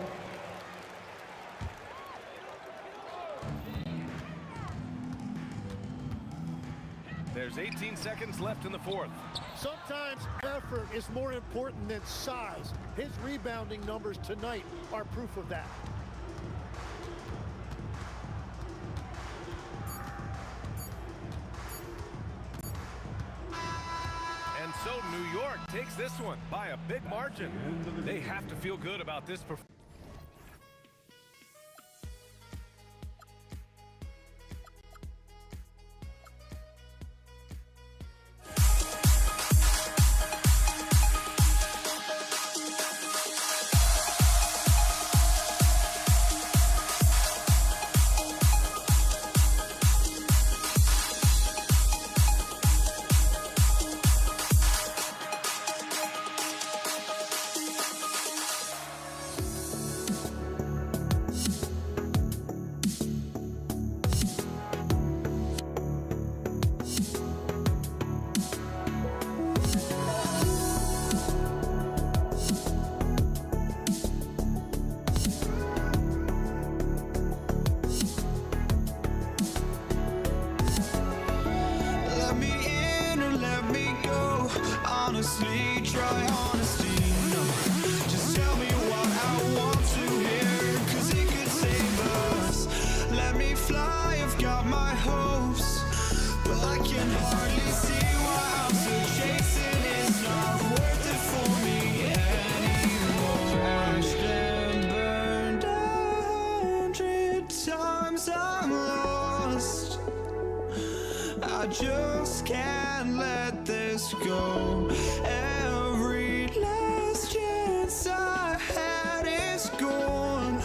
There's 18 seconds left in the fourth. Sometimes effort is more important than size. His rebounding numbers tonight are proof of that. And so New York takes this one by a big margin. They have to feel good about this performance. Honestly, try honesty, no. Just tell me what I want to hear, 'cause it could save us. Let me fly, I've got my hopes, but I can hardly see why I'm still chasing. It's not worth it for me anymore. Crashed and burned 100 times, I'm lost. I just can't let this go. Every last chance I had is gone,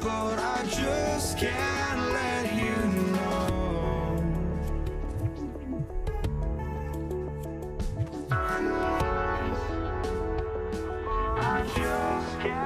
but I just can't